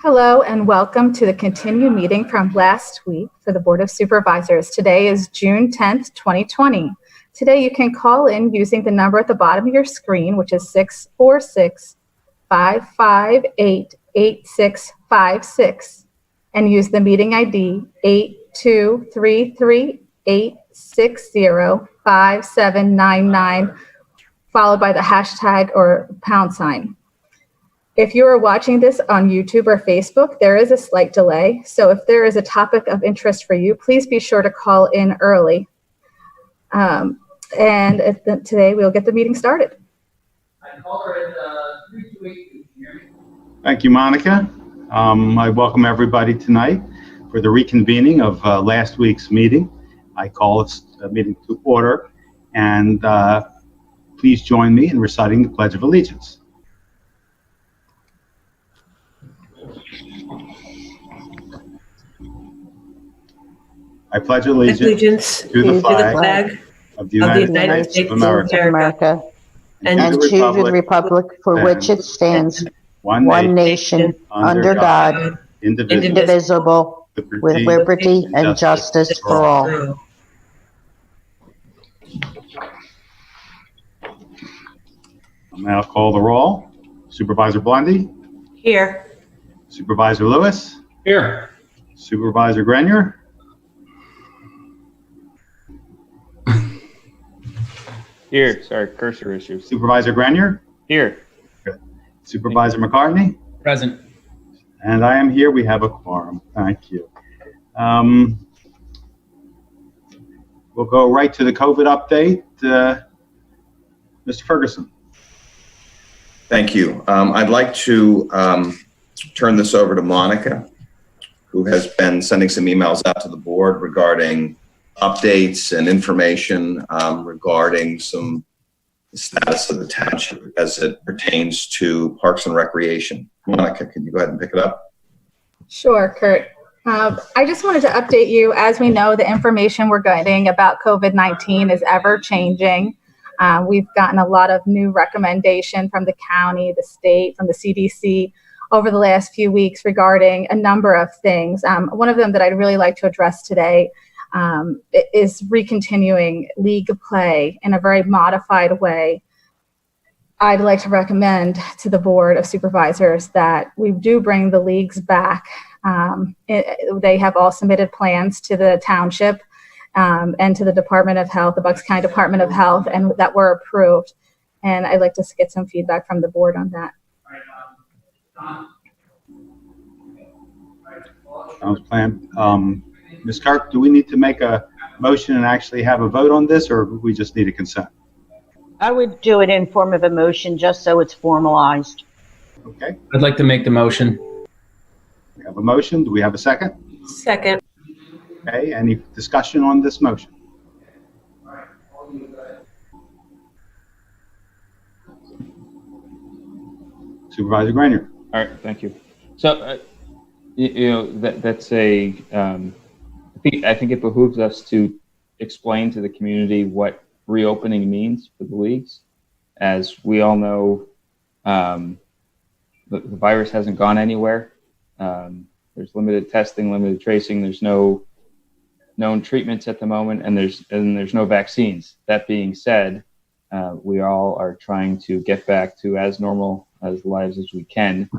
Hello and welcome to the continued meeting from last week for the Board of Supervisors. Today is June 10th, 2020. Today you can call in using the number at the bottom of your screen, which is 646-558-8656, and use the meeting ID 8233-860-5799, followed by the hashtag or #. If you are watching this on YouTube or Facebook, there is a slight delay. So if there is a topic of interest for you, please be sure to call in early. Today we'll get the meeting started. Thank you, Monica. I welcome everybody tonight for the reconvening of last week's meeting. I call this meeting to order, and please join me in reciting the Pledge of Allegiance. I pledge allegiance to the flag of the United States of America and to the republic for which it stands, one nation, under God, indivisible, with liberty and justice for all. I'll now call the roll. Supervisor Blondie? Here. Supervisor Lewis? Here. Supervisor Grenier? Here. Sorry, cursor issues. Supervisor Grenier? Here. Good. Supervisor McCartney? Present. And I am here. We have a quorum. Thank you. We'll go right to the COVID update. Mr. Ferguson. Thank you. I'd like to turn this over to Monica, who has been sending some emails out to the board regarding updates and information regarding some status of the township as it pertains to Parks and Recreation. Monica, can you go ahead and pick it up? Sure, Kurt. I just wanted to update you. As we know, the information we're getting about COVID-19 is ever changing. We've gotten a lot of new recommendation from the county, the state, from the CDC over the last few weeks regarding a number of things. One of them that I'd really like to address today is recontinuing league play in a very modified way. I'd like to recommend to the Board of Supervisors that we do bring the leagues back. They have all submitted plans to the township and to the Department of Health, the Bucks County Department of Health, and that were approved. And I'd like to get some feedback from the board on that. Sounds planned. Ms. Kirk, do we need to make a motion and actually have a vote on this, or we just need a consent? I would do it in form of a motion just so it's formalized. Okay. I'd like to make the motion. We have a motion. Do we have a second? Second. Okay. Any discussion on this motion? Supervisor Grenier. All right, thank you. So, that's a. I think it behooves us to explain to the community what reopening means for the leagues. As we all know, the virus hasn't gone anywhere. There's limited testing, limited tracing. There's no known treatments at the moment, and there's no vaccines. That being said, we all are trying to get back to as normal as lives as we can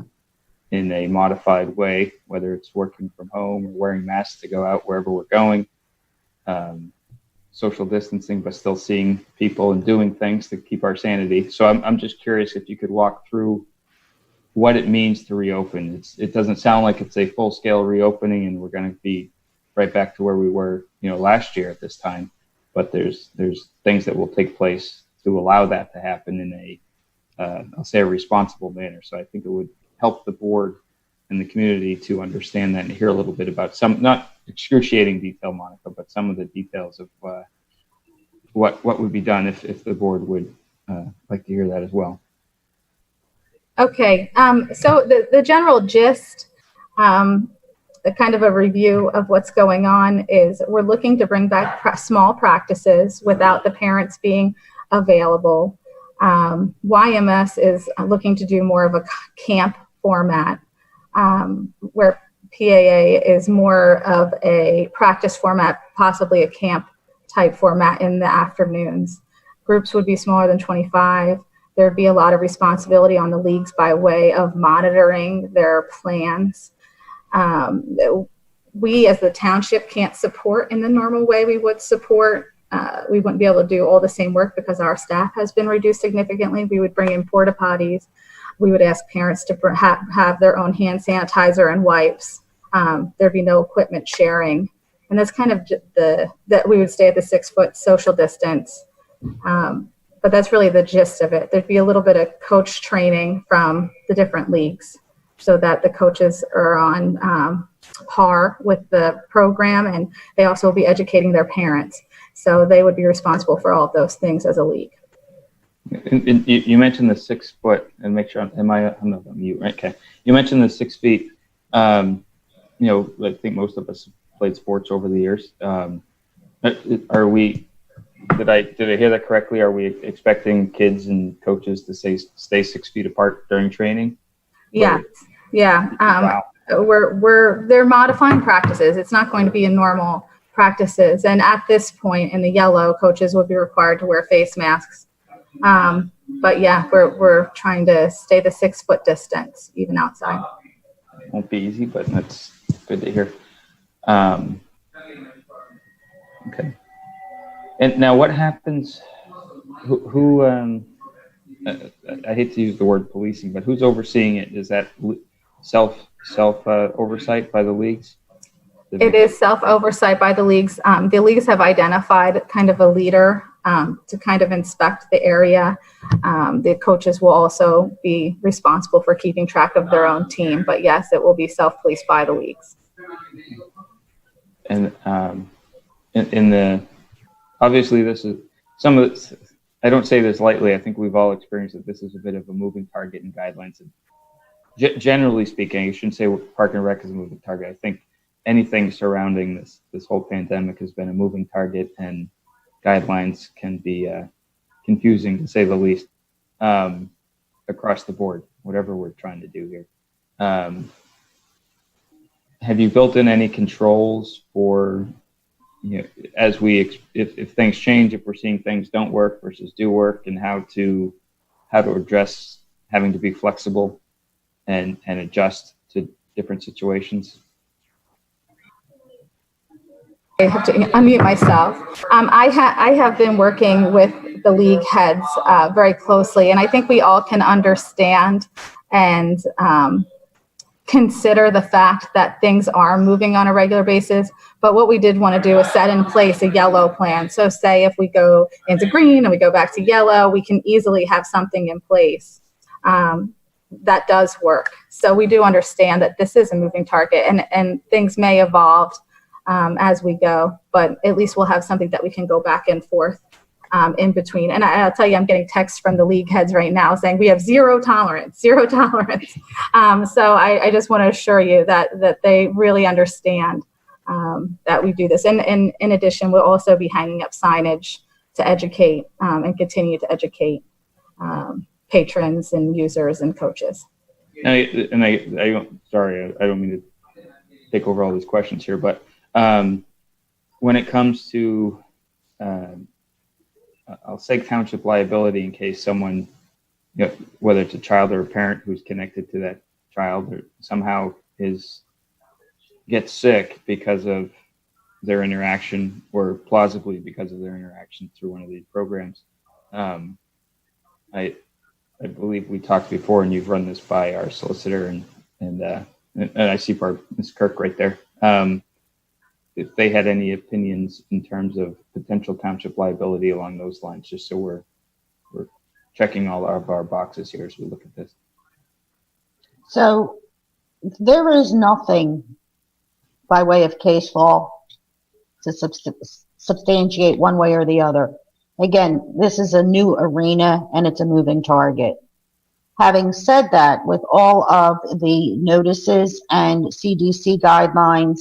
in a modified way, whether it's working from home or wearing masks to go out wherever we're going, social distancing, but still seeing people and doing things to keep our sanity. So I'm just curious if you could walk through what it means to reopen. It doesn't sound like it's a full-scale reopening and we're going to be right back to where we were, last year at this time. But there's things that will take place to allow that to happen in a, I'll say, a responsible manner. So I think it would help the board and the community to understand that and hear a little bit about some, not excruciating detail, Monica, but some of the details of what would be done if the board would like to hear that as well. Okay, so the general gist, the kind of a review of what's going on is we're looking to bring back small practices without the parents being available. YMS is looking to do more of a camp format. where PAA is more of a practice format, possibly a camp type format in the afternoons. Groups would be smaller than 25. There'd be a lot of responsibility on the leagues by way of monitoring their plans. We as the township can't support in the normal way we would support. We wouldn't be able to do all the same work because our staff has been reduced significantly. We would bring in porta potties. We would ask parents to have their own hand sanitizer and wipes. There'd be no equipment sharing. And that's kind of that we would stay at the 6-foot social distance. But that's really the gist of it. There'd be a little bit of coach training from the different leagues so that the coaches are on par with the program, and they also will be educating their parents. So they would be responsible for all of those things as a league. And you mentioned the 6 foot, and make sure I'm not on mute, right? Okay. You mentioned the 6 feet. I think most of us played sports over the years. Are we? Did I hear that correctly? Are we expecting kids and coaches to stay 6 feet apart during training? Yeah, yeah. Wow. They're modifying practices. It's not going to be a normal practices. And at this point in the yellow, coaches would be required to wear face masks. But yeah, we're trying to stay the 6 foot distance even outside. Won't be easy, but that's good to hear. Okay. And now what happens, I hate to use the word policing, but who's overseeing it? Is that self oversight by the leagues? It is self-oversight by the leagues. The leagues have identified kind of a leader to kind of inspect the area. The coaches will also be responsible for keeping track of their own team. But yes, it will be self-policed by the leagues. And obviously this is some of it. I don't say this lightly. I think we've all experienced that this is a bit of a moving target in guidelines. And generally speaking, I shouldn't say Park and Rec is a moving target. I think anything surrounding this whole pandemic has been a moving target, and guidelines can be confusing, to say the least, across the board, whatever we're trying to do here. Have you built in any controls for, as if things change, if we're seeing things don't work versus do work, and how to address having to be flexible and adjust to different situations? I have to unmute myself. I have been working with the league heads very closely, and I think we all can understand and consider the fact that things are moving on a regular basis. But what we did want to do is set in place a yellow plan. So say if we go into green and we go back to yellow, we can easily have something in place that does work. So we do understand that this is a moving target, and things may evolve as we go, but at least we'll have something that we can go back and forth in between. And I'll tell you, I'm getting texts from the league heads right now saying we have zero tolerance. So I just want to assure you that they really understand that we do this. And in addition, we'll also be hanging up signage to educate and continue to educate patrons and users and coaches. Sorry, I don't mean to take over all these questions here, but when it comes to, I'll say township liability, in case someone, whether it's a child or a parent who's connected to that child or somehow gets sick because of their interaction, or plausibly because of their interaction through one of these programs. I believe we talked before, and you've run this by our solicitor, and I see Ms. Kirk right there. If they had any opinions in terms of potential township liability along those lines, just so we're checking all of our boxes here as we look at this. So there is nothing by way of case law to substantiate one way or the other. Again, this is a new arena and it's a moving target. Having said that, with all of the notices and CDC guidelines,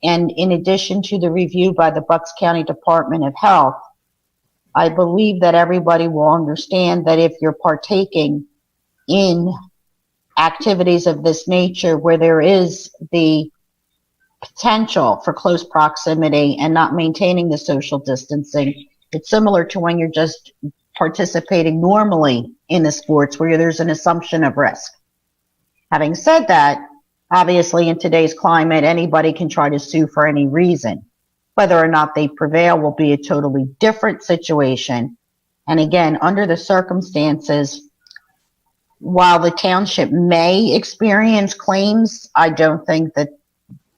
and in addition to the review by the Bucks County Department of Health, I believe that everybody will understand that if you're partaking in activities of this nature where there is the potential for close proximity and not maintaining the social distancing. It's similar to when you're just participating normally in the sports where there's an assumption of risk. Having said that, obviously in today's climate, anybody can try to sue for any reason. Whether or not they prevail will be a totally different situation. And again, under the circumstances, while the township may experience claims, I don't think that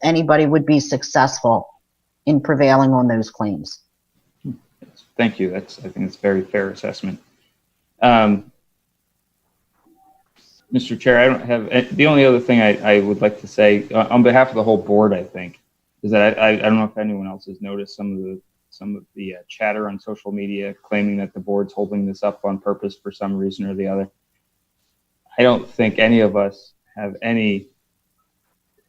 anybody would be successful in prevailing on those claims. Thank you. I think it's a very fair assessment. Mr. Chair, I don't have, the only other thing I would like to say on behalf of the whole board, I think, is that I don't know if anyone else has noticed some of the chatter on social media claiming that the board's holding this up on purpose for some reason or the other. I don't think any of us have any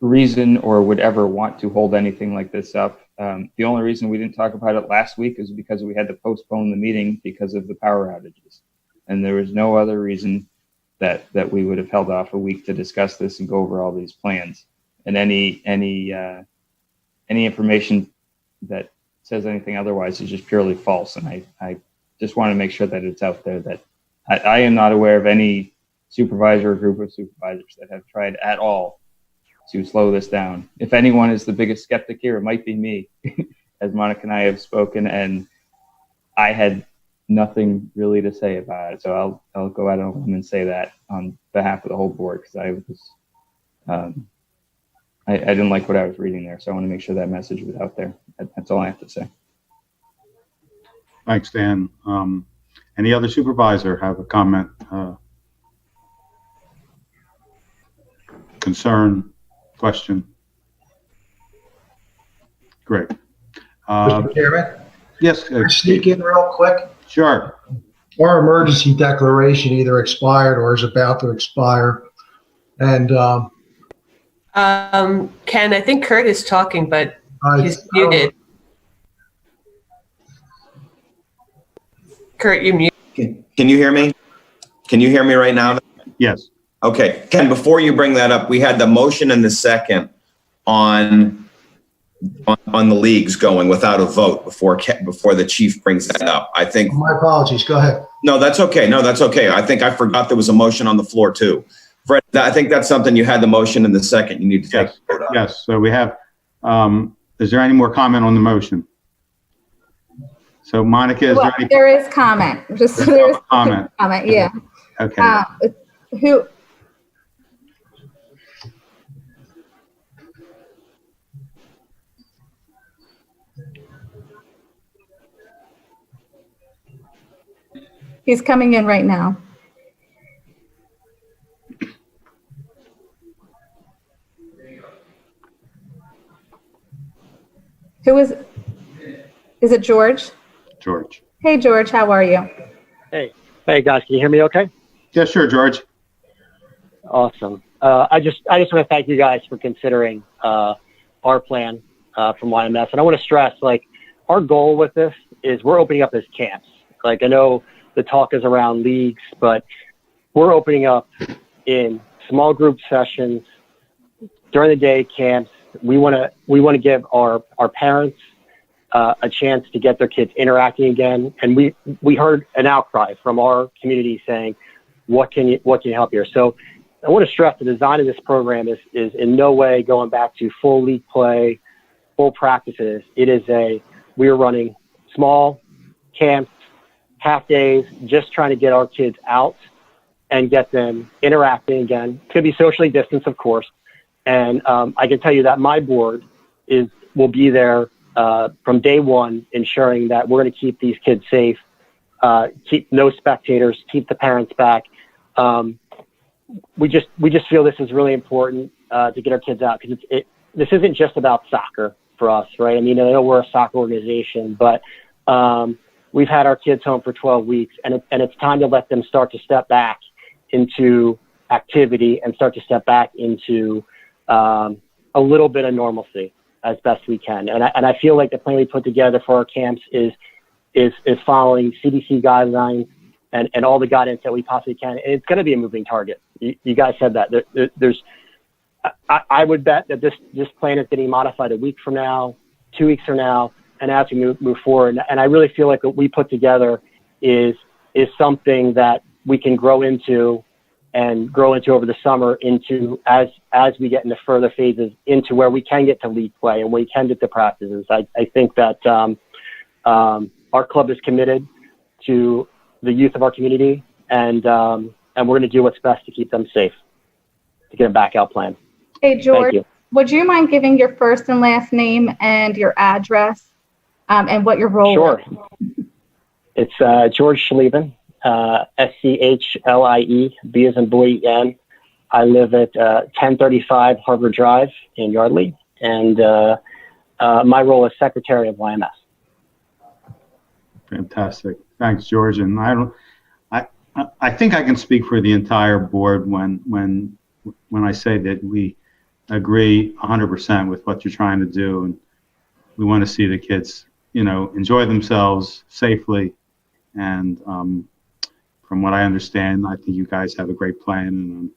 reason or would ever want to hold anything like this up. The only reason we didn't talk about it last week is because we had to postpone the meeting because of the power outages. And there was no other reason that we would have held off a week to discuss this and go over all these plans. And any information that says anything otherwise is just purely false. And I just want to make sure that it's out there that I am not aware of any supervisor or group of supervisors that have tried at all to slow this down. If anyone is the biggest skeptic here, it might be me, as Monica and I have spoken, and I had nothing really to say about it. So I'll go out on a limb and say that on behalf of the whole board, because I was I didn't like what I was reading there. So I want to make sure that message was out there. That's all I have to say. Thanks, Dan. Any other supervisor have a comment, concern, question? Great. Mr. Chairman? Yes. Can I sneak in real quick? Sure. Our emergency declaration either expired or is about to expire. And Ken, I think Kurt is talking, but he's muted. Kurt, you mute. Can you hear me? Can you hear me right now? Yes. Okay. Ken, before you bring that up, we had the motion and the second on the leagues going without a vote before the chief brings that up. I think. My apologies. Go ahead. No, that's okay. No, that's okay. I think I forgot there was a motion on the floor too. Fred, I think that's something you had the motion in the second. You need to take a vote on. Yes. So we have, is there any more comment on the motion? So Monica, is there any? There is comment. There's comment. Comment. Yeah. Okay. Who? He's coming in right now. Who is it George? George. Hey, George, how are you? Hey guys, can you hear me okay? Yeah, sure, George. Awesome. I just want to thank you guys for considering our plan from YMS. And I want to stress, like, our goal with this is we're opening up as camps. Like, I know the talk is around leagues, but we're opening up in small group sessions during the day camps. We want to give our parents a chance to get their kids interacting again. And we heard an outcry from our community saying, what can you help here? So I want to stress the design of this program is in no way going back to full league play, full practices. We are running small camps, half days, just trying to get our kids out and get them interacting again. Could be socially distanced, of course. And I can tell you that my board will be there from day one, ensuring that we're going to keep these kids safe, keep no spectators, keep the parents back. We just feel this is really important to get our kids out, because this isn't just about soccer for us, right? I mean, I know we're a soccer organization, but we've had our kids home for 12 weeks, and it's time to let them start to step back into activity and start to step back into a little bit of normalcy as best we can. And I feel like the plan we put together for our camps is following CDC guidelines and all the guidance that we possibly can. And it's going to be a moving target. You guys said that. I would bet that this plan is getting modified a week from now, 2 weeks from now, and as we move forward. And I really feel like what we put together is something that we can grow into over the summer into as we get into further phases into where we can get to league play and we can get to practices. I think that our club is committed to the youth of our community, and we're going to do what's best to keep them safe, to get a back out plan. Hey, George, would you mind giving your first and last name and your address and what your role Sure. is? It's George Schlieben, Schlie, B as in boy, N. I live at 1035 Harvard Drive in Yardley, and my role is Secretary of YMS. Fantastic. Thanks, George. And I think I can speak for the entire board when I say that we agree 100% with what you're trying to do, and we want to see the kids, enjoy themselves safely. And from what I understand, I think you guys have a great plan, and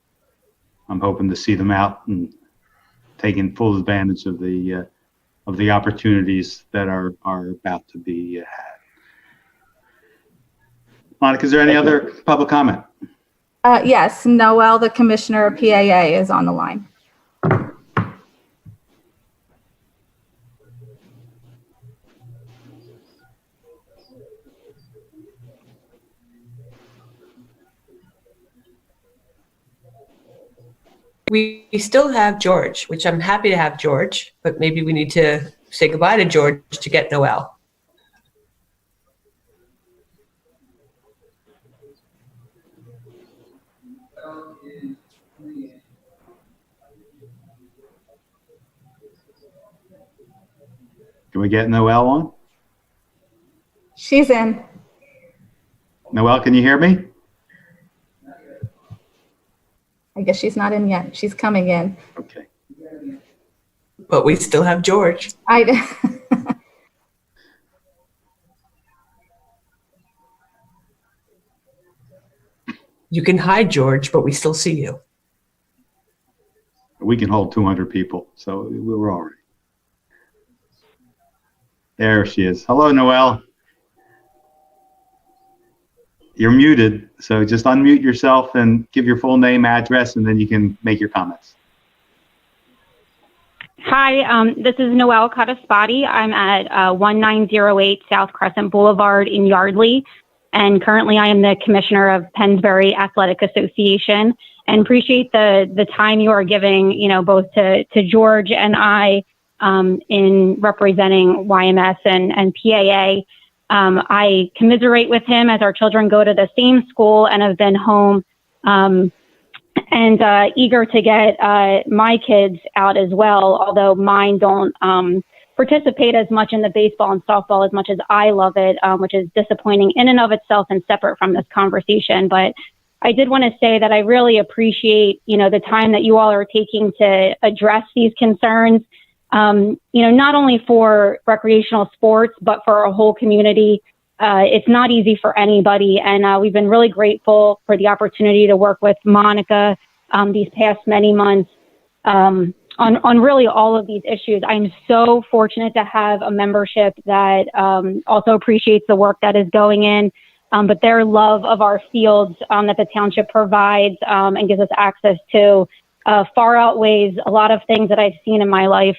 I'm hoping to see them out and taking full advantage of the opportunities that are about to be had. Monica, is there any other public comment? Yes, Noel, the Commissioner of PAA, is on the line. We still have George, which I'm happy to have George, but maybe we need to say goodbye to George to get Noel. Can we get Noelle on? She's in. Noelle, can you hear me? I guess she's not in yet. She's coming in. Okay. But we still have George. You can hide, George, but we still see you. We can hold 200 people, so we're all right. There she is. Hello, Noelle. You're muted, so just unmute yourself and give your full name, address, and then you can make your comments. Hi, this is Noelle Cataspati. I'm at 1908 South Crescent Boulevard in Yardley, and currently I am the Commissioner of Pennsbury Athletic Association, and appreciate the time you are giving, both to George and I in representing YMS and PAA. I commiserate with him as our children go to the same school and have been home and eager to get my kids out as well, although mine don't participate as much in the baseball and softball as much as I love it, which is disappointing in and of itself and separate from this conversation. But I did want to say that I really appreciate, the time that you all are taking to address these concerns. Not only for recreational sports, but for our whole community. It's not easy for anybody. And we've been really grateful for the opportunity to work with Monica these past many months on really all of these issues. I'm so fortunate to have a membership that also appreciates the work that is going in, but their love of our fields that the township provides and gives us access to far outweighs a lot of things that I've seen in my life.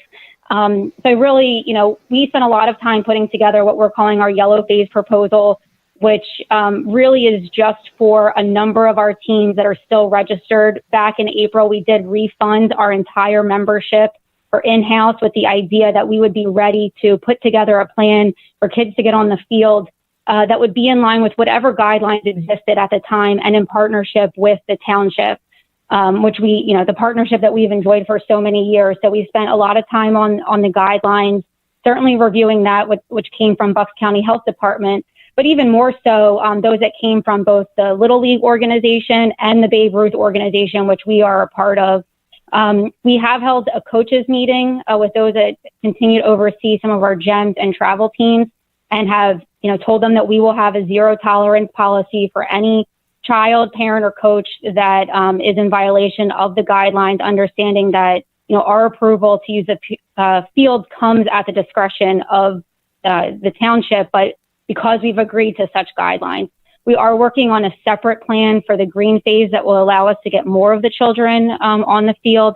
So really, we spent a lot of time putting together what we're calling our yellow phase proposal, which really is just for a number of our teams that are still registered. Back in April, we did refund our entire membership for in-house with the idea that we would be ready to put together a plan for kids to get on the field that would be in line with whatever guidelines existed at the time and in partnership with the township. Which the partnership that we've enjoyed for so many years. So we spent a lot of time on the guidelines, certainly reviewing that, which came from Bucks County Health Department, but even more so those that came from both the Little League organization and the Babe Ruth organization, which we are a part of. We have held a coaches meeting with those that continue to oversee some of our GEMS and travel teams, and have told them that we will have a zero tolerance policy for any child, parent, or coach that is in violation of the guidelines, understanding that our approval to use the field comes at the discretion of the township, but because we've agreed to such guidelines, we are working on a separate plan for the green phase that will allow us to get more of the children on the field.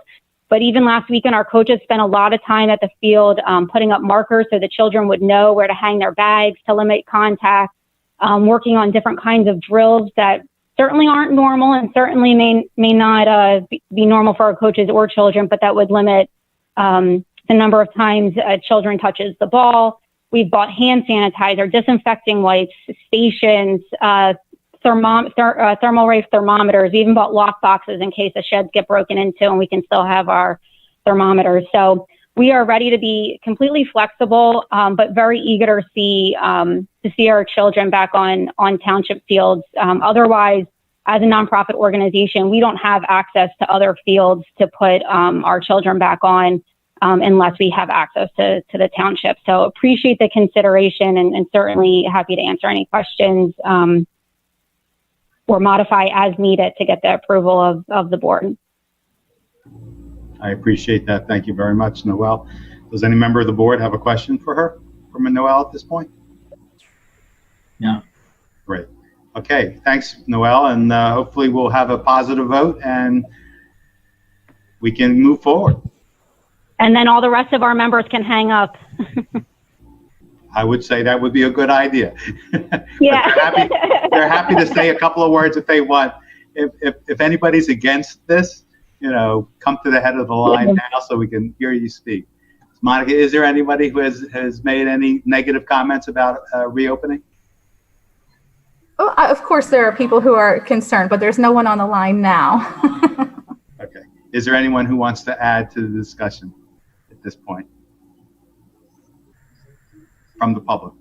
But even last weekend, our coaches spent a lot of time at the field putting up markers so the children would know where to hang their bags to limit contact, working on different kinds of drills that certainly aren't normal and certainly may not be normal for our coaches or children, but that would limit the number of times children touches the ball. We've bought hand sanitizer, disinfecting wipes, stations, thermal ray thermometers. We even bought lock boxes in case the sheds get broken into and we can still have our thermometers. So we are ready to be completely flexible, but very eager to see our children back on township fields. Otherwise, as a nonprofit organization, we don't have access to other fields to put our children back on unless we have access to the township. So appreciate the consideration and certainly happy to answer any questions or modify as needed to get the approval of the board. I appreciate that. Thank you very much, Noelle. Does any member of the board have a question for her from Noelle at this point? No. Great. Okay, thanks, Noelle, and hopefully we'll have a positive vote and we can move forward. And then all the rest of our members can hang up. I would say that would be a good idea. Yeah. they're happy to say a couple of words if they want. If anybody's against this, come to the head of the line now so we can hear you speak. Monica, is there anybody who has made any negative comments about reopening? Oh, of course, there are people who are concerned, but there's no one on the line now. Okay. Is there anyone who wants to add to the discussion at this point? From the public?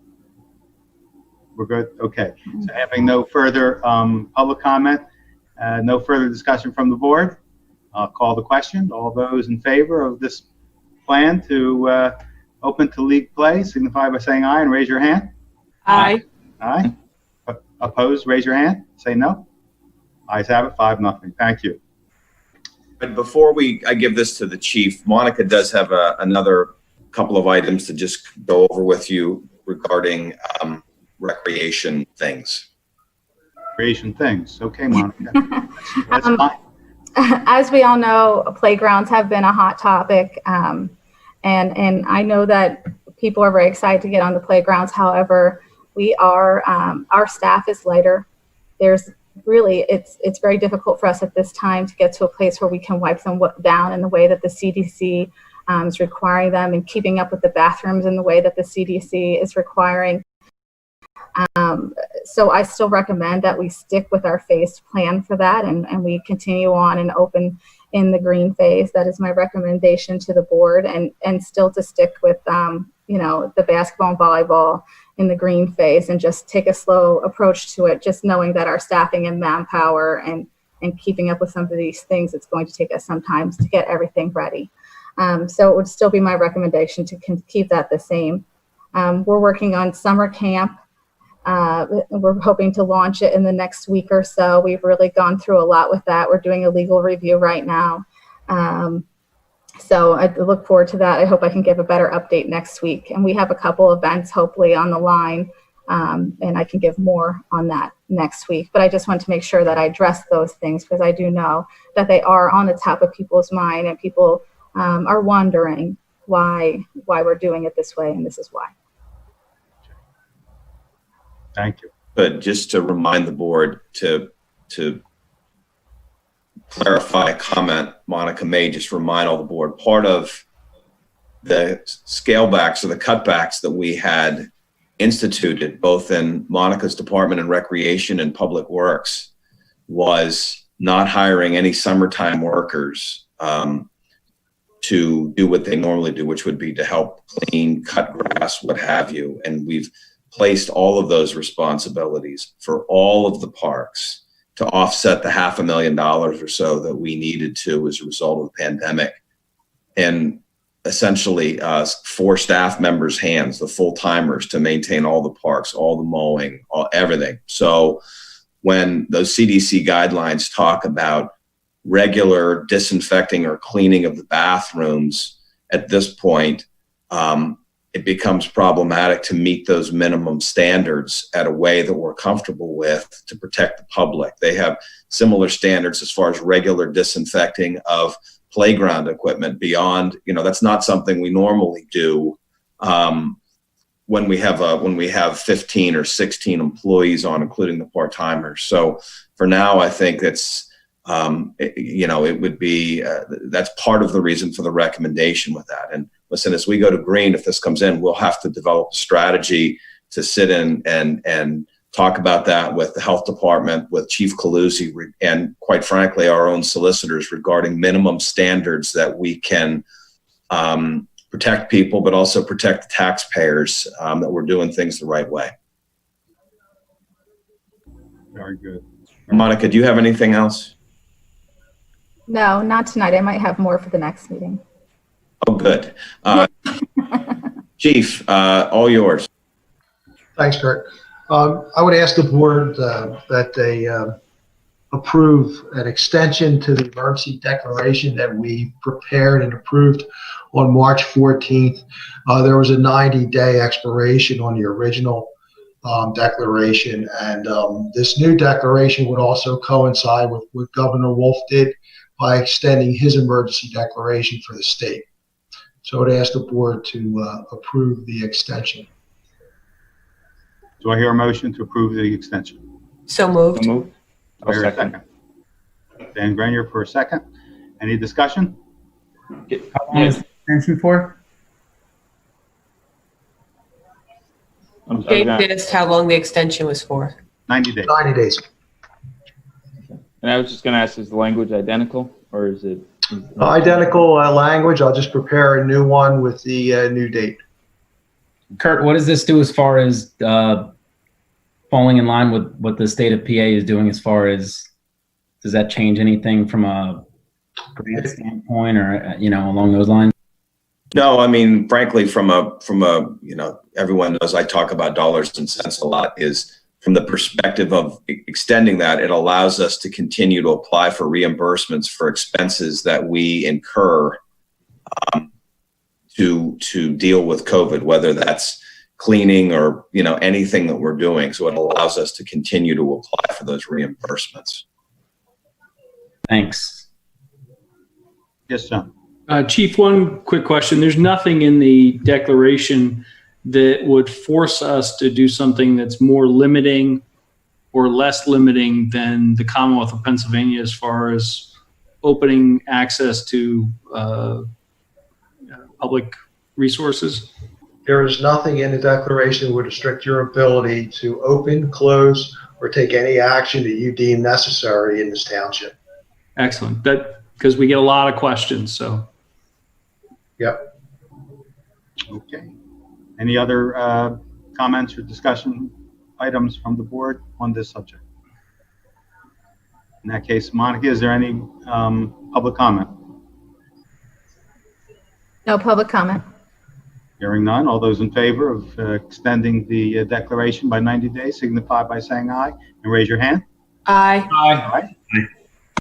We're good? Okay. So having no further public comment, no further discussion from the board, I'll call the question. All those in favor of this plan to open to league play signify by saying aye and raise your hand. Aye. Aye. Opposed, raise your hand. Say no. Ayes have it, 5-0. Thank you. But before I give this to the chief, Monica does have another couple of items to just go over with you regarding recreation things. Recreation things. Okay, Monica. That's fine. As we all know, playgrounds have been a hot topic, and I know that people are very excited to get on the playgrounds. However, our staff is lighter. There's really, it's very difficult for us at this time to get to a place where we can wipe them down in the way that the CDC is requiring them, and keeping up with the bathrooms in the way that the CDC is requiring. So I still recommend that we stick with our phased plan for that, and we continue on and open in the green phase. That is my recommendation to the board, and still to stick with the basketball and volleyball in the green phase, and just take a slow approach to it, just knowing that our staffing and manpower and keeping up with some of these things, it's going to take us some time to get everything ready. So it would still be my recommendation to keep that the same. We're working on summer camp. We're hoping to launch it in the next week or so. We've really gone through a lot with that. We're doing a legal review right now. So I look forward to that. I hope I can give a better update next week. And we have a couple events hopefully on the line, and I can give more on that next week. But I just want to make sure that I address those things, because I do know that they are on the top of people's mind, and people are wondering why we're doing it this way, and this is why. Thank you. But just to remind the board to clarify a comment Monica made, just remind all the board, part of the scalebacks or the cutbacks that we had instituted both in Monica's department and recreation and public works was not hiring any summertime workers to do what they normally do, which would be to help clean, cut grass, what have you. And we've placed all of those responsibilities for all of the parks to offset the $500,000 or so that we needed to as a result of the pandemic, and essentially 4 staff members' hands, the full-timers, to maintain all the parks, all the mowing, everything. So when those CDC guidelines talk about regular disinfecting or cleaning of the bathrooms, at this point, it becomes problematic to meet those minimum standards at a way that we're comfortable with to protect the public. They have similar standards as far as regular disinfecting of playground equipment beyond, that's not something we normally do when we have 15 or 16 employees on, including the part-timers. So for now, I think it's, it would be, that's part of the reason for the recommendation with that. And listen, as we go to green, if this comes in, we'll have to develop a strategy to sit in and talk about that with the health department, with Chief Calusi, and quite frankly, our own solicitors regarding minimum standards that we can protect people, but also protect the taxpayers, that we're doing things the right way. Very good. Monica, do you have anything else? No, not tonight. I might have more for the next meeting. Oh, good. Chief, all yours. Thanks, Kurt. I would ask the board that they approve an extension to the emergency declaration that we prepared and approved on March 14th. There was a 90-day expiration on the original declaration, and this new declaration would also coincide with what Governor Wolf did by extending his emergency declaration for the state. So I would ask the board to approve the extension. Do I hear a motion to approve the extension? So moved. So moved. Do I hear a second? Dan Grenier for a second. Any discussion? How long is the extension for? Dave asked how long the extension was for. 90 days. 90 days. And I was just going to ask, is the language identical, or is it? Identical language. I'll just prepare a new one with the new date. Kurt, what does this do as far as falling in line with what the state of PA is doing as far as, does that change anything from a grant standpoint or, along those lines? No, I mean, frankly, from a, everyone knows I talk about dollars and cents a lot, is from the perspective of extending that, it allows us to continue to apply for reimbursements for expenses that we incur to deal with COVID, whether that's cleaning or, anything that we're doing. So it allows us to continue to apply for those reimbursements. Thanks. Yes, John. Chief, one quick question. There's nothing in the declaration that would force us to do something that's more limiting or less limiting than the Commonwealth of Pennsylvania as far as opening access to public resources? There is nothing in the declaration that would restrict your ability to open, close, or take any action that you deem necessary in this township. Excellent. That, because we get a lot of questions, so. Yep. Okay. Any other comments or discussion items from the board on this subject? In that case, Monica, is there any public comment? No public comment. Hearing none. All those in favor of extending the declaration by 90 days signify by saying aye and raise your hand. Aye. Aye.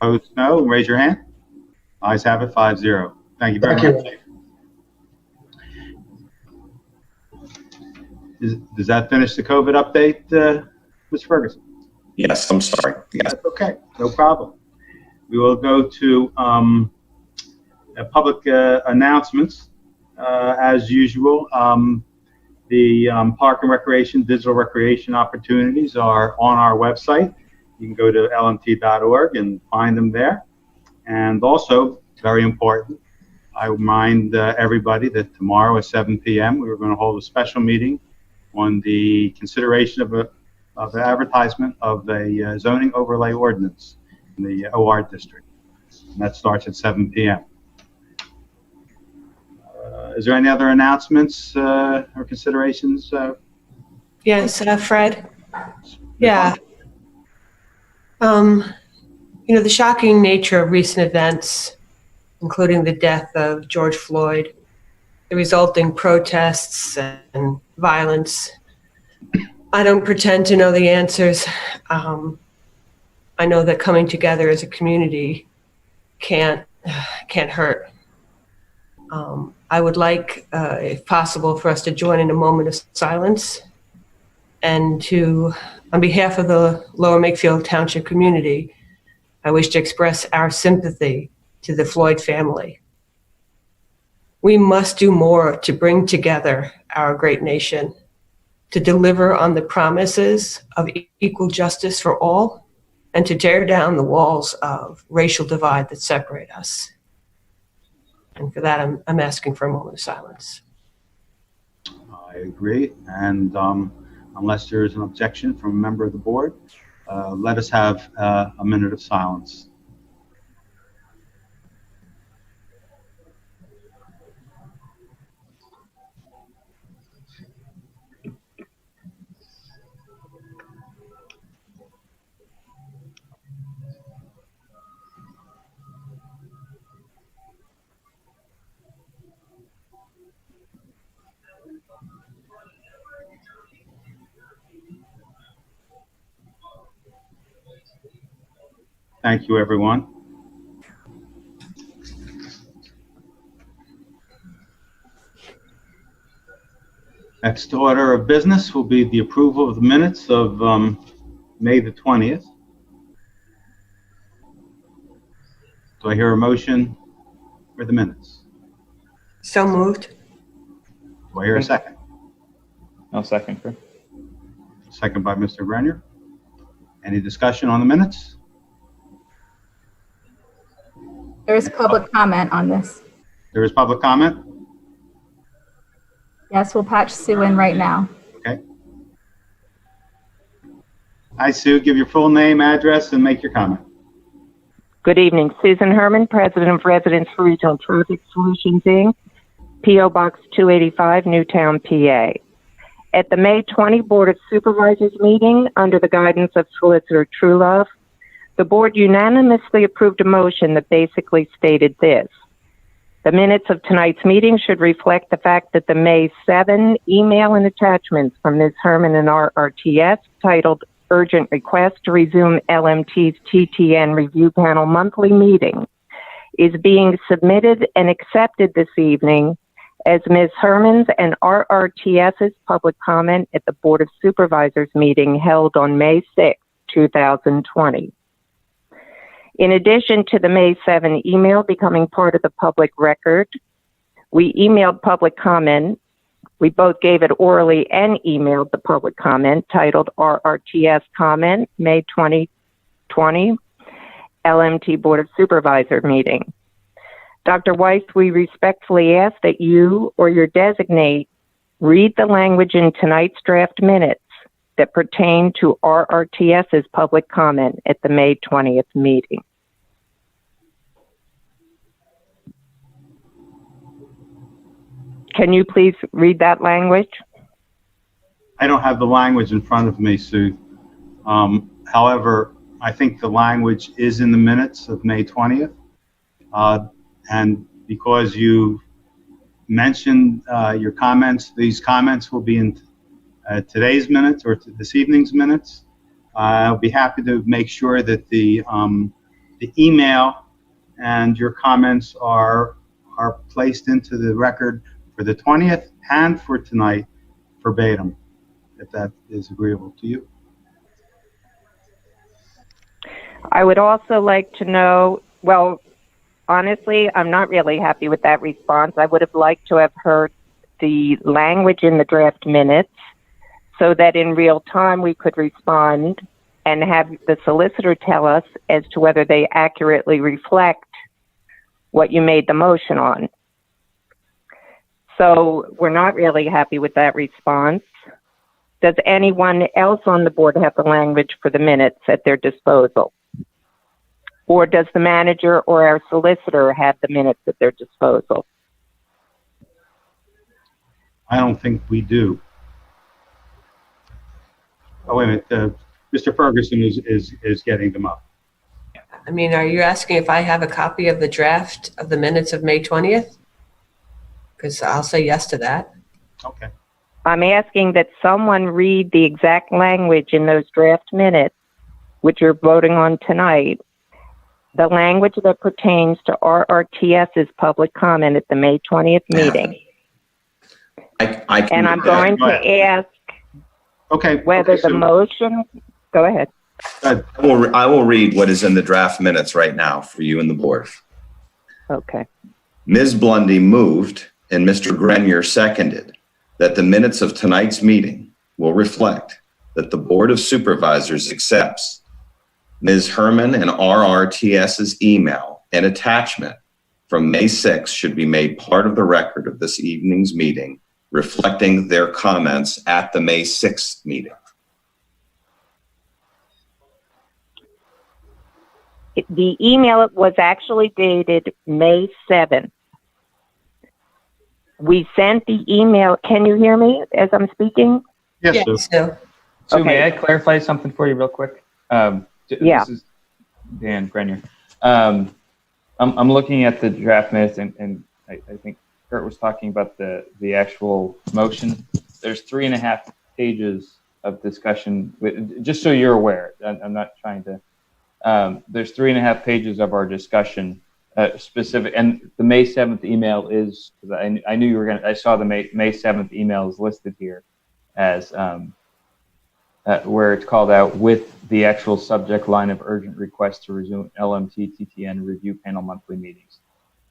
Opposed, no, and raise your hand. Ayes have it, 5-0. Thank you very much. Does that finish the COVID update, Mr. Ferguson? Yes, I'm sorry. Yes. Okay, no problem. We will go to public announcements. As usual, the park and recreation, digital recreation opportunities are on our website. You can go to lmt.org and find them there. And also, very important, I remind everybody that tomorrow at 7 p.m. we're going to hold a special meeting on the consideration of an advertisement of a zoning overlay ordinance in the OR district. And that starts at 7 p.m. Is there any other announcements or considerations? Yes, Fred. Yeah. The shocking nature of recent events, including the death of George Floyd, the resulting protests and violence. I don't pretend to know the answers, I know that coming together as a community can't hurt. I would like, if possible, for us to join in a moment of silence and to, on behalf of the Lower Makefield Township community, I wish to express our sympathy to the Floyd family. We must do more to bring together our great nation, to deliver on the promises of equal justice for all, and to tear down the walls of racial divide that separate us. And for that, I'm asking for a moment of silence. I agree. And unless there is an objection from a member of the board, let us have a minute of silence. Thank you, everyone. Next order of business will be the approval of the minutes of May the 20th. Do I hear a motion for the minutes? So moved. Do I hear a second? I'll second, Kurt. Second by Mr. Grenier. Any discussion on the minutes? There is public comment on this. There is public comment? Yes, we'll patch Sue in right now. Okay. Hi, Sue. Give your full name, address, and make your comment. Good evening. Susan Herman, President of Residents for Regional Traffic Solutions, Inc., P.O. Box 285, Newtown, PA. At the May 20 Board of Supervisors meeting, under the guidance of Solicitor Truelove, the board unanimously approved a motion that basically stated this. The minutes of tonight's meeting should reflect the fact that the May 7 email and attachments from Ms. Herman and RRTS titled Urgent Request to Resume LMT's TTN Review Panel Monthly Meeting is being submitted and accepted this evening as Ms. Herman's and RRTS's public comment at the Board of Supervisors meeting held on May 6, 2020. In addition to the May 7 email becoming part of the public record, we emailed public comment. We both gave it orally and emailed the public comment titled RRTS Comment, May 2020, LMT Board of Supervisor meeting. Dr. Weiss, we respectfully ask that you or your designate read the language in tonight's draft minutes that pertain to RRTS's public comment at the May 20th meeting. Can you please read that language? I don't have the language in front of me, Sue. However, I think the language is in the minutes of May 20th. And because you mentioned your comments, these comments will be in today's minutes or this evening's minutes. I'll be happy to make sure that the email and your comments are placed into the record for the 20th and for tonight verbatim, if that is agreeable to you. I would also like to know, well, honestly, I'm not really happy with that response. I would have liked to have heard the language in the draft minutes so that in real time we could respond and have the solicitor tell us as to whether they accurately reflect what you made the motion on. So we're not really happy with that response. Does anyone else on the board have the language for the minutes at their disposal? Or does the manager or our solicitor have the minutes at their disposal? I don't think we do. Oh, wait a minute. Mr. Ferguson is getting them up. I mean, are you asking if I have a copy of the draft of the minutes of May 20th? Because I'll say yes to that. Okay. I'm asking that someone read the exact language in those draft minutes which you're voting on tonight, the language that pertains to RRTS's public comment at the May 20th meeting. And I'm going to ask whether the motion, go ahead. I will read what is in the draft minutes right now for you and the board. Okay. Ms. Blundy moved and Mr. Grenier seconded that the minutes of tonight's meeting will reflect that the Board of Supervisors accepts Ms. Herman and RRTS's email and attachment from May 6th should be made part of the record of this evening's meeting, reflecting their comments at the May 6th meeting. The email was actually dated May 7th. We sent the email. Can you hear me as I'm speaking? Yes, Sue. So may I clarify something for you real quick? This is Dan Grenier. I'm looking at the draft minutes, and I think Kurt was talking about the actual motion. There's 3.5 pages of discussion. Just so you're aware, I'm not trying to. There's 3.5 pages of our discussion specific, and the May 7th email is. I knew you were gonna. I saw the May 7th email is listed here as where it's called out with the actual subject line of urgent request to resume LMT TTN review panel monthly meetings.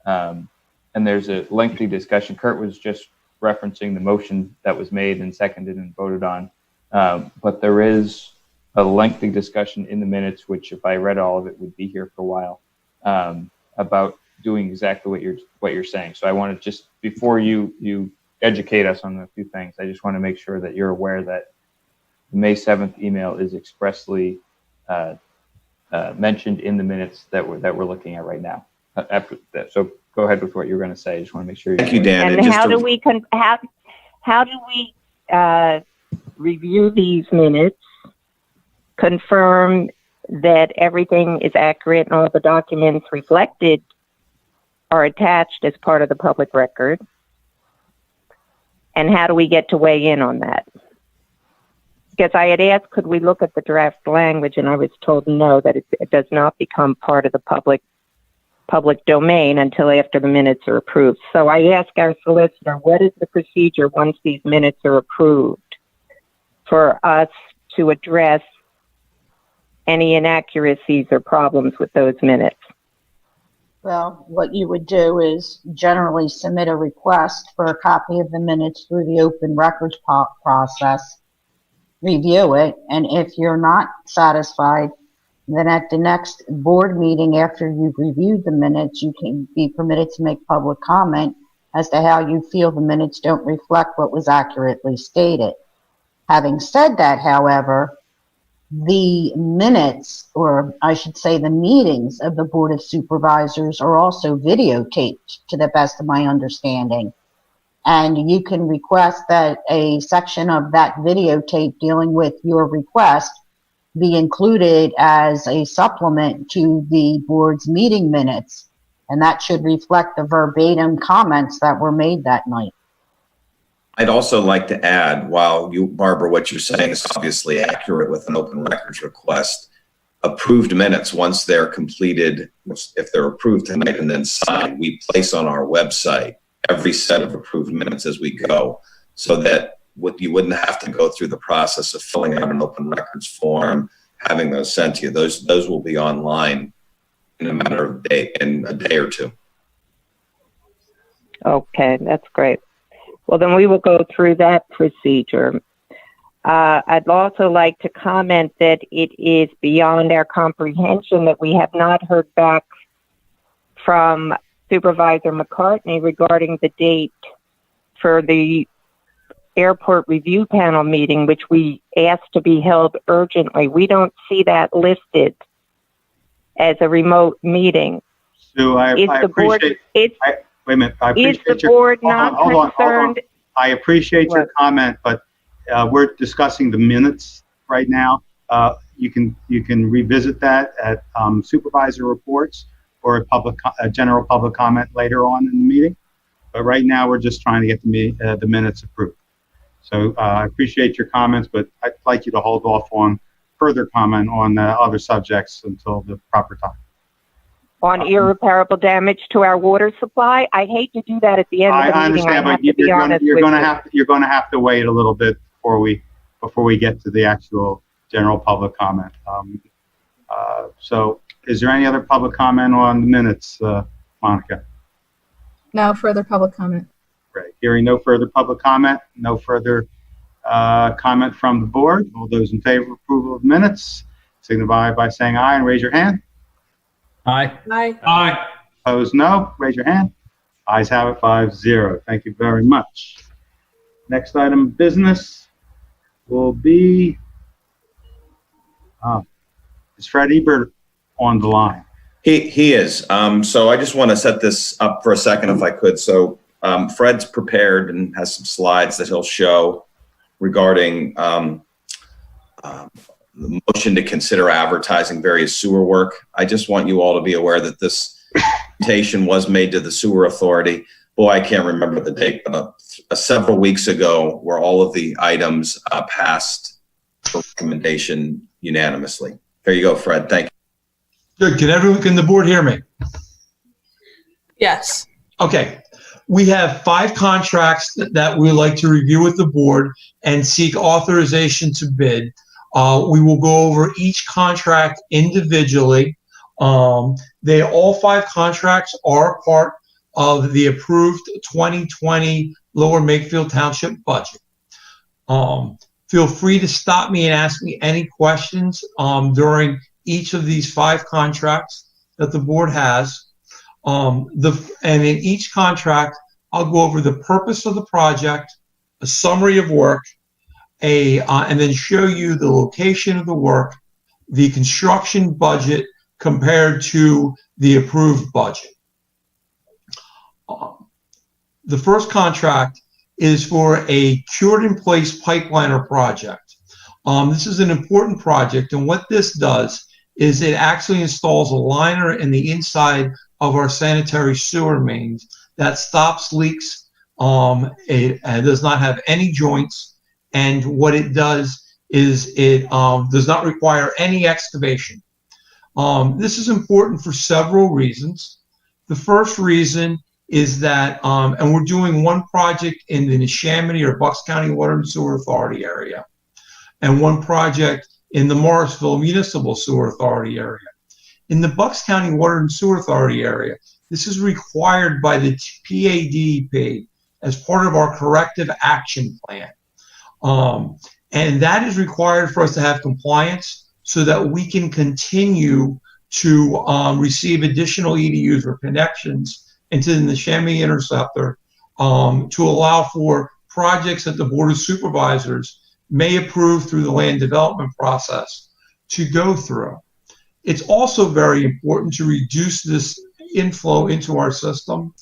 And there's a lengthy discussion. Kurt was just referencing the motion that was made and seconded and voted on. But there is a lengthy discussion in the minutes, which if I read all of it would be here for a while, about doing exactly what you're saying. So I want to just, before you educate us on a few things, I just want to make sure that you're aware that the May 7th email is expressly mentioned in the minutes that we're looking at right now. After that, so go ahead with what you're going to say. I just want to make sure. Thank you, Dan. And how do we review these minutes, confirm that everything is accurate and all the documents reflected are attached as part of the public record? And how do we get to weigh in on that? Because I had asked, could we look at the draft language, and I was told no, that it does not become part of the public domain until after the minutes are approved. So I asked our solicitor, what is the procedure once these minutes are approved for us to address any inaccuracies or problems with those minutes? Well, what you would do is generally submit a request for a copy of the minutes through the open records process, review it, and if you're not satisfied, then at the next board meeting after you've reviewed the minutes, you can be permitted to make public comment as to how you feel the minutes don't reflect what was accurately stated. Having said that, however, the minutes, or I should say the meetings of the Board of Supervisors, are also videotaped to the best of my understanding. And you can request that a section of that videotape dealing with your request be included as a supplement to the board's meeting minutes. And that should reflect the verbatim comments that were made that night. I'd also like to add, while Barbara, what you're saying is obviously accurate with an open records request, approved minutes, once they're completed, if they're approved tonight and then signed, we place on our website every set of approved minutes as we go, so that you wouldn't have to go through the process of filling out an open records form, having those sent to you. Those will be online in a matter of a day or two. Okay, that's great. Well, then we will go through that procedure. I'd also like to comment that it is beyond our comprehension that we have not heard back from Supervisor McCartney regarding the date for the airport review panel meeting, which we asked to be held urgently. We don't see that listed as a remote meeting. So I appreciate. Wait a minute. I appreciate is the board not concerned? Hold on. I appreciate your comment, but we're discussing the minutes right now. You can revisit that at supervisor reports or a general public comment later on in the meeting. But right now, we're just trying to get the minutes approved. So I appreciate your comments, but I'd like you to hold off on further comment on other subjects until the proper time. On irreparable damage to our water supply, I hate to do that at the end of the meeting. I understand, but you're going to have to wait a little bit before we get to the actual general public comment. So, is there any other public comment on the minutes, Monica? No further public comment. Great. Hearing no further public comment, no further comment from the board. All those in favor of approval of minutes, signify by saying aye and raise your hand. Aye. Aye. Aye. Opposed, no. Raise your hand. Ayes have it, 5-0. Thank you very much. Next item of business will be, is Fred Ebert on the line? He is. So I just want to set this up for a second, if I could. So Fred's prepared and has some slides that he'll show regarding the motion to consider advertising various sewer work. I just want you all to be aware that this presentation was made to the Sewer Authority. Boy, I can't remember the date, but several weeks ago, where all of the items passed for recommendation unanimously. There you go, Fred. Thank you. Good. Can the board hear me? Yes. Okay. We have 5 contracts that we'd like to review with the board and seek authorization to bid. We will go over each contract individually. All 5 contracts are part of the approved 2020 Lower Makefield Township budget. Feel free to stop me and ask me any questions during each of these 5 contracts that the board has. And in each contract, I'll go over the purpose of the project, a summary of work, and then show you the location of the work, the construction budget compared to the approved budget. The first contract is for a cured-in-place pipeliner project. This is an important project, and what this does is it actually installs a liner in the inside of our sanitary sewer mains that stops leaks. It does not have any joints, and what it does is it does not require any excavation. This is important for several reasons. The first reason is that, and we're doing one project in the Neshaminy or Bucks County Water and Sewer Authority area, and one project in the Morrisville Municipal Sewer Authority area. In the Bucks County Water and Sewer Authority area, this is required by the PADEP as part of our corrective action plan. And that is required for us to have compliance so that we can continue to receive additional EDUs or connections into the Neshaminy Interceptor to allow for projects that the Board of Supervisors may approve through the land development process to go through. It's also very important to reduce this inflow into our system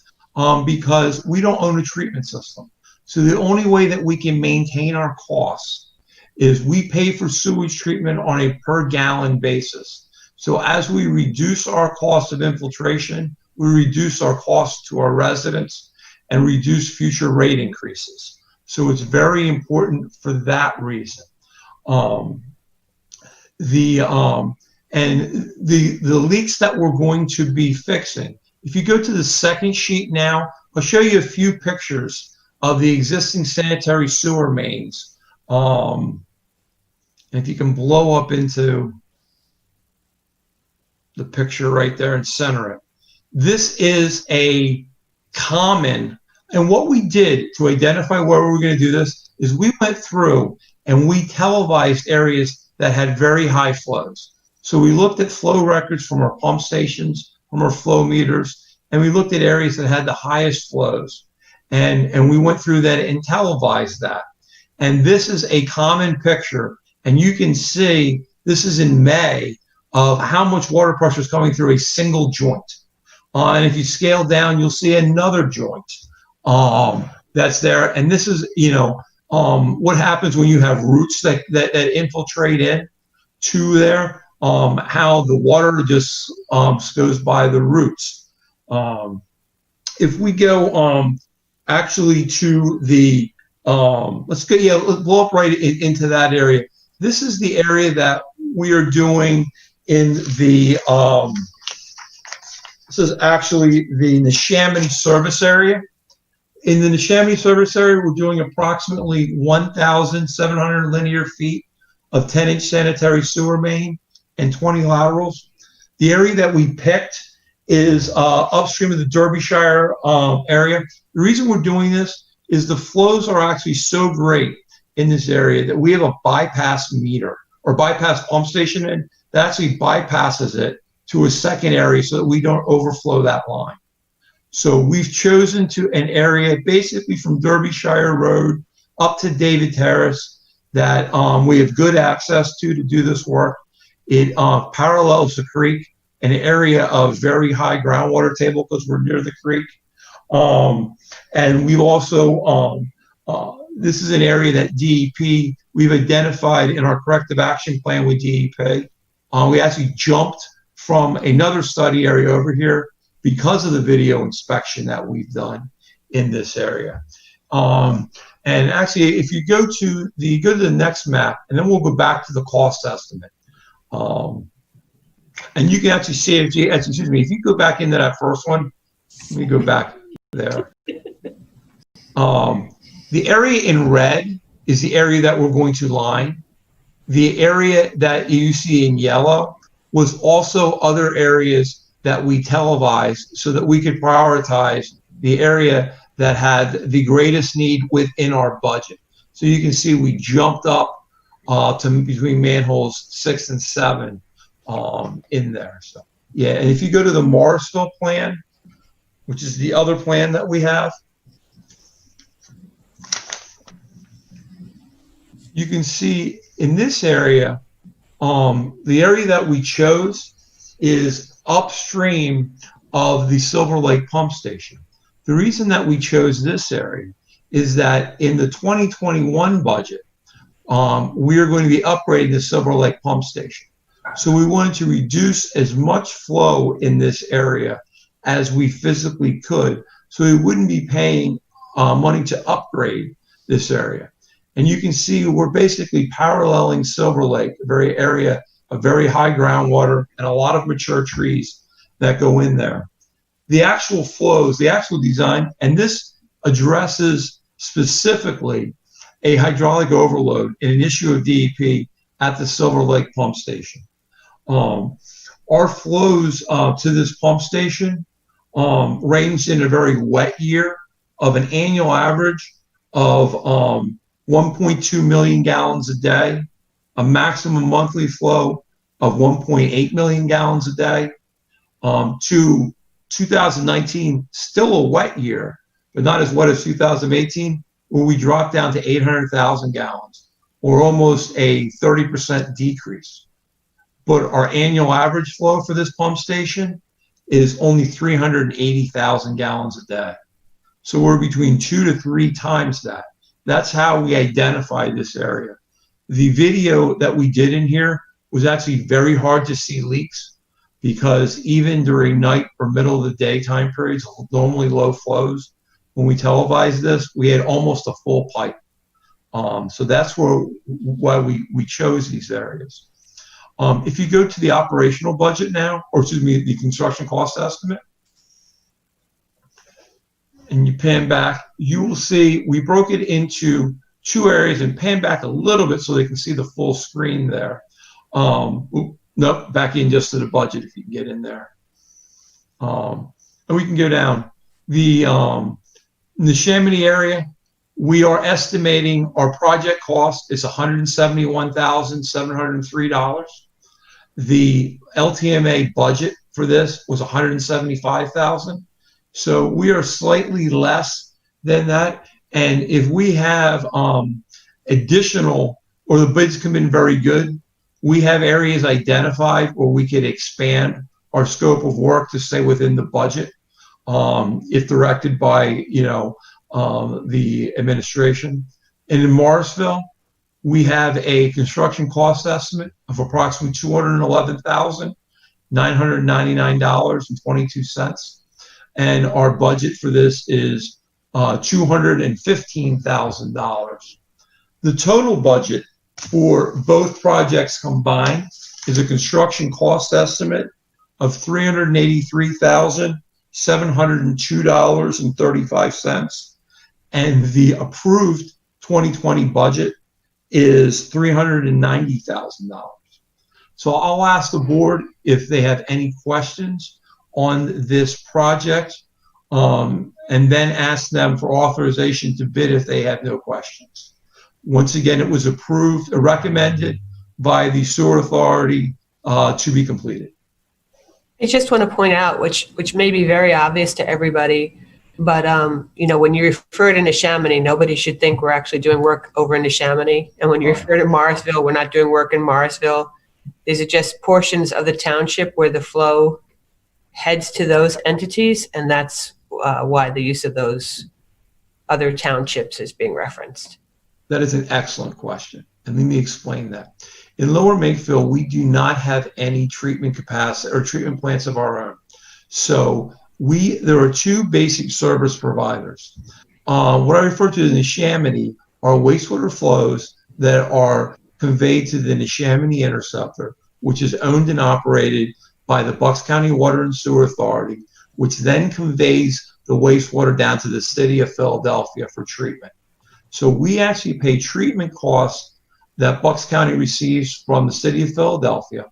because we don't own a treatment system. So the only way that we can maintain our costs is we pay for sewage treatment on a per gallon basis. So as we reduce our cost of infiltration, we reduce our costs to our residents and reduce future rate increases. So it's very important for that reason. The leaks that we're going to be fixing, if you go to the second sheet now, I'll show you a few pictures of the existing sanitary sewer mains. If you can blow up into the picture right there and center it. This is a common, and what we did to identify where we were going to do this is we went through and we televised areas that had very high flows. So we looked at flow records from our pump stations, from our flow meters, and we looked at areas that had the highest flows. And we went through that and televised that. And this is a common picture. And you can see, this is in May, of how much water pressure is coming through a single joint. And if you scale down, you'll see another joint that's there. And this is, what happens when you have roots that infiltrate in to there, how the water just goes by the roots. If we go actually to the, let's blow up right into that area. This is the area that we are doing in the, this is actually the Neshaminy service area. In the Neshaminy service area, we're doing approximately 1,700 linear feet of 10-inch sanitary sewer main and 20 laterals. The area that we picked is upstream of the Derbyshire area. The reason we're doing this is the flows are actually so great in this area that we have a bypass meter or bypass pump station, and that actually bypasses it to a second area so that we don't overflow that line. So we've chosen to an area basically from Derbyshire Road up to David Terrace that we have good access to do this work. It parallels the creek, an area of very high groundwater table because we're near the creek. And we've also, this is an area that DEP, we've identified in our corrective action plan with DEP. We actually jumped from another study area over here because of the video inspection that we've done in this area. And actually, if you go to the next map, and then we'll go back to the cost estimate. And you can actually see, if you go back into that first one, let me go back there. The area in red is the area that we're going to line. The area that you see in yellow was also other areas that we televised so that we could prioritize the area that had the greatest need within our budget. So you can see we jumped up to between manholes 6 and 7 in there. So yeah, and if you go to the Morrisville plan, which is the other plan that we have, you can see in this area, the area that we chose is upstream of the Silver Lake pump station. The reason that we chose this area is that in the 2021 budget, we are going to be upgrading the Silver Lake pump station. So we wanted to reduce as much flow in this area as we physically could, so we wouldn't be paying money to upgrade this area. And you can see we're basically paralleling Silver Lake, a very area of very high groundwater and a lot of mature trees that go in there. The actual flows, the actual design, and this addresses specifically a hydraulic overload in an issue of DEP at the Silver Lake pump station. Our flows to this pump station ranged in a very wet year of an annual average of 1.2 million gallons a day, a maximum monthly flow of 1.8 million gallons a day, to 2019, still a wet year, but not as wet as 2018, where we dropped down to 800,000 gallons, or almost a 30% decrease. But our annual average flow for this pump station is only 380,000 gallons a day. So we're between 2 to 3 times that. That's how we identify this area. The video that we did in here was actually very hard to see leaks because even during night or middle of the day time periods, normally low flows, when we televised this, we had almost a full pipe. So that's why we chose these areas. If you go to the operational budget now, or excuse me, the construction cost estimate, and you pan back, you will see we broke it into 2 areas, and pan back a little bit so they can see the full screen there. Nope, back in just to the budget if you can get in there. And we can go down. In the Chamonix area, we are estimating our project cost is $171,703. The LTMA budget for this was $175,000. So we are slightly less than that. And if we have additional, or the bids come in very good, we have areas identified where we could expand our scope of work to stay within the budget, if directed by, the administration. And in Morrisville, we have a construction cost estimate of approximately $211,999.22. And our budget for this is $215,000. The total budget for both projects combined is a construction cost estimate of $383,702.35. And the approved 2020 budget is $390,000. So I'll ask the board if they have any questions on this project, and then ask them for authorization to bid if they have no questions. Once again, it was approved, recommended by the Sewer Authority to be completed. I just want to point out, which may be very obvious to everybody, but when you refer to Neshaminy, nobody should think we're actually doing work over in Neshaminy. And when you refer to Morrisville, we're not doing work in Morrisville. These are just portions of the township where the flow heads to those entities, and that's why the use of those other townships is being referenced. That is an excellent question, and let me explain that. In Lower Makefield, we do not have any treatment capacity or treatment plants of our own. So there are two basic service providers. What I refer to as Neshaminy are wastewater flows that are conveyed to the Neshaminy Interceptor, which is owned and operated by the Bucks County Water and Sewer Authority, which then conveys the wastewater down to the city of Philadelphia for treatment. So we actually pay treatment costs that Bucks County receives from the city of Philadelphia,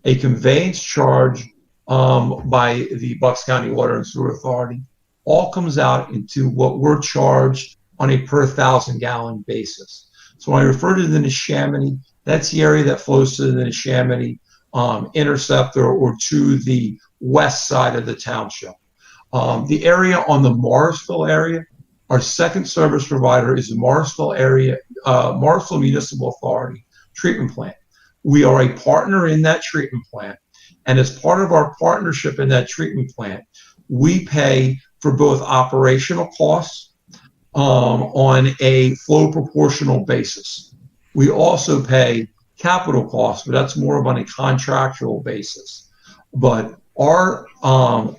a conveyance charge by the Bucks County Water and Sewer Authority, all comes out into what we're charged on a per 1,000-gallon basis. So when I refer to the Neshaminy, that's the area that flows to the Neshaminy Interceptor or to the west side of the township. The area on the Morrisville area, our second service provider is the Morrisville Municipal Authority treatment plant. We are a partner in that treatment plant, and as part of our partnership in that treatment plant, we pay for both operational costs on a flow proportional basis. We also pay capital costs, but that's more of on a contractual basis. But our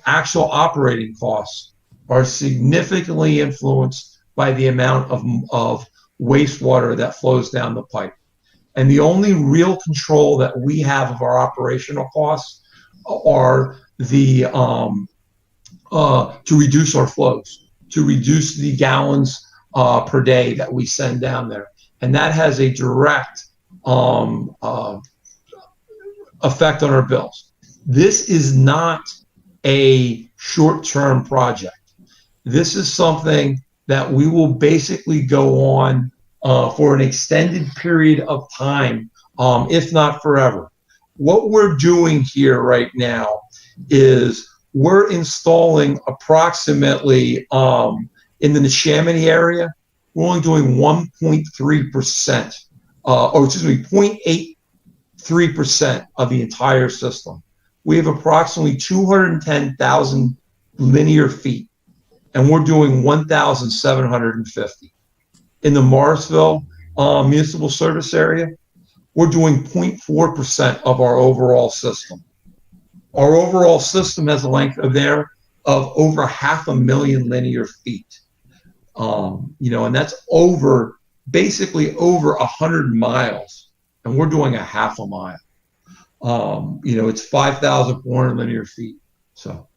actual operating costs are significantly influenced by the amount of wastewater that flows down the pipe. And the only real control that we have of our operational costs are the to reduce our flows, to reduce the gallons per day that we send down there. And that has a direct effect on our bills. This is not a short-term project. This is something that we will basically go on for an extended period of time, if not forever. What we're doing here right now is we're installing approximately, in the Neshaminy area, we're only doing 1.3%, or excuse me, 0.83% of the entire system. We have approximately 210,000 linear feet, and we're doing 1,750. In the Morrisville Municipal Service Area, we're doing 0.4% of our overall system. Our overall system has a length of there of over 500,000 linear feet. And that's basically over 100 miles, and we're doing a half a mile. It's 5,400 linear feet. So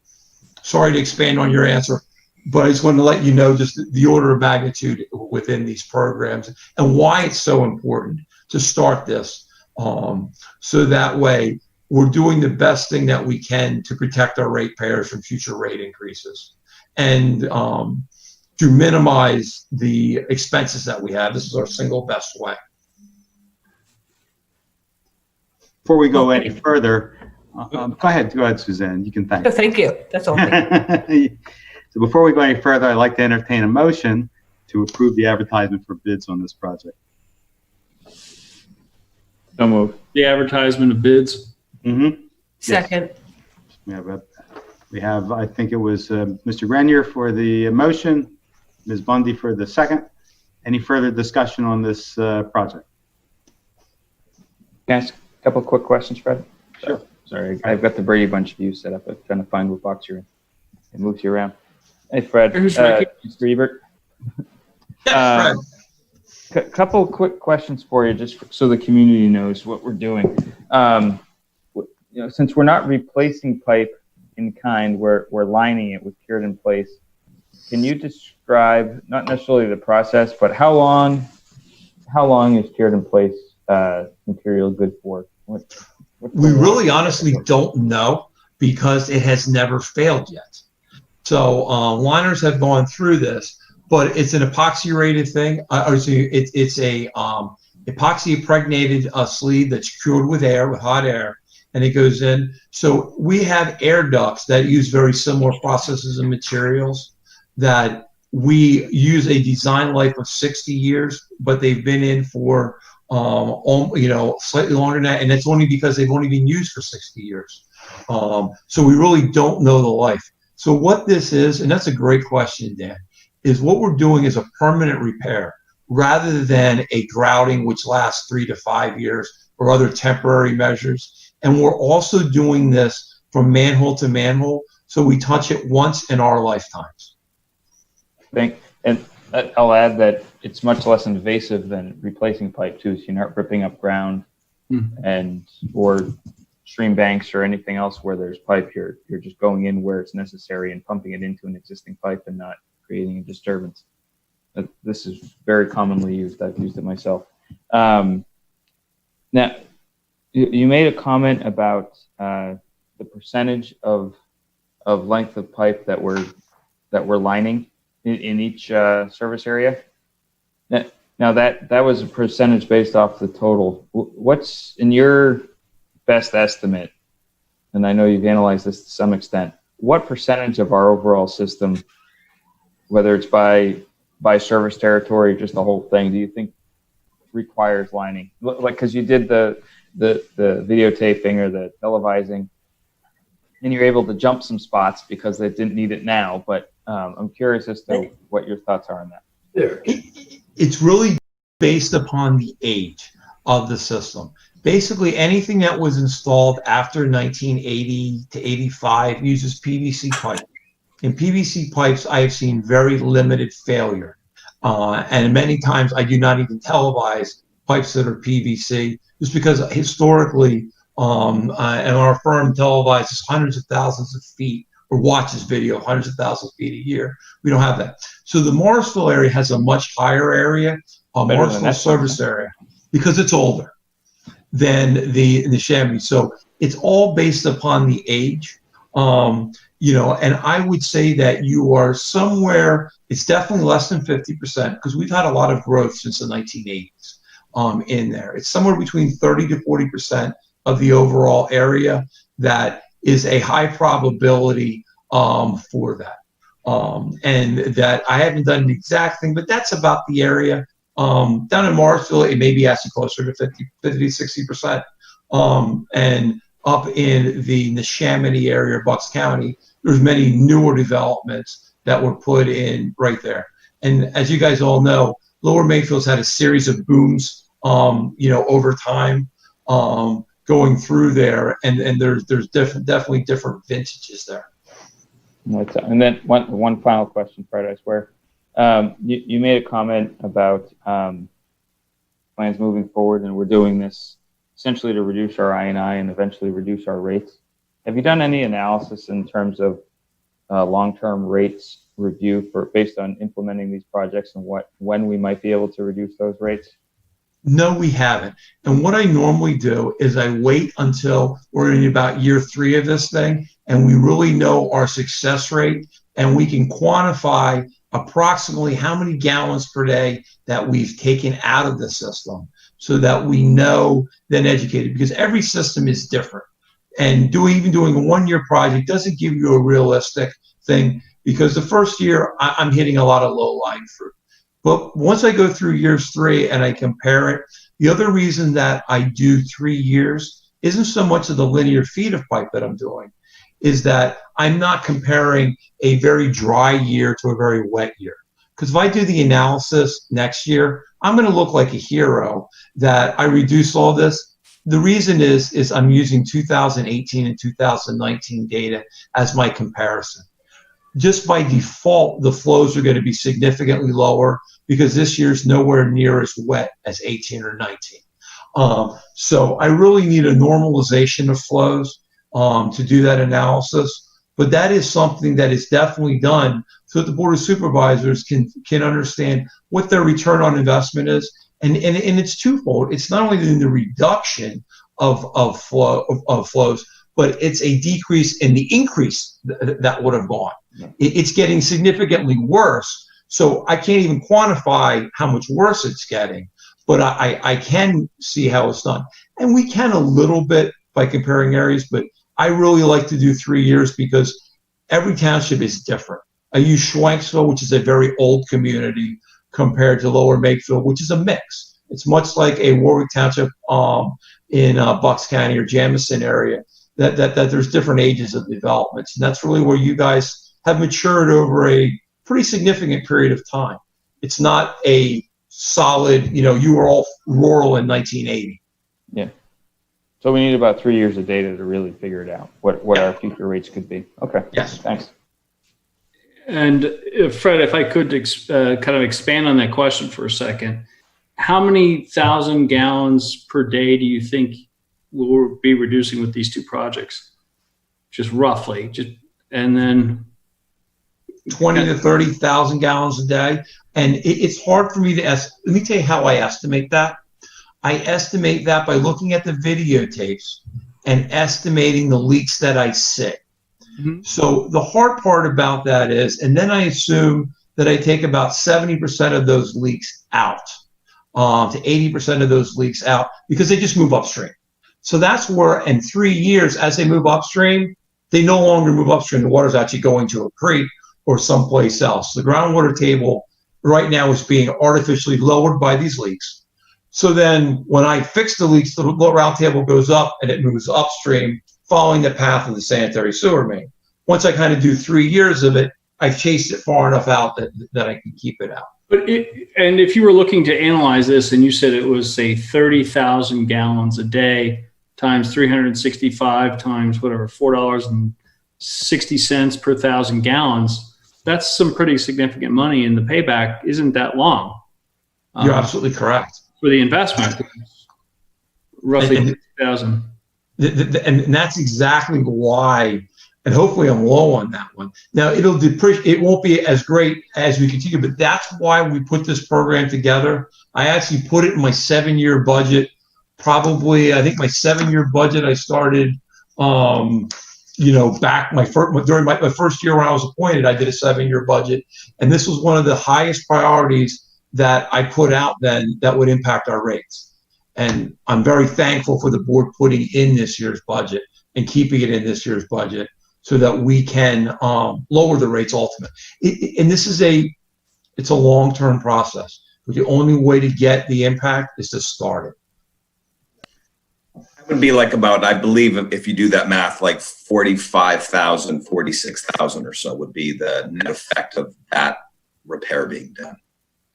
sorry to expand on your answer, but I just wanted to let you know just the order of magnitude within these programs and why it's so important to start this. So that way we're doing the best thing that we can to protect our ratepayers from future rate increases and to minimize the expenses that we have. This is our single best way. Before we go any further, go ahead, Suzanne. You can thank. Oh, thank you. That's all. So before we go any further, I'd like to entertain a motion to approve the advertisement for bids on this project. So moved. The advertisement of bids. Mm-hmm. Second. Yes. We have, I think it was Mr. Grenier for the motion, Ms. Bundy for the second. Any further discussion on this project? Can I ask a couple of quick questions, Fred? Sure. Sorry, I've got the Brady Bunch view set up. I'm trying to find what box you're in. It moves you around. Hey, Fred. Who's right? Mr. Ebert. Yes, Fred. Couple quick questions for you, just so the community knows what we're doing. Since we're not replacing pipe in kind, we're lining it with cured in place. Can you describe, not necessarily the process, but how long is cured in place material good for? We really honestly don't know because it has never failed yet. So liners have gone through this, but it's an epoxy rated thing. It's a epoxy impregnated sleeve that's cured with air, with hot air, and it goes in. So we have air ducts that use very similar processes and materials that we use a design life of 60 years, but they've been in for slightly longer than that, and that's only because they've only been used for 60 years. So we really don't know the life. So what this is, and that's a great question, Dan, is what we're doing is a permanent repair rather than a grouting which lasts 3 to 5 years or other temporary measures. And we're also doing this from manhole to manhole, so we touch it once in our lifetimes. And I'll add that it's much less invasive than replacing pipe too, so you're not ripping up ground or stream banks or anything else where there's pipe. You're just going in where it's necessary and pumping it into an existing pipe and not creating a disturbance. This is very commonly used. I've used it myself. Now, you made a comment about the percentage of length of pipe that we're lining in each service area. Now that was a percentage based off the total. What's in your best estimate, and I know you've analyzed this to some extent, what percentage of our overall system, whether it's by service territory, just the whole thing, do you think requires lining? Like, because you did the videotaping or the televising, and you're able to jump some spots because they didn't need it now, but I'm curious as to what your thoughts are on that. It's really based upon the age of the system. Basically, anything that was installed after 1980 to 85 uses PVC pipe. In PVC pipes, I have seen very limited failure. And many times I do not even televise pipes that are PVC, just because historically, and our firm televises hundreds of thousands of feet or watches video hundreds of thousands of feet a year. We don't have that. So the Morrisville area has a much higher area, Morrisville service area, because it's older than the Chamonix. So it's all based upon the age. And I would say that you are somewhere, it's definitely less than 50% because we've had a lot of growth since the 1980s in there. It's somewhere between 30 to 40% of the overall area that is a high probability for that. And that I haven't done an exact thing, but that's about the area. Down in Morrisville, it may be actually closer to 50 to 60%. And up in the Neshaminy area, Bucks County, there's many newer developments that were put in right there. And as you guys all know, Lower Makefield's had a series of booms, over time, going through there, and there's definitely different vintages there. And then one final question, Fred, I swear. You made a comment about plans moving forward, and we're doing this essentially to reduce our I&I and eventually reduce our rates. Have you done any analysis in terms of long-term rates review based on implementing these projects and when we might be able to reduce those rates? No, we haven't. And what I normally do is I wait until we're in about year 3 of this thing and we really know our success rate and we can quantify approximately how many gallons per day that we've taken out of the system so that we know, then educated, because every system is different. And even doing a 1-year project doesn't give you a realistic thing, because the first year I'm hitting a lot of low-lying fruit. But once I go through years 3 and I compare it, the other reason that I do 3 years isn't so much of the linear feet of pipe that I'm doing, is that I'm not comparing a very dry year to a very wet year. Because if I do the analysis next year, I'm going to look like a hero that I reduce all this. The reason is I'm using 2018 and 2019 data as my comparison. just by default, the flows are going to be significantly lower because this year's nowhere near as wet as 18 or 19. So I really need a normalization of flows to do that analysis. But that is something that is definitely done so that the Board of Supervisors can understand what their return on investment is. And it's twofold. It's not only in the reduction of flows, but it's a decrease in the increase that would have gone. It's getting significantly worse. So I can't even quantify how much worse it's getting, but I can see how it's done. And we can a little bit by comparing areas, but I really like to do 3 years because every township is different. I use Schwenksville, which is a very old community, compared to Lower Makefield, which is a mix. It's much like a Warwick Township in Bucks County or Jamison area, that there's different ages of developments. And that's really where you guys have matured over a pretty significant period of time. It's not a solid, you were all rural in 1980. Yeah. So we need about 3 years of data to really figure it out, what our future rates could be. Okay. Yes. Thanks. And Fred, if I could kind of expand on that question for a second, how many thousand gallons per day do you think we'll be reducing with these two projects? Just roughly, and then 20 to 30,000 gallons a day. And it's hard for me to let me tell you how I estimate that. I estimate that by looking at the videotapes and estimating the leaks that I see. Mm-hmm. So the hard part about that is, and then I assume that I take about 70% of those leaks out, to 80% of those leaks out, because they just move upstream. So that's where in 3 years, as they move upstream, they no longer move upstream. The water's actually going to a creek or someplace else. The groundwater table right now is being artificially lowered by these leaks. So then when I fix the leaks, the ground table goes up and it moves upstream, following the path of the sanitary sewer main. Once I kind of do 3 years of it, I've chased it far enough out that I can keep it out. And if you were looking to analyze this and you said it was, say, 30,000 gallons a day times 365 times whatever, $4.60 per thousand gallons, that's some pretty significant money, and the payback isn't that long. You're absolutely correct. For the investment, roughly 50,000. And that's exactly why, and hopefully I'm low on that one. Now it'll depreciate, it won't be as great as we continue, but that's why we put this program together. I actually put it in my 7-year budget. Probably, I think my 7-year budget I started, back during my first year when I was appointed, I did a 7-year budget, and this was one of the highest priorities that I put out then that would impact our rates. And I'm very thankful for the board putting in this year's budget and keeping it in this year's budget so that we can lower the rates ultimately. And this is it's a long-term process, but the only way to get the impact is to start it. It would be like about, I believe if you do that math, like 45,000, 46,000 or so would be the net effect of that repair being done.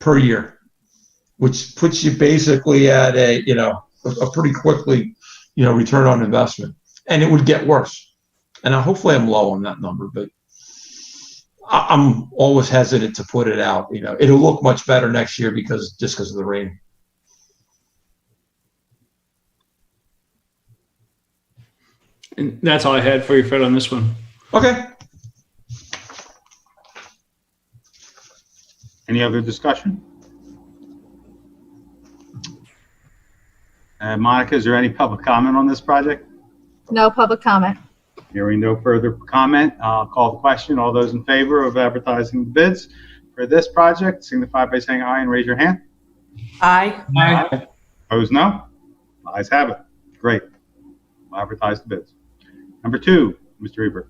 Per year, which puts you basically at a pretty quickly, return on investment. And it would get worse. And hopefully I'm low on that number, but I'm always hesitant to put it out. It'll look much better next year because of the rain. And that's all I had for you, Fred, on this one. Okay. Any other discussion? Monica, is there any public comment on this project? No public comment. Hearing no further comment, I'll call the question. All those in favor of advertising the bids for this project, signify by saying aye and raise your hand. Aye. Aye. Opposed, no? Ayes have it. Great. We'll advertise the bids. Number 2, Mr. Reber.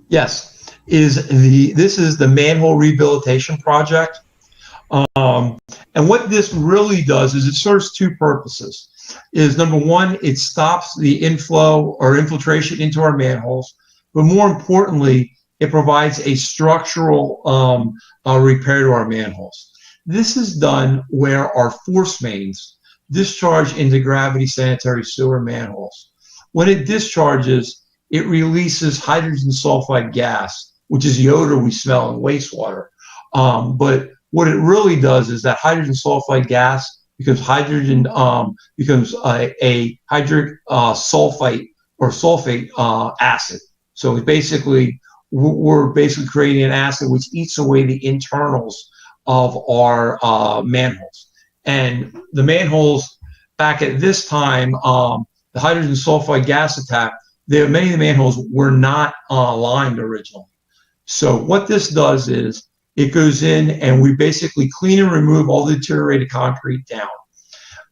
Yes, this is the manhole rehabilitation project. And what this really does is it serves 2 purposes. Is number 1, it stops the inflow or infiltration into our manholes, but more importantly, it provides a structural repair to our manholes. This is done where our force mains discharge into gravity sanitary sewer manholes. When it discharges, it releases hydrogen sulfide gas, which is the odor we smell in wastewater. But what it really does is that hydrogen sulfide gas becomes hydrogen becomes a hydric sulfite or sulfate acid. So it's basically we're basically creating an acid which eats away the internals of our manholes. And the manholes back at this time, the hydrogen sulfide gas attack, many of the manholes were not lined originally. So what this does is it goes in and we basically clean and remove all the deteriorated concrete down.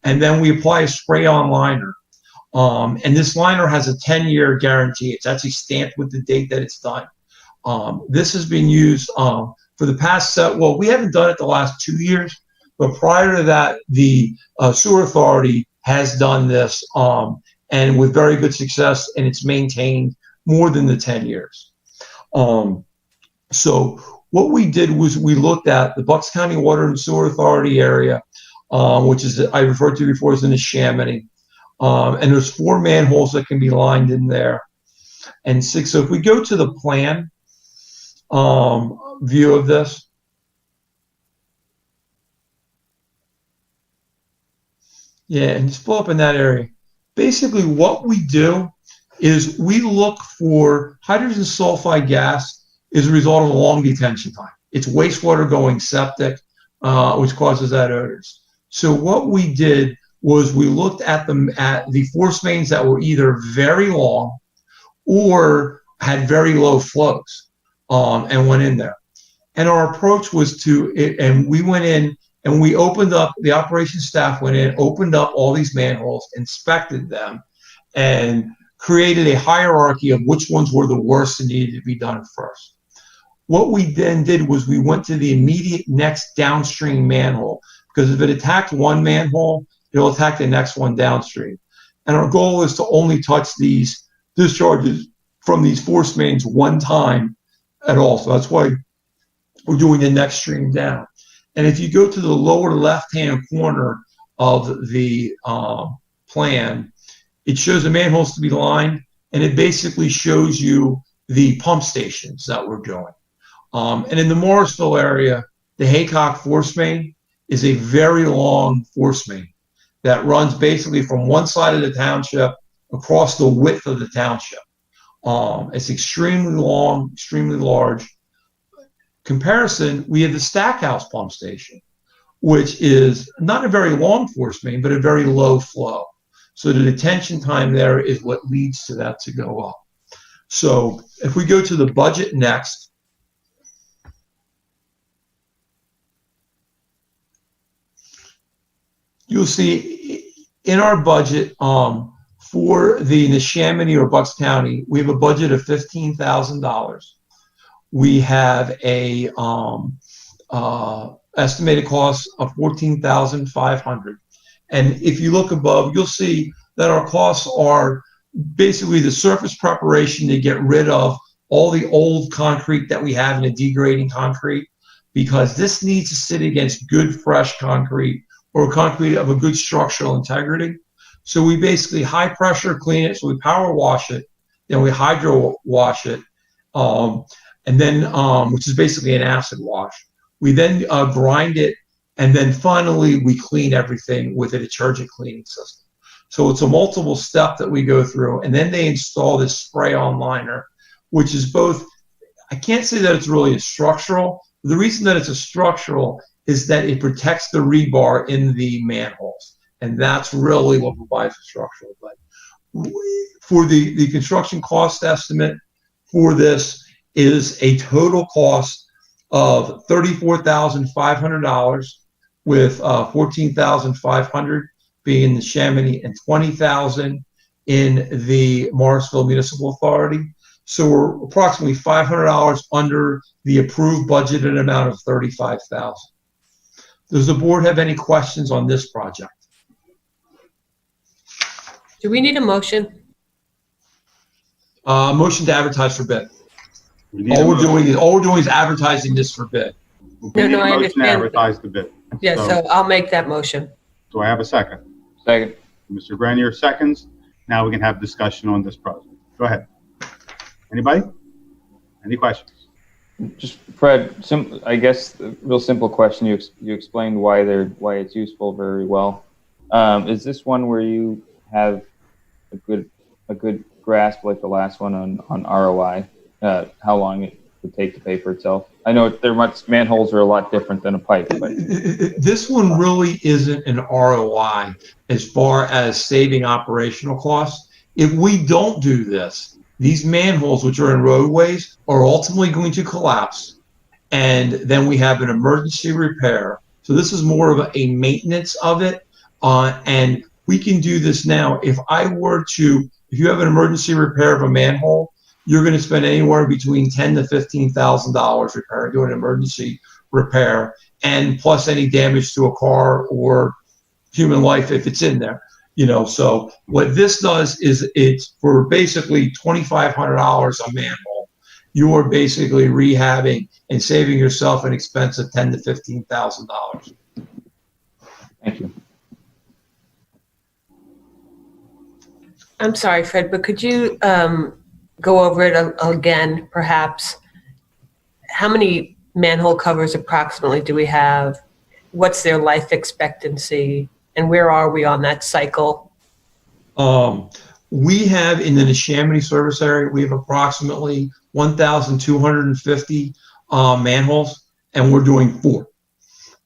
And then we apply a spray-on liner. And this liner has a 10-year guarantee. It's actually stamped with the date that it's done. This has been used for the past, well, we haven't done it the last 2 years, but prior to that, the Sewer Authority has done this and with very good success, and it's maintained more than the 10 years. So what we did was we looked at the Bucks County Water and Sewer Authority area, which is, I referred to before as in the Neshaminy. And there's 4 manholes that can be lined in there and 6. So if we go to the plan view of this, yeah, and just pull up in that area. Basically what we do is we look for hydrogen sulfide gas is a result of a long detention time. It's wastewater going septic, which causes that odors. So what we did was we looked at the force mains that were either very long or had very low flows and went in there. And our approach was and we went in and we opened up, the operations staff went in, opened up all these manholes, inspected them, and created a hierarchy of which ones were the worst and needed to be done first. What we then did was we went to the immediate next downstream manhole, because if it attacked one manhole, it'll attack the next one downstream. And our goal is to only touch these discharges from these force mains one time at all. So that's why we're doing the next stream down. And if you go to the lower left-hand corner of the plan, it shows the manholes to be lined, and it basically shows you the pump stations that we're doing. And in the Morrisville area, the Haycock force main is a very long force main that runs basically from one side of the township across the width of the township. It's extremely long, extremely large. Comparison, we have the Stackhouse pump station, which is not a very long force main, but a very low flow. So the detention time there is what leads to that to go up. So if we go to the budget next, you'll see in our budget for the Neshaminy or Bucks County, we have a budget of $15,000. We have a estimated cost of $14,500. And if you look above, you'll see that our costs are basically the surface preparation to get rid of all the old concrete that we have in a degrading concrete, because this needs to sit against good fresh concrete or concrete of a good structural integrity. So we basically high pressure clean it. So we power wash it, then we hydro wash it, and then which is basically an acid wash. We then grind it, and then finally we clean everything with a detergent cleaning system. So it's a multiple step that we go through, and then they install this spray-on liner, which is both, I can't say that it's really a structural. The reason that it's a structural is that it protects the rebar in the manholes. And that's really what provides the structural. But for the construction cost estimate for this is a total cost of $34,500, with $14,500 being in the Neshaminy and $20,000 in the Morrisville Municipal Authority. So we're approximately $500 under the approved budgeted amount of $35,000. Does the board have any questions on this project? Do we need a motion? Motion to advertise for bid. All we're doing is advertising this for bid. No, I understand. To advertise the bid. Yeah, so I'll make that motion. Do I have a second? Second. Mr. Grenier seconds. Now we can have discussion on this project. Go ahead. Anybody? Any questions? Just Fred, I guess the real simple question. You explained why it's useful very well. Is this one where you have a good grasp, like the last one on ROI? How long it would take to pay for itself? I know manholes are a lot different than a pipe, but this one really isn't an ROI as far as saving operational costs. If we don't do this, these manholes, which are in roadways, are ultimately going to collapse, and then we have an emergency repair. So this is more of a maintenance of it, and we can do this now. If you have an emergency repair of a manhole, you're going to spend anywhere between $10,000 to $15,000 doing an emergency repair, and plus any damage to a car or human life if it's in there. So what this does is it's for basically $2,500 a manhole. You are basically rehabbing and saving yourself an expense of $10,000 to $15,000. Thank you. I'm sorry, Fred, but could you go over it again, perhaps? How many manhole covers approximately do we have? What's their life expectancy? And where are we on that cycle? We have in the Neshaminy service area, we have approximately 1,250 manholes, and we're doing 4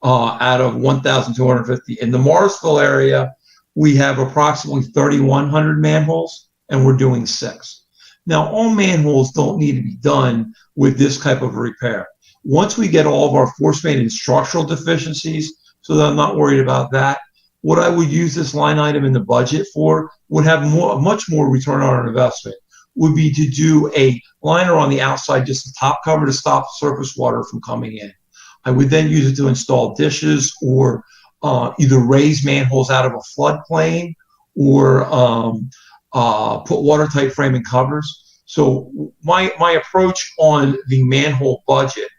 out of 1,250. In the Morrisville area, we have approximately 3,100 manholes, and we're doing 6. Now, all manholes don't need to be done with this type of repair. Once we get all of our force main and structural deficiencies, so that I'm not worried about that, what I would use this line item in the budget for would have much more return on our investment, would be to do a liner on the outside, just the top cover to stop surface water from coming in. I would then use it to install dishes or either raise manholes out of a floodplain or put watertight framing covers. So my approach on the manhole budget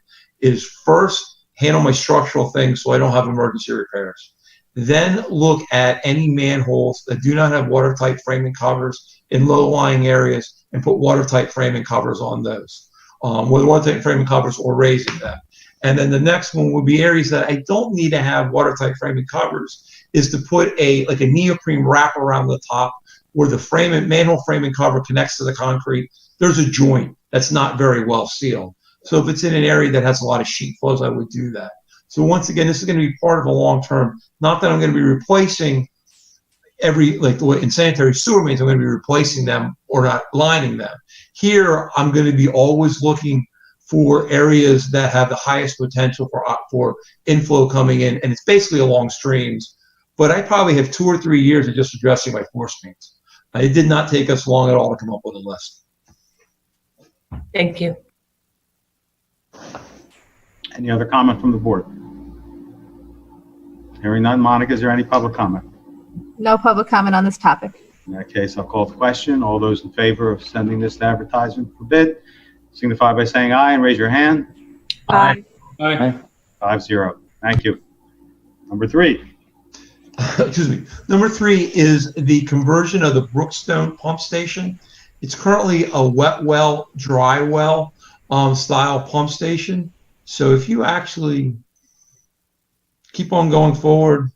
is first handle my structural things so I don't have emergency repairs. Then look at any manholes that do not have watertight framing covers in low-lying areas and put watertight framing covers on those, with watertight framing covers or raising them. And then the next one would be areas that I don't need to have watertight framing covers, is to put a neoprene wrap around the top where the manhole framing cover connects to the concrete. There's a joint that's not very well sealed. So if it's in an area that has a lot of sheet flows, I would do that. So once again, this is going to be part of a long term. Not that I'm going to be replacing in sanitary sewer mains, I'm going to be replacing them or not lining them. Here, I'm going to be always looking for areas that have the highest potential for inflow coming in, and it's basically along streams. But I probably have 2 or 3 years of just addressing my force mains. It did not take us long at all to come up with a list. Thank you. Any other comment from the board? Hearing none. Monica, is there any public comment? No public comment on this topic. In that case, I'll call the question. All those in favor of sending this to advertisement for bid, signify by saying aye and raise your hand. Aye. Aye. 5-0. Thank you. Number 3. Excuse me. Number 3 is the conversion of the Brookstone pump station. It's currently a wet well, dry well style pump station. So if you actually keep on going forward,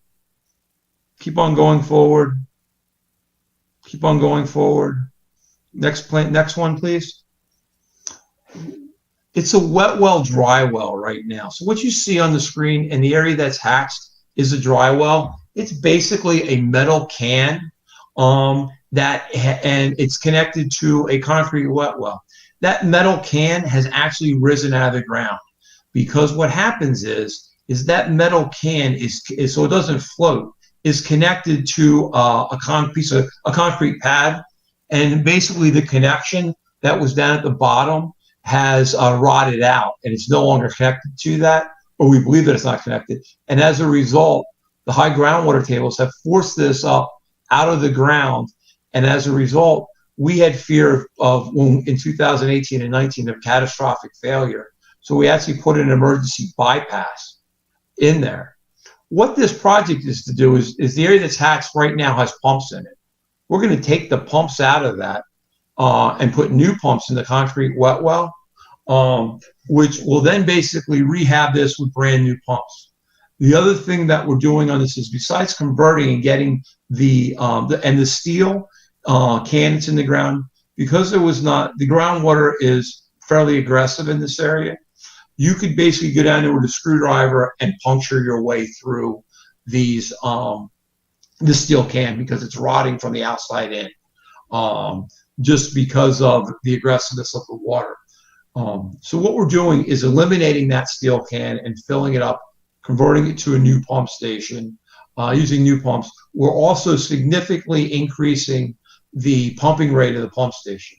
keep on going forward, keep on going forward. Next one, please. It's a wet well, dry well right now. So what you see on the screen in the area that's hatched is a dry well. It's basically a metal can and it's connected to a concrete wet well. That metal can has actually risen out of the ground, because what happens is that metal can is so it doesn't float, is connected to a concrete pad, and basically the connection that was down at the bottom has rotted out, and it's no longer connected to that, or we believe that it's not connected. And as a result, the high groundwater tables have forced this up out of the ground, and as a result, we had fear of in 2018 and 19 of catastrophic failure. So we actually put an emergency bypass in there. What this project is to do is the area that's hatched right now has pumps in it. We're going to take the pumps out of that and put new pumps in the concrete wet well. which will then basically rehab this with brand new pumps. The other thing that we're doing on this is, besides converting and getting the steel can that's in the ground, because there was not, the groundwater is fairly aggressive in this area, you could basically go down there with a screwdriver and puncture your way through these the steel can, because it's rotting from the outside in, just because of the aggressiveness of the water. So what we're doing is eliminating that steel can and filling it up, converting it to a new pump station, using new pumps. We're also significantly increasing the pumping rate of the pump station.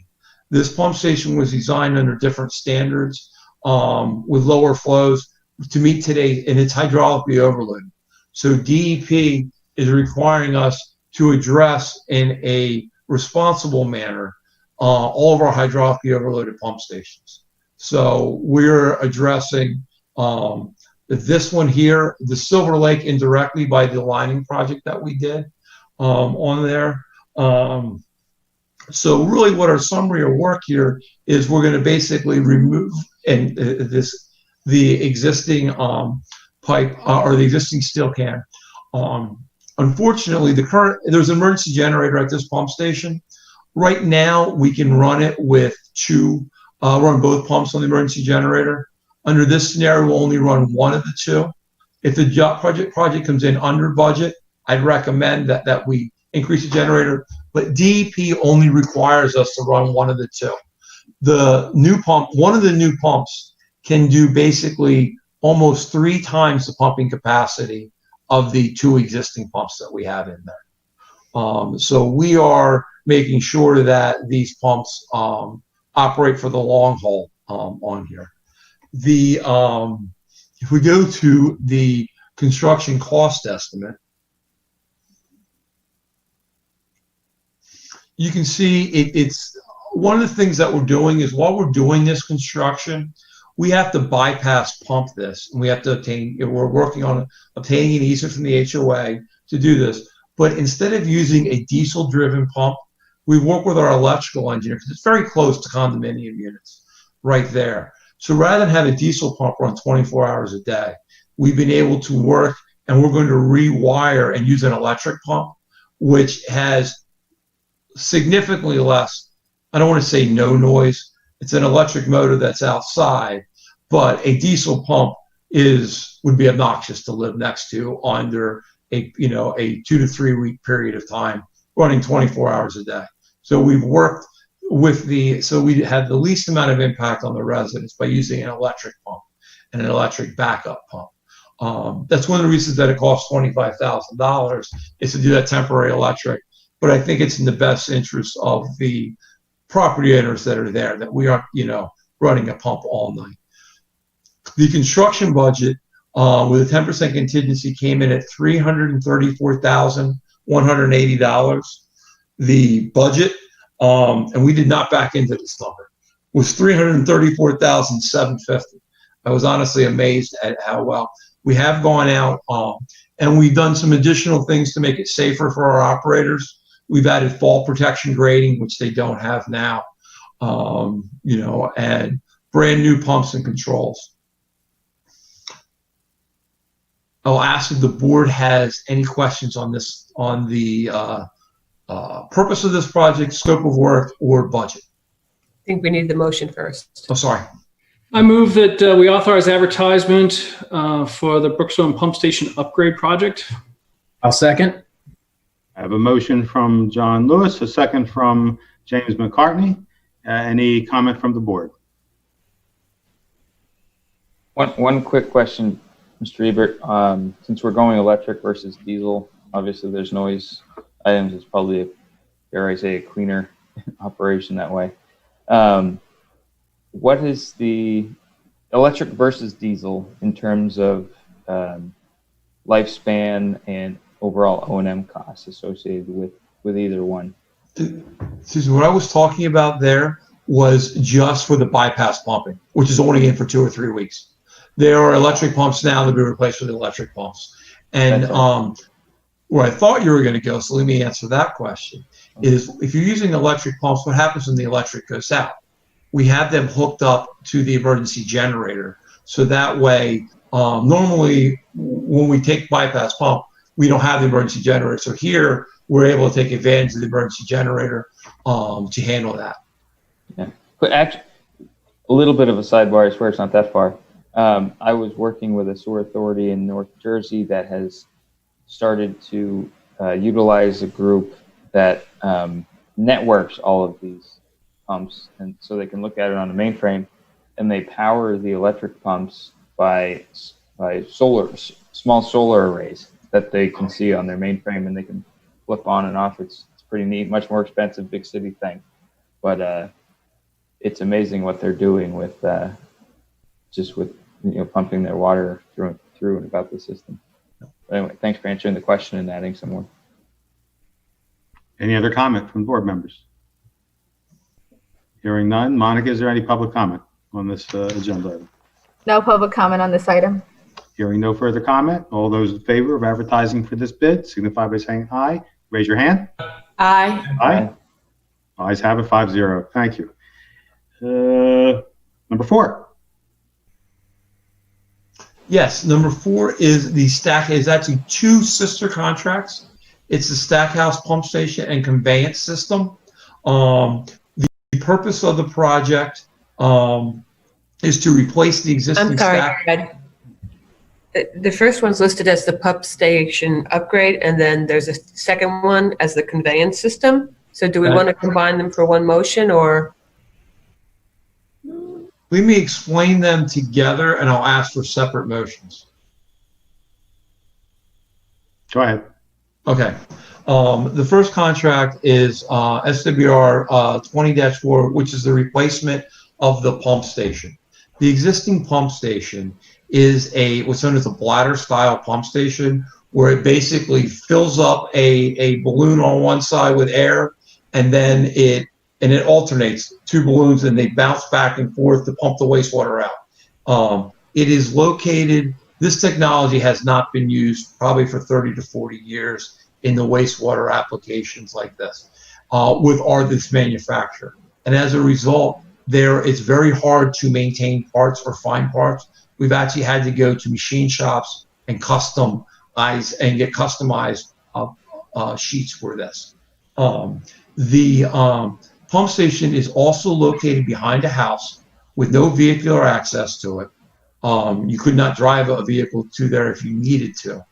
This pump station was designed under different standards, with lower flows to meet today, and it's hydraulically overloaded. So DEP is requiring us to address in a responsible manner all of our hydraulically overloaded pump stations. So we're addressing this one here, the Silver Lake, indirectly by the lining project that we did on there. So really what our summary of work here is, we're going to basically remove the existing pipe or the existing steel can. Unfortunately, there's an emergency generator at this pump station. Right now, we can run it with run both pumps on the emergency generator. Under this scenario, we'll only run one of the two. If the project comes in under budget, I'd recommend that we increase the generator, but DEP only requires us to run one of the two. The new pump, one of the new pumps can do basically almost 3 times the pumping capacity of the 2 existing pumps that we have in there. So we are making sure that these pumps operate for the long haul on here. If we go to the construction cost estimate, you can see it's one of the things that we're doing is, while we're doing this construction, we have to bypass pump this, and we have to we're working on obtaining an easement from the HOA to do this. But instead of using a diesel-driven pump, we work with our electrical engineer, because it's very close to condominium units right there. So rather than have a diesel pump run 24 hours a day, we've been able to work, and we're going to rewire and use an electric pump, which has significantly less, I don't want to say no noise, it's an electric motor that's outside, but a diesel pump would be obnoxious to live next to under a 2 to 3 week period of time, running 24 hours a day. So we've worked with so we had the least amount of impact on the residents by using an electric pump and an electric backup pump. That's one of the reasons that it costs $25,000 is to do that temporary electric. But I think it's in the best interest of the property owners that are there that we aren't, running a pump all night. The construction budget with a 10% contingency came in at $334,180. The budget, and we did not back into this number, was $334,750. I was honestly amazed at how well we have gone out, and we've done some additional things to make it safer for our operators. We've added fall protection grading, which they don't have now, and brand new pumps and controls. I'll ask if the board has any questions on this, on the purpose of this project, scope of work, or budget. I think we need the motion first. Oh, sorry. I move that we authorize advertisement for the Brookstone Pump Station Upgrade Project. I'll second. I have a motion from John Lewis, a second from James McCartney. Any comment from the board? One quick question, Mr. Ebert. Since we're going electric versus diesel, obviously there's noise items. It's probably, dare I say, a cleaner operation that way. What is the electric versus diesel in terms of lifespan and overall O&M costs associated with either one? Susan, what I was talking about there was just for the bypass pumping, which is only in for 2 or 3 weeks. There are electric pumps now that be replaced with electric pumps. And where I thought you were going to go, so let me answer that question, is if you're using electric pumps, what happens when the electric goes out? we have them hooked up to the emergency generator. So that way, normally when we take bypass pump, we don't have the emergency generator. So here, we're able to take advantage of the emergency generator to handle that. Yeah, but actually, a little bit of a sidebar. I swear it's not that far. I was working with a sewer authority in North Jersey that has started to utilize a group that networks all of these pumps, and so they can look at it on a mainframe, and they power the electric pumps by small solar arrays that they can see on their mainframe, and they can flip on and off. It's pretty neat. Much more expensive, big city thing, but it's amazing what they're doing with just with pumping their water through and about the system. But anyway, thanks for answering the question and adding some more. Any other comment from board members? Hearing none. Monica, is there any public comment on this agenda item? No public comment on this item. Hearing no further comment, all those in favor of advertising for this bid signify by saying aye. Raise your hand. Aye. Aye. Ayes have it, 5-0. Thank you. Number 4. Yes, number 4 is the Stack. Is actually 2 sister contracts. It's the Stackhouse pump station and conveyance system. The purpose of the project is to replace the existing. I'm sorry, Fred. The first one's listed as the pump station upgrade, and then there's a second one as the conveyance system. So do we want to combine them for one motion, or? We may explain them together, and I'll ask for separate motions. Go ahead. Okay. The first contract is SWR 20-4, which is the replacement of the pump station. The existing pump station is what's known as a bladder style pump station, where it basically fills up a balloon on one side with air, and then it alternates 2 balloons, and they bounce back and forth to pump the wastewater out. It is located, this technology has not been used probably for 30 to 40 years in the wastewater applications like this with this manufacturer. And as a result, it's very hard to maintain parts or find parts. We've actually had to go to machine shops and get customized sheets for this. The pump station is also located behind a house with no vehicular access to it. You could not drive a vehicle to there if you needed to.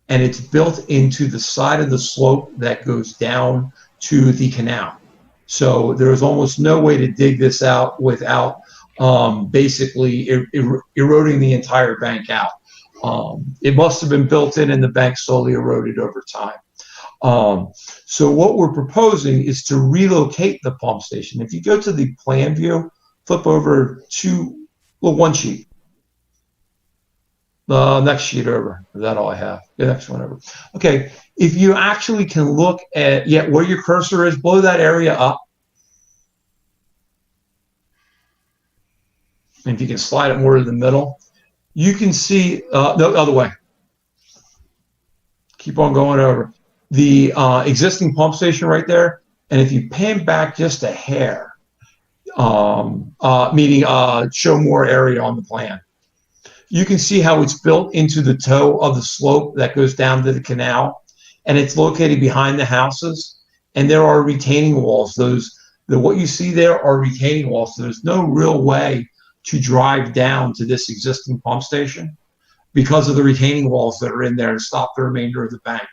And it's built into the side of the slope that goes down to the canal. So there is almost no way to dig this out without basically eroding the entire bank out. It must have been built in, and the bank slowly eroded over time. So what we're proposing is to relocate the pump station. If you go to the plan view, flip over to one sheet. The next sheet over. Is that all I have? The next one over. Okay. If you actually can look at where your cursor is, blow that area up. And if you can slide it more to the middle, you can see no, other way. Keep on going over. The existing pump station right there, and if you pan back just a hair, meaning show more area on the plan, you can see how it's built into the toe of the slope that goes down to the canal, and it's located behind the houses, and there are retaining walls. What you see there are retaining walls, so there's no real way to drive down to this existing pump station because of the retaining walls that are in there to stop the remainder of the bank.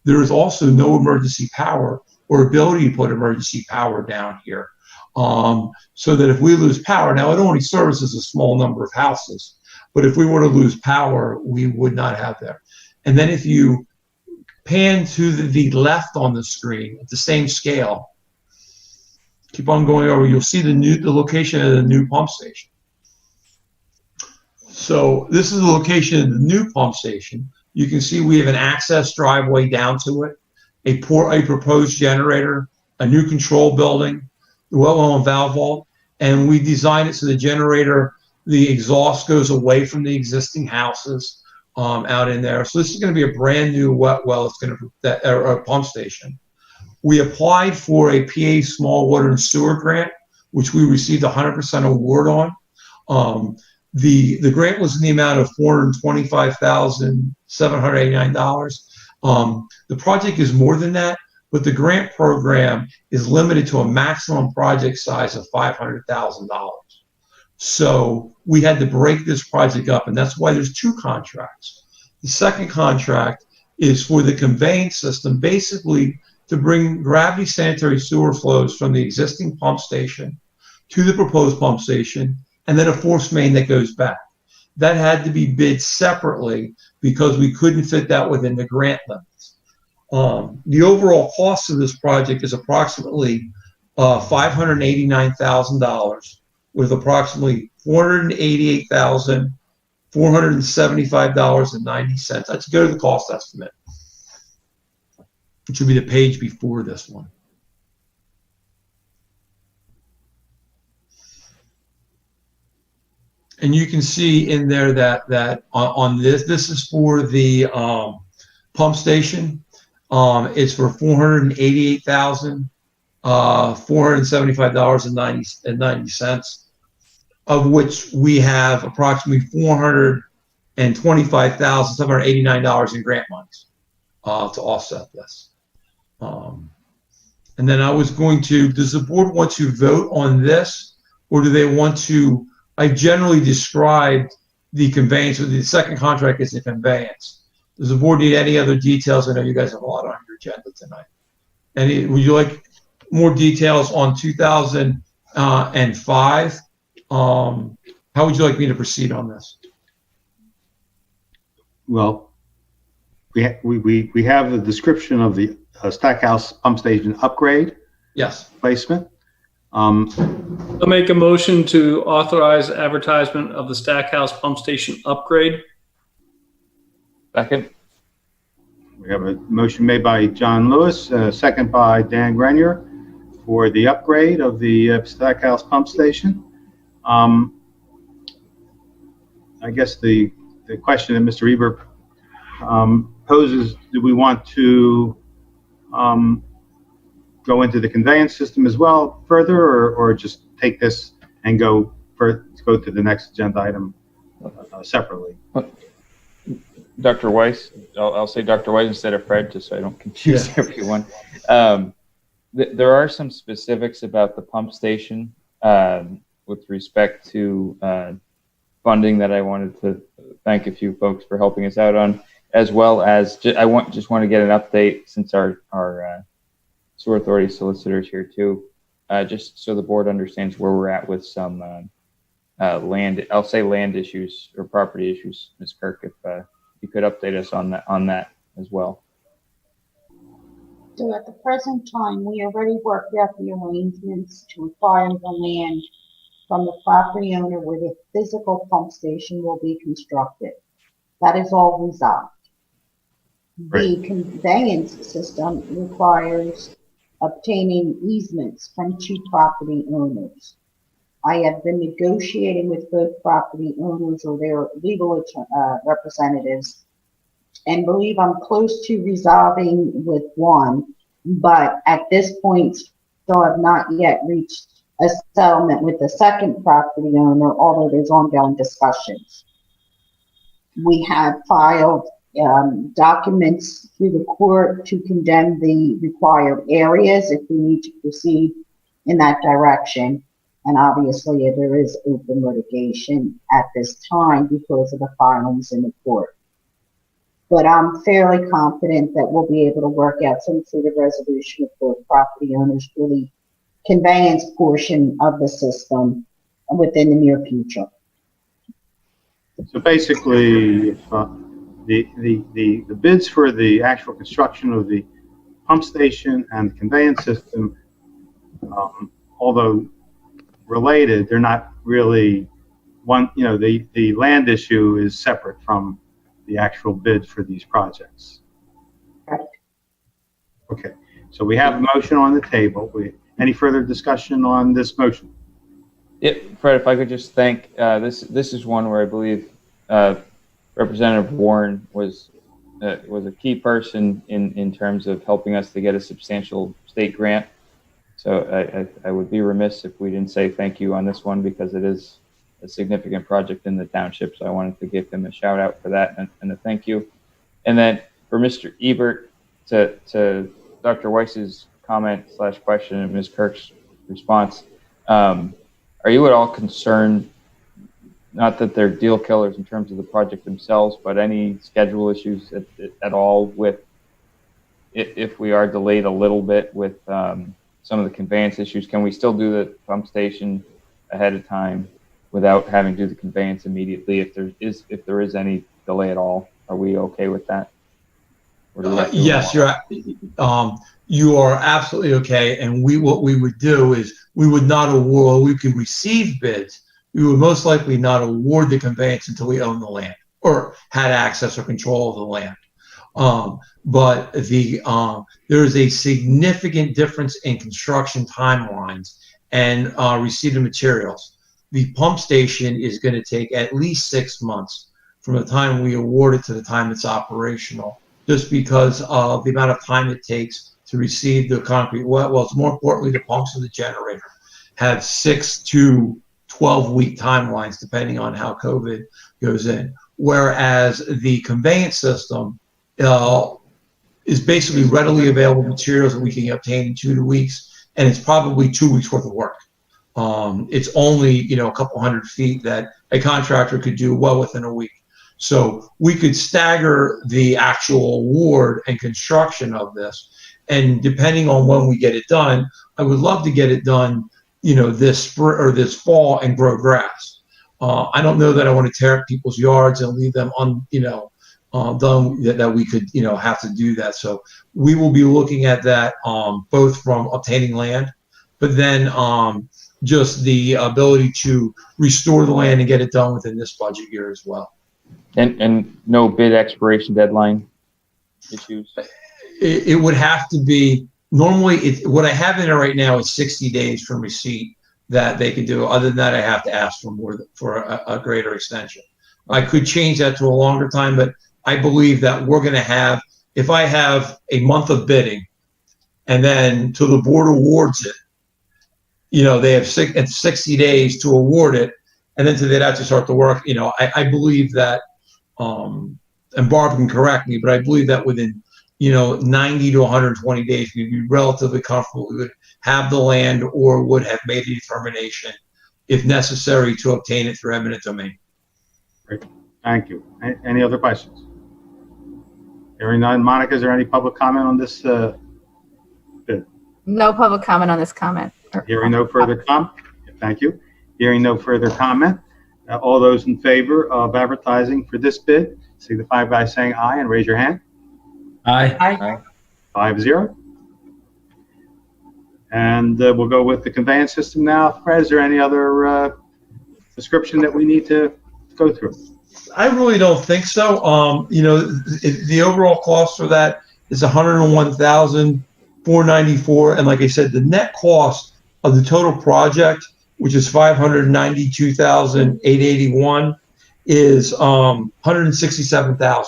There is also no emergency power or ability to put emergency power down here. So that if we lose power, now it only services a small number of houses, but if we were to lose power, we would not have there. And then if you pan to the left on the screen at the same scale, keep on going over, you'll see the location of the new pump station. So this is the location of the new pump station. You can see we have an access driveway down to it, a proposed generator, a new control building, the well and valve vault, and we designed it so the generator, the exhaust goes away from the existing houses out in there. So this is going to be a brand new wet well. It's going to a pump station. We applied for a PA small water and sewer grant which we received 100% award on. The grant was in the amount of $425,789. The project is more than that, but the grant program is limited to a maximum project size of $500,000. So we had to break this project up, and that's why there's two contracts. The second contract is for the conveyance system, basically to bring gravity sanitary sewer flows from the existing pump station to the proposed pump station, and then a force main that goes back. That had to be bid separately because we couldn't fit that within the grant limits. The overall cost of this project is approximately $589,000, with approximately $488,475.90. Let's go to the cost estimate, which will be the page before this one. And you can see in there that on this is for the pump station. It's for $488,475.90, of which we have approximately $425,789 in grant monies to offset this. And then I was going to, does the board want to vote on this, or do they want to? I generally described the conveyance, or the second contract is the conveyance. Does the board need any other details? I know you guys have a lot on your agenda tonight. Would you like more details on 2005? How would you like me to proceed on this? Well, we have the description of the Stackhouse pump station upgrade. Yes. Placement. I'll make a motion to authorize advertisement of the Stackhouse pump station upgrade. Second. We have a motion made by John Lewis, second by Dan Grenier, for the upgrade of the Stackhouse pump station. I guess the question that Mr. Eber poses, do we want to go into the conveyance system as well further, or just take this and go to the next agenda item separately? Dr. Weiss, I'll say Dr. Weiss instead of Fred, just so I don't confuse everyone. There are some specifics about the pump station with respect to funding that I wanted to thank a few folks for helping us out on, as well as I just want to get an update, since our sewer authority solicitors here too, just so the board understands where we're at with some land. I'll say land issues or property issues. Ms. Kirk, if you could update us on that as well. So at the present time, we already worked out the arrangements to acquire the land from the property owner where the physical pump station will be constructed. That is all resolved. Right. The conveyance system requires obtaining easements from two property owners. I have been negotiating with both property owners or their legal representatives, and believe I'm close to resolving with one, but at this point still have not yet reached a settlement with the second property owner, although there's ongoing discussions. We have filed documents through the court to condemn the required areas if we need to proceed in that direction. And obviously there is open litigation at this time because of the filings in the court. But I'm fairly confident that we'll be able to work out some sort of resolution with both property owners for the conveyance portion of the system within the near future. So basically, if, the bids for the actual construction of the pump station and the conveyance system, although related, they're not really one. You know, the land issue is separate from the actual bid for these projects. Right. Okay, so we have a motion on the table. Any further discussion on this motion? Yeah, Fred, if I could just thank, this is one where I believe Representative Warren was a key person in terms of helping us to get a substantial state grant. So I would be remiss if we didn't say thank you on this one, because it is a significant project in the township. So I wanted to give him a shout out for that and a thank you. And then for Mr. Ebert, to Dr. Weiss's comment / question and Ms. Kirk's response, are you at all concerned, not that they're deal killers in terms of the project themselves, but any schedule issues at all with if we are delayed a little bit with some of the conveyance issues? Can we still do the pump station ahead of time without having to do the conveyance immediately if there is any delay at all? Are we okay with that? Yes, you are absolutely okay. And what we would do is we would not award. We could receive bids. We would most likely not award the conveyance until we own the land or had access or control of the land. But there is a significant difference in construction timelines and receipt of materials. The pump station is going to take at least 6 months from the time we award it to the time it's operational, just because of the amount of time it takes to receive the concrete. Well, it's more importantly, the pumps and the generator have 6 to 12-week timelines, depending on how COVID goes in. Whereas the conveyance system is basically readily available materials that we can obtain in 2 weeks, and it's probably 2 weeks worth of work. It's only, a couple hundred feet that a contractor could do well within a week. So we could stagger the actual award and construction of this. And depending on when we get it done, I would love to get it done, this spring or this fall and grow grass. I don't know that I want to tear up people's yards and leave them done, that we could, have to do that. So we will be looking at that, both from obtaining land, but then just the ability to restore the land and get it done within this budget year as well. And no bid expiration deadline issues? It would have to be, normally, what I have in it right now is 60 days from receipt that they can do. Other than that, I have to ask for a greater extension. I could change that to a longer time, but I believe that we're going to have, if I have a month of bidding and then till the board awards it, they have 60 days to award it, and then till they'd actually start the work. I believe that, and Barb can correct me, but I believe that within 90 to 120 days, we'd be relatively comfortable. We would have the land or would have made a determination, if necessary, to obtain it through eminent domain. Great. Thank you. Any other questions? Hearing none. Monica, is there any public comment on this bid? No public comment on this comment. Hearing no further comment. Thank you. Hearing no further comment. All those in favor of advertising for this bid, signify by saying aye and raise your hand. Aye. Aye. 5-0. And we'll go with the conveyance system now. Fred, is there any other description that we need to go through? I really don't think so. The overall cost for that is $101,494, and like I said, the net cost of the total project, which is $592,881, is $167,000.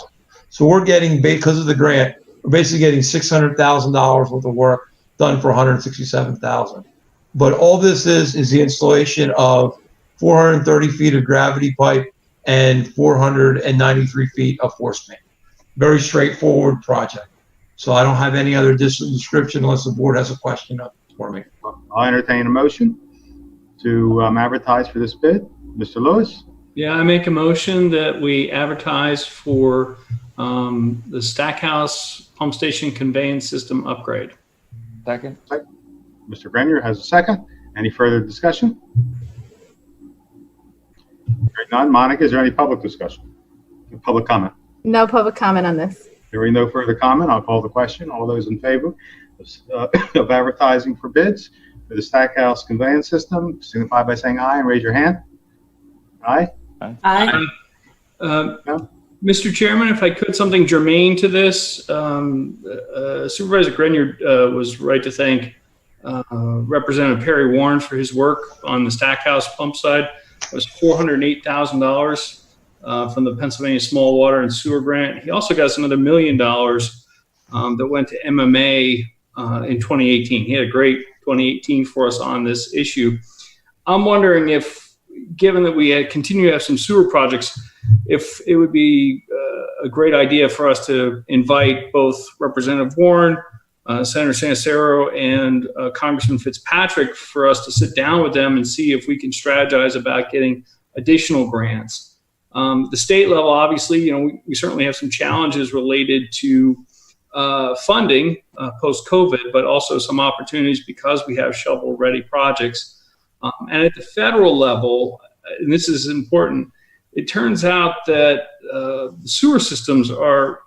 So we're getting, because of the grant, we're basically getting $600,000 worth of work done for $167,000. But all this is the installation of 430 feet of gravity pipe and 493 feet of force main. Very straightforward project. So I don't have any other description unless the board has a question for me. I'll entertain a motion to advertise for this bid. Mr. Lewis? Yeah, I make a motion that we advertise for the Stackhouse Pump Station Conveyance System upgrade. Second. Mr. Grenier has a second. Any further discussion? Hearing none. Monica, is there any public discussion? Public comment? No public comment on this. Hearing no further comment, I'll call the question. All those in favor of advertising for bids for the Stackhouse Conveyance System, signify by saying aye and raise your hand. Aye? Aye. No? Mr. Chairman, if I could, something germane to this. Supervisor Grenier was right to thank Representative Perry Warren for his work on the Stackhouse pump side. It was $408,000 from the Pennsylvania Small Water and Sewer Grant. He also got us another $1 million that went to MMA in 2018. He had a great 2018 for us on this issue. I'm wondering if, given that we continue to have some sewer projects, if it would be a great idea for us to invite both Representative Warren, Senator Sanacero, and Congressman Fitzpatrick for us to sit down with them and see if we can strategize about getting additional grants. The state level, obviously, we certainly have some challenges related to funding post-COVID, but also some opportunities because we have shovel-ready projects. And at the federal level, and this is important, it turns out that the sewer systems are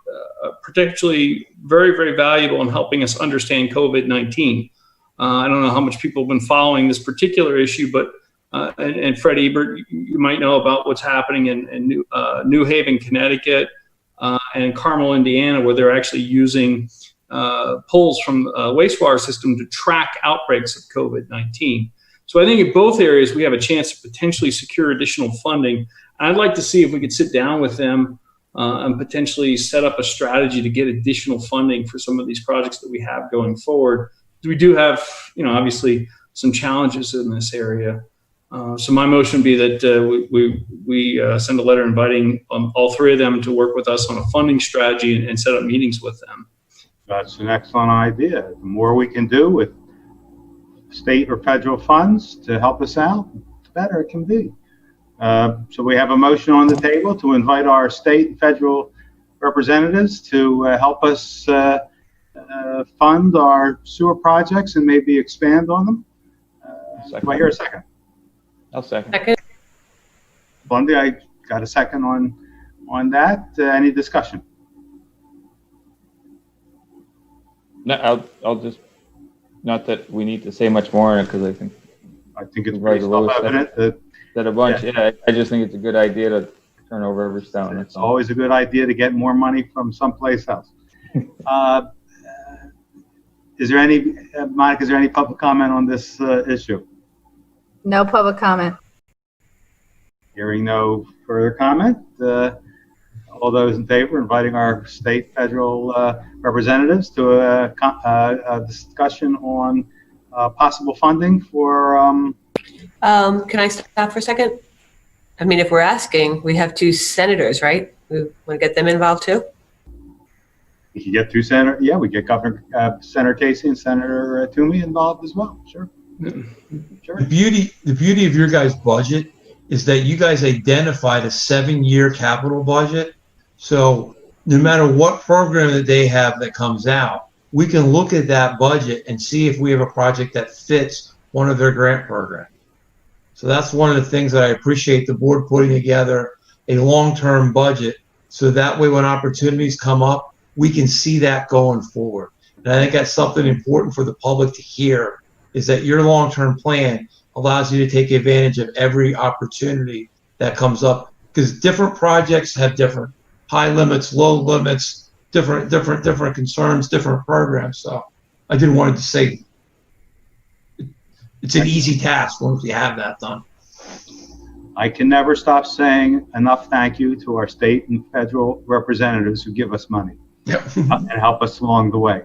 potentially very, very valuable in helping us understand COVID-19. I don't know how much people have been following this particular issue, but and Fred Ebert, you might know about what's happening in New Haven, Connecticut, and Carmel, Indiana, where they're actually using polls from the wastewater system to track outbreaks of COVID-19. So I think in both areas, we have a chance to potentially secure additional funding. I'd like to see if we could sit down with them and potentially set up a strategy to get additional funding for some of these projects that we have going forward. We do have, obviously some challenges in this area. So my motion would be that we send a letter inviting all three of them to work with us on a funding strategy and set up meetings with them. That's an excellent idea. The more we can do with state or federal funds to help us out, the better it can be. So we have a motion on the table to invite our state and federal representatives to help us fund our sewer projects and maybe expand on them. Do I hear a second? I'll second. Bundy, I got a second on that. Any discussion? No, I'll just, not that we need to say much more on it, because I think it's pretty self-evident that a bunch. Yeah, I just think it's a good idea to turn over every stone. It's always a good idea to get more money from someplace else. Is there any, Monica, is there any public comment on this issue? No public comment. Hearing no further comment, all those in favor, inviting our state, federal representatives to a discussion on possible funding for. Can I stop for a second? I mean, if we're asking, we have two senators, right? We want to get them involved too? We can get two Senator, yeah, we get Governor Senator Casey and Senator Toomey involved as well. Sure. Sure. The beauty of your guys' budget is that you guys identified a 7-year capital budget. So no matter what program that they have that comes out, we can look at that budget and see if we have a project that fits one of their grant programs. So that's one of the things that I appreciate the board putting together a long-term budget. So that way when opportunities come up, we can see that going forward. And I think that's something important for the public to hear, is that your long-term plan allows you to take advantage of every opportunity that comes up, because different projects have different high limits, low limits, different concerns, different programs. So I did wanted to say it's an easy task once we have that done. I can never stop saying enough thank you to our state and federal representatives who give us money and help us along the way.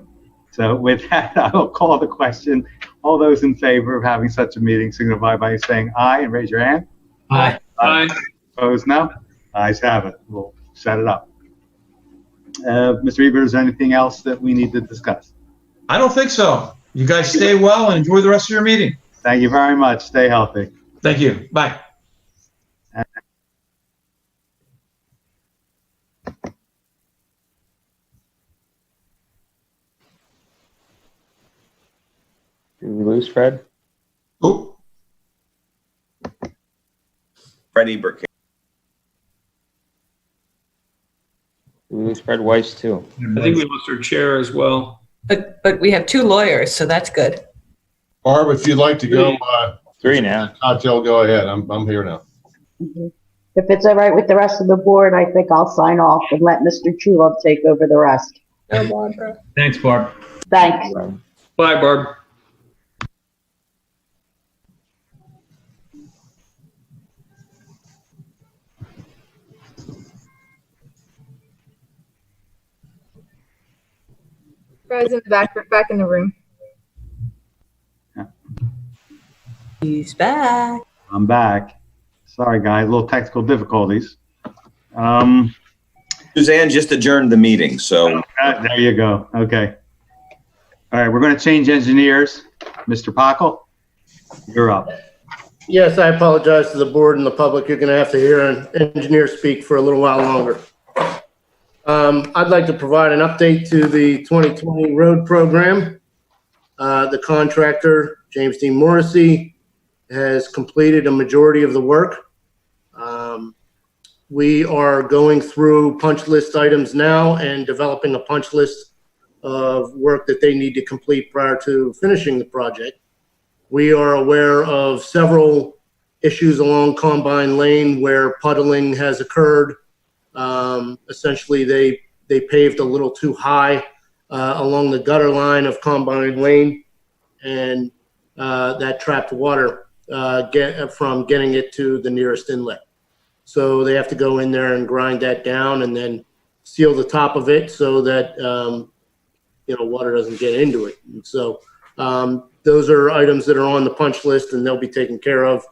So with that, I will call the question. All those in favor of having such a meeting signify by saying aye and raise your hand. Aye. Aye. Opposed, no? Ayes have it. We'll set it up. Mr. Ebert, is there anything else that we need to discuss? I don't think so. You guys stay well and enjoy the rest of your meeting. Thank you very much. Stay healthy. Thank you. Bye. Did we lose Fred? Oh. Fred Ebert. Did we lose Fred Weiss too? I think we lost our chair as well. But we have two lawyers, so that's good. Barb, if you'd like to go, three now. Cocktail, go ahead. I'm here now. If it's all right with the rest of the board, I think I'll sign off and let Mr. Chulov take over the rest. Thanks, Barb. Thanks. Bye, Barb. Guys in the back in the room. Yeah. He's back. I'm back. Sorry, guys, little technical difficulties. Suzanne just adjourned the meeting, so. There you go. Okay. All right, we're going to change engineers. Mr. Pockel, you're up. Yes, I apologize to the board and the public. You're going to have to hear an engineer speak for a little while longer. I'd like to provide an update to the 2020 road program. The contractor, James D. Morrissey, has completed a majority of the work. We are going through punch list items now and developing a punch list of work that they need to complete prior to finishing the project. We are aware of several issues along Combine Lane where puddling has occurred. Essentially, they paved a little too high along the gutter line of Combine Lane, and that trapped water from getting it to the nearest inlet. So they have to go in there and grind that down and then seal the top of it so that water doesn't get into it. And so those are items that are on the punch list, and they'll be taken care of.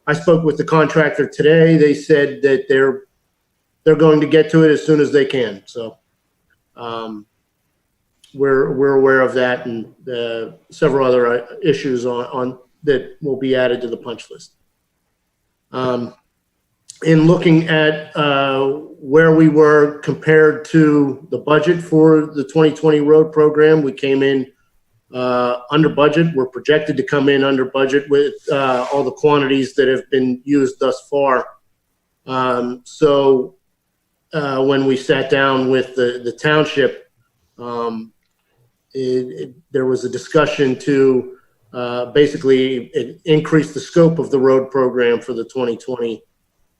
I spoke with the contractor today. They said that they're going to get to it as soon as they can. So we're aware of that, and several other issues on that will be added to the punch list. In looking at where we were compared to the budget for the 2020 road program, we came in under budget. We're projected to come in under budget with all the quantities that have been used thus far. So when we sat down with the township, there was a discussion to basically increase the scope of the road program for the 2020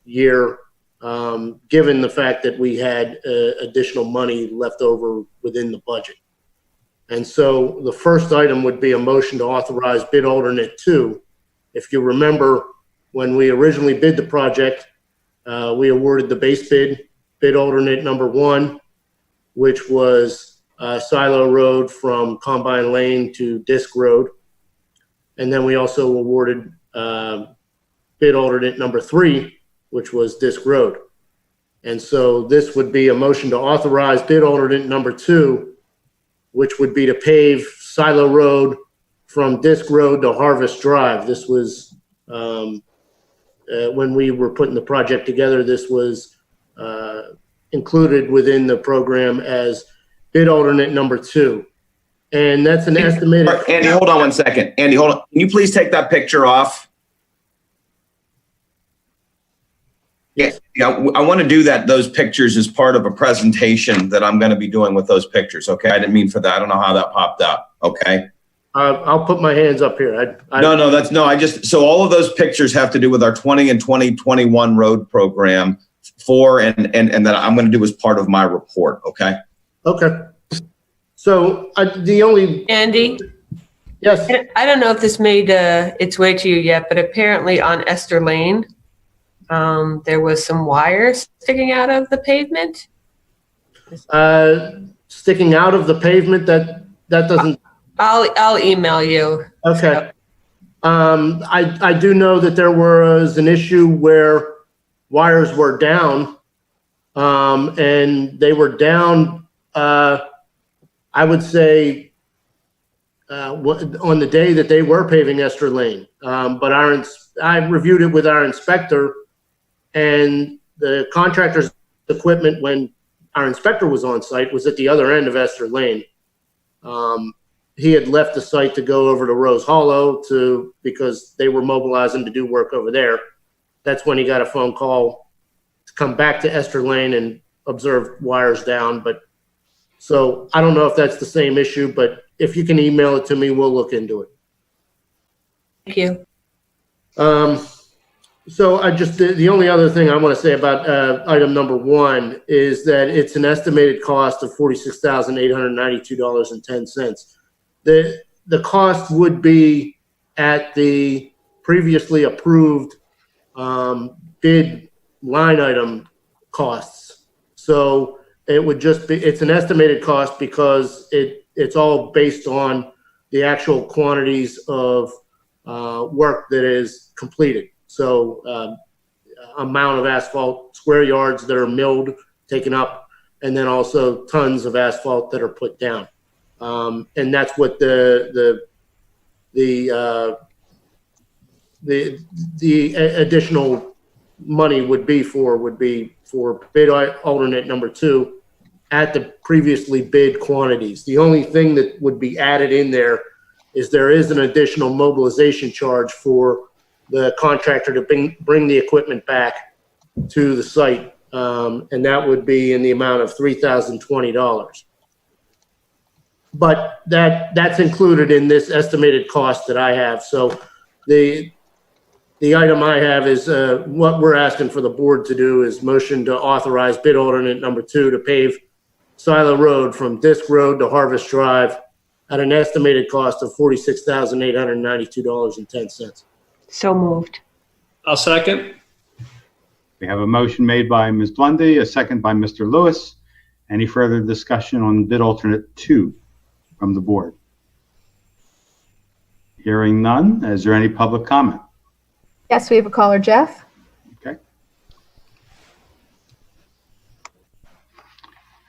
year, given the fact that we had additional money left over within the budget. And so the first item would be a motion to authorize bid alternate 2. If you remember, when we originally bid the project, we awarded the base bid alternate number 1, which was Silo Road from Combine Lane to Disc Road. And then we also awarded bid alternate number 3, which was Disc Road. And so this would be a motion to authorize bid alternate number 2, which would be to pave Silo Road from Disc Road to Harvest Drive. This was, when we were putting the project together, this was included within the program as bid alternate number 2. And that's an estimated. Andy, hold on 1 second. Andy, hold on. Can you please take that picture off? Yes. Yeah, I want to do those pictures as part of a presentation that I'm going to be doing with those pictures. Okay. I didn't mean for that. I don't know how that popped up. Okay. I'll put my hands up here. So all of those pictures have to do with our 20 and 2021 road program and that I'm going to do as part of my report. Okay. Okay. So the only. Andy? Yes. I don't know if this made its way to you yet, but apparently on Esther Lane, there was some wires sticking out of the pavement. Sticking out of the pavement, that doesn't. I'll email you. Okay. I do know that there was an issue where wires were down, and they were down. I would say on the day that they were paving Esther Lane, but I reviewed it with our inspector. And the contractor's equipment, when our inspector was on site, was at the other end of Esther Lane. He had left the site to go over to Rose Hollow because they were mobilizing to do work over there. That's when he got a phone call to come back to Esther Lane and observe wires down. So I don't know if that's the same issue, but if you can email it to me, we'll look into it. Thank you. So the only other thing I want to say about item number 1 is that it's an estimated cost of $46,892.10. The cost would be at the previously approved bid line item costs. So it would just be, it's an estimated cost because it's all based on the actual quantities of work that is completed. So amount of asphalt, square yards that are milled, taken up, and then also tons of asphalt that are put down. And that's what the additional money would be for bid alternate number 2 at the previously bid quantities. The only thing that would be added in there is an additional mobilization charge for the contractor to bring the equipment back to the site, and that would be in the amount of $3,020. But that's included in this estimated cost that I have. So the item I have is what we're asking for the board to do is motion to authorize bid alternate number 2 to pave Silo Road from Disc Road to Harvest Drive at an estimated cost of $46,892.10. So moved. I'll second. We have a motion made by Ms. Lundy, a second by Mr. Lewis. Any further discussion on bid alternate 2 from the board? Hearing none, is there any public comment? Yes, we have a caller, Jeff. Okay.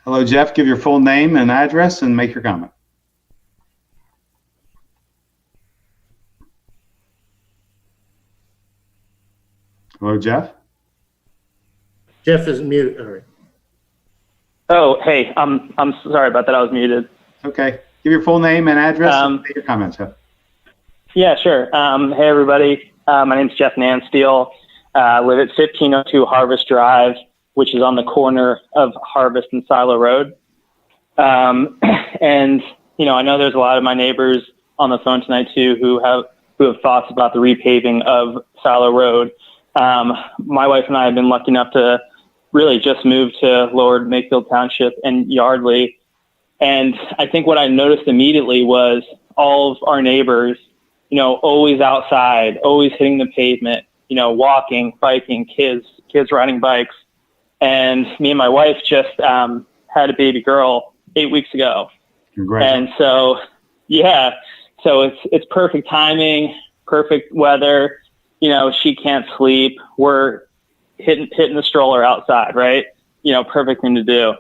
Hello, Jeff. Give your full name and address and make your comment. Hello, Jeff. Jeff is muted. All right. Oh, hey, I'm sorry about that. I was muted. Okay. Give your full name and address and make your comments, Jeff. Yeah, sure. Hey, everybody. My name's Jeff Nansteel. I live at 1502 Harvest Drive, which is on the corner of Harvest and Silo Road. And, you know, I know there's a lot of my neighbors on the phone tonight, too, who have thoughts about the repaving of Silo Road. My wife and I have been lucky enough to really just move to Lower Makefield Township and Yardley. And I think what I noticed immediately was all of our neighbors, you know, always outside, always hitting the pavement, you know, walking, biking, kids riding bikes. And me and my wife just had a baby girl 8 weeks ago. Congratulations. And so, yeah, so it's perfect timing, perfect weather. You know, she can't sleep. We're hitting the stroller outside, right? You know, perfect thing to do.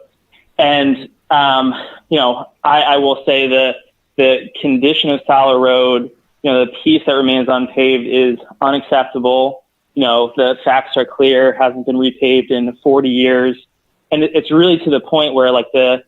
And, you know, I will say that the condition of Silo Road, you know, the piece that remains unpaved is unacceptable. You know, the facts are clear, hasn't been repaved in 40 years. And it's really to the point where, like, the,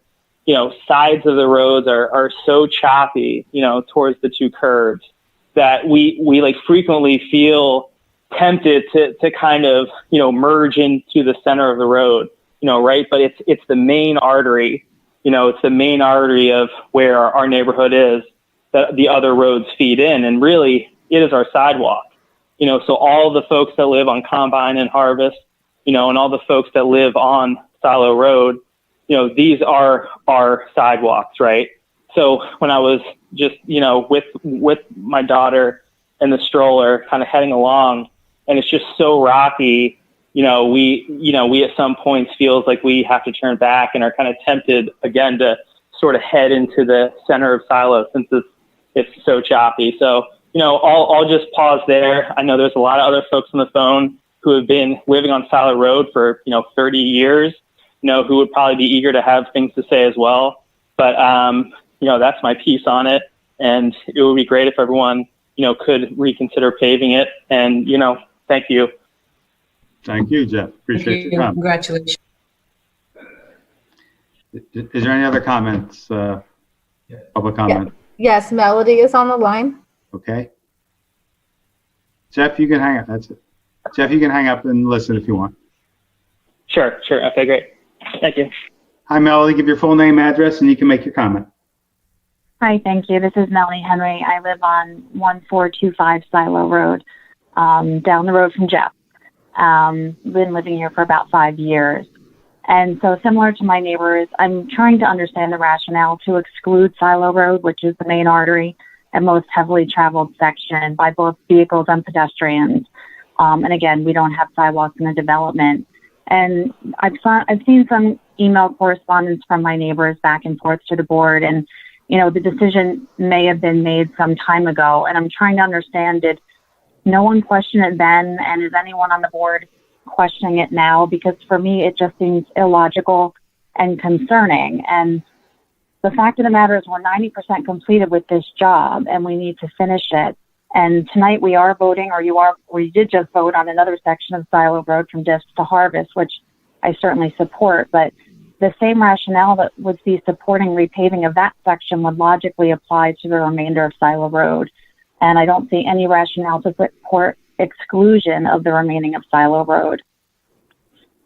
you know, sides of the roads are so choppy, you know, towards the 2 curves that we like frequently feel tempted to kind of, you know, merge into the center of the road, you know, right? But it's the main artery, you know, it's the main artery of where our neighborhood is, that the other roads feed in. And really, it is our sidewalk, you know, so all the folks that live on Combine and Harvest, you know, and all the folks that live on Silo Road, you know, these are our sidewalks, right? So when I was just, you know, with my daughter and the stroller kind of heading along, and it's just so rocky, we at some points feels like we have to turn back and are kind of tempted again to sort of head into the center of Silo since it's so choppy. So, you know, I'll just pause there. I know there's a lot of other folks on the phone who have been living on Silo Road for, 30 years, who would probably be eager to have things to say as well. But, that's my piece on it. And it would be great if everyone, could reconsider paving it. And, thank you. Thank you, Jeff. Appreciate your comment. Congratulations. Is there any other comments? Public comment? Yes, Melody is on the line. Okay. Jeff, you can hang up. That's it. Jeff, you can hang up and listen if you want. Sure. Okay, great. Thank you. Hi, Melody. Give your full name, address, and you can make your comment. Hi, thank you. This is Melanie Henry. I live on 1425 Silo Road, down the road from Jeff. Been living here for about 5 years. And so similar to my neighbors, I'm trying to understand the rationale to exclude Silo Road, which is the main artery and most heavily traveled section by both vehicles and pedestrians. And again, we don't have sidewalks in the development. And I've seen some email correspondence from my neighbors back and forth to the board, and the decision may have been made some time ago, and I'm trying to understand, did no one question it then, and is anyone on the board questioning it now? Because for me, it just seems illogical and concerning. And the fact of the matter is we're 90% completed with this job, and we need to finish it. And tonight we are voting, or you did just vote on another section of Silo Road from Disc to Harvest, which I certainly support, but the same rationale that would be supporting repaving of that section would logically apply to the remainder of Silo Road. And I don't see any rationale to support exclusion of the remaining of Silo Road.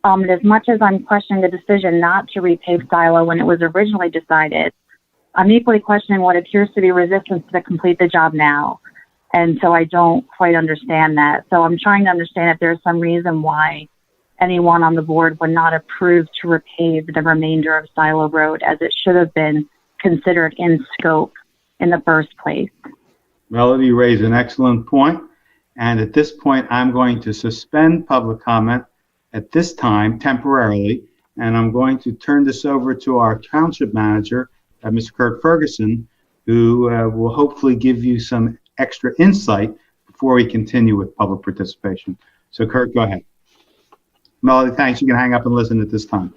As much as I'm questioning the decision not to repave Silo when it was originally decided, I'm equally questioning what appears to be resistance to complete the job now. And so I don't quite understand that. So I'm trying to understand if there's some reason why anyone on the board would not approve to repave the remainder of Silo Road, as it should have been considered in scope in the first place. Melody, you raised an excellent point. And at this point, I'm going to suspend public comment at this time temporarily, and I'm going to turn this over to our township manager, Mr. Kurt Ferguson, who will hopefully give you some extra insight before we continue with public participation. So Kurt, go ahead. Melody, thanks. You can hang up and listen at this time.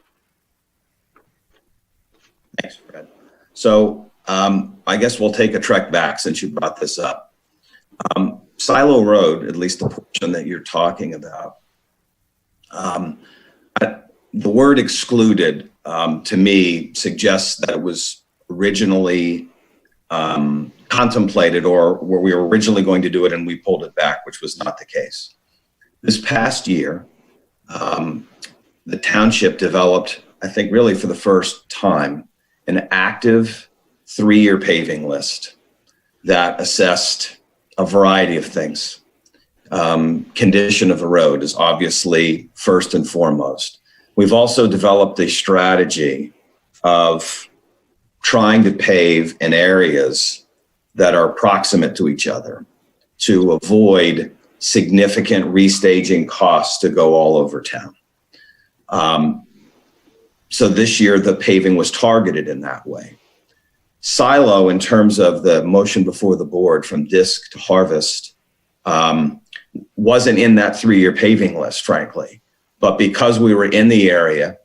Thanks, Fred. So I guess we'll take a trek back since you brought this up. Silo Road, at least the portion that you're talking about, the word excluded to me suggests that it was originally contemplated, or where we were originally going to do it and we pulled it back, which was not the case. This past year, the township developed, I think really for the first time, an active 3-year paving list that assessed a variety of things. Condition of the road is obviously first and foremost. We've also developed a strategy of trying to pave in areas that are proximate to each other to avoid significant restaging costs to go all over town. So this year, the paving was targeted in that way. Silo, in terms of the motion before the board from Disc to Harvest, wasn't in that 3-year paving list, frankly. But because we were in the area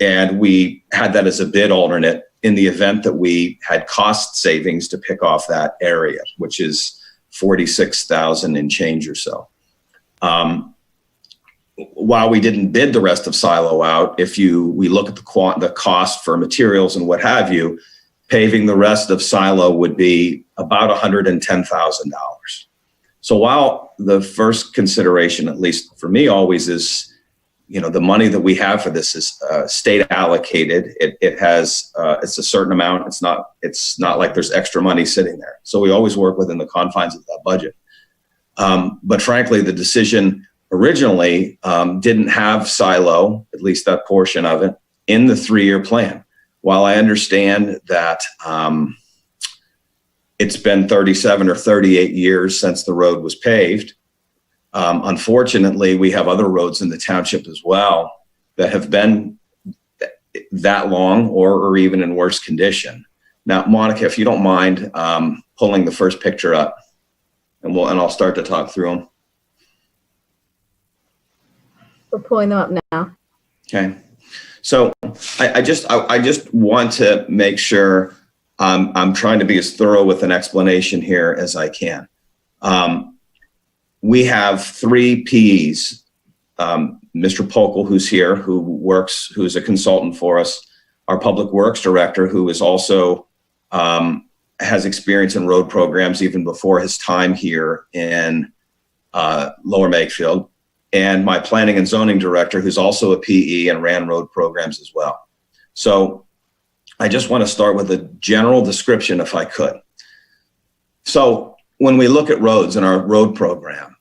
and we had that as a bid alternate in the event that we had cost savings to pick off that area, which is 46,000 and change or so. While we didn't bid the rest of Silo out, we look at the cost for materials and what have you, paving the rest of Silo would be about $110,000. So while the first consideration, at least for me always, is, the money that we have for this is state allocated. It has, it's a certain amount. It's not like there's extra money sitting there. So we always work within the confines of that budget. But frankly, the decision originally didn't have Silo, at least that portion of it, in the 3-year plan. While I understand that it's been 37 or 38 years since the road was paved, unfortunately, we have other roads in the township as well that have been that long or even in worse condition. Now, Monica, if you don't mind pulling the first picture up, and I'll start to talk through them. We're pulling them up now. Okay. So I just want to make sure I'm trying to be as thorough with an explanation here as I can. We have 3 PEs, Mr. Pokel, who's here, who's a consultant for us, our public works director, who is also has experience in road programs even before his time here in Lower Makefield, and my planning and zoning director, who's also a PE and ran road programs as well. So I just want to start with a general description, if I could. So when we look at roads in our road program,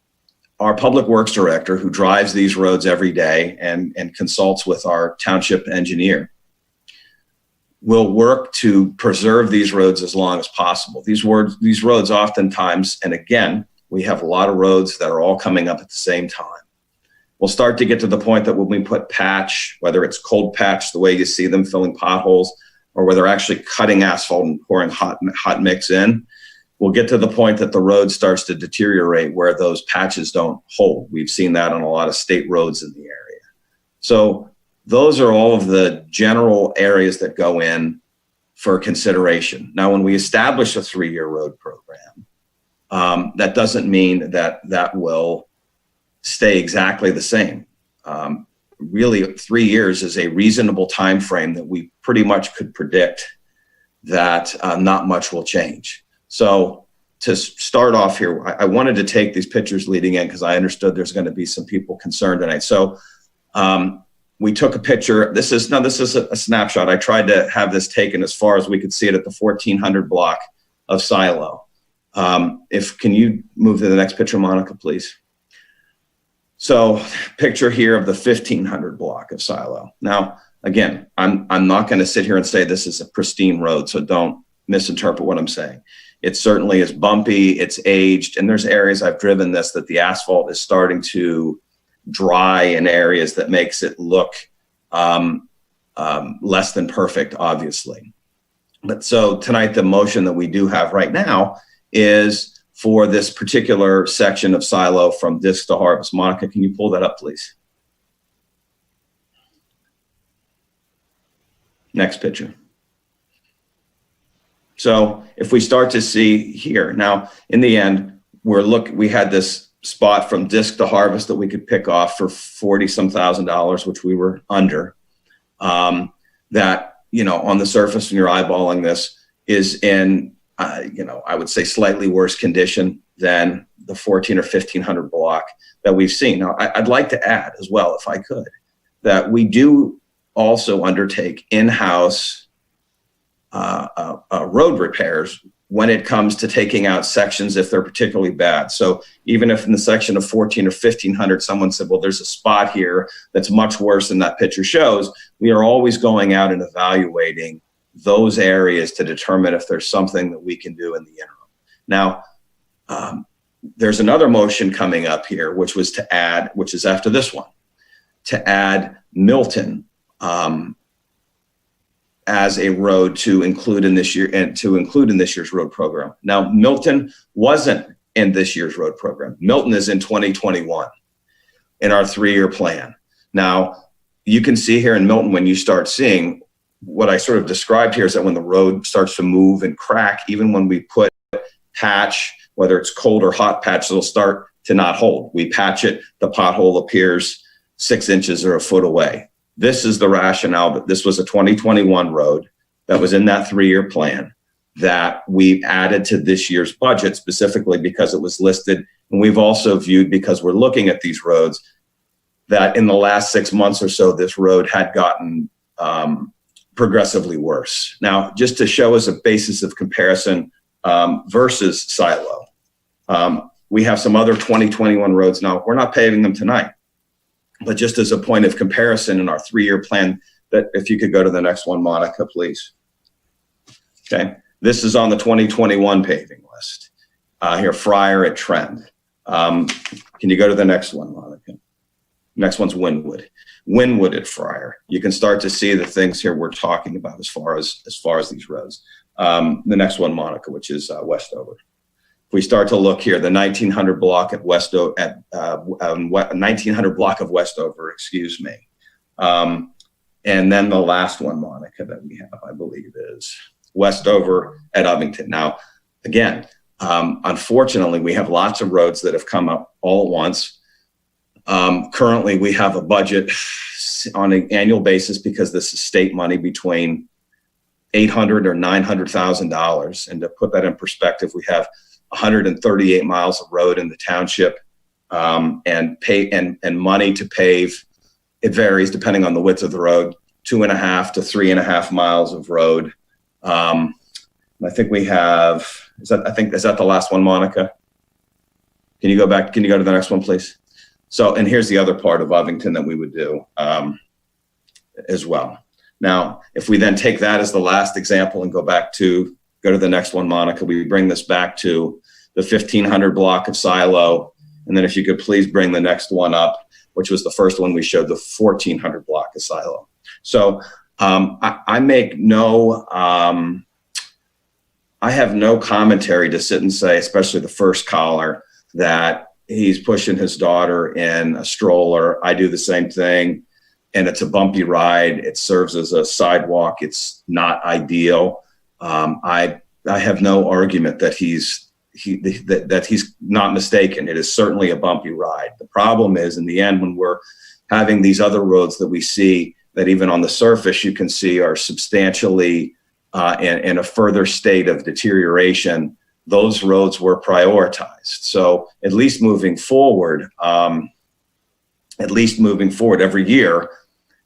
our public works director, who drives these roads every day and consults with our township engineer, will work to preserve these roads as long as possible. These roads oftentimes, and again, we have a lot of roads that are all coming up at the same time. We'll start to get to the point that when we put patch, whether it's cold patch, the way you see them filling potholes, or where they're actually cutting asphalt and pouring hot mix in, we'll get to the point that the road starts to deteriorate where those patches don't hold. We've seen that on a lot of state roads in the area. So those are all of the general areas that go in for consideration. Now, when we establish a 3-year road program, that doesn't mean that that will stay exactly the same. Really, 3 years is a reasonable time frame that we pretty much could predict that not much will change. So to start off here, I wanted to take these pictures leading in because I understood there's going to be some people concerned tonight. So we took a picture. This is a snapshot. I tried to have this taken as far as we could see it at the 1400 block of Silo. Can you move to the next picture, Monica, please? So picture here of the 1500 block of Silo. Now, again, I'm not going to sit here and say this is a pristine road, so don't misinterpret what I'm saying. It certainly is bumpy, it's aged, and there's areas I've driven this that the asphalt is starting to dry in areas that makes it look less than perfect, obviously. But so tonight, the motion that we do have right now is for this particular section of Silo from disc to harvest. Monica, can you pull that up, please? Next picture. So if we start to see here, now in the end, we had this spot from disc to harvest that we could pick off for $40-some thousand, which we were under. That, on the surface when you're eyeballing this is in, I would say slightly worse condition than the 14 or 1500 block that we've seen. Now, I'd like to add as well, if I could, that we do also undertake in-house road repairs when it comes to taking out sections if they're particularly bad. So even if in the section of 14 or 1500, someone said, well, there's a spot here that's much worse than that picture shows, we are always going out and evaluating those areas to determine if there's something that we can do in the interim. Now, there's another motion coming up here, which is after this one, to add Milton as a road to include in this year's road program. Now, Milton wasn't in this year's road program. Milton is in 2021 in our 3-year plan. Now, you can see here in Milton, when you start seeing what I sort of described here, is that when the road starts to move and crack, even when we put patch, whether it's cold or hot patch, it'll start to not hold. We patch it, the pothole appears 6 inches or a foot away. This is the rationale, but this was a 2021 road that was in that 3-year plan that we added to this year's budget specifically because it was listed. And we've also viewed, because we're looking at these roads, that in the last 6 months or so, this road had gotten progressively worse. Now, just to show as a basis of comparison versus Silo, we have some other 2021 roads. Now, we're not paving them tonight, but just as a point of comparison in our 3-year plan, that if you could go to the next one, Monica, please. Okay, this is on the 2021 paving list. Here, Friar at Trend. Can you go to the next one, Monica? Next one's Wynwood. Wynwood at Friar. You can start to see the things here we're talking about as far as these roads. The next one, Monica, which is Westover. If we start to look here, the 1900 block at 1900 block of Westover, excuse me. And then the last one, Monica, that we have, I believe, is Westover at Ovington. Now, again, unfortunately, we have lots of roads that have come up all at once. Currently, we have a budget on an annual basis, because this is state money, between $800,000 or $900,000. And to put that in perspective, we have 138 miles of road in the township, and money to pave. It varies depending on the width of the road, 2.5 to 3.5 miles of road. I think we have, is that the last one, Monica? Can you go back? Can you go to the next one, please? So, and here's the other part of Ovington that we would do as well. Now, if we then take that as the last example and go to the next one, Monica, we bring this back to the 1500 block of Silo. And then if you could please bring the next one up, which was the first one we showed, the 1400 block of Silo. So I make no, I have no commentary to sit and say, especially the first caller, that he's pushing his daughter in a stroller. I do the same thing, and it's a bumpy ride. It serves as a sidewalk. It's not ideal. I have no argument that he's not mistaken. It is certainly a bumpy ride. The problem is, in the end, when we're having these other roads that we see that even on the surface you can see are substantially in a further state of deterioration, those roads were prioritized. So at least moving forward every year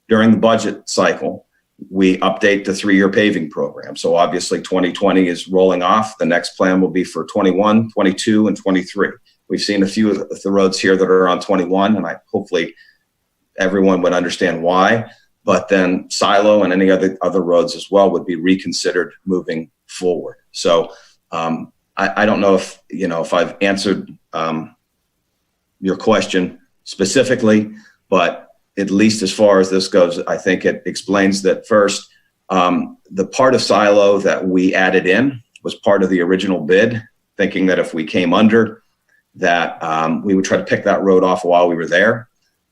during the budget cycle, we update the 3-year paving program. So obviously 2020 is rolling off. The next plan will be for 21, 22, and 23. We've seen a few of the roads here that are on 21, and hopefully everyone would understand why. But then Silo and any other roads as well would be reconsidered moving forward. So I don't know if I've answered your question specifically, but at least as far as this goes, I think it explains that first, the part of Silo that we added in was part of the original bid, thinking that if we came under, that we would try to pick that road off while we were there.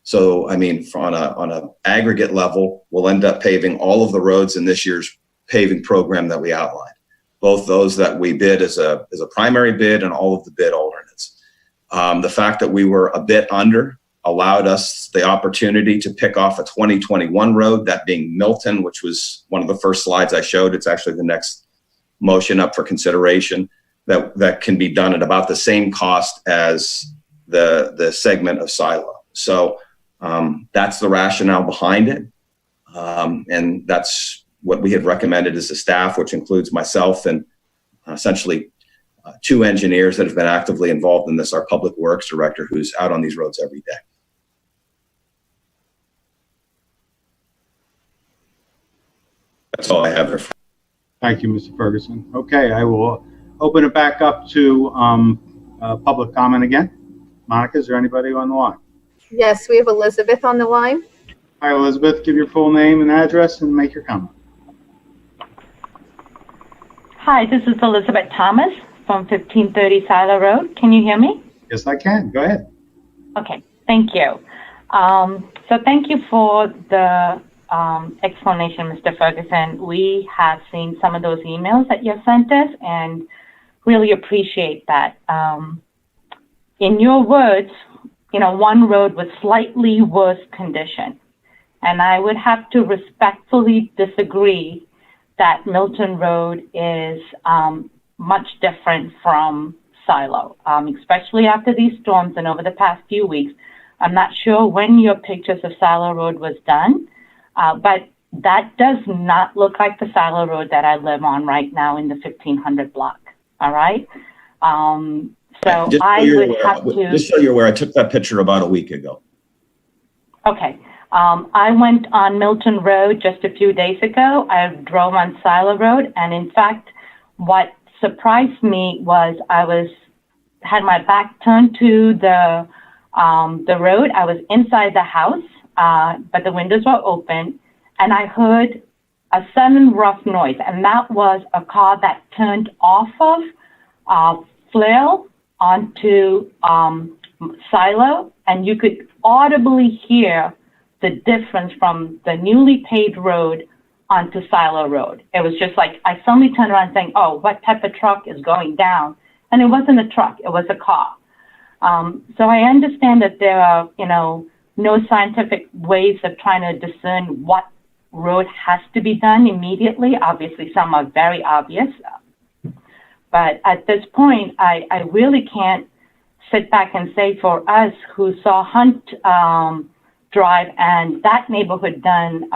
So, I mean, on a aggregate level, we'll end up paving all of the roads in this year's paving program that we outlined, both those that we bid as a primary bid and all of the bid alternates. The fact that we were a bit under allowed us the opportunity to pick off a 2021 road, that being Milton, which was one of the first slides I showed. It's actually the next motion up for consideration, that can be done at about the same cost as the segment of Silo. So that's the rationale behind it. And that's what we had recommended as a staff, which includes myself and essentially 2 engineers that have been actively involved in this, our public works director, who's out on these roads every day. That's all I have there. Thank you, Mr. Ferguson. Okay, I will open it back up to public comment again. Monica, is there anybody on the line? Yes, we have Elizabeth on the line. Hi, Elizabeth. Give your full name and address and make your comment. Hi, this is Elizabeth Thomas from 1530 Silo Road. Can you hear me? Yes, I can. Go ahead. Okay, thank you. So thank you for the explanation, Mr. Ferguson. We have seen some of those emails that you've sent us and really appreciate that. In your words, one road was slightly worse condition. And I would have to respectfully disagree that Milton Road is much different from Silo, especially after these storms and over the past few weeks. I'm not sure when your pictures of Silo Road was done, but that does not look like the Silo Road that I live on right now in the 1500 block. All right. So I would have to. Just so you're aware, I took that picture about a week ago. Okay. I went on Milton Road just a few days ago. I drove on Silo Road, and in fact, what surprised me was I had my back turned to the road. I was inside the house, but the windows were open, and I heard a sudden rough noise, and that was a car that turned off of Flail onto Silo, and you could audibly hear the difference from the newly paved road onto Silo Road. It was just like, I suddenly turned around saying, oh, what type of truck is going down? And it wasn't a truck, it was a car. So I understand that there are, no scientific ways of trying to discern what road has to be done immediately. Obviously, some are very obvious. But at this point, I really can't sit back and say for us who saw Hunt Drive and that neighborhood done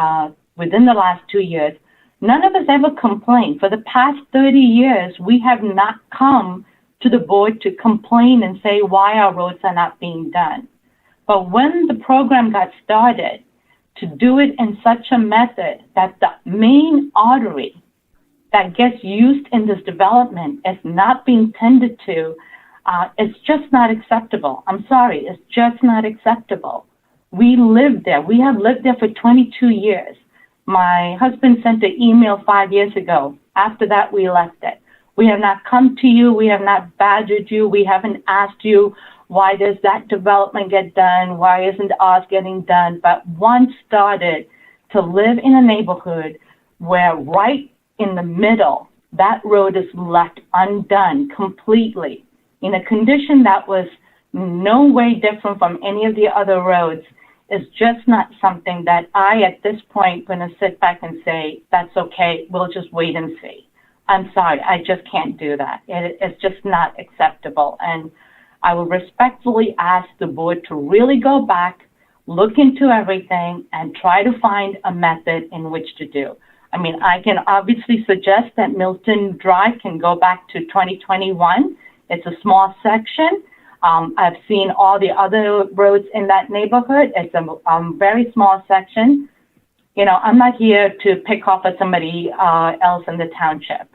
within the last 2 years, none of us ever complained. For the past 30 years, we have not come to the board to complain and say why our roads are not being done. But when the program got started, to do it in such a method that the main artery that gets used in this development is not being tended to, it's just not acceptable. I'm sorry, it's just not acceptable. We live there. We have lived there for 22 years. My husband sent an email 5 years ago. After that, we left it. We have not come to you. We have not badgered you. We haven't asked you, why does that development get done? Why isn't ours getting done? But once started to live in a neighborhood where right in the middle, that road is left undone completely in a condition that was no way different from any of the other roads, is just not something that I, at this point, going to sit back and say, that's okay, we'll just wait and see. I'm sorry, I just can't do that. It's just not acceptable. And I will respectfully ask the board to really go back, look into everything, and try to find a method in which to do. I mean, I can obviously suggest that Milton Drive can go back to 2021. It's a small section. I've seen all the other roads in that neighborhood. It's a very small section. You know, I'm not here to pick off at somebody else in the township,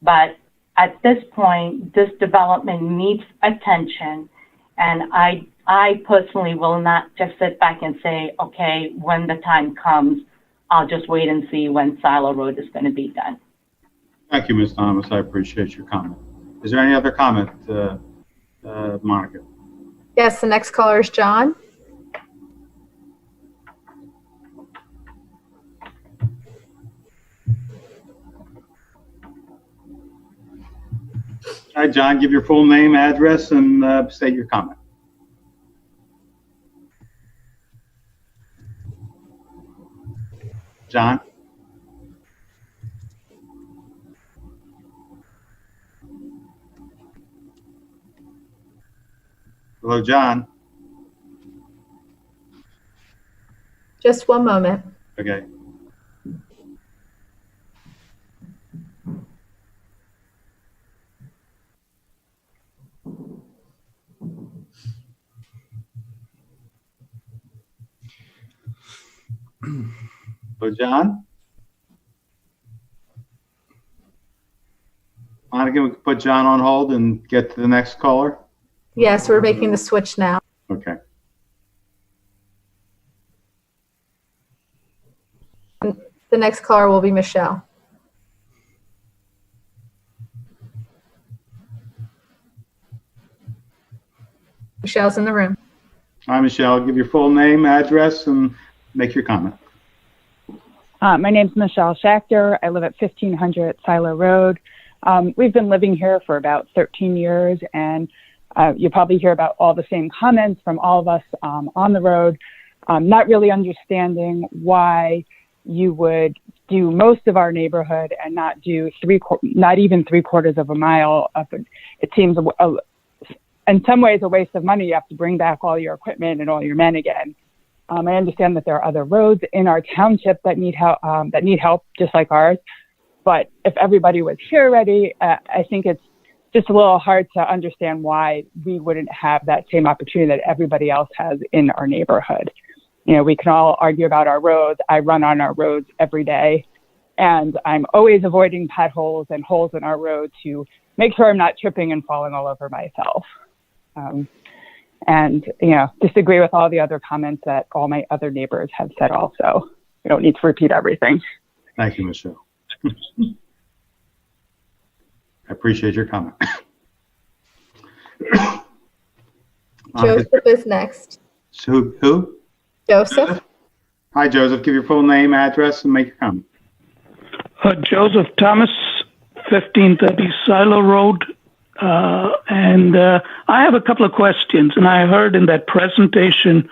but at this point, this development needs attention, and I personally will not just sit back and say, okay, when the time comes, I'll just wait and see when Silo Road is going to be done. Thank you, Ms. Thomas. I appreciate your comment. Is there any other comment, Monica? Yes, the next caller is John. All right, John, give your full name, address, and state your comment. John? Hello, John? Just one moment. Okay. Hello, John? Monica, we can put John on hold and get to the next caller? Yes, we're making the switch now. Okay. The next caller will be Michelle. Michelle's in the room. Hi, Michelle. Give your full name, address, and make your comment. My name's Michelle Schachter. I live at 1500 Silo Road. We've been living here for about 13 years, and you probably hear about all the same comments from all of us on the road, not really understanding why you would do most of our neighborhood and not do not even 3/4 of a mile up. It seems in some ways a waste of money. You have to bring back all your equipment and all your men again. I understand that there are other roads in our township that need help, just like ours. But if everybody was here already, I think it's just a little hard to understand why we wouldn't have that same opportunity that everybody else has in our neighborhood. You know, we can all argue about our roads. I run on our roads every day, and I'm always avoiding potholes and holes in our road to make sure I'm not tripping and falling all over myself. And, you know, disagree with all the other comments that all my other neighbors have said also. We don't need to repeat everything. Thank you, Michelle. I appreciate your comment. Joseph is next. So, who? Joseph. Hi, Joseph. Give your full name, address, and make your comment. Joseph Thomas, 1530 Silo Road. I have a couple of questions, and I heard in that presentation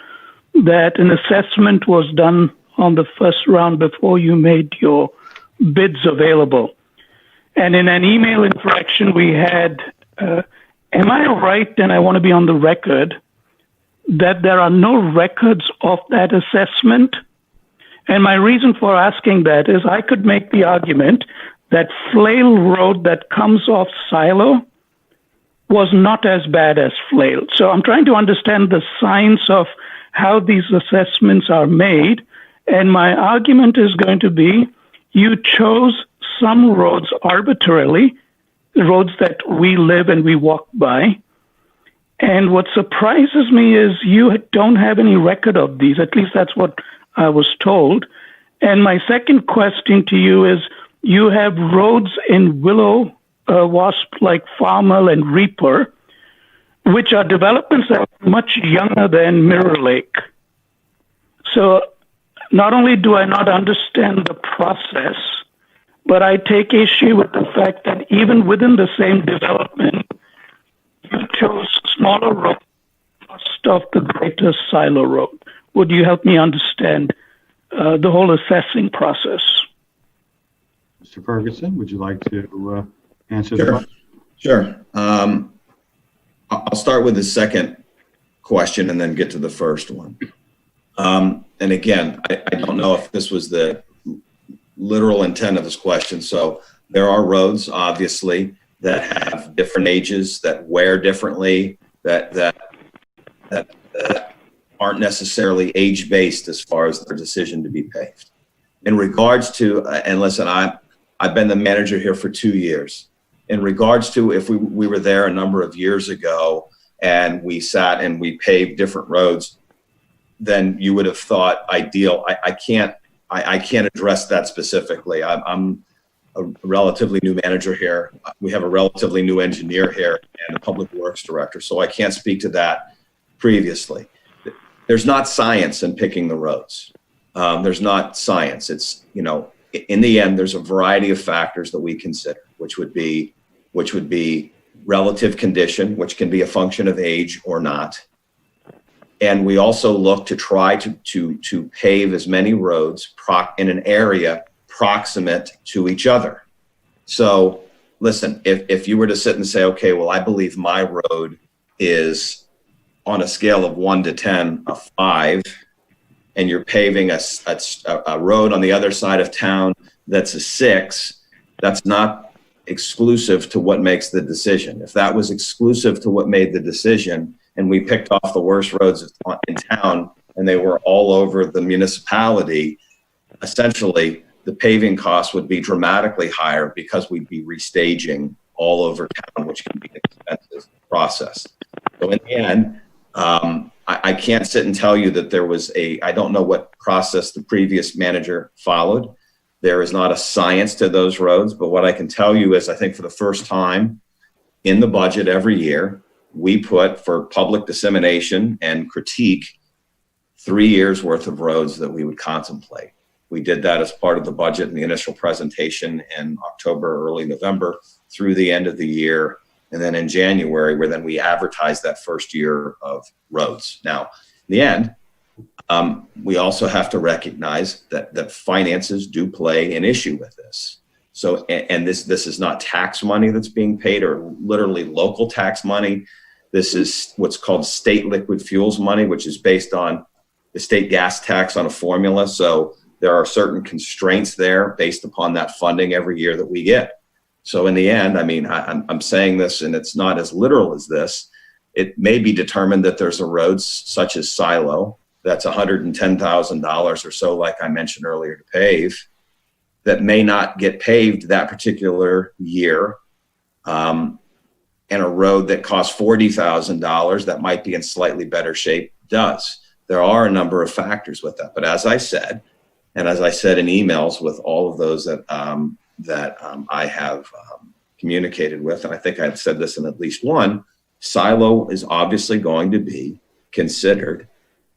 that an assessment was done on the first round before you made your bids available. And in an email interaction we had, am I right, and I want to be on the record, that there are no records of that assessment? And my reason for asking that is I could make the argument that Flail Road that comes off Silo was not as bad as Flail. So I'm trying to understand the science of how these assessments are made. And my argument is going to be you chose some roads arbitrarily, roads that we live and we walk by. And what surprises me is you don't have any record of these. At least that's what I was told. And my second question to you is, you have roads in Willow, Wasp, like Farmel and Reaper, which are developments that are much younger than Mirror Lake. So not only do I not understand the process, but I take issue with the fact that even within the same development, you chose smaller roads cost of the greater Silo Road. Would you help me understand the whole assessing process? Mr. Ferguson, would you like to answer the Sure. question? Sure. I'll start with the second question and then get to the first one. And again, I don't know if this was the literal intent of this question. So there are roads, obviously, that have different ages, that wear differently, that aren't necessarily age-based as far as their decision to be paved. In regards to, and listen, I've been the manager here for 2 years. In regards to if we were there a number of years ago and we sat and we paved different roads, then you would have thought ideal. I can't address that specifically. I'm a relatively new manager here. We have a relatively new engineer here and a public works director, so I can't speak to that previously. There's not science in picking the roads. There's not science. It's, you know, in the end, there's a variety of factors that we consider, which would be relative condition, which can be a function of age or not. And we also look to try to pave as many roads in an area proximate to each other. So listen, if you were to sit and say, okay, well, I believe my road is on a scale of 1 to 10, a 5, and you're paving a road on the other side of town that's a 6, that's not exclusive to what makes the decision. If that was exclusive to what made the decision, and we picked off the worst roads in town and they were all over the municipality, essentially the paving costs would be dramatically higher because we'd be restaging all over town, which can be an expensive process. So in the end, I can't sit and tell you that there was I don't know what process the previous manager followed. There is not a science to those roads, but what I can tell you is I think for the first time in the budget every year, we put for public dissemination and critique 3 years worth of roads that we would contemplate. We did that as part of the budget in the initial presentation in October, early November through the end of the year. And then in January, where then we advertised that first year of roads. Now, in the end, we also have to recognize that finances do play an issue with this. So, and this is not tax money that's being paid or literally local tax money. This is what's called state liquid fuels money, which is based on the state gas tax on a formula. So there are certain constraints there based upon that funding every year that we get. So in the end, I mean, I'm saying this and it's not as literal as this. It may be determined that there's a road such as Silo that's $110,000 or so, like I mentioned earlier, to pave, that may not get paved that particular year, and a road that costs $40,000 that might be in slightly better shape does. There are a number of factors with that. But as I said, and as I said in emails with all of those that I have communicated with, and I think I've said this in at least one, Silo is obviously going to be considered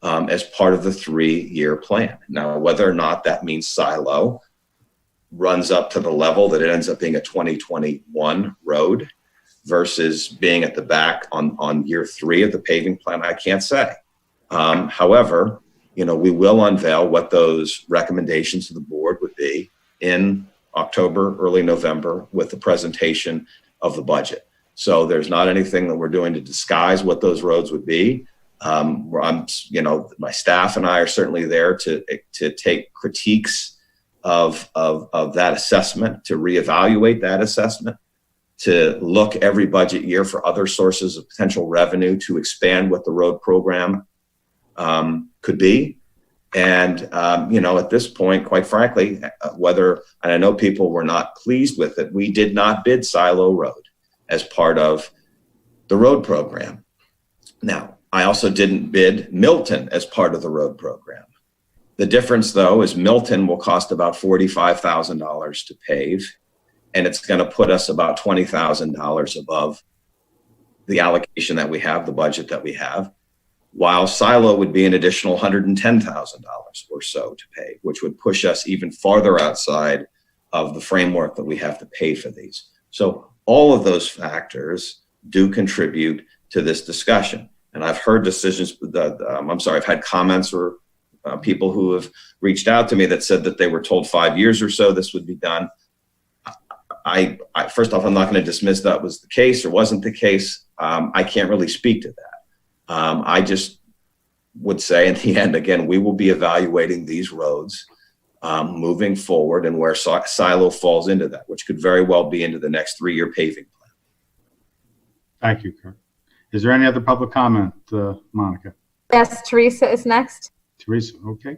as part of the 3-year plan. Now, whether or not that means Silo runs up to the level that it ends up being a 2021 road versus being at the back on year 3 of the paving plan, I can't say. However, you know, we will unveil what those recommendations to the board would be in October, early November, with the presentation of the budget. So there's not anything that we're doing to disguise what those roads would be. You know, my staff and I are certainly there to take critiques of that assessment, to reevaluate that assessment, to look every budget year for other sources of potential revenue to expand what the road program could be. And, you know, at this point, quite frankly, and I know people were not pleased with it, we did not bid Silo Road as part of the road program. Now, I also didn't bid Milton as part of the road program. The difference, though, is Milton will cost about $45,000 to pave, and it's going to put us about $20,000 above the allocation that we have, the budget that we have, while Silo would be an additional $110,000 or so to pay, which would push us even farther outside of the framework that we have to pay for these. So all of those factors do contribute to this discussion. And I've heard decisions that, I've had comments or people who have reached out to me that said that they were told 5 years or so this would be done. I first off, I'm not going to dismiss that was the case or wasn't the case. I can't really speak to that. I just would say in the end, again, we will be evaluating these roads moving forward and where Silo falls into that, which could very well be into the next 3-year paving plan. Thank you, Kurt. Is there any other public comment, Monica? Yes, Teresa is next. Teresa, okay.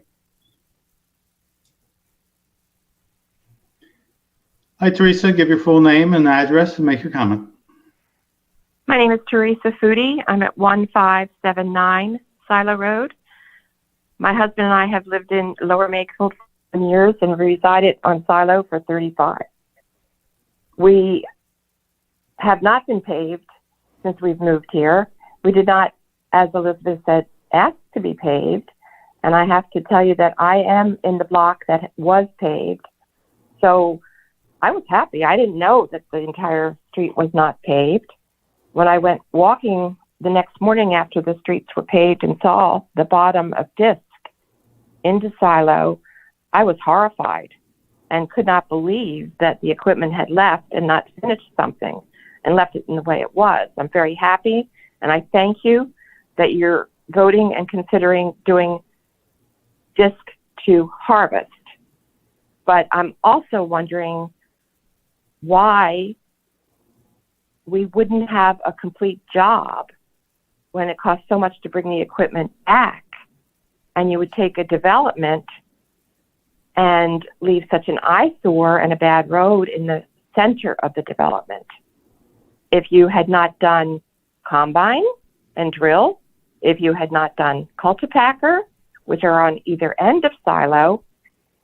Hi, Teresa. Give your full name and address and make your comment. My name is Teresa Foodie. I'm at 1579 Silo Road. My husband and I have lived in Lower Makefield for 7 years and resided on Silo for 35. We have not been paved since we've moved here. We did not, as Elizabeth said, ask to be paved. And I have to tell you that I am in the block that was paved. So I was happy. I didn't know that the entire street was not paved. When I went walking the next morning after the streets were paved and saw the bottom of disc into Silo, I was horrified and could not believe that the equipment had left and not finished something and left it in the way it was. I'm very happy, and I thank you that you're voting and considering doing disc to harvest. But I'm also wondering why we wouldn't have a complete job when it costs so much to bring the equipment back, and you would take a development and leave such an eyesore and a bad road in the center of the development. If you had not done combine and drill, if you had not done cultipacker, which are on either end of Silo,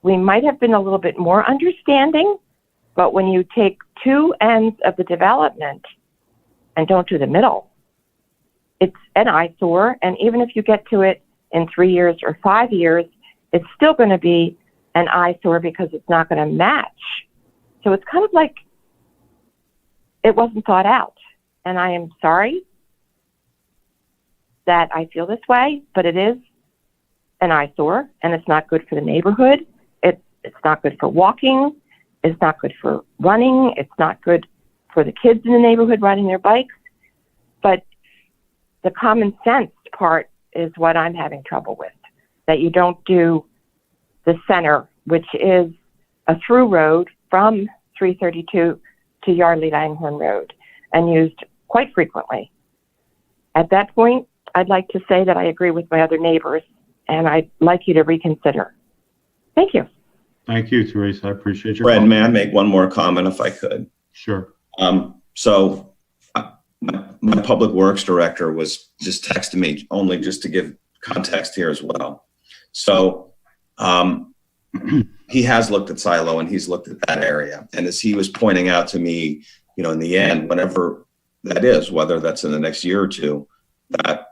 we might have been a little bit more understanding. But when you take two ends of the development and don't do the middle, it's an eyesore. And even if you get to it in 3 years or 5 years, it's still going to be an eyesore because it's not going to match. So it's kind of like it wasn't thought out. And I am sorry that I feel this way, but it is an eyesore, and it's not good for the neighborhood. It's not good for walking. It's not good for running. It's not good for the kids in the neighborhood riding their bikes. But the common sense part is what I'm having trouble with, that you don't do the center, which is a through road from 332 to Yardley Langhorne Road and used quite frequently. At that point, I'd like to say that I agree with my other neighbors, and I'd like you to reconsider. Thank you. Thank you, Teresa. I appreciate your Fred, comment. may I make one more comment if I could? Sure. So my public works director was just texting me, only just to give context here as well. So he has looked at Silo and he's looked at that area. And as he was pointing out to me, you know, in the end, whenever that is, whether that's in the next year or two, that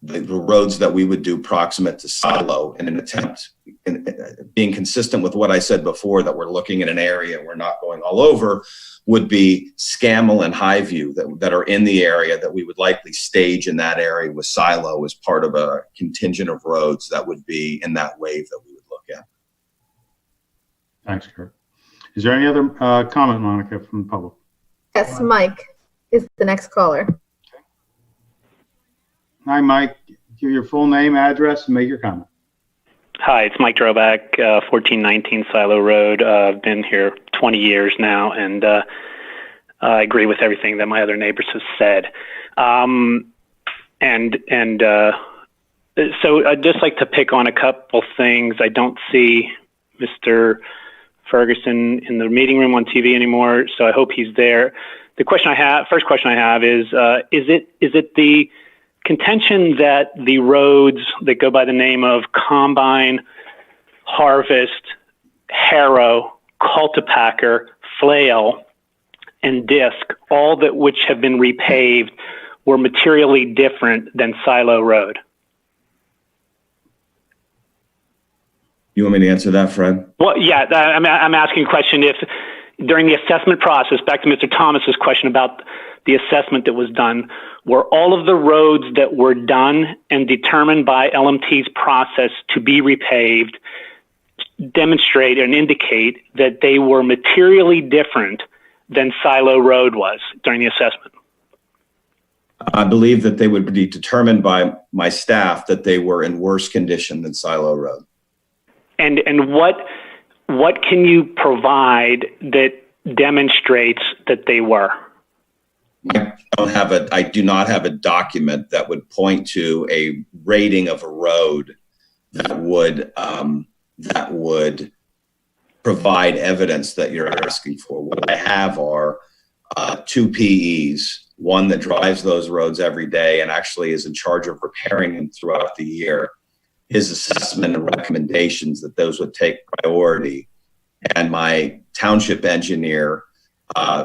the roads that we would do proximate to Silo in an attempt, in being consistent with what I said before, that we're looking at an area, we're not going all over, would be Scammell and Highview that are in the area that we would likely stage in that area with Silo as part of a contingent of roads that would be in that wave that we would look at. Thanks, Kurt. Is there any other comment, Monica, from the public? Yes, Mike is the next caller. Hi, Mike. Give your full name, address, and make your comment. Hi, it's Mike Droback, 1419 Silo Road. I've been here 20 years now, and I agree with everything that my other neighbors have said. So I'd just like to pick on a couple things. I don't see Mr. Ferguson in the meeting room on TV anymore, so I hope he's there. The question I have, first question I have is it the contention that the roads that go by the name of Combine, Harvest, Harrow, Cultipacker, Flail, and Disc, all that which have been repaved, were materially different than Silo Road. You want me to answer that, Fred? Well, yeah, I'm asking a question. If during the assessment process, back to Mr. Thomas's question about the assessment that was done, were all of the roads that were done and determined by LMT's process to be repaved demonstrate and indicate that they were materially different than Silo Road was during the assessment? I believe that they would be determined by my staff that they were in worse condition than Silo Road. And what can you provide that demonstrates that they were? I do not have a document that would point to a rating of a road that would provide evidence that you're asking for. What I have are 2 PEs, one that drives those roads every day and actually is in charge of repairing them throughout the year. His assessment and recommendations that those would take priority, and my township engineer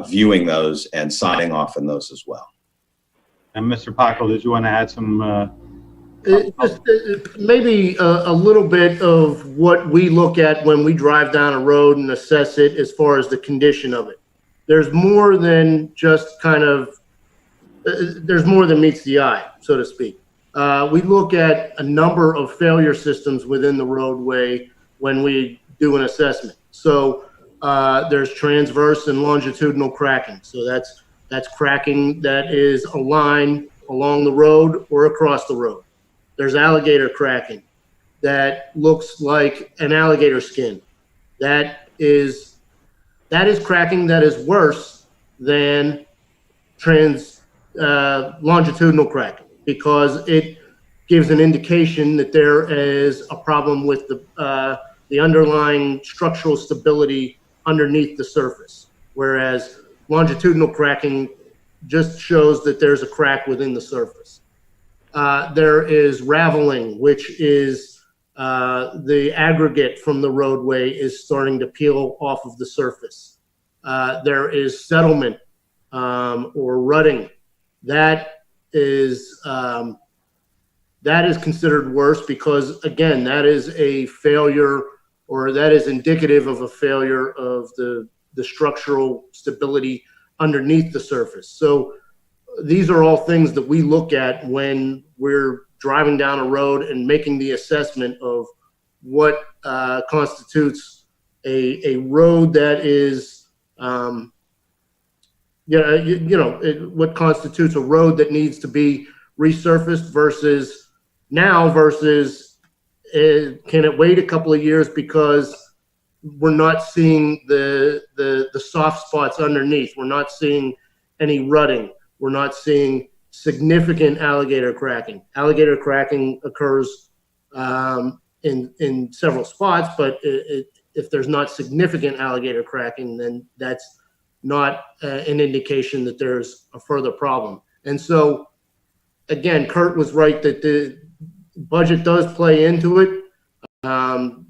viewing those and signing off on those as well. And Mr. Packel, did you want to add some? Maybe a little bit of what we look at when we drive down a road and assess it as far as the condition of it. There's more than just kind of, there's more than meets the eye, so to speak. We look at a number of failure systems within the roadway when we do an assessment. So there's transverse and longitudinal cracking. So that's cracking that is a line along the road or across the road. There's alligator cracking that looks like an alligator skin. That is cracking that is worse than longitudinal cracking, because it gives an indication that there is a problem with the underlying structural stability underneath the surface, whereas longitudinal cracking just shows that there's a crack within the surface. There is raveling, which is the aggregate from the roadway is starting to peel off of the surface. There is settlement or rutting. That is considered worse because, again, that is a failure, or that is indicative of a failure of the structural stability underneath the surface. So these are all things that we look at when we're driving down a road and making the assessment of what constitutes a road that is, what constitutes a road that needs to be resurfaced versus can it wait a couple of years because we're not seeing the soft spots underneath. We're not seeing any rutting. We're not seeing significant alligator cracking. Alligator cracking occurs in several spots, but if there's not significant alligator cracking, then that's not an indication that there's a further problem. And so, again, Kurt was right that the budget does play into it.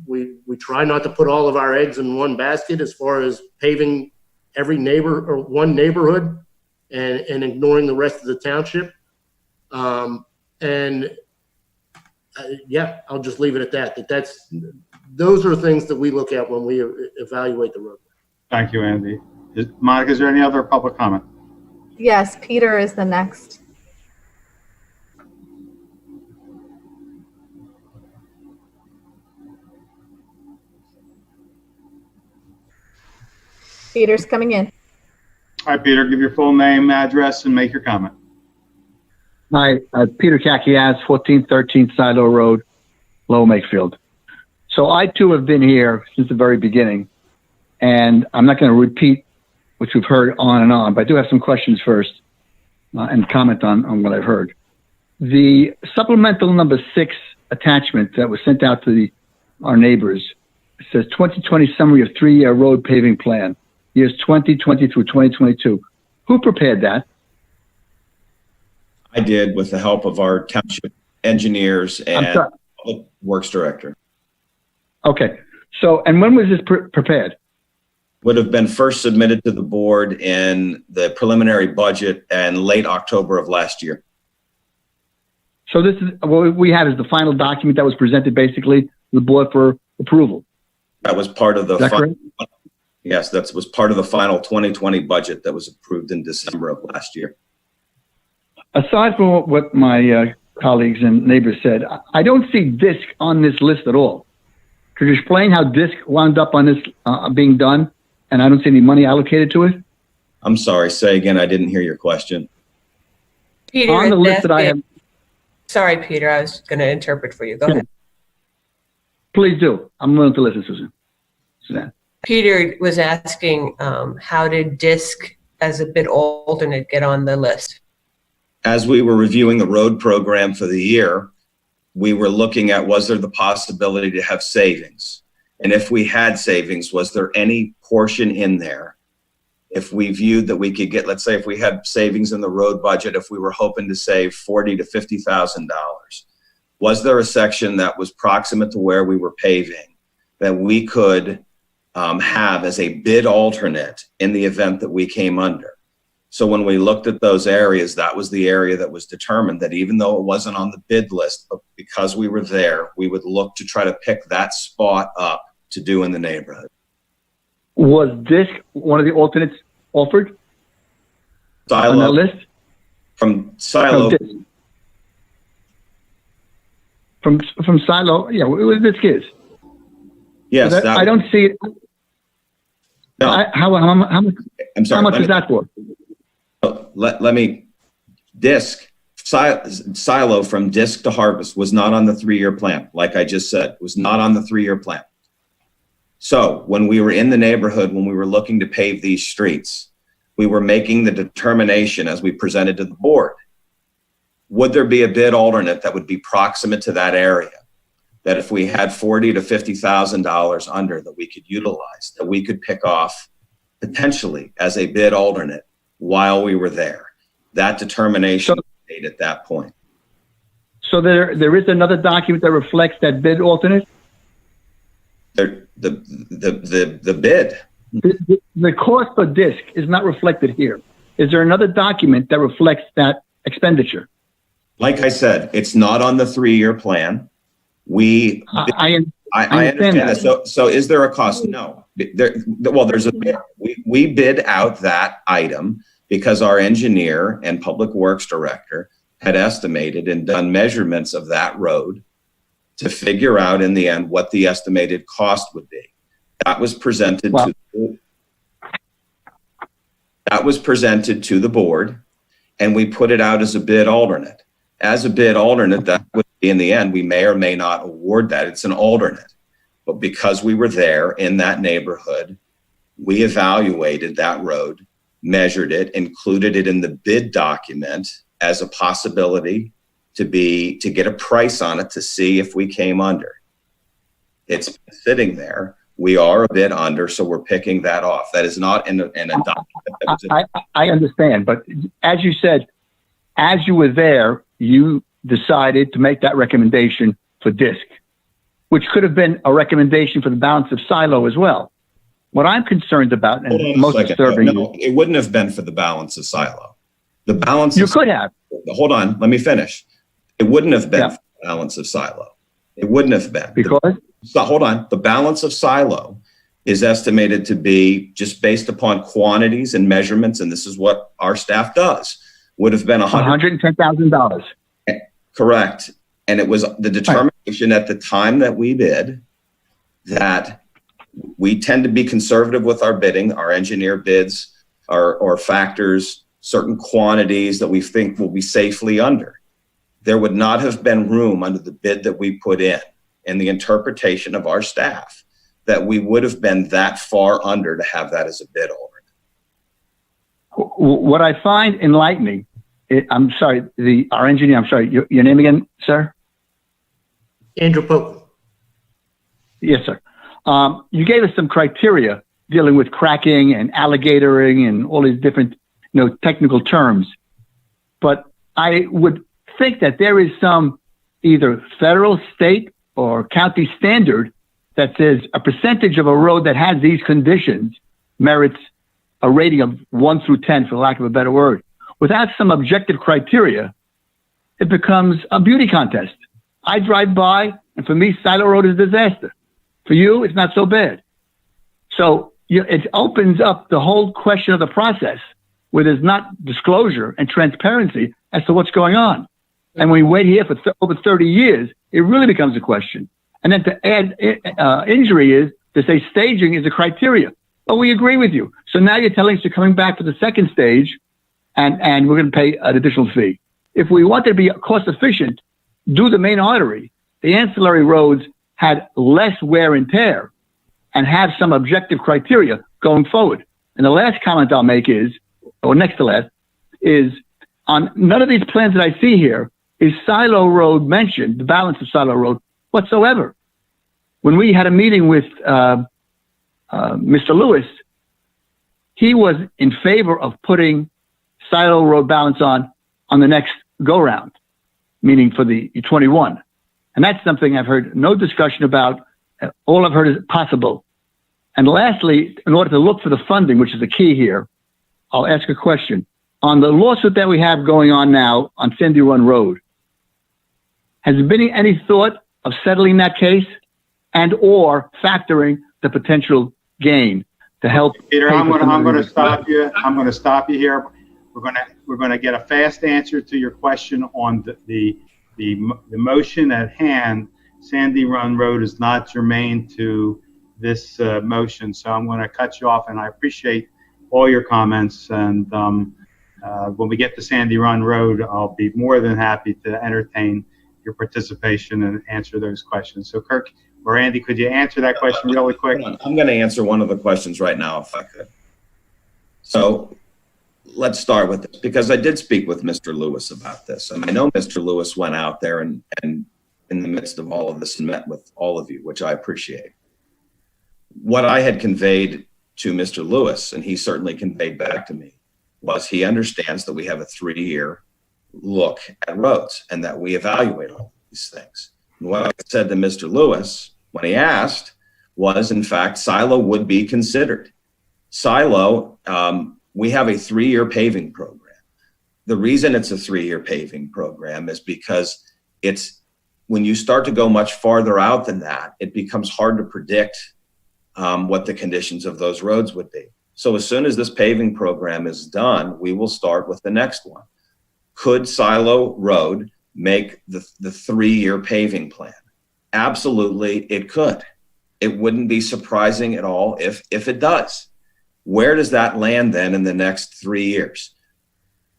We try not to put all of our eggs in one basket as far as paving every neighbor or one neighborhood and ignoring the rest of the township. Yeah, I'll just leave it at that. Those are things that we look at when we evaluate the roadway. Thank you, Andy. Monica, is there any other public comment? Yes, Peter is the next. Peter's coming in. All right, Peter, give your full name, address, and make your comment. Hi, Peter Kakias, 1413 Silo Road, Lower Makefield. So I too have been here since the very beginning, and I'm not going to repeat what you've heard on and on, but I do have some questions first and comment on what I've heard. The supplemental number 6 attachment that was sent out to our neighbors, it says 2020 summary of 3-year road paving plan, years 2020 through 2022. Who prepared that? I did with the help of our township engineers and public works director. Okay. So, and when was this prepared? Would have been first submitted to the board in the preliminary budget in late October of last year. So this is what we have is the final document that was presented basically to the board for approval. That was part of the Is that correct? Yes, that was part of the final 2020 budget that was approved in December of last year. Aside from what my colleagues and neighbors said, I don't see DISC on this list at all. Could you explain how DISC wound up on this being done, and I don't see any money allocated to it? I'm sorry, say again, I didn't hear your question. Peter, On the list that I have. Sorry, Peter, I was going to interpret for you. Go ahead. Please do. I'm willing to listen, Suzanne. Peter was asking, how did DISC as a bid alternate get on the list? As we were reviewing the road program for the year, we were looking at, was there the possibility to have savings? And if we had savings, was there any portion in there? If we viewed that we could get, let's say if we had savings in the road budget, if we were hoping to save $40,000 to $50,000, was there a section that was proximate to where we were paving that we could have as a bid alternate in the event that we came under? So when we looked at those areas, that was the area that was determined that even though it wasn't on the bid list, but because we were there, we would look to try to pick that spot up to do in the neighborhood. Was DISC one of the alternates offered Silo, on that list? From Silo. From Silo, yeah, what DISC is. Yes. So I don't see it. No. How much, I'm sorry, how much is that for? Let me, Silo from DISC to Harvest was not on the 3-year plan. Like I just said, it was not on the 3-year plan. So when we were in the neighborhood, when we were looking to pave these streets, we were making the determination as we presented to the board, would there be a bid alternate that would be proximate to that area? That if we had $40,000 to $50,000 under that we could utilize, that we could pick off potentially as a bid alternate while we were there. That determination was made at that point. So there is another document that reflects that bid alternate? The bid. The cost for DISC is not reflected here. Is there another document that reflects that expenditure? Like I said, it's not on the 3-year plan. I understand that. So is there a cost? No. There's a bid. We bid out that item because our engineer and public works director had estimated and done measurements of that road to figure out in the end what the estimated cost would be. That was presented to the board, and we put it out as a bid alternate. As a bid alternate, that would be in the end, we may or may not award that. It's an alternate. But because we were there in that neighborhood, we evaluated that road, measured it, included it in the bid document as a possibility to get a price on it to see if we came under. It's sitting there. We are a bit under, so we're picking that off. That is not in a document. I understand, but as you said, as you were there, you decided to make that recommendation for DISC, which could have been a recommendation for the balance of Silo as well. What I'm concerned about, and most disturbing, no, it wouldn't have been for the balance of Silo. The balance you could have. Hold on, let me finish. It wouldn't have been for the balance of Silo. It wouldn't have been. Because? Hold on. The balance of Silo is estimated to be, just based upon quantities and measurements, and this is what our staff does, would have been $110,000. Correct. And it was the determination at the time that we bid that we tend to be conservative with our bidding. Our engineer bids or factors certain quantities that we think will be safely under. There would not have been room under the bid that we put in the interpretation of our staff that we would have been that far under to have that as a bid alternate. What I find enlightening, I'm sorry, our engineer, I'm sorry, your name again, sir? Andrew Pope. Yes, sir. You gave us some criteria dealing with cracking and alligatoring and all these different, technical terms. But I would think that there is some either federal, state, or county standard that says a percentage of a road that has these conditions merits a rating of 1 through 10, for lack of a better word. Without some objective criteria, it becomes a beauty contest. I drive by, and for me, Silo Road is a disaster. For you, it's not so bad. So it opens up the whole question of the process where there's not disclosure and transparency as to what's going on. And when we wait here for over 30 years, it really becomes a question. And then to add injury is to say staging is a criteria. Oh, we agree with you. So now you're telling us you're coming back for the second stage and we're going to pay an additional fee. If we want to be cost efficient, do the main artery. The ancillary roads had less wear and tear and have some objective criteria going forward. And the last comment I'll make is, or next to last, is on none of these plans that I see here is Silo Road mentioned, the balance of Silo Road whatsoever. When we had a meeting with Mr. Lewis, he was in favor of putting Silo Road balance on the next go-round, meaning for the 21. And that's something I've heard no discussion about. All I've heard is possible. And lastly, in order to look for the funding, which is the key here, I'll ask a question. On the lawsuit that we have going on now on Sandy Run Road, has there been any thought of settling that case and or factoring the potential gain to help? Peter, I'm going to stop you. I'm going to stop you here. We're going to get a fast answer to your question on the motion at hand. Sandy Run Road is not germane to this motion, so I'm going to cut you off. And I appreciate all your comments. And when we get to Sandy Run Road, I'll be more than happy to entertain your participation and answer those questions. So Kirk or Andy, could you answer that question really quick? I'm going to answer one of the questions right now, if I could. So let's start with this, because I did speak with Mr. Lewis about this. And I know Mr. Lewis went out there and in the midst of all of this and met with all of you, which I appreciate. What I had conveyed to Mr. Lewis, and he certainly conveyed back to me, was he understands that we have a 3-year look at roads and that we evaluate all these things. And what I said to Mr. Lewis when he asked was, in fact, Silo would be considered. Silo, we have a 3-year paving program. The reason it's a 3-year paving program is because when you start to go much farther out than that, it becomes hard to predict what the conditions of those roads would be. So as soon as this paving program is done, we will start with the next one. Could Silo Road make the 3-year paving plan? Absolutely, it could. It wouldn't be surprising at all if it does. Where does that land then in the next 3 years?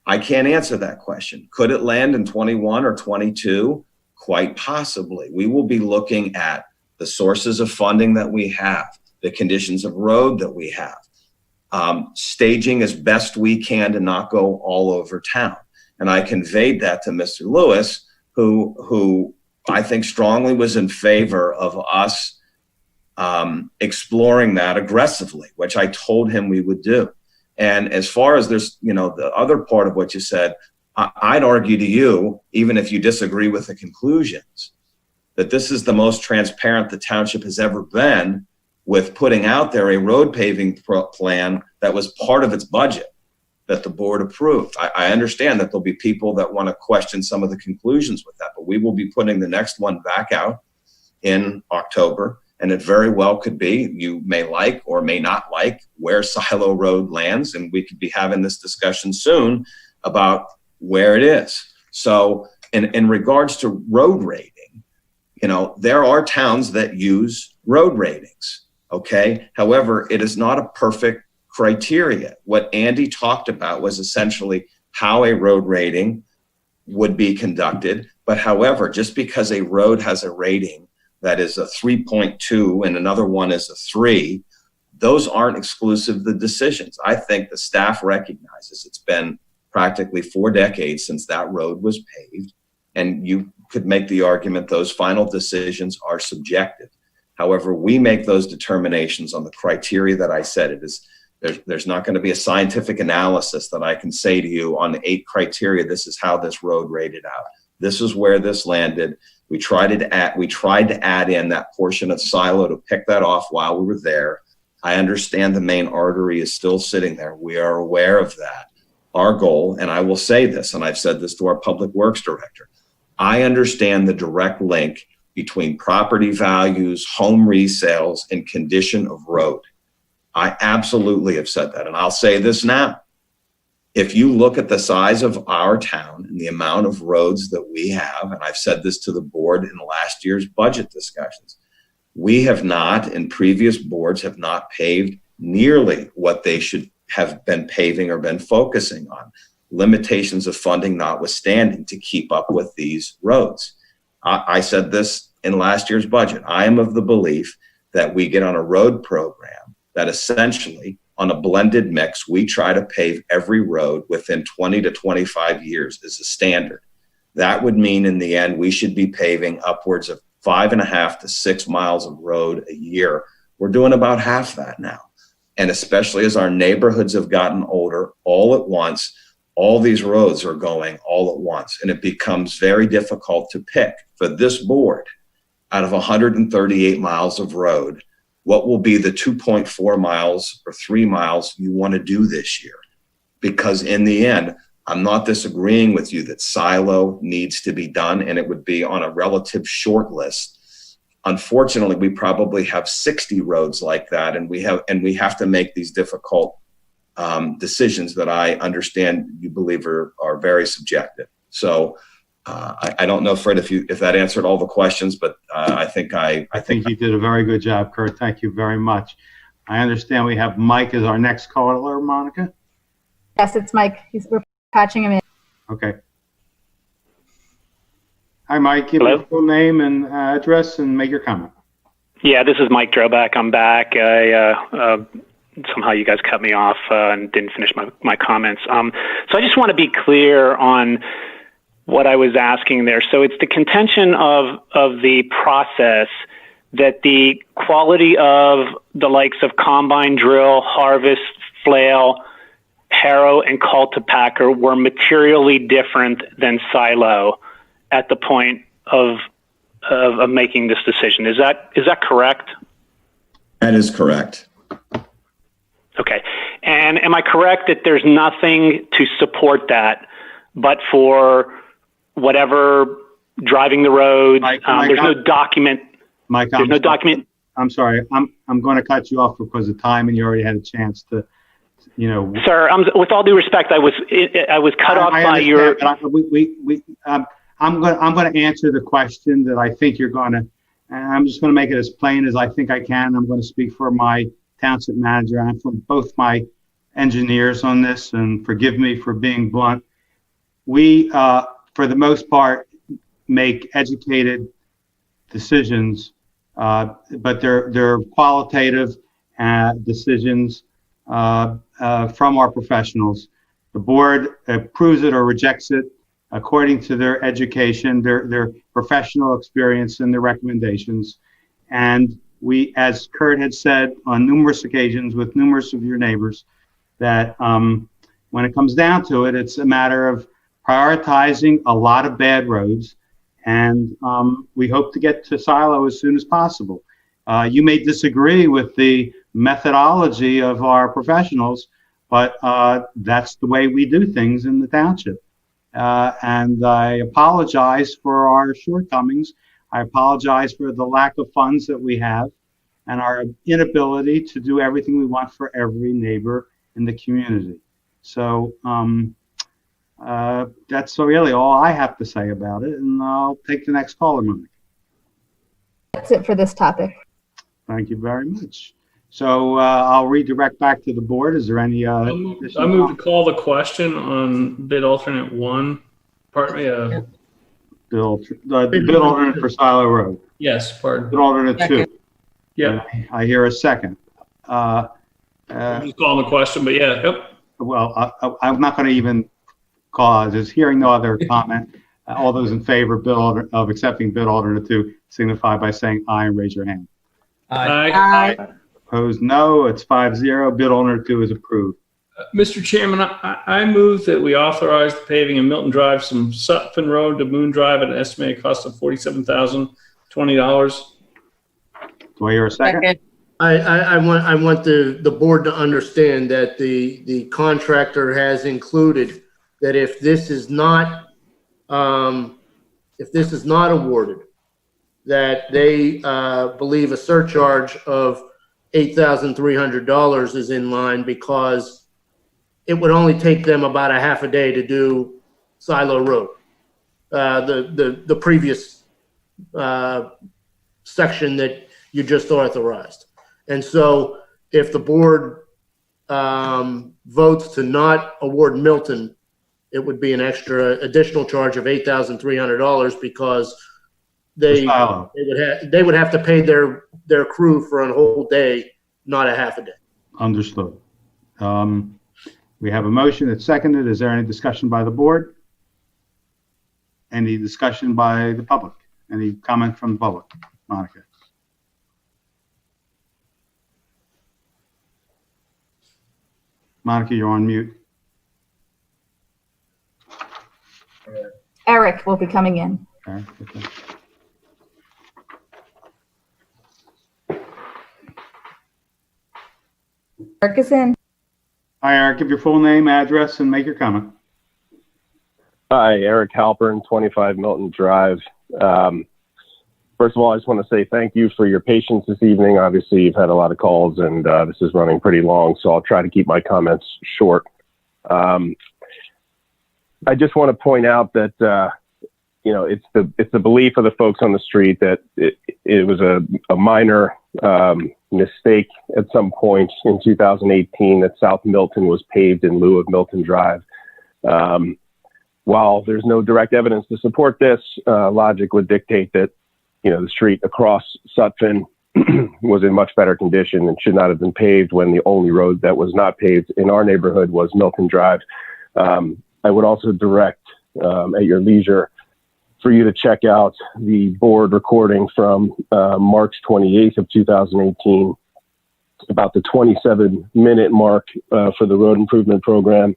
I can't answer that question. Could it land in 21 or 22? Quite possibly. We will be looking at the sources of funding that we have, the conditions of road that we have, staging as best we can to not go all over town. And I conveyed that to Mr. Lewis, who I think strongly was in favor of us exploring that aggressively, which I told him we would do. And as far as there's, the other part of what you said, I'd argue to you, even if you disagree with the conclusions, that this is the most transparent the township has ever been with putting out there a road paving plan that was part of its budget that the board approved. I understand that there'll be people that want to question some of the conclusions with that, but we will be putting the next one back out in October. And it very well could be, you may like or may not like where Silo Road lands, and we could be having this discussion soon about where it is. So in regards to road rating, there are towns that use road ratings, okay? However, it is not a perfect criteria. What Andy talked about was essentially how a road rating would be conducted. But however, just because a road has a rating that is a 3.2 and another one is a 3, those aren't exclusive to the decisions. I think the staff recognizes it's been practically 4 decades since that road was paved, and you could make the argument those final decisions are subjective. However, we make those determinations on the criteria that I said. It is There's not going to be a scientific analysis that I can say to you on the 8 criteria, this is how this road rated out. This is where this landed. We tried to add in that portion of silo to pick that off while we were there. I understand the main artery is still sitting there. We are aware of that. Our goal, and I will say this, and I've said this to our public works director, I understand the direct link between property values, home resales, and condition of road. I absolutely have said that, and I'll say this now. If you look at the size of our town and the amount of roads that we have, and I've said this to the board in last year's budget discussions, we have not, and previous boards have not paved nearly what they should have been paving or been focusing on, limitations of funding notwithstanding, to keep up with these roads. I said this in last year's budget. I am of the belief that we get on a road program that essentially, on a blended mix, we try to pave every road within 20 to 25 years as a standard. That would mean in the end, we should be paving upwards of 5.5 to 6 miles of road a year. We're doing about half that now. And especially as our neighborhoods have gotten older, all at once, all these roads are going all at once. And it becomes very difficult to pick for this board out of 138 miles of road, what will be the 2.4 miles or 3 miles you want to do this year. Because in the end, I'm not disagreeing with you that silo needs to be done, and it would be on a relative short list. Unfortunately, we probably have 60 roads like that, and we have to make these difficult decisions that I understand you believe are very subjective. So I don't know, Fred, if that answered all the questions, but I think you did a very good job, Kurt. Thank you very much. I understand we have Mike as our next caller, Monica. Yes, it's Mike. We're patching him in. Okay. Hi, Mike. Give your full name and address and make your comment. Yeah, this is Mike Droback. I'm back. Somehow you guys cut me off and didn't finish my comments. So I just want to be clear on what I was asking there. So it's the contention of the process that the quality of the likes of combine drill, harvest, flail, harrow, and cultipacker were materially different than silo at the point of making this decision. Is that correct? That is correct. Okay. And am I correct that there's nothing to support that, but for whatever driving the roads, there's no document. Mike, there's no document. I'm sorry. I'm going to cut you off because of time, and you already had a chance to, Sir, with all due respect, I was cut off by your. I'm going to answer the question that I think you're going to, and I'm just going to make it as plain as I think I can. I'm going to speak for my township manager and for both my engineers on this, and forgive me for being blunt. We, for the most part, make educated decisions, but they're qualitative decisions from our professionals. The board approves it or rejects it according to their education, their professional experience, and their recommendations. And we, as Kurt had said on numerous occasions with numerous of your neighbors, that when it comes down to it, it's a matter of prioritizing a lot of bad roads, and we hope to get to silo as soon as possible. You may disagree with the methodology of our professionals, but that's the way we do things in the township. And I apologize for our shortcomings. I apologize for the lack of funds that we have and our inability to do everything we want for every neighbor in the community. So that's really all I have to say about it, and I'll take the next caller, Mike. That's it for this topic. Thank you very much. So I'll redirect back to the board. Is there any? I move to call the question on bid alternate 1. Pardon me. Bid alternate for Silo Road. Yes, pardon. Bid alternate 2. Yeah. I hear a second. I'm just calling the question, but yeah. Yep. Well, I'm not going to even call. Just hearing no other comment. All those in favor of accepting bid alternate 2 signify by saying aye and raise your hand. Aye. Opposed, no. It's 5-0. Bid alternate 2 is approved. Mr. Chairman, I move that we authorize the paving of Milton Drive from Sutphin Road to Moon Drive at an estimated cost of $47,020. Do I hear a second? I want the board to understand that the contractor has included that if this is not awarded, that they believe a surcharge of $8,300 is in line because it would only take them about a half a day to do Silo Road, the previous section that you just authorized. And so if the board votes to not award Milton, it would be an additional charge of $8,300 because they would have to pay their crew for a whole day, not a half a day. Understood. We have a motion that's seconded. Is there any discussion by the board? Any discussion by the public? Any comment from the public? Monica. Monica, you're on mute. Eric will be coming in. Okay. Eric is in. Hi, Eric. Give your full name, address, and make your comment. Hi, Eric Halpern, 25 Milton Drive. First of all, I just want to say thank you for your patience this evening. Obviously, you've had a lot of calls, and this is running pretty long, so I'll try to keep my comments short. I just want to point out that it's the belief of the folks on the street that it was a minor mistake at some point in 2018 that South Milton was paved in lieu of Milton Drive. While there's no direct evidence to support this, logic would dictate that the street across Sutphin was in much better condition and should not have been paved when the only road that was not paved in our neighborhood was Milton Drive. I would also direct at your leisure for you to check out the board recording from March 28th of 2018, about the 27-minute mark for the road improvement program,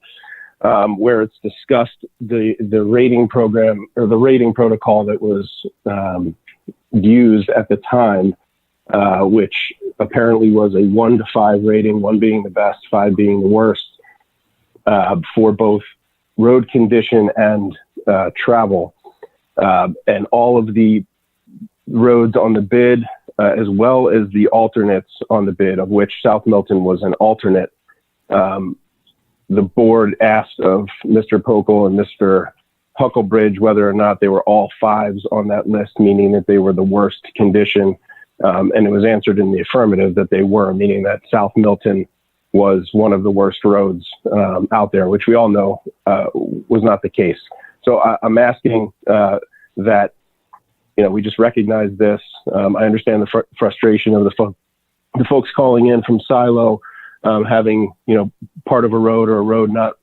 where it's discussed the rating program or the rating protocol that was used at the time, which apparently was a 1 to 5 rating, 1 being the best, 5 being the worst, for both road condition and travel. And all of the roads on the bid, as well as the alternates on the bid, of which South Milton was an alternate, the board asked of Mr. Pokel and Mr. Hucklebridge whether or not they were all 5s on that list, meaning that they were the worst condition. And it was answered in the affirmative that they were, meaning that South Milton was one of the worst roads out there, which we all know was not the case. So I'm asking that, we just recognize this. I understand the frustration of the folks calling in from Silo, having, part of a road or a road not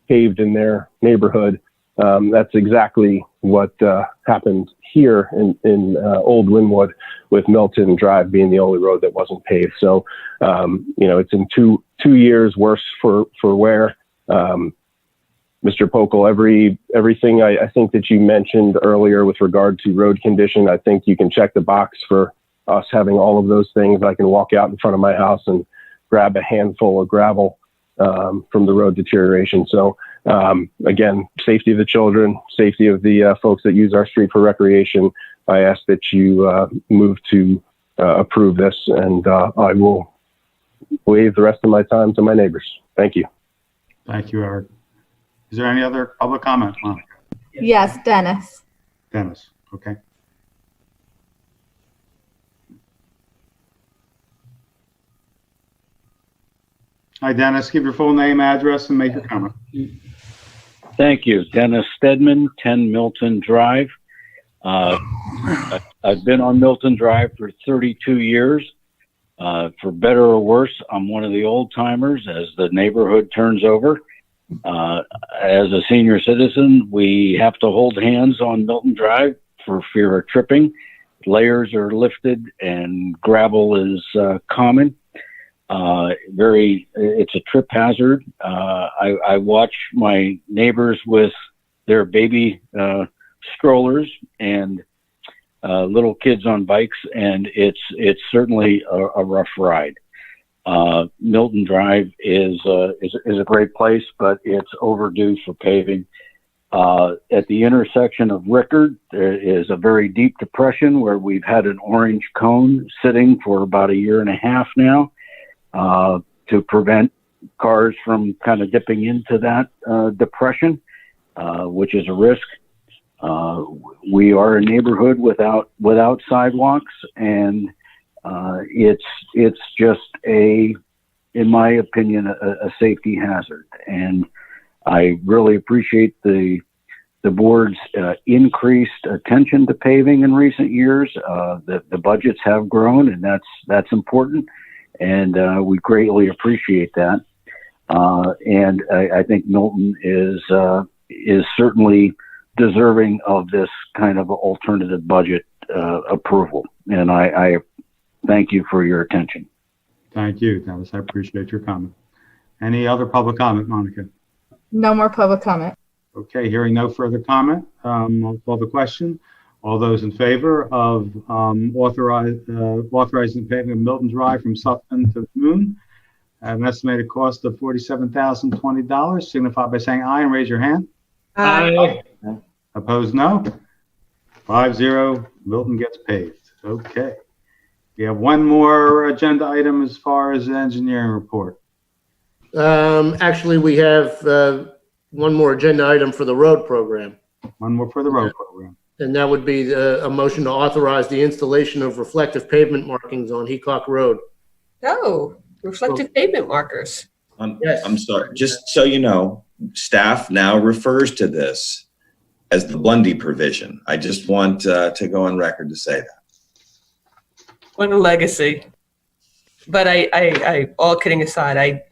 paved in their neighborhood. That's exactly what happened here in Old Linwood, with Milton Drive being the only road that wasn't paved. So, it's in two years worse for wear. Mr. Pokel, everything I think that you mentioned earlier with regard to road condition, I think you can check the box for us having all of those things. I can walk out in front of my house and grab a handful of gravel from the road deterioration. So again, safety of the children, safety of the folks that use our street for recreation. I ask that you move to approve this, and I will waive the rest of my time to my neighbors. Thank you. Thank you, Eric. Is there any other public comment, Monica? Yes, Dennis. Dennis, okay. Hi, Dennis. Give your full name, address, and make your comment. Thank you. Dennis Stedman, 10 Milton Drive. I've been on Milton Drive for 32 years. For better or worse, I'm one of the old timers as the neighborhood turns over. As a senior citizen, we have to hold hands on Milton Drive for fear of tripping. Layers are lifted and gravel is common. It's a trip hazard. I watch my neighbors with their baby strollers and little kids on bikes, and it's certainly a rough ride. Milton Drive is a great place, but it's overdue for paving. At the intersection of Rickard, there is a very deep depression where we've had an orange cone sitting for about a year and a half now to prevent cars from kind of dipping into that depression, which is a risk. We are a neighborhood without sidewalks, and it's just in my opinion, a safety hazard. And I really appreciate the board's increased attention to paving in recent years. The budgets have grown, and that's important, and we greatly appreciate that. And I think Milton is certainly deserving of this kind of alternative budget approval. And I thank you for your attention. Thank you, Dennis. I appreciate your comment. Any other public comment, Monica? No more public comment. Okay, hearing no further comment, I'll call the question. All those in favor of authorizing the paving of Milton Drive from Sutphen to Moon at an estimated cost of $47,020, signify by saying aye and raise your hand. Aye. Opposed, no. 5-0, Milton gets paved. Okay. We have one more agenda item as far as the engineering report. Actually, we have one more agenda item for the road program. One more for the road program. And that would be a motion to authorize the installation of reflective pavement markings on Hecock Road. Oh, reflective pavement markers. Yes. I'm sorry, just so you know, staff now refers to this as the Bundy provision. I just want to go on record to say that. What a legacy. But I all kidding aside,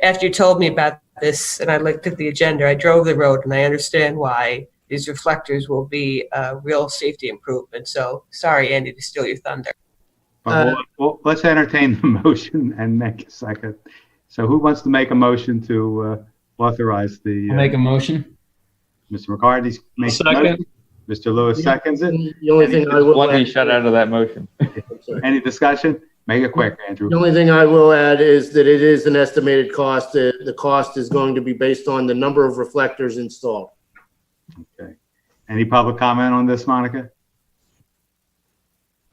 after you told me about this and I looked at the agenda, I drove the road and I understand why these reflectors will be a real safety improvement. So sorry, Andy, to steal your thunder. Well, let's entertain the motion and make a second. So who wants to make a motion to authorize the... I'll make a motion. Mr. McCarty makes a Second. motion. Mr. Lewis seconds it. The only thing I will Let me shut out of that motion. Any discussion? Make it quick, Andrew. The only thing I will add is that it is an estimated cost. The cost is going to be based on the number of reflectors installed. Okay. Any public comment on this, Monica?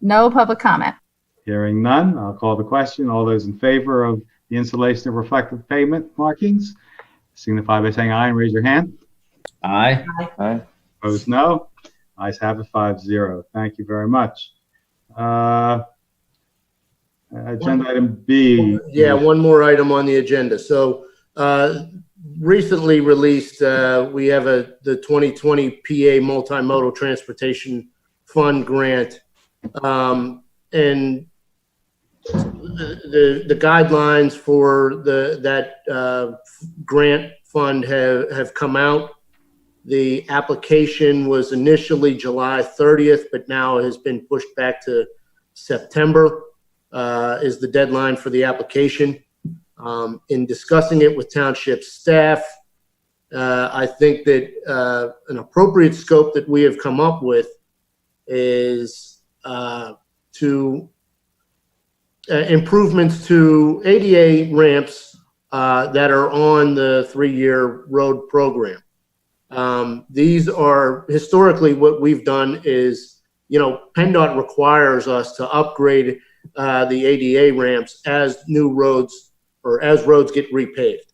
No public comment. Hearing none, I'll call the question. All those in favor of the installation of reflective pavement markings, signify by saying aye and raise your hand. Aye. Aye. Opposed, no. Ayes have it, 5-0. Thank you very much. Agenda item B. Yeah, one more item on the agenda. So recently released, we have the 2020 PA Multimodal Transportation Fund grant. And the guidelines for that grant fund have come out. The application was initially July 30th, but now has been pushed back to September is the deadline for the application. In discussing it with township staff, I think that an appropriate scope that we have come up with is to improvements to ADA ramps that are on the 3-year road program. These are historically what we've done is, PennDOT requires us to upgrade the ADA ramps as new roads or as roads get repaved.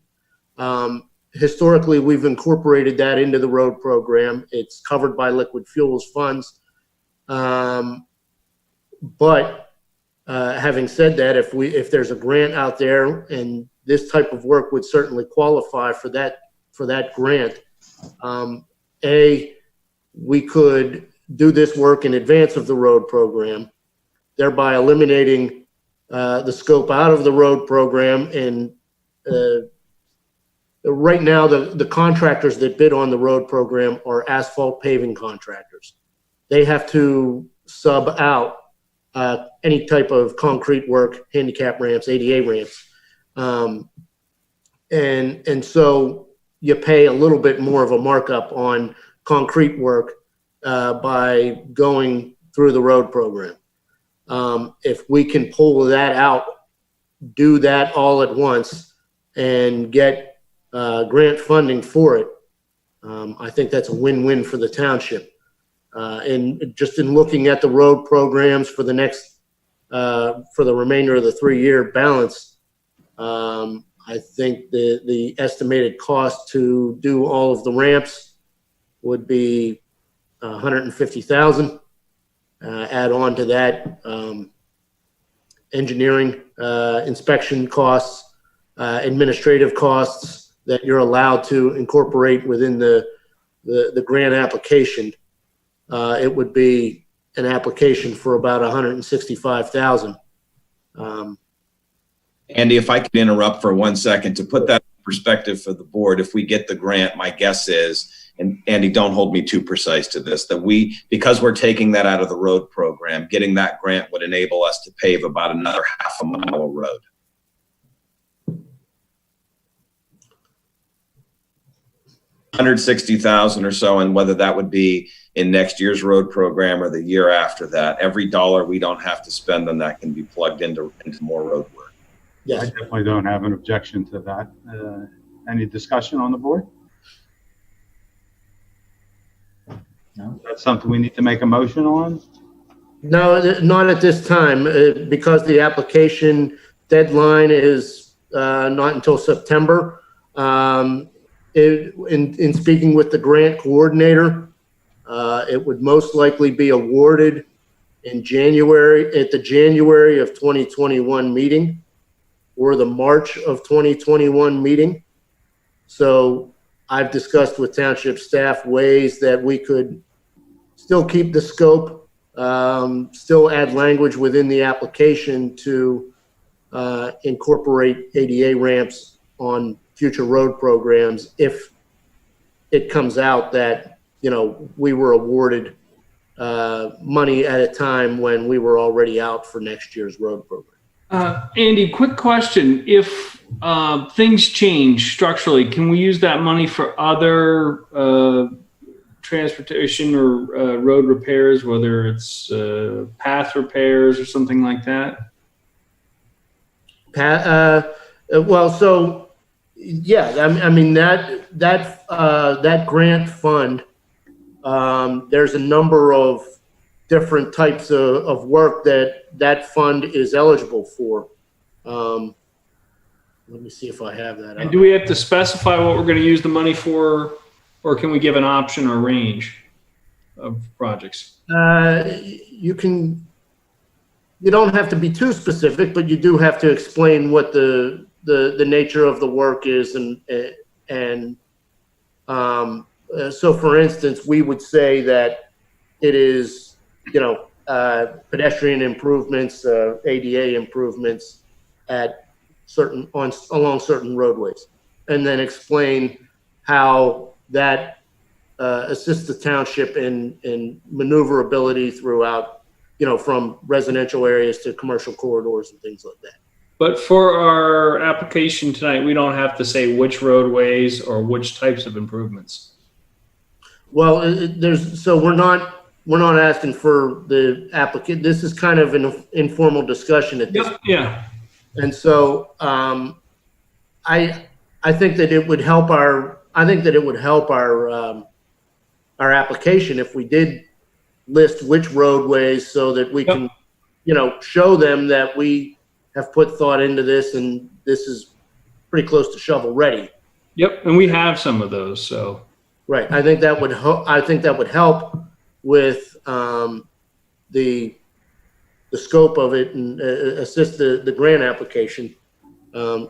Historically, we've incorporated that into the road program. It's covered by liquid fuels funds. But having said that, if there's a grant out there, and this type of work would certainly qualify for that grant, we could do this work in advance of the road program, thereby eliminating the scope out of the road program. And right now, the contractors that bid on the road program are asphalt paving contractors. They have to sub out any type of concrete work, handicap ramps, ADA ramps, And so you pay a little bit more of a markup on concrete work by going through the road program. If we can pull that out, do that all at once, and get grant funding for it, I think that's a win-win for the township. And just in looking at the road programs for the next, for the remainder of the 3-year balance, I think the estimated cost to do all of the ramps would be $150,000. Add on to that engineering, inspection costs, administrative costs that you're allowed to incorporate within the grant application. It would be an application for about $165,000. Andy, if I could interrupt for 1 second to put that in perspective for the board, if we get the grant, my guess is, and Andy, don't hold me too precise to this, that because we're taking that out of the road program, getting that grant would enable us to pave about another half a mile of road. $160,000 or so, and whether that would be in next year's road program or the year after that, every dollar we don't have to spend on that can be plugged into more road work. Yes. I definitely don't have an objection to that. Any discussion on the board? No. That's something we need to make a motion on? No, not at this time, because the application deadline is not until September. In speaking with the grant coordinator, it would most likely be awarded in January, at the January of 2021 meeting or the March of 2021 meeting. So I've discussed with township staff ways that we could still keep the scope, still add language within the application to incorporate ADA ramps on future road programs if it comes out that, you know, we were awarded money at a time when we were already out for next year's road program. Andy, quick question. If things change structurally, can we use that money for other transportation or road repairs, whether it's path repairs or something like that? Well, so yeah, I mean that grant fund. There's a number of different types of work that fund is eligible for. Let me see if I have that. And do we have to specify what we're going to use the money for, or can we give an option or range of projects? You don't have to be too specific, but you do have to explain what the nature of the work is, and so for instance, we would say that it is, you know, pedestrian improvements, ADA improvements at along certain roadways, and then explain how that assists the township in maneuverability throughout, you know, from residential areas to commercial corridors and things like that. But for our application tonight, we don't have to say which roadways or which types of improvements. Well, so we're not asking for the applicant. This is kind of an informal discussion at this point. Yeah. And so I think that it would help our application if we did list which roadways, so that we can, you know, show them that we have put thought into this and this is pretty close to shovel ready. Yep, and we have some of those, so. Right. I think that would help with the scope of it and assist the grant application,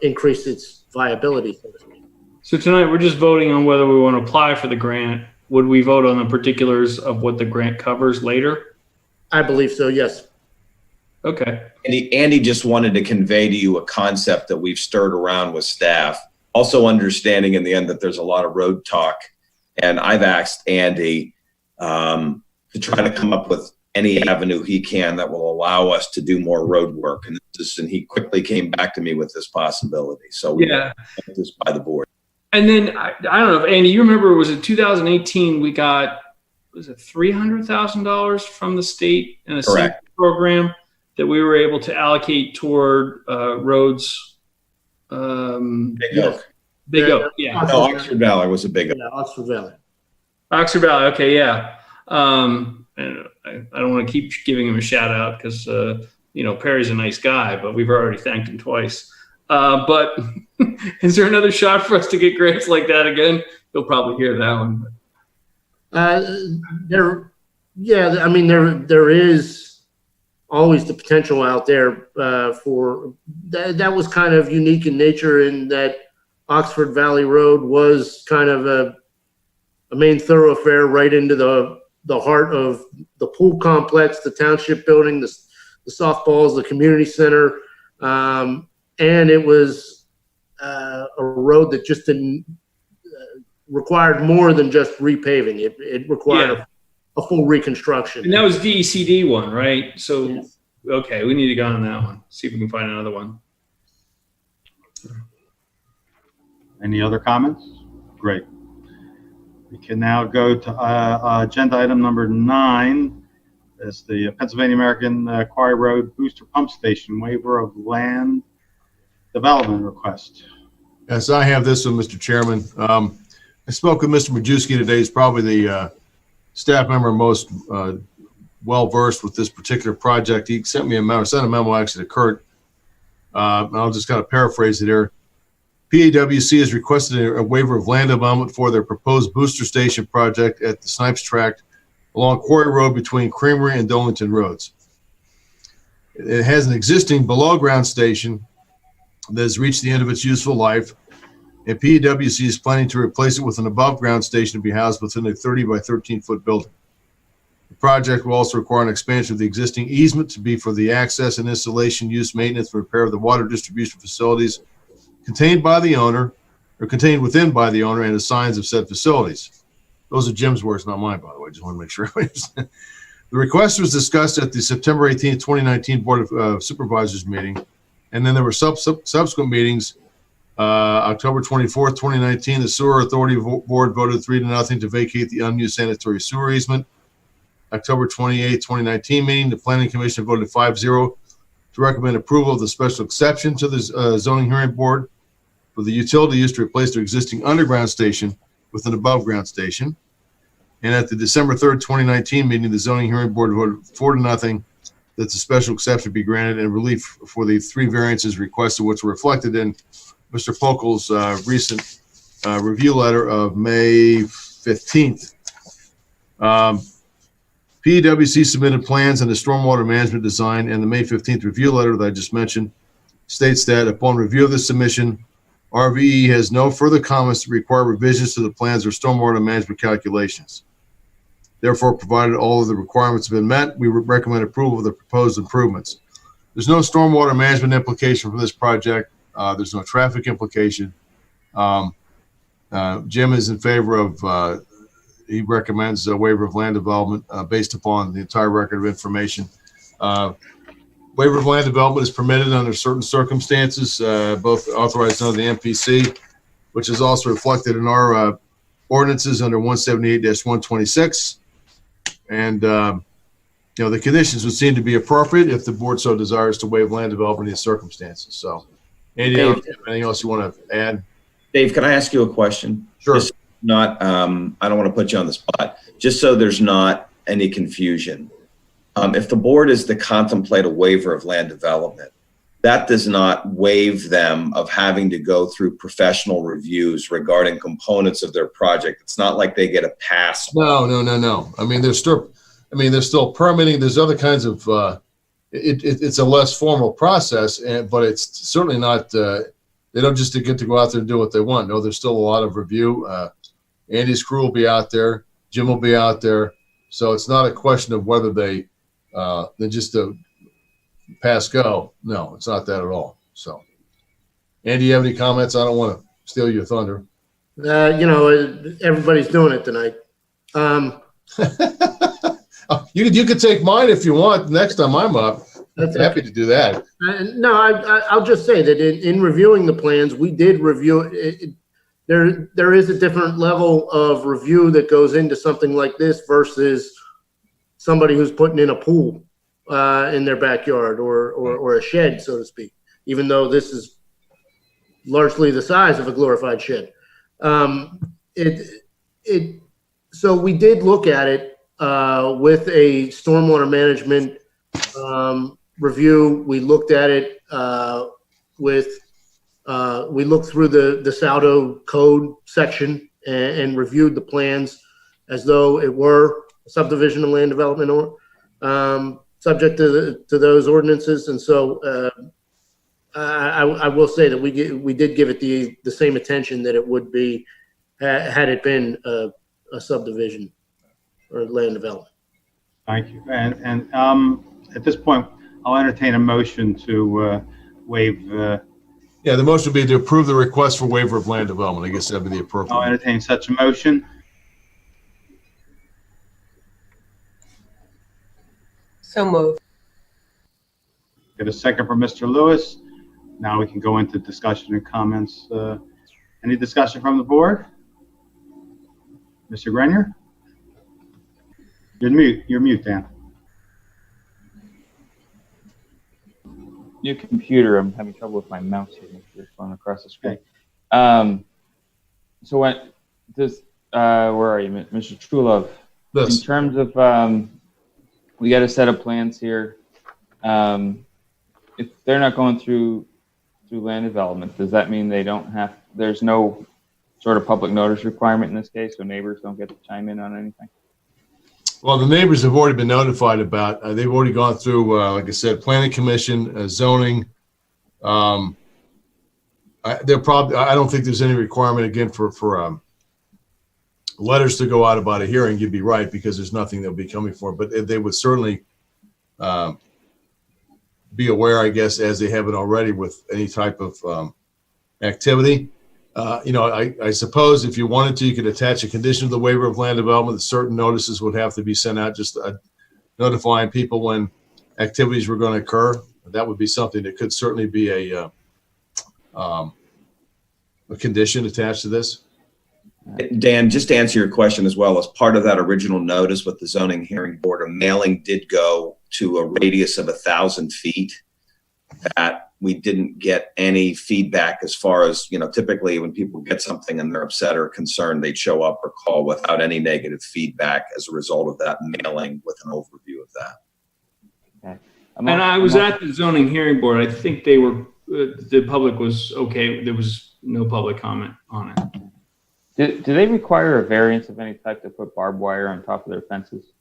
increase its viability. So tonight we're just voting on whether we want to apply for the grant. Would we vote on the particulars of what the grant covers later? I believe so, yes. Okay. Andy just wanted to convey to you a concept that we've stirred around with staff, also understanding in the end that there's a lot of road talk. And I've asked Andy to try to come up with any avenue he can that will allow us to do more road work. And he quickly came back to me with this possibility. So we put this by the board. And then I don't know if Andy, you remember, was it 2018? We got, was it $300,000 from the state in a program that we were able to allocate toward roads. Big Oak. Big Oak, yeah. No, Oxford Valley was a big Oak. Yeah, Oxford Valley. Oxford Valley, okay, yeah. And I don't want to keep giving him a shout out because, Perry's a nice guy, but we've already thanked him twice. But is there another shot for us to get grants like that again? You'll probably hear that one. There is always the potential out there for that was kind of unique in nature in that Oxford Valley Road was kind of a main thoroughfare right into the heart of the pool complex, the township building, the softballs, the community center. And it was a road that just didn't required more than just repaving. It required a full reconstruction. And that was DECD one, right? So, okay, we need to go on that one. See if we can find another one. Any other comments? Great. We can now go to agenda item number 9. It's the Pennsylvania American Quarry Road Booster Pump Station waiver of land development request. Yes, I have this one, Mr. Chairman. I spoke with Mr. Majewski today. He's probably the staff member most well-versed with this particular project. He sent a memo actually to Kurt. I'll just kind of paraphrase it here. PAWC has requested a waiver of land development for their proposed booster station project at the Snipes Tract along Quarry Road between Creamery and Dolington Roads. It has an existing below-ground station that has reached the end of its useful life, and PAWC is planning to replace it with an above-ground station to be housed within a 30 by 13-foot building. The project will also require an expansion of the existing easement to be for the access and installation, use, maintenance, and repair of the water distribution facilities contained within by the owner and the signs of said facilities. Those are Jim's words, not mine, by the way. Just want to make sure. The request was discussed at the September 18, 2019 Board of Supervisors meeting, and then there were subsequent meetings. October 24th, 2019, the Sewer Authority Board voted 3-0 to vacate the unused sanitary sewer easement. October 28th, 2019 meeting, the Planning Commission voted 5-0 to recommend approval of the special exception to the zoning hearing board for the utility use to replace their existing underground station with an above-ground station. And at the December 3rd, 2019 meeting, the zoning hearing board voted 4-0 that the special exception be granted and relief for the 3 variances requested, which were reflected in Mr. Fokel's recent review letter of May 15th. PEWC submitted plans and the stormwater management design, and the May 15th review letter that I just mentioned states that upon review of the submission, RVE has no further comments to require revisions to the plans or stormwater management calculations. Therefore, provided all of the requirements have been met, we recommend approval of the proposed improvements. There's no stormwater management implication for this project. There's no traffic implication. Jim is in favor of, he recommends a waiver of land development based upon the entire record of information. Waiver of land development is permitted under certain circumstances, both authorized under the MPC, which is also reflected in our ordinances under 178-126. And, the conditions would seem to be appropriate if the board so desires to waive land development in these circumstances. So, Andy, anything else you want to add? Dave, can I ask you a question? Sure. Just I don't want to put you on the spot. Just so there's not any confusion. If the board is to contemplate a waiver of land development, that does not waive them of having to go through professional reviews regarding components of their project. It's not like they get a pass. No. I mean, there's still permitting. There's other kinds of, it's a less formal process, but it's certainly not, they don't just get to go out there and do what they want. No, there's still a lot of review. Andy's crew will be out there. Jim will be out there. So it's not a question of whether they just pass go. No, it's not that at all. So, Andy, you have any comments? I don't want to steal your thunder. Everybody's doing it tonight. You could take mine if you want. Next time I'm up, happy to do that. No, I'll just say that in reviewing the plans, we did review it. There is a different level of review that goes into something like this versus somebody who's putting in a pool in their backyard or a shed, so to speak, even though this is largely the size of a glorified shed. So we did look at it with a stormwater management review. We looked at it we looked through the Saldo code section and reviewed the plans as though it were a subdivision of land development or subject to those ordinances. And so I will say that we did give it the same attention that it would be had it been a subdivision or land development. Thank you. And at this point, I'll entertain a motion to waive. Yeah, the motion would be to approve the request for waiver of land development. I guess that'd be the appropriate. I'll entertain such a motion. So moved. Get a second from Mr. Lewis. Now we can go into discussion and comments. Any discussion from the board? Mr. Grenier? You're mute, Dan. New computer. I'm having trouble with my mouse here. It's going across the screen. So when does where are you, Mr. Trulove? Yes. In terms of we got a set of plans here. If they're not going through land development, does that mean they don't have? There's no sort of public notice requirement in this case, so neighbors don't get to chime in on anything? Well, the neighbors have already been notified about. They've already gone through, like I said, planning commission, zoning. They're probably. I don't think there's any requirement again for letters to go out about a hearing. You'd be right, because there's nothing they'll be coming for. But they would certainly be aware, I guess, as they haven't already, with any type of activity. I suppose if you wanted to, you could attach a condition to the waiver of land development that certain notices would have to be sent out, just notifying people when activities were going to occur. That would be something that could certainly be a condition attached to this. Dan, just to answer your question as well, as part of that original notice with the zoning hearing board, a mailing did go to a radius of 1,000 feet. That we didn't get any feedback as far as, typically when people get something and they're upset or concerned, they'd show up or call without any negative feedback as a result of that mailing with an overview of that. Okay. And I was at the zoning hearing board. I think they were, the public was okay. There was no public comment on it. Do they require a variance of any type to put barbed wire on top of their fences?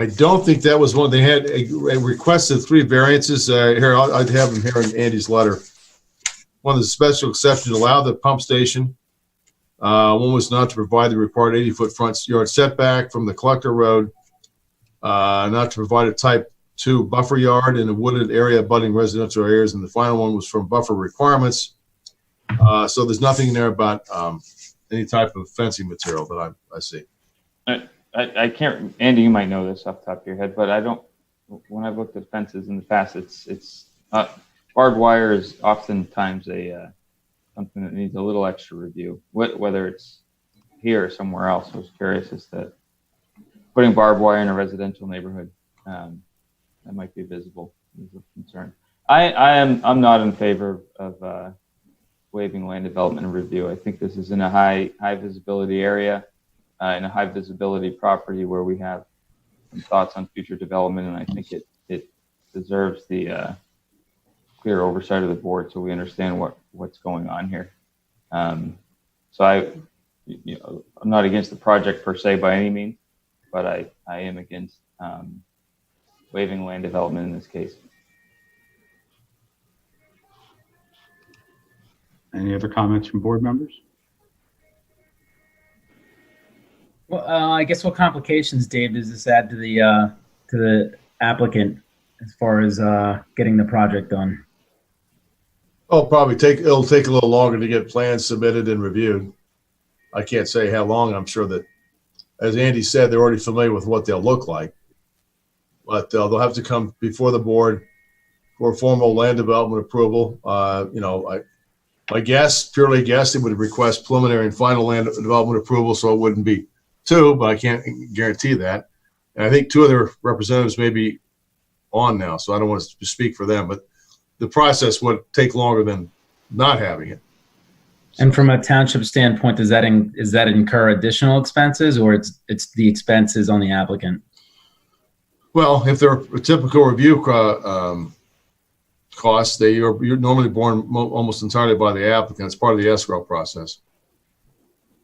I don't think that was one. They had requested 3 variances. Here, I'd have them here in Andy's letter. One of the special exceptions allowed the pump station. One was not to provide the required 80-foot front yard setback from the collector road. Not to provide a type 2 buffer yard in a wooded area abutting residential areas. And the final one was from buffer requirements. So there's nothing in there about any type of fencing material that I see. I can't, Andy, you might know this off the top of your head, but I don't, when I've looked at fences in the past, it's barbed wire is oftentimes something that needs a little extra review, whether it's here or somewhere else. I was curious as to putting barbed wire in a residential neighborhood, that might be visible is a concern. I'm not in favor of waiving land development and review. I think this is in a high visibility area. In a high visibility property where we have some thoughts on future development, and I think it deserves the clear oversight of the board so we understand what's going on here. So I'm not against the project per se by any means, but I am against waiving land development in this case. Any other comments from board members? Well, I guess what complications, Dave, does this add to the applicant as far as getting the project done? Oh, it'll take a little longer to get plans submitted and reviewed. I can't say how long. I'm sure that as Andy said, they're already familiar with what they'll look like. But they'll have to come before the board for a formal land development approval. My guess, purely guess, they would request preliminary and final land development approval, so it wouldn't be two, but I can't guarantee that. And I think two of their representatives may be on now, so I don't want to speak for them, but the process would take longer than not having it. And from a township standpoint, does that incur additional expenses, or it's the expenses on the applicant? Well, if they're a typical review costs, you're normally borne almost entirely by the applicant. It's part of the escrow process.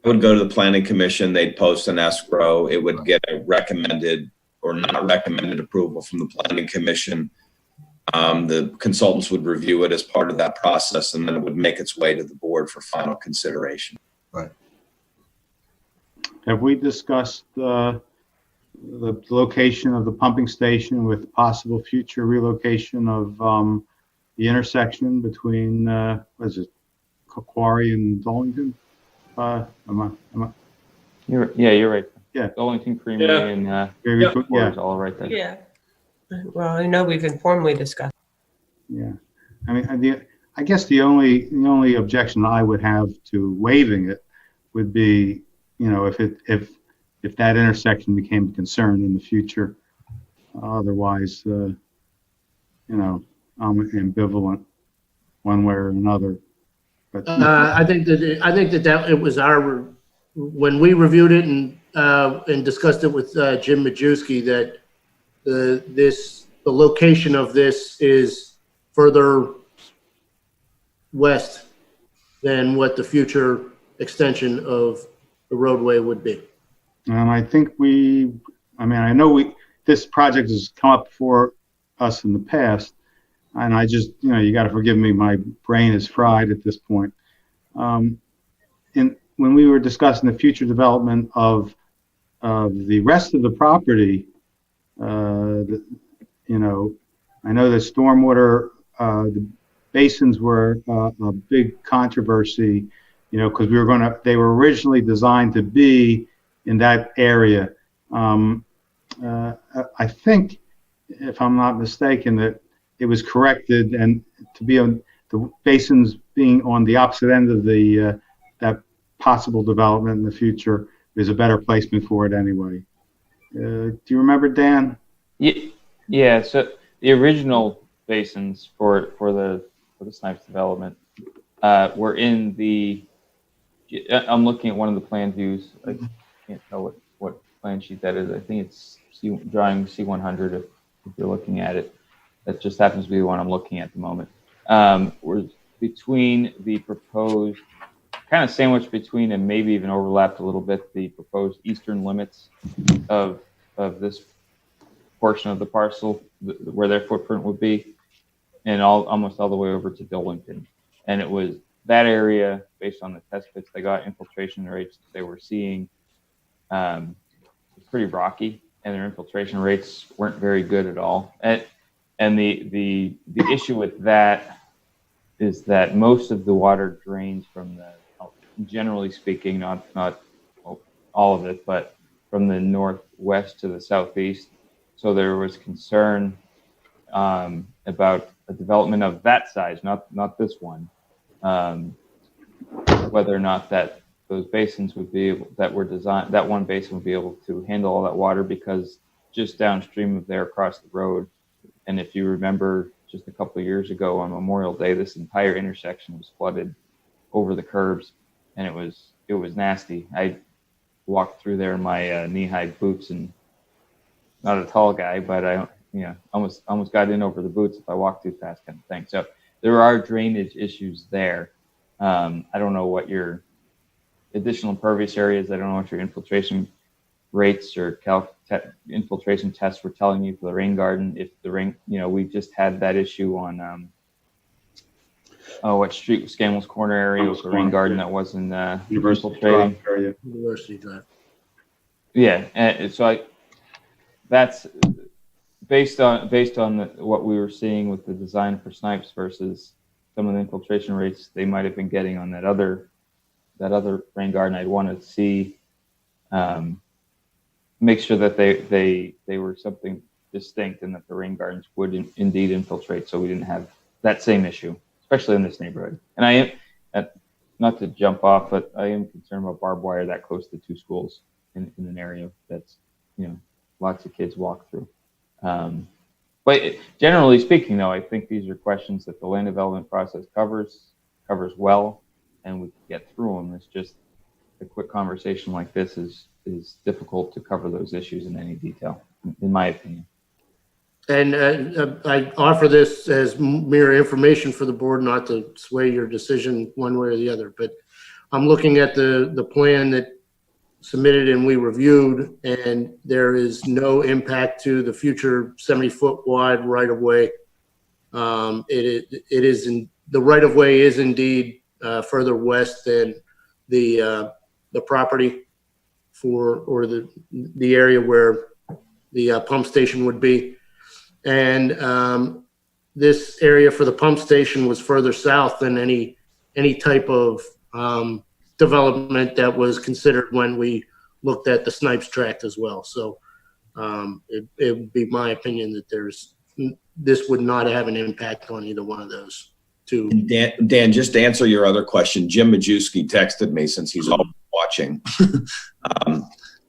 It would go to the planning commission. They'd post an escrow. It would get a recommended or not recommended approval from the planning commission. The consultants would review it as part of that process, and then it would make its way to the board for final consideration. Right. Have we discussed the location of the pumping station with possible future relocation of the intersection between what is it, Quarry and Dollington? You're right. Yeah. Dollington Creamery and yeah, is all right there. Yeah. Well, I know we've informally discussed. Yeah. I mean, I guess the only objection I would have to waiving it would be, if that intersection became a concern in the future. Otherwise, I'm ambivalent one way or another. But I think that it was when we reviewed it and discussed it with Jim Majewski, that the location of this is further west than what the future extension of the roadway would be. And I think I know this project has come up for us in the past, and I just, you got to forgive me, my brain is fried at this point. When we were discussing the future development of the rest of the property, I know the stormwater, the basins were a big controversy, because they were originally designed to be in that area. I think, if I'm not mistaken, that it was corrected and to be on the basins being on the opposite end of that possible development in the future is a better placement for it anyway. Do you remember, Dan? Yeah. So the original basins for the Snipes development were in the. I'm looking at one of the plan views. I can't tell what plan sheet that is. I think it's drawing C100 if you're looking at it. That just happens to be the one I'm looking at the moment. We're between the proposed, kind of sandwiched between and maybe even overlapped a little bit, the proposed eastern limits of this portion of the parcel where their footprint would be, and almost all the way over to Dollington. And it was that area, based on the test pits they got, infiltration rates they were seeing, was pretty rocky, and their infiltration rates weren't very good at all. And the issue with that is that most of the water drains from generally speaking, not all of it, but from the northwest to the southeast. So there was concern about a development of that size, not this one, whether or not that those basins would be able, that one basin would be able to handle all that water, because just downstream of there across the road, and if you remember just a couple of years ago on Memorial Day, this entire intersection was flooded over the curbs, and it was nasty. I walked through there in my knee-high boots, and not a tall guy, but I almost got in over the boots if I walked too fast, kind of thing. So there are drainage issues there. I don't know what your additional impervious areas. I don't know what your infiltration rates or infiltration tests were telling you for the rain garden. If the rain, we just had that issue on what street was Scammell's Corner area with the rain garden that wasn't infiltrating. University Drive. Yeah, and so that's based on what we were seeing with the design for Snipes versus some of the infiltration rates they might have been getting on that other rain garden. I'd want to see make sure that they were something distinct and that the rain gardens would indeed infiltrate, so we didn't have that same issue, especially in this neighborhood. And I am, not to jump off, but I am concerned about barbed wire that close to two schools in an area that's, lots of kids walk through. But generally speaking, though, I think these are questions that the land development process covers well, and we can get through them. It's just a quick conversation like this is difficult to cover those issues in any detail, in my opinion. And I offer this as mere information for the board, not to sway your decision one way or the other. But I'm looking at the plan that submitted and we reviewed, and there is no impact to the future 70-foot wide right-of-way. It is in the right-of-way is indeed further west than the property or the area where the pump station would be. And this area for the pump station was further south than any type of development that was considered when we looked at the Snipes tract as well. So it would be my opinion that this would not have an impact on either one of those two. Dan, just to answer your other question, Jim Majewski texted me, since he's always watching.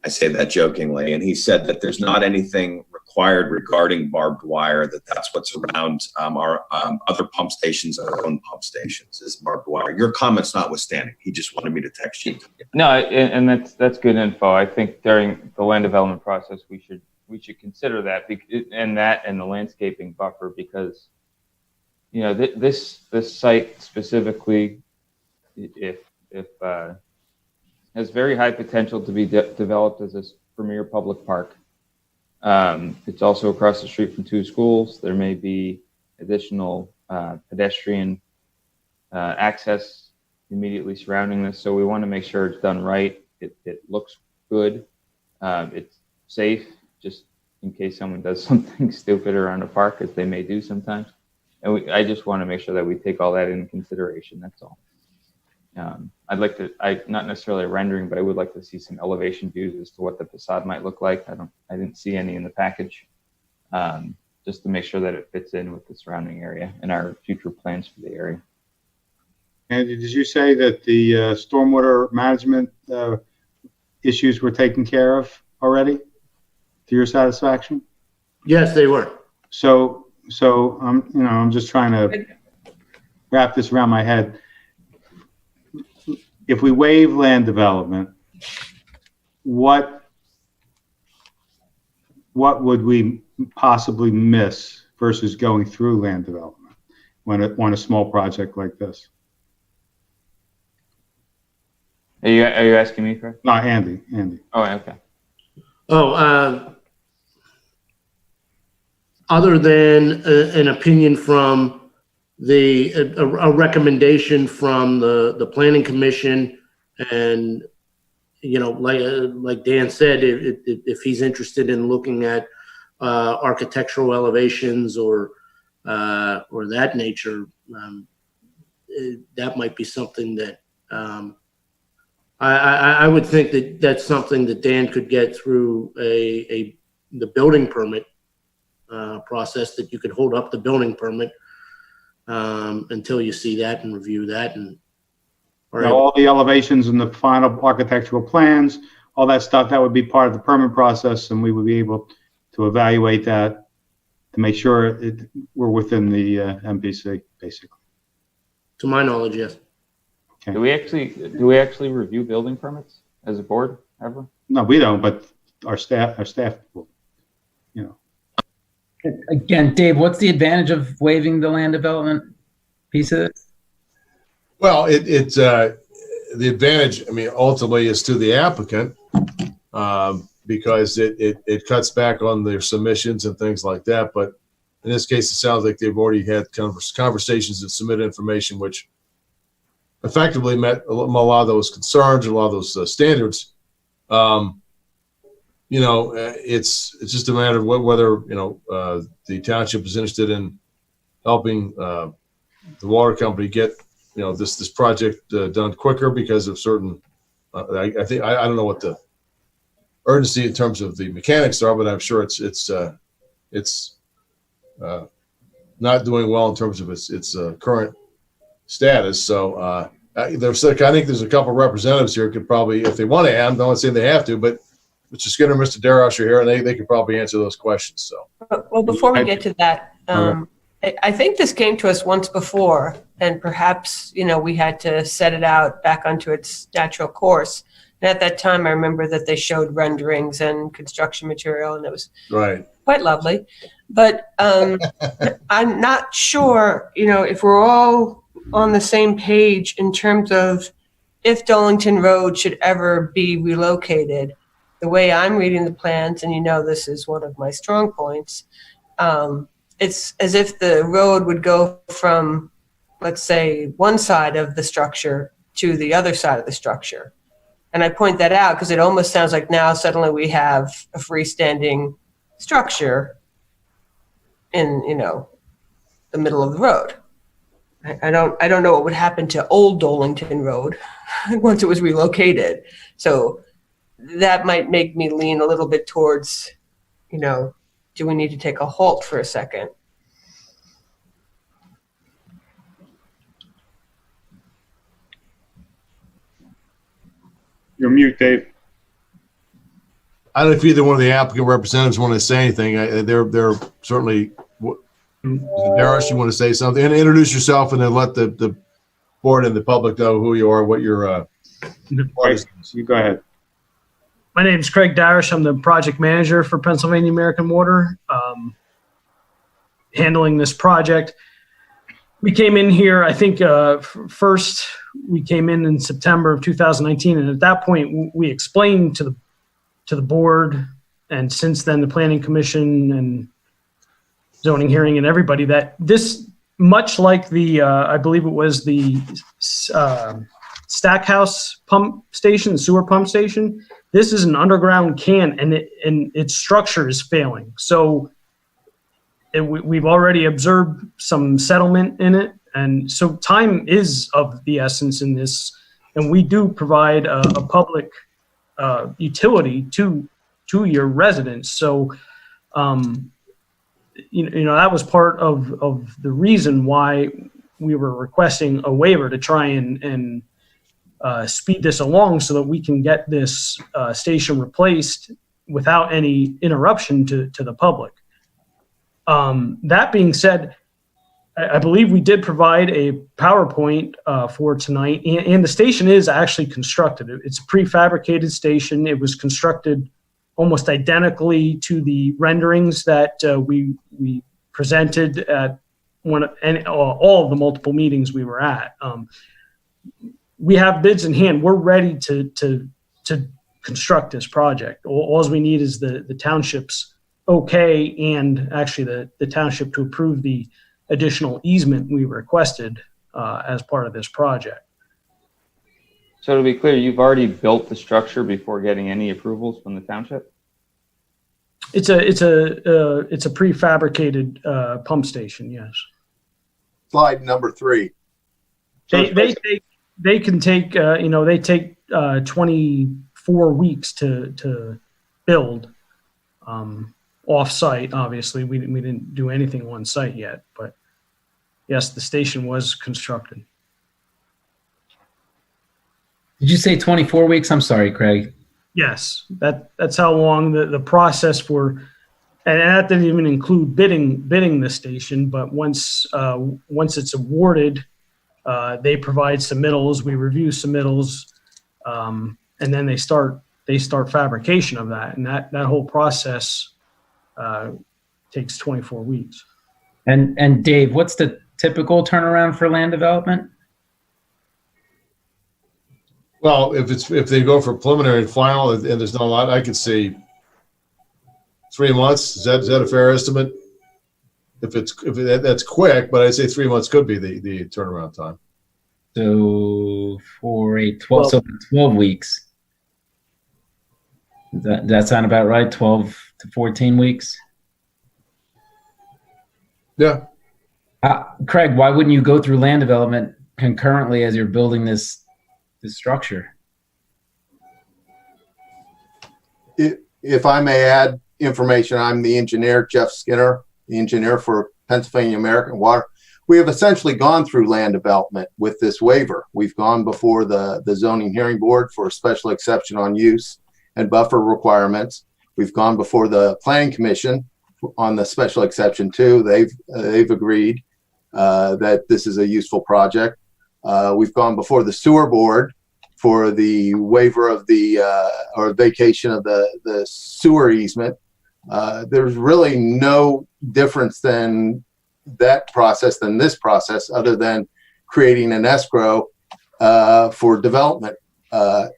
I say that jokingly, and he said that there's not anything required regarding barbed wire, that's what's around our other pump stations, our own pump stations, is barbed wire. Your comments notwithstanding, he just wanted me to text you. No, and that's good info. I think during the land development process, we should consider that, and the landscaping buffer, because this site specifically, if has very high potential to be developed as a premier public park. It's also across the street from two schools. There may be additional pedestrian access immediately surrounding this. So we want to make sure it's done right. It looks good. It's safe, just in case someone does something stupid around a park, as they may do sometimes. And I just want to make sure that we take all that into consideration. That's all. I'd like to, not necessarily a rendering, but I would like to see some elevation views as to what the facade might look like. I didn't see any in the package, just to make sure that it fits in with the surrounding area and our future plans for the area. Andy, did you say that the stormwater management issues were taken care of already, to your satisfaction? Yes, they were. So I'm just trying to wrap this around my head. If we waive land development, what would we possibly miss versus going through land development on a small project like this? Are you asking me, Chris? No, Andy. Oh, okay. Other than an opinion from a recommendation from the planning commission, and like Dan said, if he's interested in looking at architectural elevations or that nature, that might be something that I would think that's something that Dan could get through the building permit process, that you could hold up the building permit until you see that and review that, and all the elevations and the final architectural plans, all that stuff, that would be part of the permit process, and we would be able to evaluate that to make sure we're within the MPC, basically. To my knowledge, yes. Okay. Do we actually review building permits as a board ever? No, we don't, but our staff will. Again, Dave, what's the advantage of waiving the land development piece of it? Well, it's the advantage, ultimately is to the applicant, because it cuts back on their submissions and things like that. But in this case, it sounds like they've already had conversations and submitted information which effectively met a lot of those concerns and a lot of those standards. It's just a matter of whether the township is interested in helping the water company get this project done quicker because of certain. I don't know what urgency in terms of the mechanics are, but I'm sure it's not doing well in terms of its current status. So I think there's a couple of representatives here could probably, if they want to add, don't say they have to, but Mr. Skinner, Mr. Darash are here, and they could probably answer those questions. So, well, before we get to that, I think this came to us once before, and perhaps we had to set it out back onto its natural course. And at that time, I remember that they showed renderings and construction material, and it was quite lovely. But I'm not sure, if we're all on the same page in terms of if Dolington Road should ever be relocated. The way I'm reading the plans, and this is one of my strong points, it's as if the road would go from, let's say, one side of the structure to the other side of the structure. And I point that out because it almost sounds like now suddenly we have a freestanding structure in, the middle of the road. I don't know what would happen to old Dolington Road once it was relocated. So that might make me lean a little bit towards, do we need to take a halt for a second? You're mute, Dave. I don't know if either one of the applicant representatives want to say anything. They're certainly. Darius, you want to say something? And introduce yourself, and then let the board and the public know who you are, what your. You go ahead. My name is Craig Darish. I'm the project manager for Pennsylvania American Water, handling this project. We came in here, I think, first we came in September of 2019, and at that point we explained to the board, and since then the Planning Commission and zoning hearing and everybody, that this, much like the I believe it was the Stackhouse pump station, the sewer pump station. This is an underground can, and its structure is failing. So we've already observed some settlement in it, and so time is of the essence in this. And we do provide a public utility to your residents. So, that was part of the reason why we were requesting a waiver to try and speed this along so that we can get this station replaced without any interruption to the public. That being said, I believe we did provide a PowerPoint for tonight, and the station is actually constructed. It's a prefabricated station. It was constructed almost identically to the renderings that we presented at all of the multiple meetings we were at. We have bids in hand. We're ready to construct this project. All we need is the township's okay, and actually the township to approve the additional easement we requested as part of this project. So to be clear, you've already built the structure before getting any approvals from the township? It's a prefabricated pump station, yes. Slide number 3. They can take they take 24 weeks to build off site. Obviously, we didn't do anything on site yet, but yes, the station was constructed. Did you say 24 weeks? I'm sorry, Craig. Yes, that's how long the process for, and that didn't even include bidding the station. But once it's awarded, they provide submittals. We review submittals, and then they start fabrication of that, and that whole process takes 24 weeks. And Dave, what's the typical turnaround for land development? Well, if they go for preliminary and final, and there's not a lot, I could see 3 months. Is that a fair estimate? If that's quick, but I'd say 3 months could be the turnaround time. So for 12 weeks. Does that sound about right? 12 to 14 weeks. Yeah. Craig, why wouldn't you go through land development concurrently as you're building this structure? if I may add information, I'm the engineer, Jeff Skinner, the engineer for Pennsylvania American Water. We have essentially gone through land development with this waiver. We've gone before the zoning hearing board for a special exception on use and buffer requirements. We've gone before the planning commission on the special exception too. They've agreed that this is a useful project. We've gone before the sewer board for the waiver of the or vacation of the sewer easement. There's really no difference than that process than this process, other than creating an escrow for development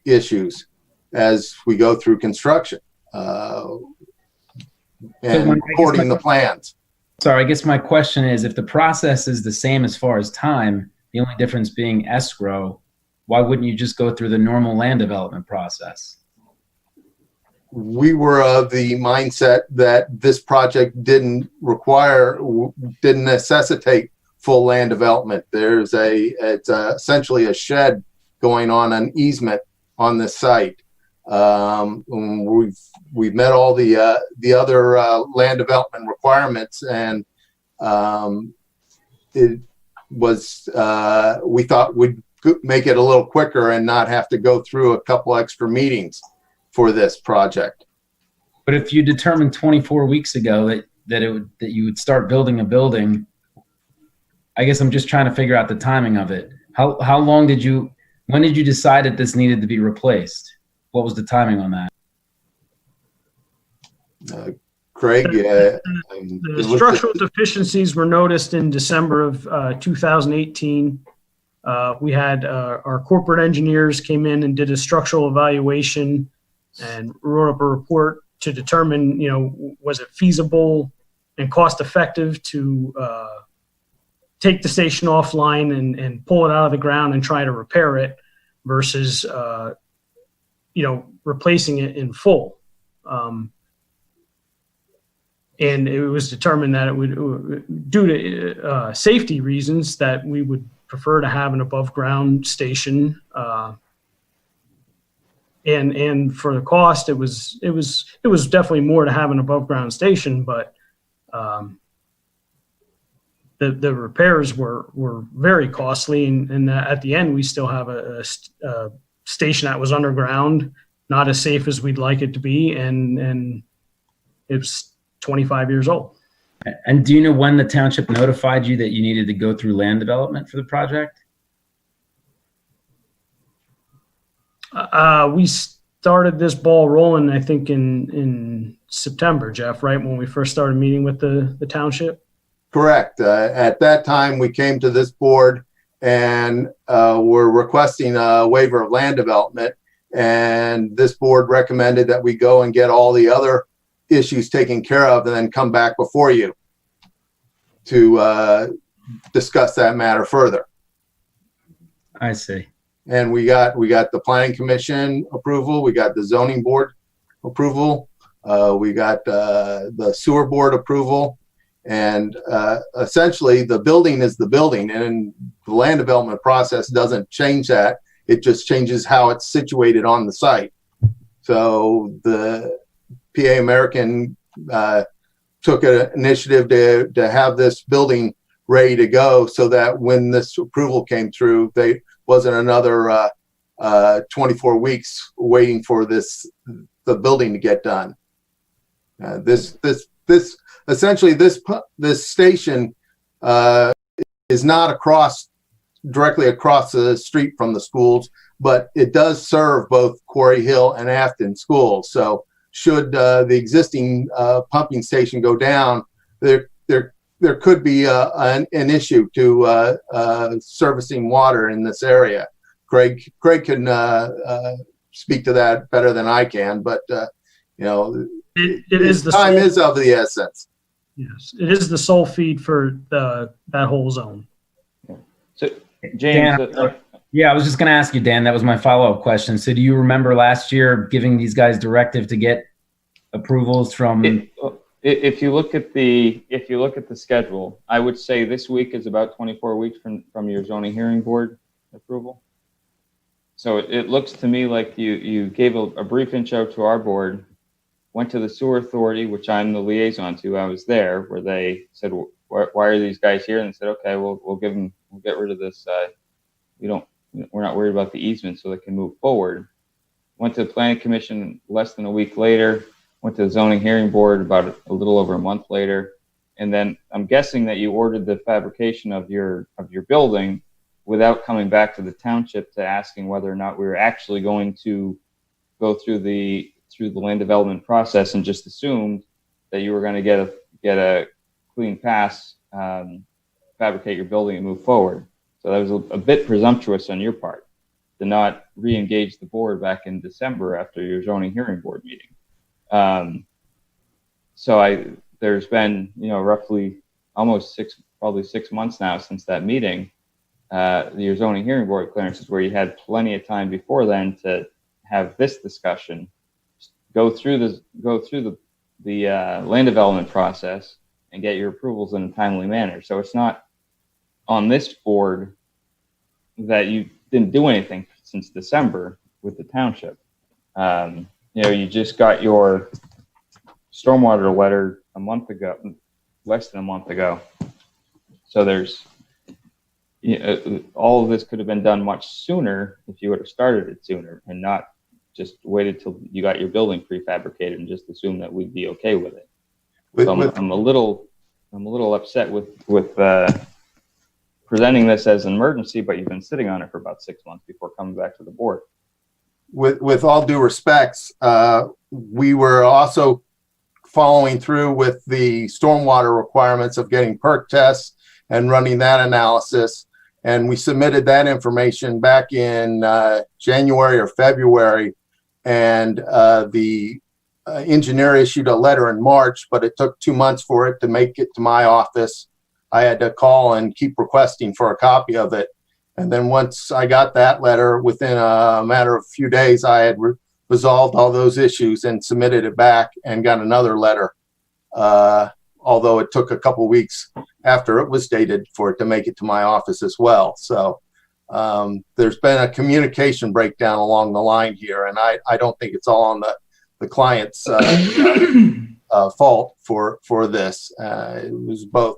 issues as we go through construction and recording the plans. Sorry, I guess my question is, if the process is the same as far as time, the only difference being escrow, why wouldn't you just go through the normal land development process? We were of the mindset that this project didn't necessitate full land development. It's essentially a shed going on an easement on the site. We've met all the other land development requirements, and it was we thought we'd make it a little quicker and not have to go through a couple extra meetings for this project. But if you determined 24 weeks ago that you would start building a building, I guess I'm just trying to figure out the timing of it. How long when did you decide that this needed to be replaced? What was the timing on that? Craig? The structural deficiencies were noticed in December of 2018. We had our corporate engineers came in and did a structural evaluation and wrote up a report to determine, was it feasible and cost effective to take the station offline and pull it out of the ground and try to repair it versus, replacing it in full. And it was determined that it would, due to safety reasons, that we would prefer to have an above ground station. And for the cost, it was definitely more to have an above ground station, but the repairs were very costly, and at the end we still have a station that was underground, not as safe as we'd like it to be, and it's 25 years old. And do you know when the township notified you that you needed to go through land development for the project? We started this ball rolling, I think, in September, Jeff, right? When we first started meeting with the township? Correct. At that time, we came to this board and were requesting a waiver of land development. And this board recommended that we go and get all the other issues taken care of and then come back before you to discuss that matter further. I see. And we got the planning commission approval, we got the zoning board approval, we got the sewer board approval, and essentially the building is the building, and the land development process doesn't change that. It just changes how it's situated on the site. So the PA American took an initiative to have this building ready to go, so that when this approval came through, they wasn't another 24 weeks waiting for the building to get done. This station is not directly across the street from the schools, but it does serve both Quarry Hill and Afton schools. So should the existing pumping station go down, there could be an issue to servicing water in this area. Craig can speak to that better than I can, but it is the time is of the essence. Yes, it is the sole feed for that whole zone. So, James, Dan, I was just going to ask you, Dan. That was my follow-up question. So, do you remember last year giving these guys directive to get approvals from? If you look at the schedule, I would say this week is about 24 weeks from your zoning hearing board approval. So it looks to me like you gave a brief intro to our board, went to the sewer authority, which I'm the liaison to. I was there, where they said, why are these guys here? And they said, okay, we'll get rid of this. We're not worried about the easement, so they can move forward. Went to the planning commission less than a week later, went to the zoning hearing board about a little over a month later. And then I'm guessing that you ordered the fabrication of your building without coming back to the township to asking whether or not we were actually going to go through the land development process, and just assumed that you were going to get a clean pass, fabricate your building and move forward. So that was a bit presumptuous on your part to not re-engage the board back in December after your zoning hearing board meeting. There's been, roughly almost probably 6 months now since that meeting, your zoning hearing board clearances, where you had plenty of time before then to have this discussion, go through the land development process and get your approvals in a timely manner. So it's not on this board that you didn't do anything since December with the township. You just got your stormwater letter a month ago, less than a month ago. So there's, all of this could have been done much sooner if you would have started it sooner and not just waited till you got your building prefabricated and just assumed that we'd be okay with it. So I'm a little upset with presenting this as an emergency, but you've been sitting on it for about 6 months before coming back to the board. With all due respects, we were also following through with the stormwater requirements of getting perk tests and running that analysis. And we submitted that information back in January or February. And the engineer issued a letter in March, but it took 2 months for it to make it to my office. I had to call and keep requesting for a copy of it. And then once I got that letter, within a matter of a few days, I had resolved all those issues and submitted it back and got another letter, although it took a couple weeks after it was dated for it to make it to my office as well. So there's been a communication breakdown along the line here, and I don't think it's all on the client's fault for this. It was both.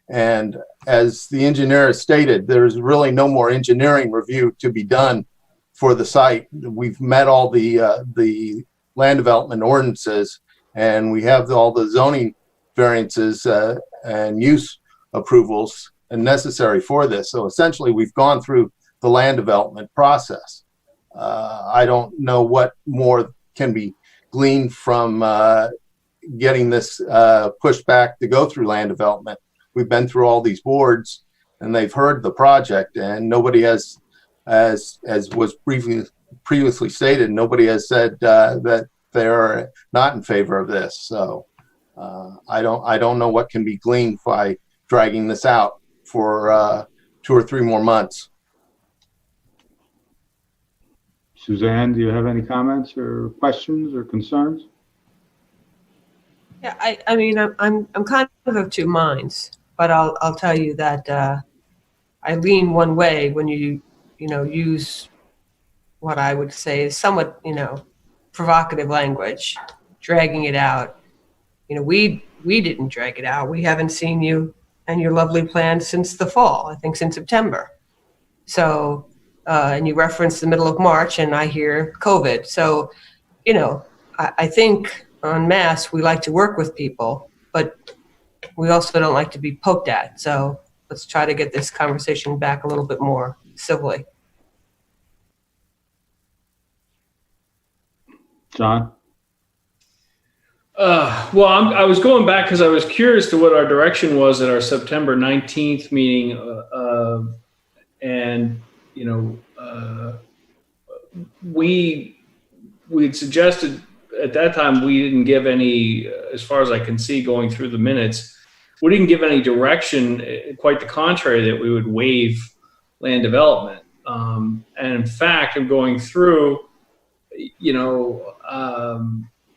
And as the engineer has stated, there's really no more engineering review to be done for the site. We've met all the land development ordinances, and we have all the zoning variances and use approvals necessary for this. So essentially, we've gone through the land development process. I don't know what more can be gleaned from getting this pushed back to go through land development. We've been through all these boards, and they've heard the project, and nobody has, as was previously stated, nobody has said that they're not in favor of this. So I don't know what can be gleaned by dragging this out for 2 or 3 more months. Suzanne, do you have any comments or questions or concerns? Yeah, I mean, I'm kind of two minds, but I'll tell you that I lean one way when you use what I would say is somewhat provocative language, dragging it out. We didn't drag it out. We haven't seen you and your lovely plan since the fall, I think since September. So, and you referenced the middle of March, and I hear COVID. So, I think en masse, we like to work with people, but we also don't like to be poked at. So let's try to get this conversation back a little bit more civilly. John? Well, I was going back because I was curious to what our direction was at our September 19th meeting. We had suggested at that time, we didn't give any, as far as I can see going through the minutes, we didn't give any direction, quite the contrary, that we would waive land development. And in fact, I'm going through,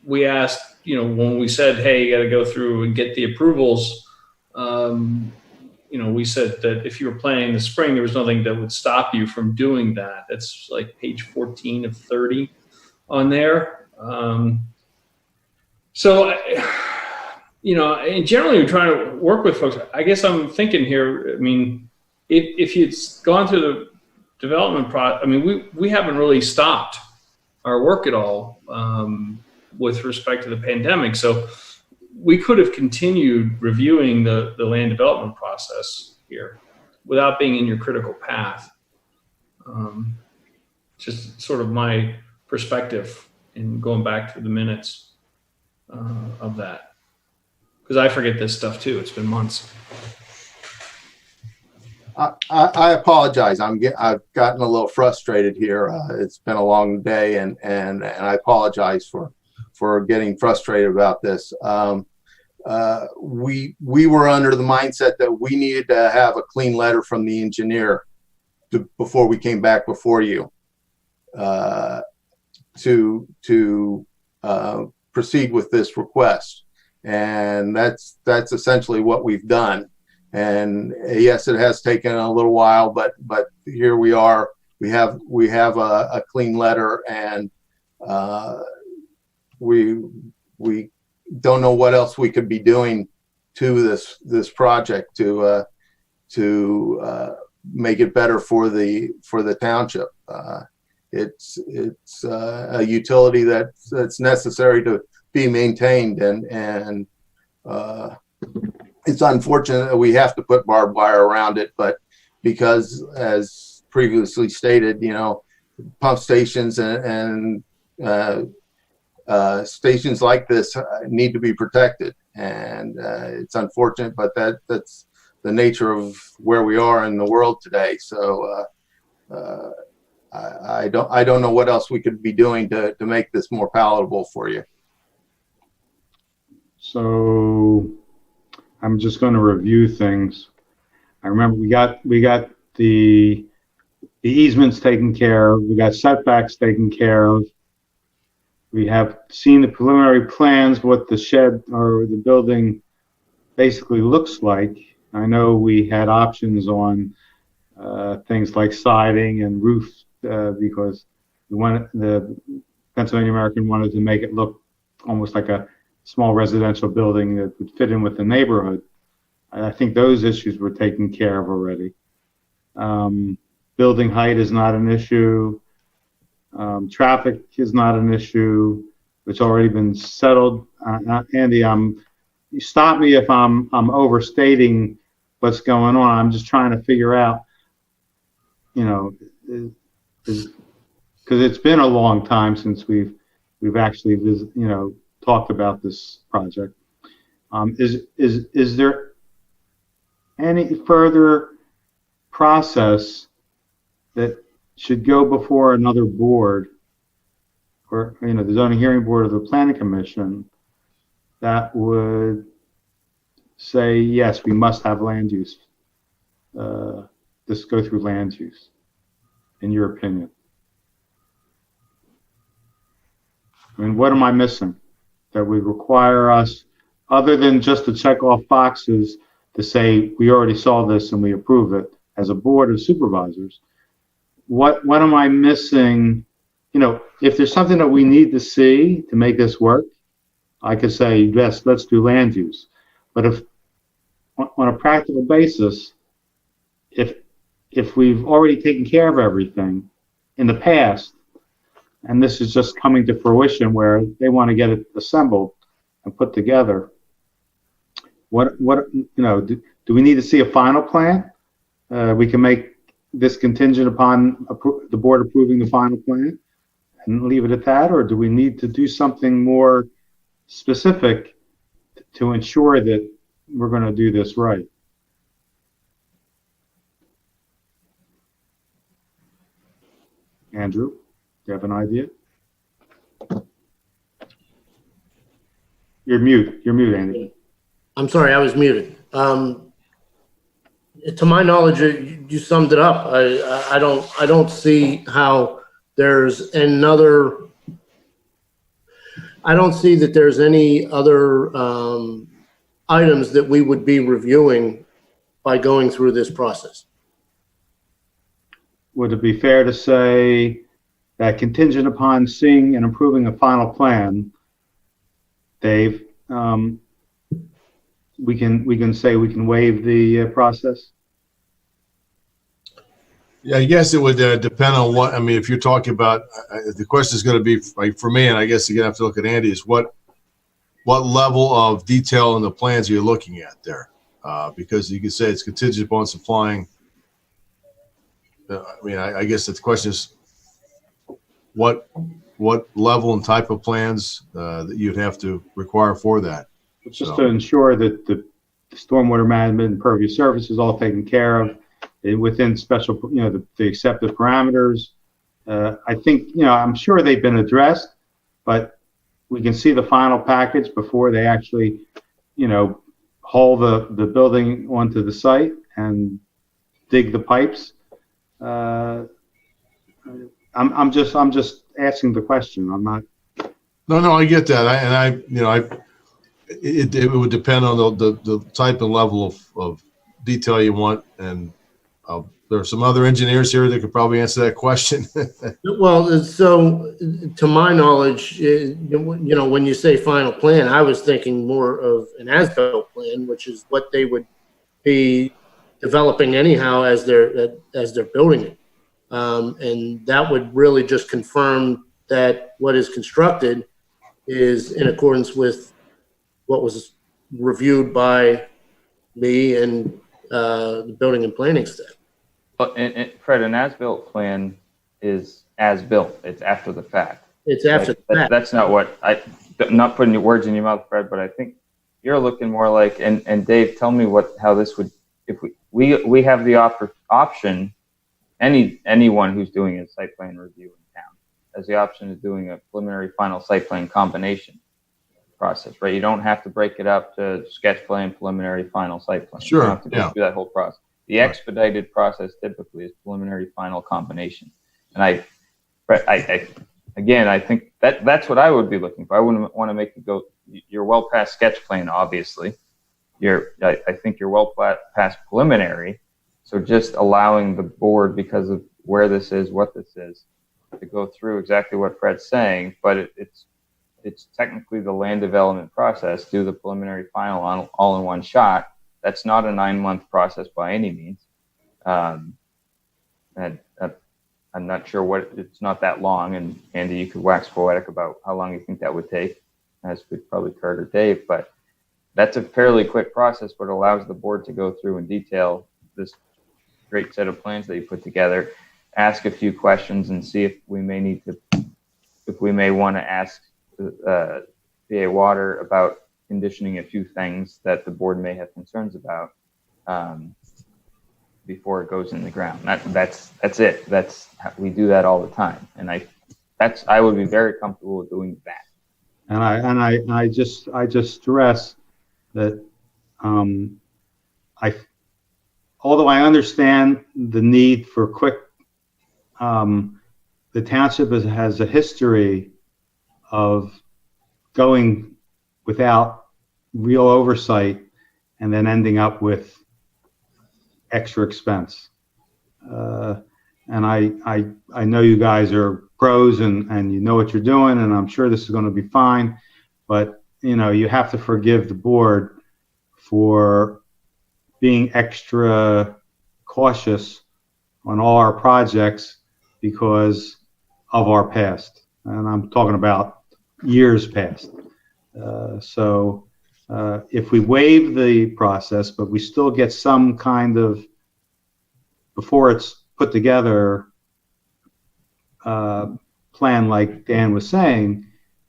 we asked, when we said, hey, you got to go through and get the approvals, we said that if you were planning in the spring, there was nothing that would stop you from doing that. That's like page 14 of 30 on there. So, and generally we're trying to work with folks. I guess I'm thinking here, I mean, if you'd gone through the development process, I mean, we haven't really stopped our work at all with respect to the pandemic. So we could have continued reviewing the land development process here without being in your critical path. Just sort of my perspective in going back to the minutes of that, because I forget this stuff too. It's been months. I apologize. I've gotten a little frustrated here. It's been a long day, and I apologize for getting frustrated about this. We were under the mindset that we needed to have a clean letter from the engineer before we came back before you to proceed with this request, and that's essentially what we've done. And yes, it has taken a little while, but here we are. We have a clean letter, and we don't know what else we could be doing to this project to make it better for the township. It's a utility that's necessary to be maintained, and it's unfortunate that we have to put barbed wire around it, but because, as previously stated, pump stations and stations like this need to be protected, and it's unfortunate, but that's the nature of where we are in the world today. So I don't know what else we could be doing to make this more palatable for you. So I'm just going to review things. I remember we got the easements taken care of. We got setbacks taken care of. We have seen the preliminary plans, what the shed or the building basically looks like. I know we had options on things like siding and roofs because the Pennsylvania American wanted to make it look almost like a small residential building that would fit in with the neighborhood. I think those issues were taken care of already. Building height is not an issue. Traffic is not an issue. It's already been settled. Andy, you stop me if I'm overstating what's going on. I'm just trying to figure out, because it's been a long time since we've actually talked about this project. Is there any further process that should go before another board, or the zoning hearing board or the planning commission, that would say, yes, we must have land use, this go through land use, in your opinion? I mean, what am I missing that would require us, other than just to check off boxes to say we already saw this and we approve it as a board of supervisors? What am I missing? If there's something that we need to see to make this work, I could say, yes, let's do land use. But if on a practical basis, if we've already taken care of everything in the past, and this is just coming to fruition where they want to get it assembled and put together, do we need to see a final plan? We can make this contingent upon the board approving the final plan and leave it at that, or do we need to do something more specific to ensure that we're going to do this right? Andrew, do you have an idea? You're mute, Andy. I'm sorry, I was muted. To my knowledge, you summed it up. I don't see how there's another. I don't see that there's any other items that we would be reviewing by going through this process. Would it be fair to say that contingent upon seeing and approving a final plan, Dave, we can say we can waive the process? Yeah, I guess it would depend on what, I mean, if you're talking about, the question is going to be, like, for me, and I guess you're going to have to look at Andy, is what level of detail in the plans you're looking at there? Because you could say it's contingent upon supplying. I mean, I guess the question is what level and type of plans that you'd have to require for that. Just to ensure that the stormwater management and pervious surface is all taken care of within special, the accepted parameters. I think, I'm sure they've been addressed, but we can see the final package before they actually, haul the building onto the site and dig the pipes. I'm just asking the question. I'm not. No, I get that. It would depend on the type and level of detail you want, and there are some other engineers here that could probably answer that question. Well, so to my knowledge, when you say final plan, I was thinking more of an as-built plan, which is what they would be developing anyhow as they're building it, and that would really just confirm that what is constructed is in accordance with what was reviewed by me and the building and planning staff. And Fred, an as-built plan is as-built. It's after the fact. It's after the fact. That's not what I'm not putting your words in your mouth, Fred, but I think you're looking more like, and Dave, tell me how this would, if we have the option, anyone who's doing a site plan review in town has the option of doing a preliminary final site plan combination process, right? You don't have to break it up to sketch plan, preliminary, final site plan. Sure. You don't have to go through that whole process. The expedited process typically is preliminary, final combination. And I think that's what I would be looking for. I wouldn't want to make you go, you're well past sketch plan, obviously. I think you're well past preliminary. So just allowing the board, because of where this is, what this is, to go through exactly what Fred's saying, but it's technically the land development process, do the preliminary final all in one shot. That's not a 9-month process by any means. And I'm not sure it's not that long. And Andy, you could wax poetic about how long you think that would take, as could probably Kurt or Dave, but that's a fairly quick process, but allows the board to go through in detail this great set of plans that you put together, ask a few questions and see if we may want to ask PA Water about conditioning a few things that the board may have concerns about before it goes in the ground. That's it. We do that all the time, and I would be very comfortable with doing that. And I just stress that although I understand the need for quick, the township has a history of going without real oversight and then ending up with extra expense. And I know you guys are pros and you know what you're doing, and I'm sure this is going to be fine, but you have to forgive the board for being extra cautious on all our projects because of our past. And I'm talking about years past. So if we waive the process, but we still get some kind of, before it's put together, plan like Dan was saying,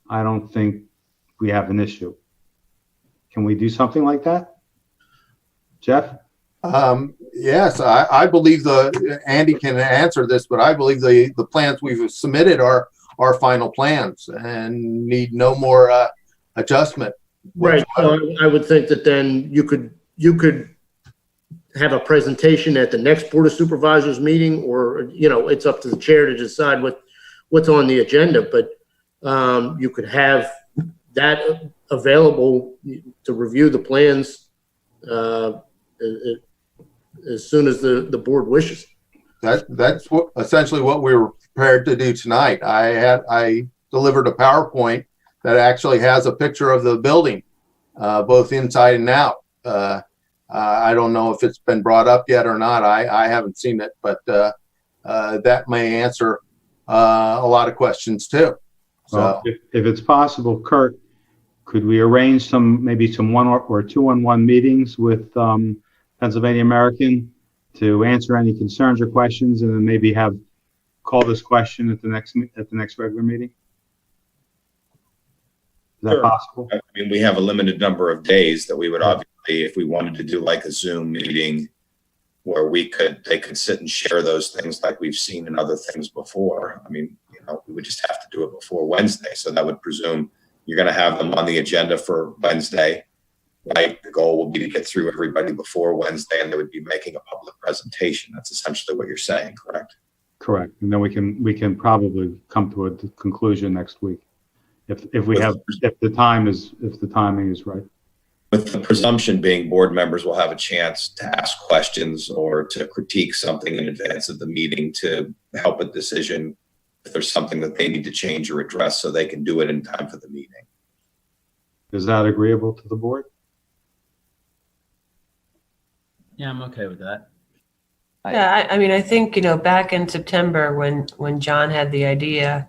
I don't think we have an issue. Can we do something like that? Jeff? Yes, I believe Andy can answer this, but I believe the plans we've submitted are our final plans and need no more adjustment. Right. So I would think that then you could have a presentation at the next Board of Supervisors meeting, or it's up to the chair to decide what's on the agenda, but you could have that available to review the plans as soon as the board wishes. That's essentially what we were prepared to do tonight. I delivered a PowerPoint that actually has a picture of the building, both inside and out. I don't know if it's been brought up yet or not. I haven't seen it, but that may answer a lot of questions too. So Well, if it's possible, Kurt, could we arrange maybe some one or two-on-one meetings with Pennsylvania American to answer any concerns or questions, and then maybe call this question at the next regular meeting? Is that possible? I mean, we have a limited number of days that we would obviously, if we wanted to do like a Zoom meeting where they could sit and share those things like we've seen in other things before. I mean, we would just have to do it before Wednesday. So that would presume you're going to have them on the agenda for Wednesday, right? The goal will be to get through everybody before Wednesday, and they would be making a public presentation. That's essentially what you're saying, correct? Correct. And then we can probably come to a conclusion next week. If the timing is right. With the presumption being board members will have a chance to ask questions or to critique something in advance of the meeting to help a decision if there's something that they need to change or address, so they can do it in time for the meeting. Is that agreeable to the board? Yeah, I'm okay with that. Yeah, I mean, I think, back in September when John had the idea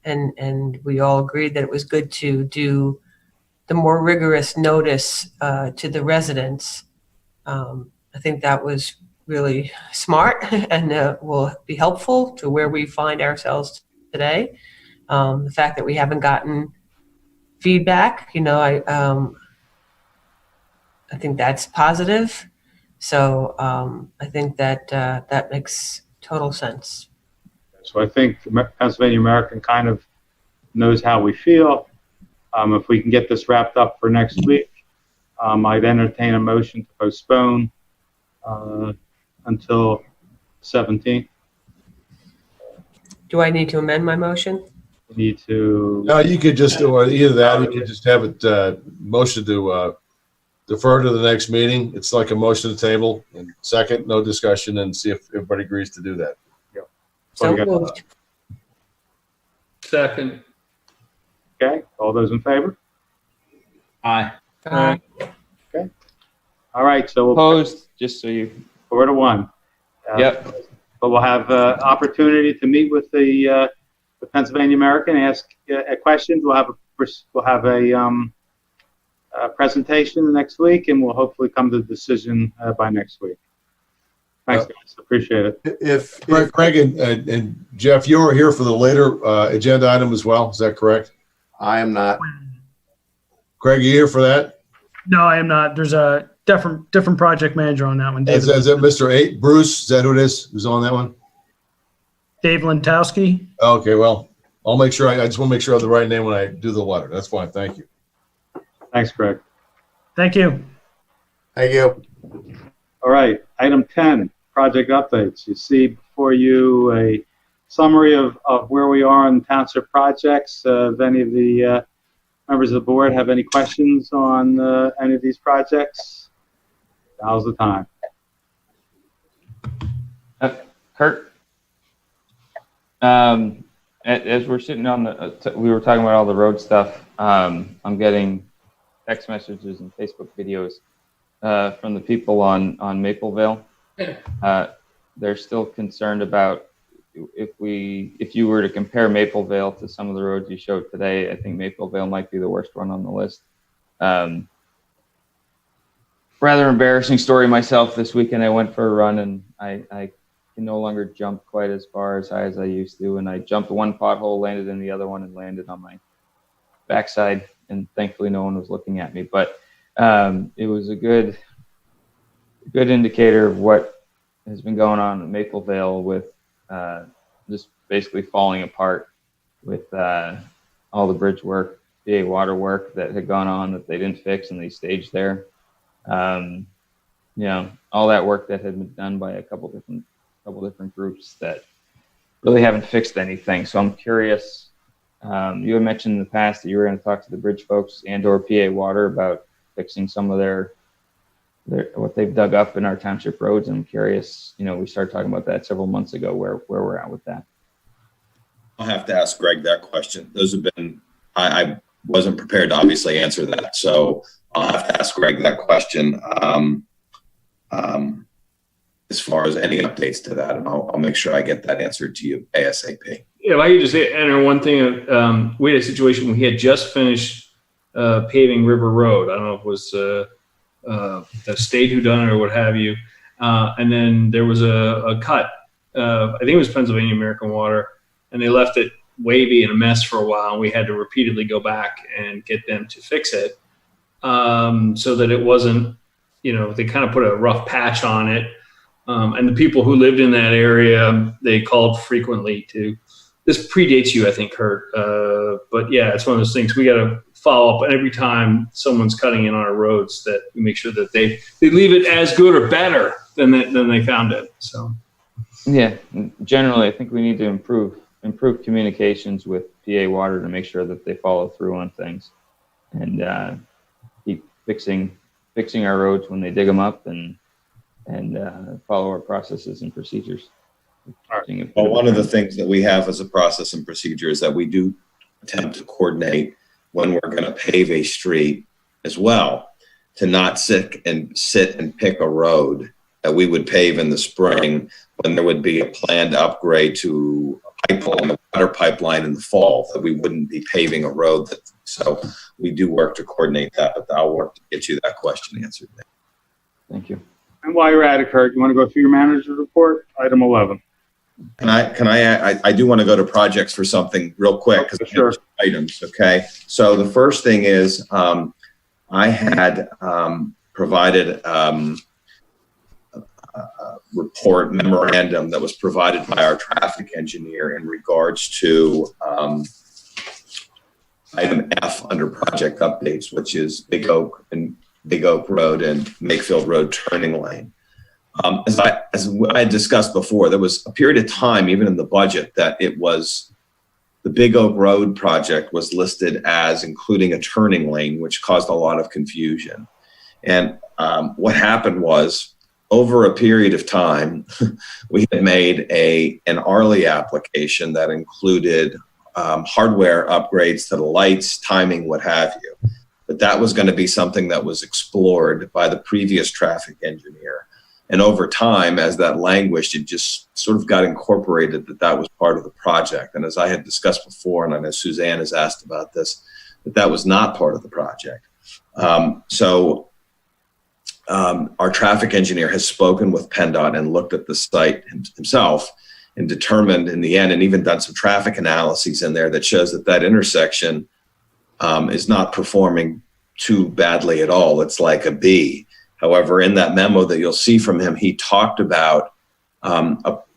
and we all agreed that it was good to do the more rigorous notice to the residents. I think that was really smart and will be helpful to where we find ourselves today. The fact that we haven't gotten feedback, I think that's positive. So I think that that makes total sense. So I think Pennsylvania American kind of knows how we feel. If we can get this wrapped up for next week, I'd entertain a motion to postpone until 17th. Do I need to amend my motion? You need to. No, you could just do either that. You could just have it motion to defer to the next meeting. It's like a motion to table. And second, no discussion, and see if everybody agrees to do that. Yep. So moved. Second. Okay. All those in favor? Aye. Aye. Okay. All right. So we'll Opposed, just so you. 4-1. Yep. But we'll have opportunity to meet with the Pennsylvania American, ask questions. We'll have a presentation next week, and we'll hopefully come to a decision by next week. Thanks, guys. Appreciate it. If Greg and Jeff, you were here for the later agenda item as well. Is that correct? I am not. Greg, you here for that? No, I am not. There's a different project manager on that one. Is that Mr. Bruce? Is that who it is? Who's on that one? Dave Lentowski. Okay, well, I'll make sure. I just want to make sure I have the right name when I do the letter. That's fine. Thank you. Thanks, Greg. Thank you. Thank you. All right. Item 10, project updates. You see before you a summary of where we are on township projects. If any of the members of the board have any questions on any of these projects, now's the time. Kurt, as we're sitting on we were talking about all the road stuff. I'm getting text messages and Facebook videos from the people on Mapleville. They're still concerned about if you were to compare Mapleville to some of the roads you showed today. I think Mapleville might be the worst one on the list. Rather embarrassing story myself. This weekend I went for a run and I can no longer jump quite as far as high as I used to, and I jumped one pothole, landed in the other one, and landed on my backside, and thankfully no one was looking at me. But it was a good indicator of what has been going on in Mapleville with just basically falling apart with all the bridge work, PA water work that had gone on that they didn't fix and they staged there. All that work that had been done by a couple different groups that really haven't fixed anything. So I'm curious. You had mentioned in the past that you were going to talk to the bridge folks and/or PA Water about fixing some of their what they've dug up in our township roads. I'm curious. We started talking about that several months ago. Where we're at with that. I'll have to ask Greg that question. Those have been. I wasn't prepared to obviously answer that. So I'll have to ask Greg that question as far as any updates to that, and I'll make sure I get that answered to you ASAP. Yeah, if I could just enter one thing, we had a situation, we had just finished paving River Road. I don't know if it was the state who done it or what have you. And then there was a cut. I think it was Pennsylvania American Water, and they left it wavy and a mess for a while. And we had to repeatedly go back and get them to fix it so that it wasn't, they kind of put a rough patch on it. And the people who lived in that area, they called frequently to, this predates you, I think, Kurt. But yeah, it's one of those things we got to follow up every time someone's cutting in on our roads, that we make sure that they leave it as good or better than they found it. So yeah, generally, I think we need to improve communications with PA Water to make sure that they follow through on things and keep fixing our roads when they dig them up and follow our processes and procedures. Well, one of the things that we have as a process and procedure is that we do attempt to coordinate when we're going to pave a street as well, to not sit and pick a road that we would pave in the spring when there would be a planned upgrade to a water pipeline in the fall, that we wouldn't be paving a road. So we do work to coordinate that, but I'll work to get you that question answered. Thank you. And while you're at it, Kurt, you want to go through your manager's report, item 11. I do want to go to projects for something real quick, because sure. Items. Okay. So the first thing is, I had provided a report memorandum that was provided by our traffic engineer in regards to item F under project updates, which is Big Oak Road and Makefield Road turning lane. As I discussed before, there was a period of time, even in the budget, that it was the Big Oak Road project was listed as including a turning lane, which caused a lot of confusion. And what happened was, over a period of time, we had made an ARLI application that included hardware upgrades to the lights, timing, what have you. But that was going to be something that was explored by the previous traffic engineer. And over time, as that languished, it just sort of got incorporated that was part of the project. And as I had discussed before, and I know Suzanne has asked about this, that was not part of the project. Our traffic engineer has spoken with PennDOT and looked at the site himself and determined in the end, and even done some traffic analyses in there that shows that intersection is not performing too badly at all. It's like a B. However, in that memo that you'll see from him, he talked about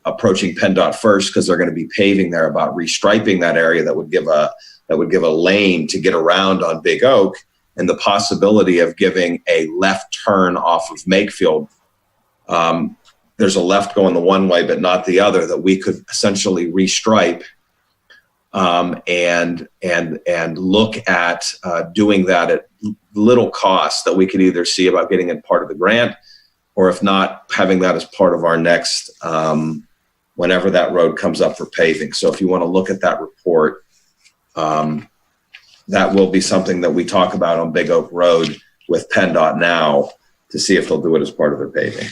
approaching PennDOT first, because they're going to be paving there, about restriping that area that would give a lane to get around on Big Oak, and the possibility of giving a left turn off of Makefield. There's a left going the one way, but not the other, that we could essentially restripe and look at doing that at little cost, that we could either see about getting it part of the grant, or if not, having that as part of our next, whenever that road comes up for paving. So if you want to look at that report, that will be something that we talk about on Big Oak Road with PennDOT now, to see if they'll do it as part of their paving.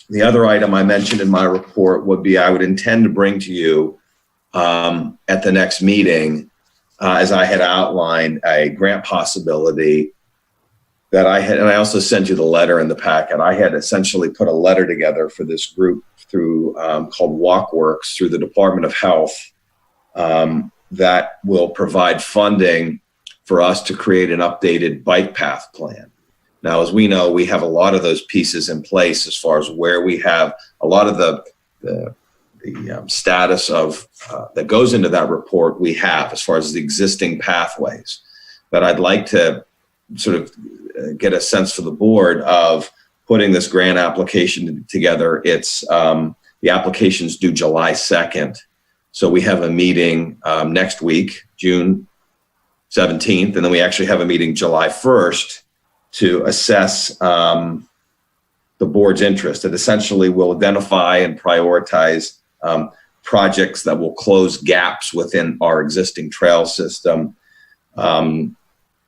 The other item I mentioned in my report would be, I would intend to bring to you at the next meeting, as I had outlined, a grant possibility that I had, and I also sent you the letter in the packet. I had essentially put a letter together for this group through called WalkWorks through the Department of Health, that will provide funding for us to create an updated bike path plan. Now, as we know, we have a lot of those pieces in place as far as where we have a lot of the status of that goes into that report we have as far as the existing pathways. But I'd like to sort of get a sense for the board of putting this grant application together. It's the application's due July 2nd. So we have a meeting next week, June 17th, and then we actually have a meeting July 1st to assess the board's interest. It essentially will identify and prioritize projects that will close gaps within our existing trail system,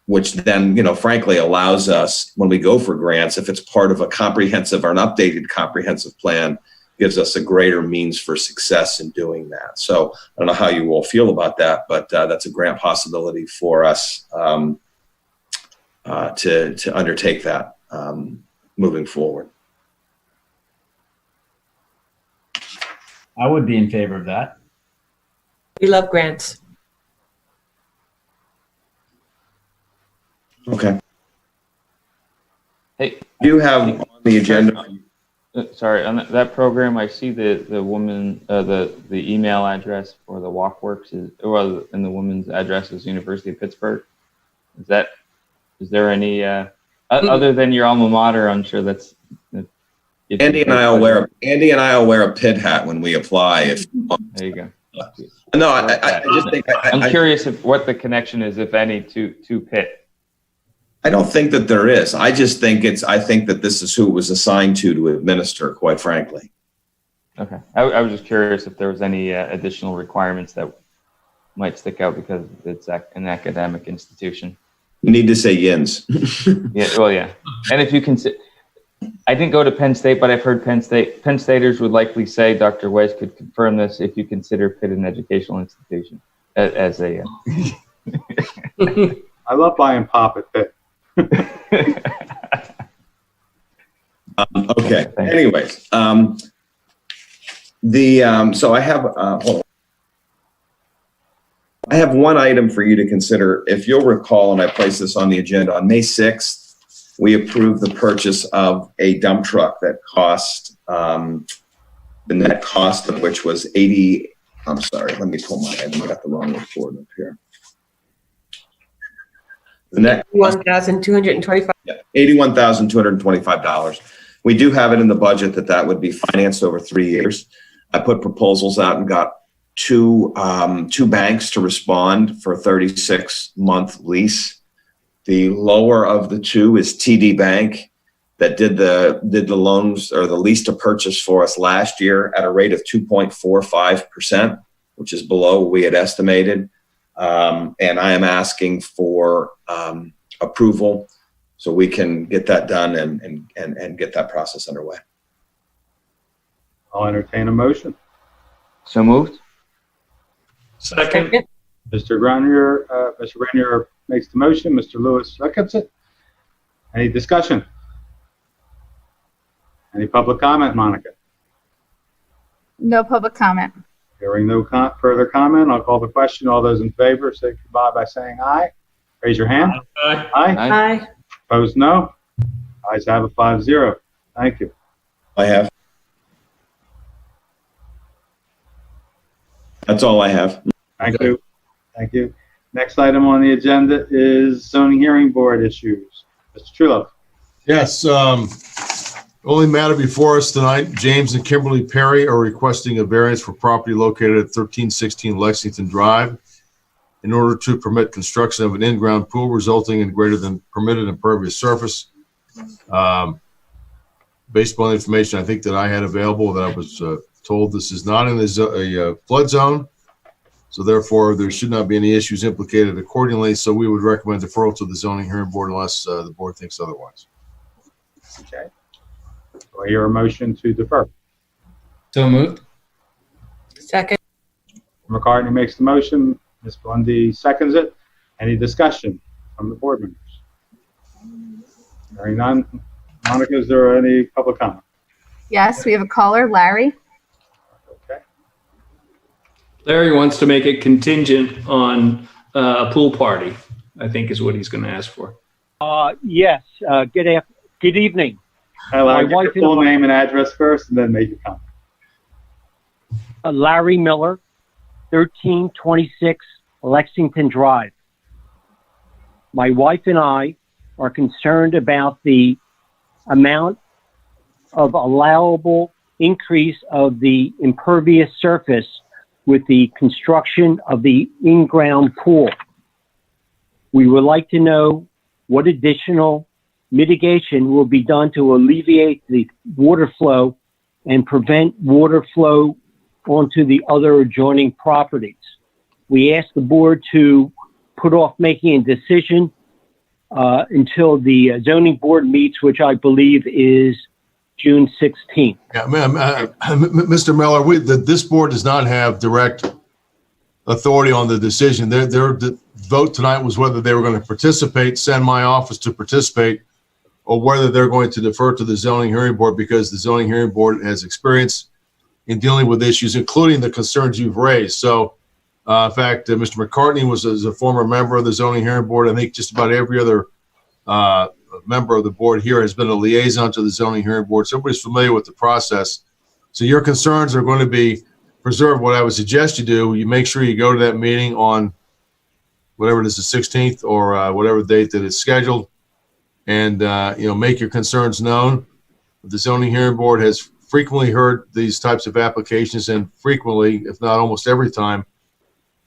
which then, frankly, allows us, when we go for grants, if it's part of a comprehensive or an updated comprehensive plan, gives us a greater means for success in doing that. So I don't know how you all feel about that, but that's a grant possibility for us to undertake that moving forward. I would be in favor of that. We love grants. Okay. Hey, you have on the agenda. Sorry, on that program, I see the woman, the email address for the Walkworks and the woman's address is University of Pittsburgh. Is there any other than your alma mater? I'm sure that's. Andy and I will wear a Pitt hat when we apply. There you go. No, I just think I'm curious what the connection is, if any, to Pitt. I don't think that there is. I think that this is who it was assigned to administer, quite frankly. Okay. I was just curious if there was any additional requirements that might stick out because it's an academic institution. You need to say yins. Yeah. Well, yeah. And if you consider, I didn't go to Penn State, but I've heard Penn Staters would likely say, Dr. Weiss could confirm this, if you consider Pitt an educational institution as a. I love buying pop at Pitt. Okay. Anyways, so I have hold on. I have one item for you to consider. If you'll recall, and I placed this on the agenda on May 6th, we approved the purchase of a dump truck that cost the net cost of which was 80. I'm sorry. Let me pull my head. I got the wrong report up here. The net $1,225. Yeah, $81,225. We do have it in the budget that would be financed over 3 years. I put proposals out and got two banks to respond for a 36-month lease. The lower of the two is TD Bank that did the loans or the lease to purchase for us last year at a rate of 2.45%, which is below what we had estimated. And I am asking for approval so we can get that done and get that process underway. I'll entertain a motion. So moved. Second. Mr. Grenier makes the motion. Mr. Lewis seconds it. Any discussion? Any public comment, Monica? No public comment. Hearing no further comment, I'll call the question. All those in favor, say goodbye by saying aye. Raise your hand. Aye. Aye. Opposed, no. Ayes have a 5-0. Thank you. I have. That's all I have. Thank you. Thank you. Next item on the agenda is zoning hearing board issues. Mr. Trulo. Yes. Only matter before us tonight, James and Kimberly Perry are requesting a variance for property located at 1316 Lexington Drive in order to permit construction of an in-ground pool resulting in greater than permitted impervious surface. Based upon the information I think that I had available, that I was told this is not in a flood zone, so therefore there should not be any issues implicated accordingly. So we would recommend deferral to the zoning hearing board unless the board thinks otherwise. Okay. Do I hear a motion to defer? So moved. Second. McCartney makes the motion. Ms. Bundy seconds it. Any discussion from the board members? Hearing none. Monica, is there any public comment? Yes, we have a caller, Larry. Okay. Larry wants to make it contingent on a pool party, I think is what he's going to ask for. Yes. Good evening. Larry, give your full name and address first, and then make your comment. Larry Miller, 1326 Lexington Drive. My wife and I are concerned about the amount of allowable increase of the impervious surface with the construction of the in-ground pool. We would like to know what additional mitigation will be done to alleviate the water flow and prevent water flow onto the other adjoining properties. We asked the board to put off making a decision until the zoning board meets, which I believe is June 16th. Yeah, Mr. Miller, this board does not have direct authority on the decision. Their vote tonight was whether they were going to participate, send my office to participate, or whether they're going to defer to the zoning hearing board, because the zoning hearing board has experience in dealing with issues, including the concerns you've raised. So, in fact, Mr. McCartney was a former member of the zoning hearing board. I think just about every other member of the board here has been a liaison to the zoning hearing board. So everybody's familiar with the process. So your concerns are going to be preserved. What I would suggest you do, you make sure you go to that meeting on whatever it is, the 16th or whatever date that it's scheduled, and make your concerns known. The zoning hearing board has frequently heard these types of applications, and frequently, if not almost every time,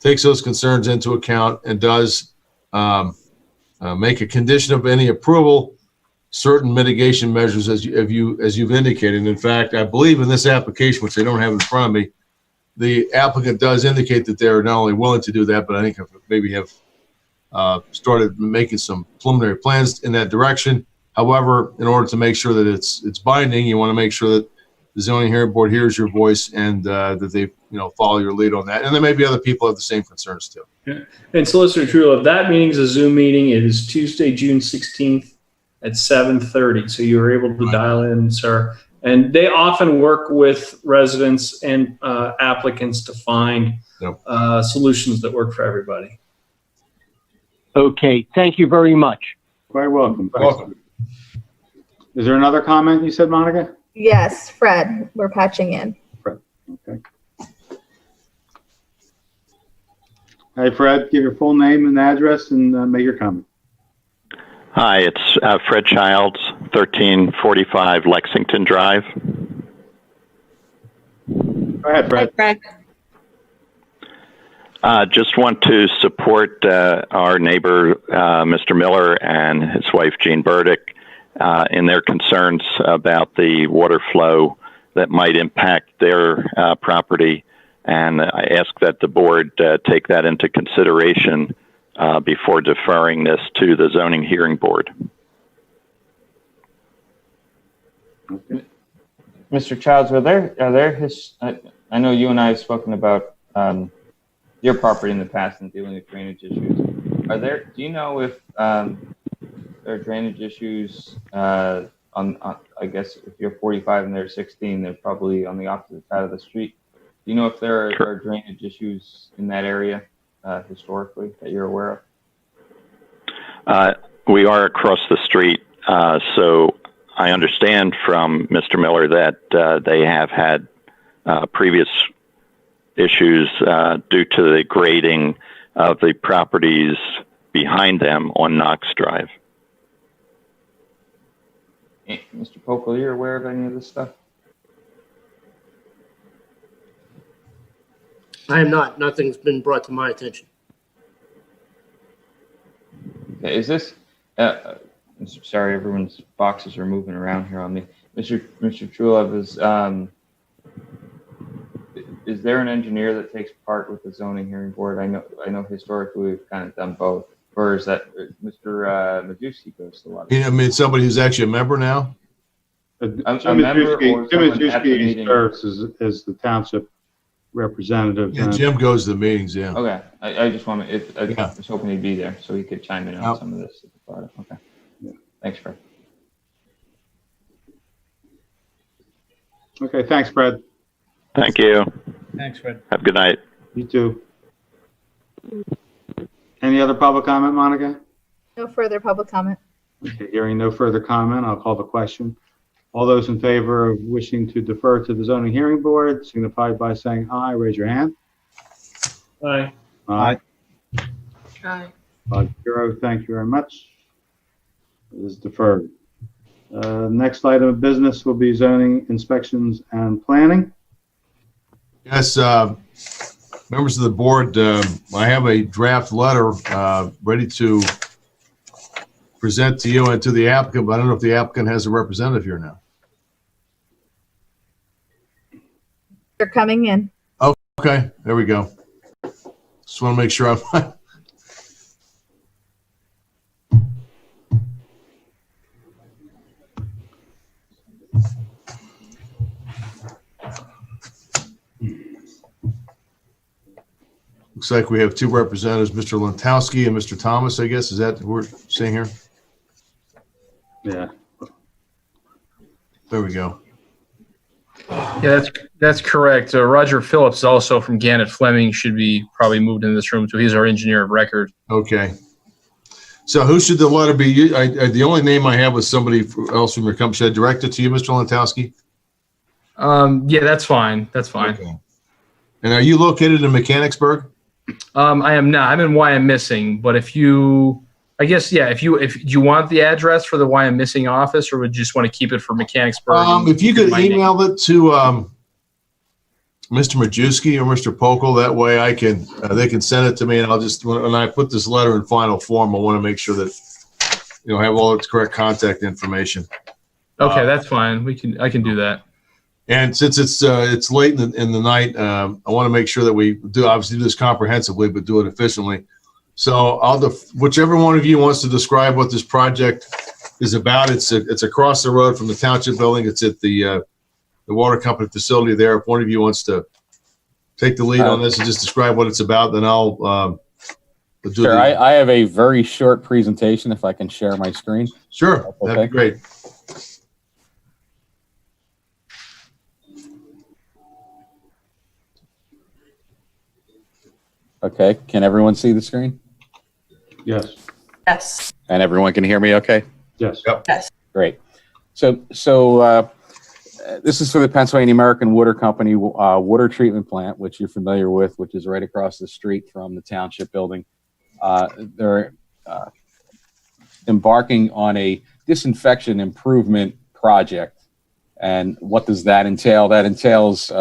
takes those concerns into account and does make a condition of any approval certain mitigation measures as you've indicated. In fact, I believe in this application, which I don't have in front of me, the applicant does indicate that they're not only willing to do that, but I think maybe have started making some preliminary plans in that direction. However, in order to make sure that it's binding, you want to make sure that the zoning hearing board hears your voice and that they follow your lead on that. And there may be other people who have the same concerns too. Yeah. And Solicitor Trullo, if that meeting is a Zoom meeting, it is Tuesday, June 16th at 7:30. So you were able to dial in, sir. And they often work with residents and applicants to find solutions that work for everybody. Okay, thank you very much. Quite welcome. Is there another comment you said, Monica? Yes, Fred, we're patching in. Fred, okay. Hey, Fred, give your full name and address and make your comment. Hi, it's Fred Childs, 1345 Lexington Drive. Go ahead, Fred. Hi, Fred. Just want to support our neighbor, Mr. Miller, and his wife, Jean Burdick, in their concerns about the water flow that might impact their property. And I ask that the board take that into consideration before deferring this to the zoning hearing board. Okay. Mr. Childs, I know you and I have spoken about your property in the past and dealing with drainage issues. Do you know if there are drainage issues on I guess if you're 45 and they're 16, they're probably on the opposite side of the street. Do you know if there are drainage issues in that area historically that you're aware of? We are across the street, so I understand from Mr. Miller that they have had previous issues due to the grading of the properties behind them on Knox Drive. Mr. Pokel, are you aware of any of this stuff? I am not. Nothing's been brought to my attention. Okay, is this? Sorry, everyone's boxes are moving around here on me. Mr. Trulov, is there an engineer that takes part with the zoning hearing board? I know historically we've kind of done both. Or is that Mr. Majewski goes to a lot of Somebody who's actually a member now? Jim Majewski serves as the township representative. Yeah, Jim goes to the meetings, yeah. Okay, I just want to, I was hoping he'd be there so he could chime in on some of this. Okay, yeah. Thanks, Fred. Okay, thanks, Fred. Thank you. Thanks, Fred. Have a good night. You too. Any other public comment, Monica? No further public comment. Okay, hearing no further comment, I'll call the question. All those in favor of wishing to defer to the zoning hearing board signify by saying aye. Raise your hand. Aye. Aye. Aye. 5-0. Thank you very much. It is deferred. Next item of business will be zoning inspections and planning. Yes, members of the board, I have a draft letter ready to present to you and to the applicant, but I don't know if the applicant has a representative here now. They're coming in. Okay, there we go. Just want to make sure I'm. Looks like we have two representatives, Mr. Lentowski and Mr. Thomas, I guess. Is that what we're seeing here? Yeah. There we go. Yeah, that's correct. Roger Phillips, also from Gannett Fleming, should be probably moved into this room too. He's our engineer of record. Okay. So who should the letter be? The only name I have was somebody else from your company. Should I direct it to you, Mr. Lentowski? Yeah, that's fine. That's fine. Okay. And are you located in Mechanicsburg? I am not. I'm in why I'm missing. But if you, I guess, yeah. If you want the address for the why I'm missing office, or would you just want to keep it for Mechanicsburg? If you could email it to Mr. Majewski or Mr. Pokel, that way I can they can send it to me, and I'll just when I put this letter in final form, I want to make sure that have all its correct contact information. Okay, that's fine. I can do that. And since it's late in the night, I want to make sure that we obviously do this comprehensively, but do it efficiently. So whichever one of you wants to describe what this project is about. It's across the road from the township building. It's at the water company facility there. If one of you wants to take the lead on this and just describe what it's about, then I'll do sure. I have a very short presentation if I can share my screen. Sure, okay. That'd be great. Okay, can everyone see the screen? Yes. Yes. And everyone can hear me okay? Yes. Yep. Yes. Great. So this is for the Pennsylvania American Water Company water treatment plant, which you're familiar with, which is right across the street from the township building. They're embarking on a disinfection improvement project. And what does that entail? That entails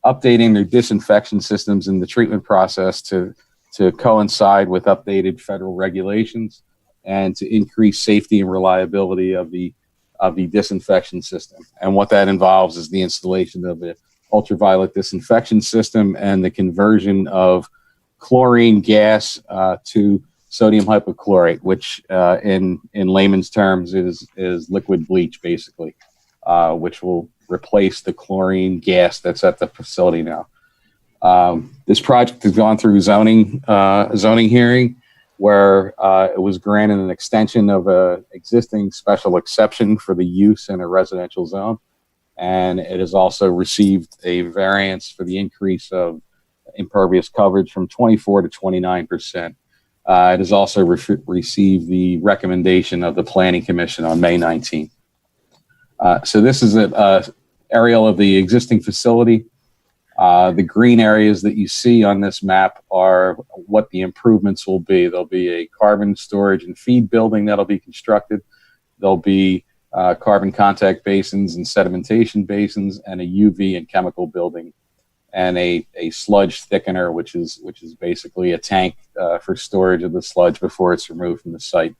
updating their disinfection systems in the treatment process to coincide with updated federal regulations and to increase safety and reliability of the disinfection system. And what that involves is the installation of an ultraviolet disinfection system and the conversion of chlorine gas to sodium hypochlorite, which in layman's terms is liquid bleach, basically, which will replace the chlorine gas that's at the facility now. This project has gone through zoning hearing, where it was granted an extension of a existing special exception for the use in a residential zone, and it has also received a variance for the increase of impervious coverage from 24 to 29%. It has also received the recommendation of the Planning Commission on May 19th. So this is an aerial of the existing facility. The green areas that you see on this map are what the improvements will be. There'll be a carbon storage and feed building that'll be constructed. There'll be carbon contact basins and sedimentation basins, and a UV and chemical building, and a sludge thickener, which is basically a tank for storage of the sludge before it's removed from the site.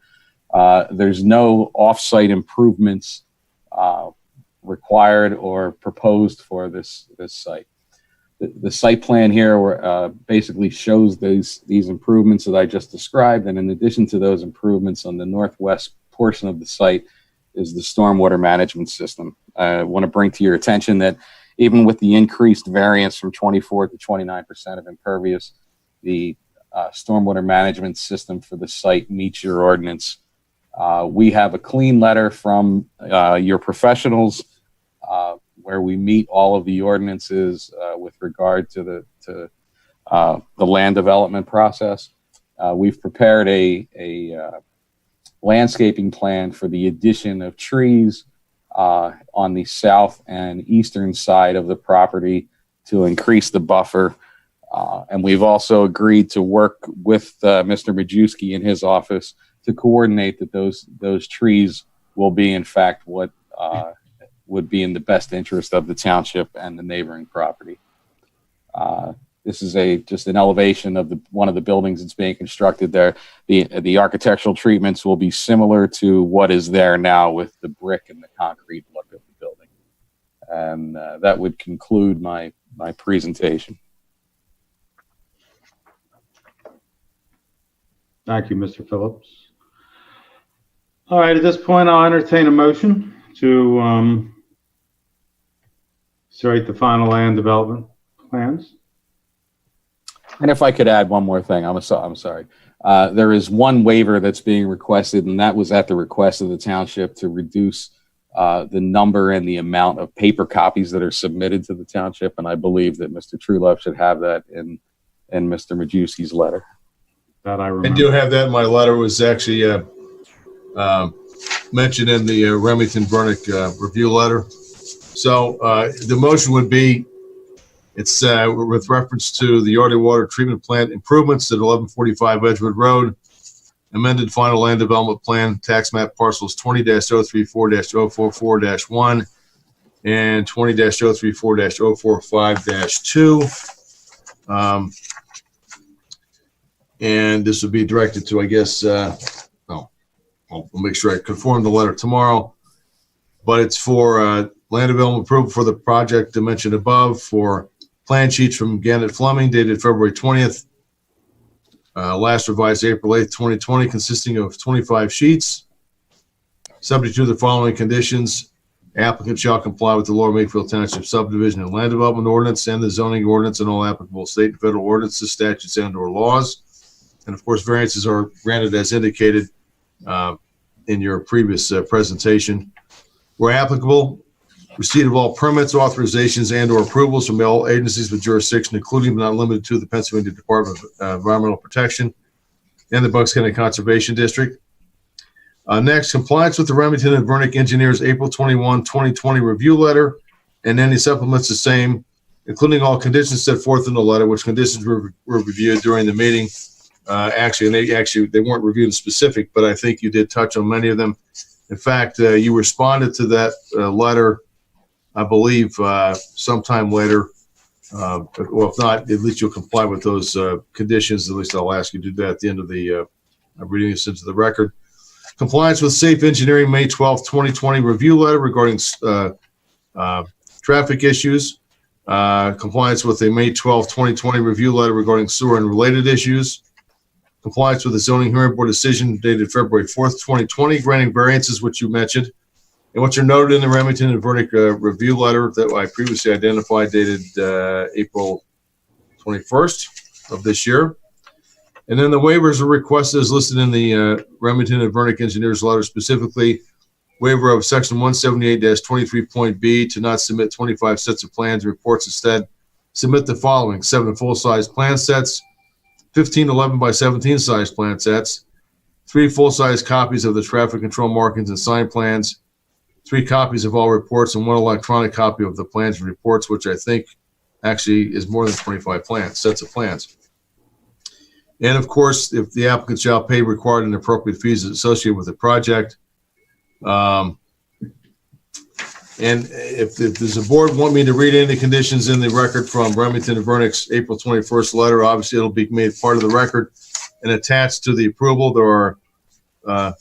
There's no off-site improvements required or proposed for this site. The site plan here basically shows these improvements that I just described, and in addition to those improvements on the northwest portion of the site is the stormwater management system. I want to bring to your attention that even with the increased variance from 24 to 29% of impervious, the stormwater management system for the site meets your ordinance. We have a clean letter from your professionals where we meet all of the ordinances with regard to the land development process. We've prepared a landscaping plan for the addition of trees on the south and eastern side of the property to increase the buffer. And we've also agreed to work with Mr. Majewski in his office to coordinate that those trees will be, in fact, what would be in the best interest of the township and the neighboring property. This is just an elevation of one of the buildings that's being constructed there. The architectural treatments will be similar to what is there now with the brick and the concrete look of the building. And that would conclude my presentation. Thank you, Mr. Phillips. All right, at this point, I'll entertain a motion to cite the final land development plans. And if I could add one more thing, I'm sorry. There is one waiver that's being requested, and that was at the request of the township to reduce the number and the amount of paper copies that are submitted to the township. And I believe that Mr. Truelove should have that in Mr. Majewski's letter. That I remember. I do have that in my letter. It was actually mentioned in the Remington Vernick review letter. So the motion would be, it's with reference to the Yardley Water Treatment Plant improvements at 1145 Edgewood Road, amended final land development plan, tax map parcels 20-034-044-1 and 20-034-045-2. And this would be directed to, I guess, I'll make sure I conform the letter tomorrow, but it's for land development approval for the project mentioned above, for plan sheets from Gannett Fleming dated February 20th, last revised April 8th, 2020, consisting of 25 sheets. Subject to the following conditions: applicant shall comply with the Lower Makefield Township subdivision and land development ordinance and the zoning ordinance and all applicable state and federal ordinances, statutes, and/or laws. And of course, variances are granted as indicated in your previous presentation. Where applicable, receipt of all permits, authorizations, and/or approvals from all agencies with jurisdiction, including but not limited to the Pennsylvania Department of Environmental Protection and the Bucks County Conservation District. Next, compliance with the Remington and Vernick Engineers April 21, 2020 review letter and any supplements the same, including all conditions set forth in the letter, which conditions were reviewed during the meeting. They weren't reviewed in specific, but I think you did touch on many of them. In fact, you responded to that letter, I believe, sometime later. Well, if not, at least you'll comply with those conditions. At least I'll ask you to do that at the end of the reading this into the record. Compliance with Safe Engineering May 12, 2020 review letter regarding traffic issues. Compliance with a May 12, 2020 review letter regarding sewer and related issues. Compliance with the zoning hearing board decision dated February 4th, 2020, granting variances, which you mentioned, and what you're noted in the Remington and Vernick review letter that I previously identified, dated April 21st of this year. And then the waivers are requested as listed in the Remington and Vernick engineers letter, specifically waiver of section 178-23.b to not submit 25 sets of plans and reports. Instead, submit the following: 7 full-size plan sets, 15 11 by 17 size plan sets, 3 full-size copies of the traffic control markings and sign plans, 3 copies of all reports, and 1 electronic copy of the plans and reports, which I think actually is more than 25 sets of plans. And of course, if the applicant shall pay required and appropriate fees associated with the project. And if does the board want me to read any conditions in the record from Remington and Vernick's April 21st letter, obviously it'll be made part of the record and attached to the approval. There are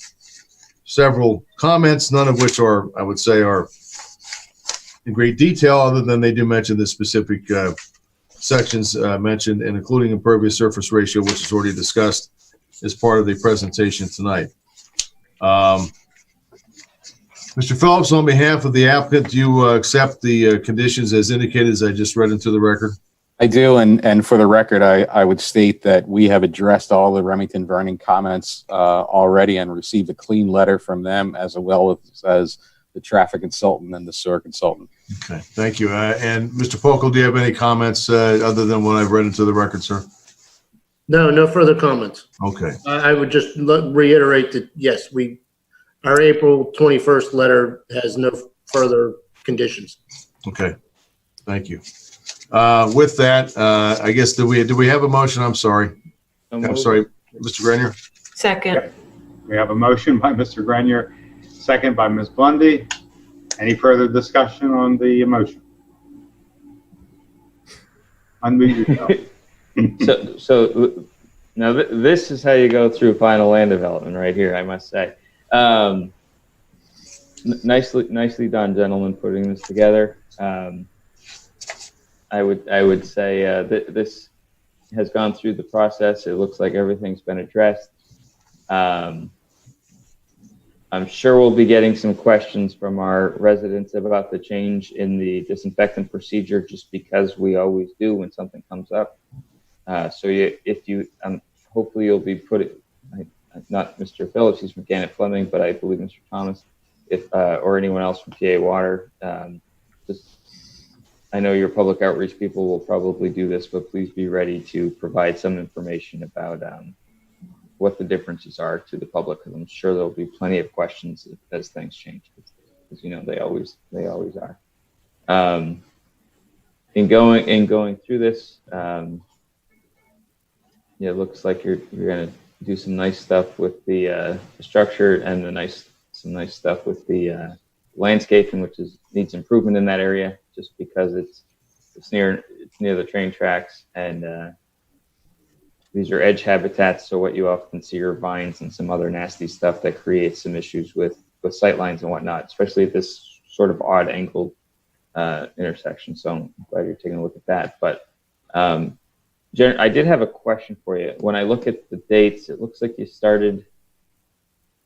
several comments, none of which are, I would say, are in great detail, other than they do mention the specific sections mentioned, and including impervious surface ratio, which is already discussed as part of the presentation tonight. Mr. Phillips, on behalf of the applicant, do you accept the conditions as indicated, as I just read into the record? I do, and for the record, I would state that we have addressed all the Remington Vernick comments already and received a clean letter from them, as well as the traffic consultant and the sewer consultant. Okay, thank you. And Mr. Pokel, do you have any comments other than what I've read into the record, sir? No, no further comments. Okay. I would just reiterate that, yes, our April 21st letter has no further conditions. Okay, thank you. With that, I guess, do we have a motion? I'm sorry. I'm sorry, Mr. Grenier. Second. We have a motion by Mr. Grenier, second by Ms. Bundy. Any further discussion on the motion? Unmute yourself. So now this is how you go through final land development right here, I must say. Nicely done, gentlemen, putting this together. I would say that this has gone through the process. It looks like everything's been addressed. I'm sure we'll be getting some questions from our residents about the change in the disinfectant procedure, just because we always do when something comes up. Hopefully you'll be not Mr. Phillips, he's from Gannett Fleming, but I believe Mr. Thomas, or anyone else from PA Water. I know your public outreach people will probably do this, but please be ready to provide some information about what the differences are to the public, because I'm sure there'll be plenty of questions as things change, because they always are. In going through this, it looks like you're going to do some nice stuff with the structure, and some nice stuff with the landscaping, which needs improvement in that area, just because it's near the train tracks, and these are edge habitats, so what you often see are vines and some other nasty stuff that creates some issues with sight lines and whatnot, especially at this sort of odd angled intersection. So I'm glad you're taking a look at that. But I did have a question for you. When I look at the dates, it looks like you started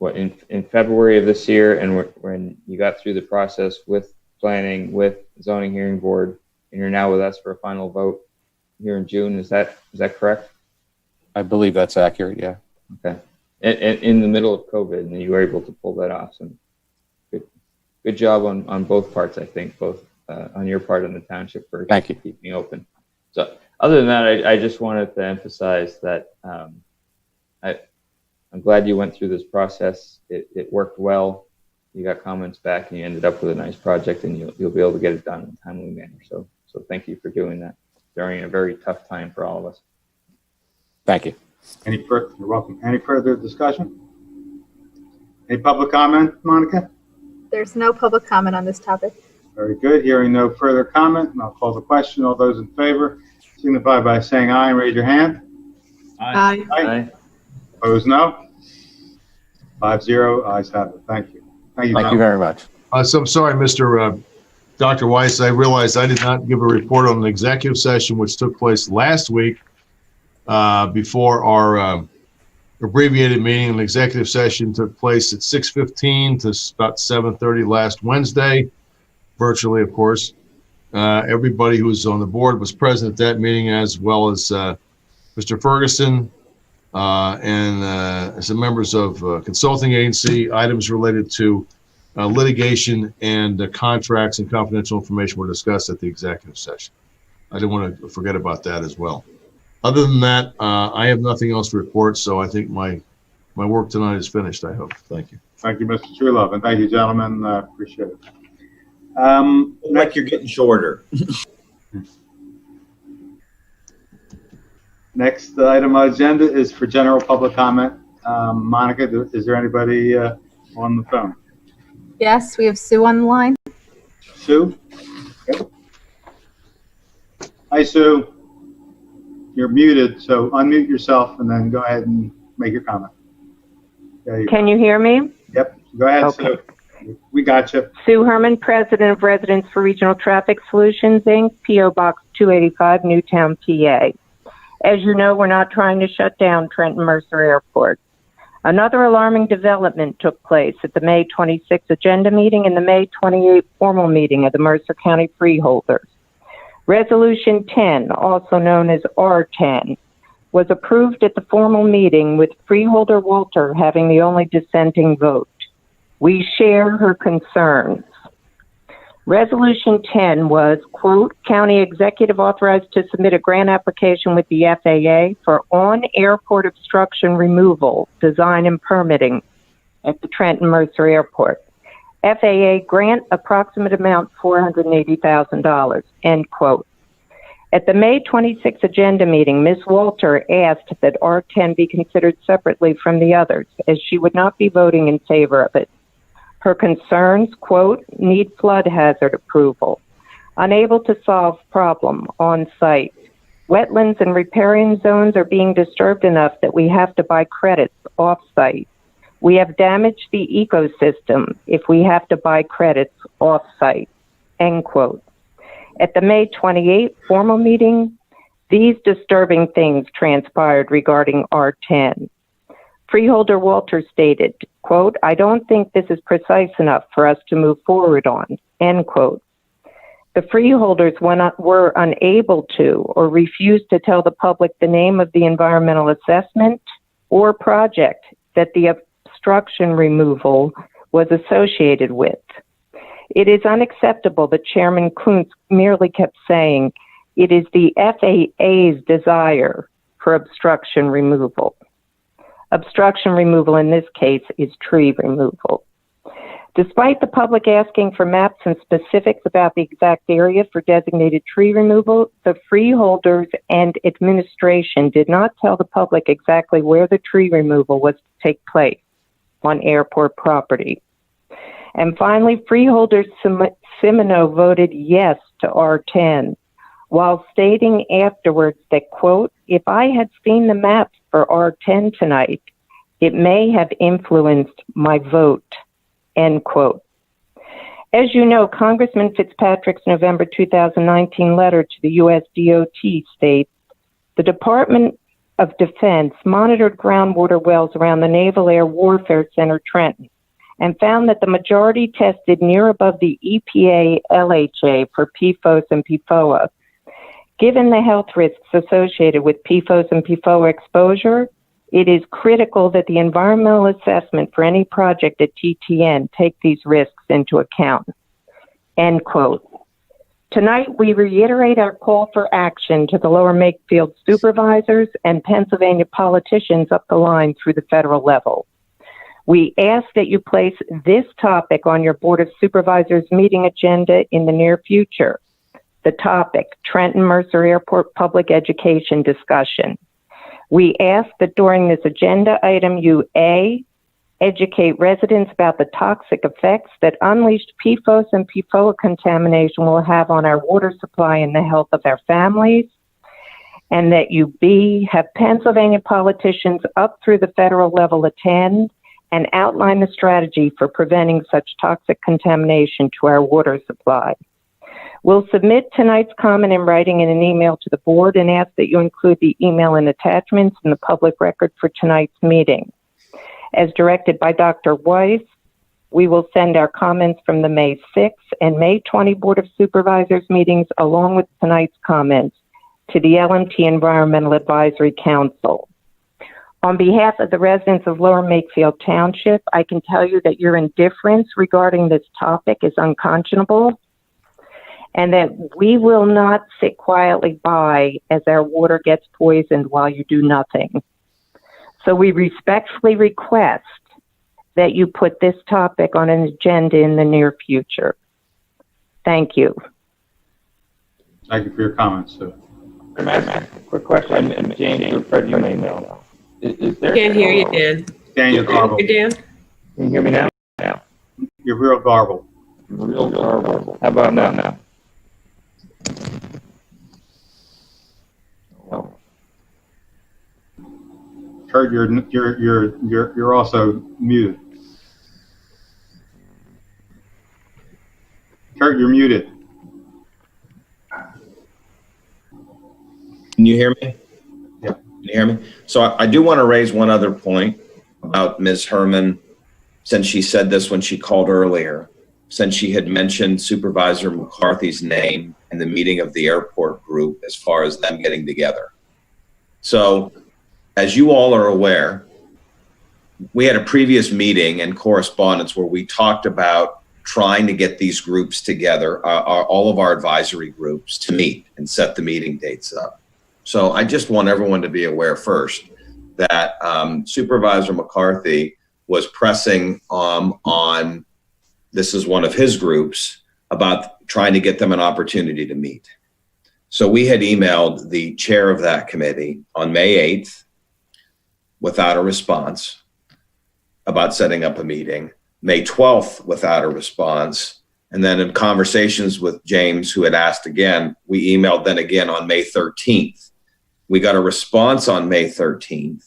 in February of this year, and when you got through the process with planning, with zoning hearing board, and you're now with us for a final vote here in June. Is that correct? I believe that's accurate, yeah. Okay. In the middle of COVID, and you were able to pull that off. So good job on both parts, I think, both on your part and the township for keeping me open. So other than that, I just wanted to emphasize that I'm glad you went through this process. It worked well. You got comments back, and you ended up with a nice project, and you'll be able to get it done in a timely manner. So thank you for doing that during a very tough time for all of us. Thank you. You're welcome. Any further discussion? Any public comment, Monica? There's no public comment on this topic. Very good. Hearing no further comment, I'll call the question. All those in favor signify by saying aye and raise your hand. Aye. Aye. Opposed, no. 5-0. Ayes have it. Thank you. Thank you very much. So I'm sorry, Dr. Weiss. I realized I did not give a report on an executive session which took place last week before our abbreviated meeting. An executive session took place at 6:15 to about 7:30 last Wednesday, virtually, of course. Everybody who was on the board was present at that meeting, as well as Mr. Ferguson and some members of consulting agency. Items related to litigation and contracts and confidential information were discussed at the executive session. I didn't want to forget about that as well. Other than that, I have nothing else to report, so I think my work tonight is finished, I hope. Thank you. Thank you, Mr. Truelove, and thank you, gentlemen. Appreciate it. Like you're getting shorter. Next item on the agenda is for general public comment. Monica, is there anybody on the phone? Yes, we have Sue on the line. Sue? Okay. Hi, Sue. You're muted, so unmute yourself and then go ahead and make your comment. Can you hear me? Yep. Go ahead, Okay. Sue. We got you. Sue Herman, President of Residents for Regional Traffic Solutions, Inc., P.O. Box 285, Newtown, PA. As you know, we're not trying to shut down Trenton Mercer Airport. Another alarming development took place at the May 26 agenda meeting and the May 28 formal meeting of the Mercer County Freeholders. Resolution 10, also known as R10, was approved at the formal meeting with Freeholder Walter having the only dissenting vote. We share her concerns. Resolution 10 was, quote, county executive authorized to submit a grant application with the FAA for on-airport obstruction removal, design and permitting at the Trenton Mercer Airport. FAA grant approximate amount $480,000, end quote. At the May 26 agenda meeting, Ms. Walter asked that R10 be considered separately from the others, as she would not be voting in favor of it. Her concerns, quote, need flood hazard approval, unable to solve problem on site. Wetlands and riparian zones are being disturbed enough that we have to buy credits off site. We have damaged the ecosystem if we have to buy credits off site, end quote. At the May 28 formal meeting, these disturbing things transpired regarding R10. Freeholder Walter stated, quote, "I don't think this is precise enough for us to move forward on," end quote. The freeholders were unable to or refused to tell the public the name of the environmental assessment or project that the obstruction removal was associated with. It is unacceptable that Chairman Kuntz merely kept saying it is the FAA's desire for obstruction removal. Obstruction removal in this case is tree removal. Despite the public asking for maps and specifics about the exact area for designated tree removal, the freeholders and administration did not tell the public exactly where the tree removal was to take place on airport property. And finally, freeholder Simino voted yes to R10, while stating afterwards that, quote, "If I had seen the maps for R10 tonight, it may have influenced my vote," end quote. As you know, Congressman Fitzpatrick's November 2019 letter to the U.S. DOT states, "The Department of Defense monitored groundwater wells around the Naval Air Warfare Center, Trenton, and found that the majority tested near above the EPA LHA for PFOS and PFOA. Given the health risks associated with PFOS and PFOA exposure, it is critical that the environmental assessment for any project at TTN take these risks into account," end quote. Tonight, we reiterate our call for action to the Lower Makefield supervisors and Pennsylvania politicians up the line through the federal level. We ask that you place this topic on your Board of Supervisors meeting agenda in the near future. The topic, Trenton Mercer Airport Public Education Discussion. We ask that during this agenda item, you A, educate residents about the toxic effects that unleashed PFOS and PFOA contamination will have on our water supply and the health of our families, and that you B, have Pennsylvania politicians up through the federal level attend and outline the strategy for preventing such toxic contamination to our water supply. We'll submit tonight's comment in writing in an email to the board and ask that you include the email and attachments in the public record for tonight's meeting. As directed by Dr. Weiss, we will send our comments from the May 6th and May 20 Board of Supervisors meetings along with tonight's comments to the LMT Environmental Advisory Council. On behalf of the residents of Lower Makefield Township, I can tell you that your indifference regarding this topic is unconscionable, and that we will not sit quietly by as our water gets poisoned while you do nothing. So we respectfully request that you put this topic on an agenda in the near future. Thank you. Thank you for your comments, Sue. Quick question, and James, or Fred, you may know. Is there? Can't hear you, Dan. Daniel garbled. Dan? Can you hear me now? Now. You're real garbled. Real garbled. How about now? Oh. Kurt, you're also muted. Kurt, you're muted. Can you hear me? Yeah. Can you hear me? So I do want to raise one other point about Ms. Herman, since she said this when she called earlier, since she had mentioned Supervisor McCarthy's name in the meeting of the airport group as far as them getting together. So as you all are aware, we had a previous meeting and correspondence where we talked about trying to get these groups together, all of our advisory groups, to meet and set the meeting dates up. So I just want everyone to be aware first that Supervisor McCarthy was pressing on, this is one of his groups, about trying to get them an opportunity to meet. So we had emailed the chair of that committee on May 8th without a response about setting up a meeting, May 12th without a response, and then in conversations with James, who had asked again, we emailed then again on May 13th. We got a response on May 13th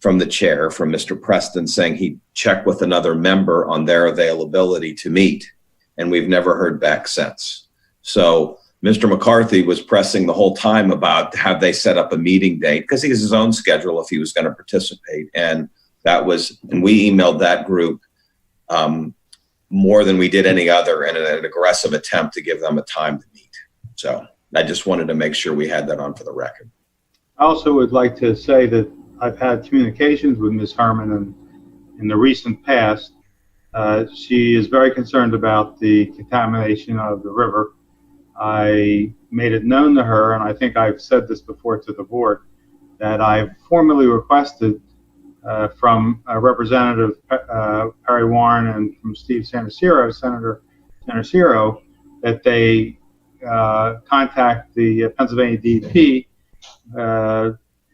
from the chair, from Mr. Preston, saying he'd check with another member on their availability to meet, and we've never heard back since. So Mr. McCarthy was pressing the whole time about have they set up a meeting date, because he has his own schedule if he was going to participate. And That was, and we emailed that group more than we did any other in an aggressive attempt to give them a time to meet. So I just wanted to make sure we had that on for the record. I also would like to say that I've had communications with Ms. Herman, and in the recent past, she is very concerned about the contamination of the river. I made it known to her, and I think I've said this before to the board, that I've formally requested from Representative Perry Warren and from Steve Sanaciro, Senator Sanaciro, that they contact the Pennsylvania DEP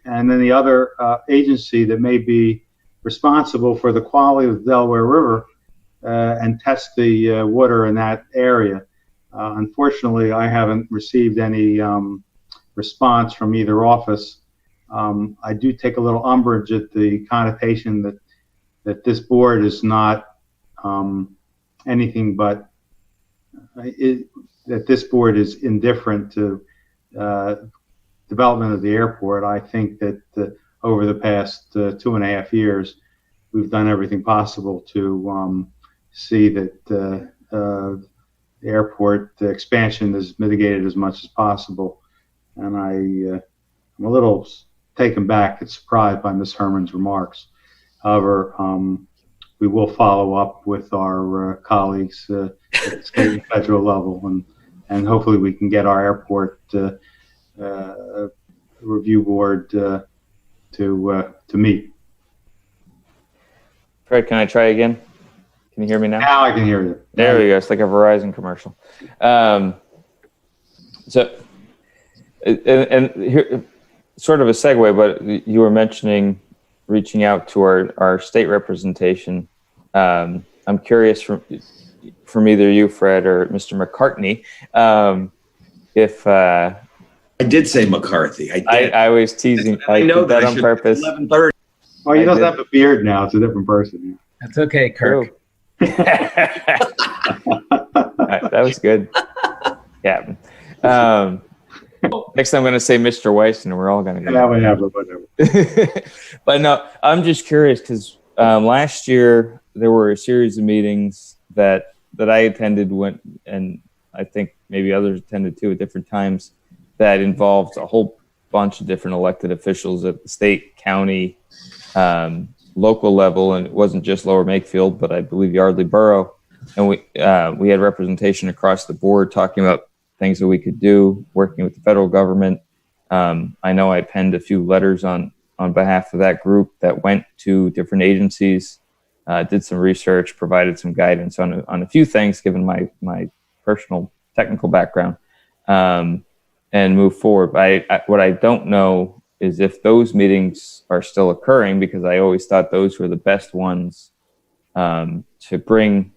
and then the other agency that may be responsible for the quality of the Delaware River and test the water in that area. Unfortunately, I haven't received any response from either office. I do take a little umbrage at the connotation that this board is not anything but that this board is indifferent to development of the airport. I think that over the past 2.5 years, we've done everything possible to see that the airport expansion is mitigated as much as possible. And I'm a little taken back and surprised by Ms. Herman's remarks. However, we will follow up with our colleagues at the state and federal level, and hopefully we can get our airport review board to meet. Fred, can I try again? Can you hear me now? Now I can hear you. There we go. It's like a Verizon commercial. So, and here, sort of a segue, but you were mentioning reaching out to our state representation. I'm curious from either you, Fred, or Mr. McCartney, if I did say McCarthy. I was teasing. I know that on purpose. 11:30. Well, he doesn't have a beard now. It's a different person. That's okay, Kirk. That was good. Yeah. Next time I'm going to say Mr. Weiss, and we're all going to go. Yeah, whatever. But no, I'm just curious because last year there were a series of meetings that I attended and I think maybe others attended too at different times, that involved a whole bunch of different elected officials at the state, county, local level, and it wasn't just Lower Makefield, but I believe Yardley Borough. And we had representation across the board talking about things that we could do, working with the federal government. I know I penned a few letters on behalf of that group that went to different agencies, did some research, provided some guidance on a few things, given my personal technical background, and move forward. What I don't know is if those meetings are still occurring, because I always thought those were the best ones to bring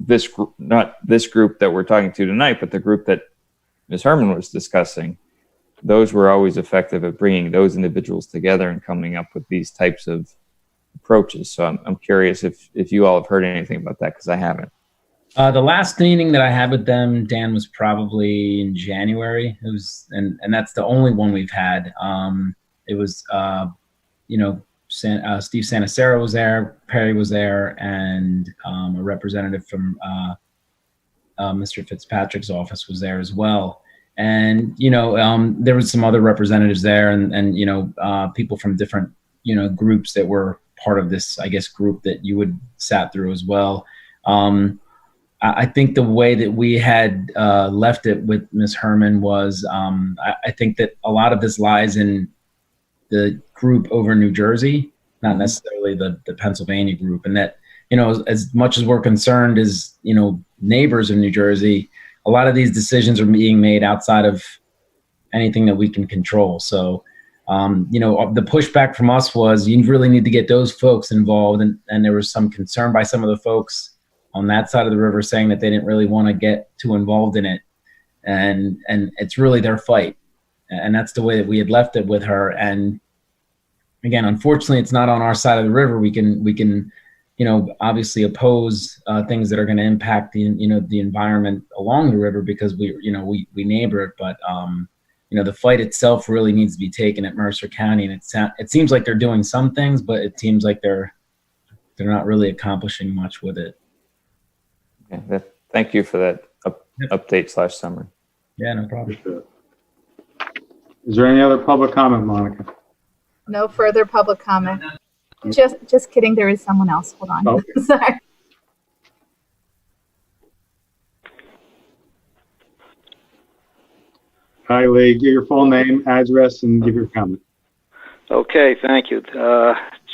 this group, not this group that we're talking to tonight, but the group that Ms. Herman was discussing. Those were always effective at bringing those individuals together and coming up with these types of approaches. So I'm curious if you all have heard anything about that, because I haven't. The last meeting that I had with them, Dan, was probably in January. It was, and that's the only one we've had. It was, Steve Sanacero was there, Perry was there, and a representative from Mr. Fitzpatrick's office was there as well. And there was some other representatives there, and people from different groups that were part of this, I guess, group that you would sat through as well. I think the way that we had left it with Ms. Herman was, I think that a lot of this lies in the group over in New Jersey, not necessarily the Pennsylvania group. And that, as much as we're concerned as, neighbors of New Jersey, a lot of these decisions are being made outside of anything that we can control. So, the pushback from us was, you really need to get those folks involved. And there was some concern by some of the folks on that side of the river saying that they didn't really want to get too involved in it. And it's really their fight. And that's the way that we had left it with her. And again, unfortunately, it's not on our side of the river. We can, obviously oppose things that are going to impact the environment along the river because we neighbor it. But the fight itself really needs to be taken at Mercer County, and it seems like they're doing some things, but it seems like they're not really accomplishing much with it. Okay, thank you for that update / summary. Yeah, no problem. Is there any other public comment, Monica? No further public comment. Just kidding. There is someone else. Hold on. Okay. Sorry. Hi, Lee. Give your full name, address, and give your comment. Okay, thank you.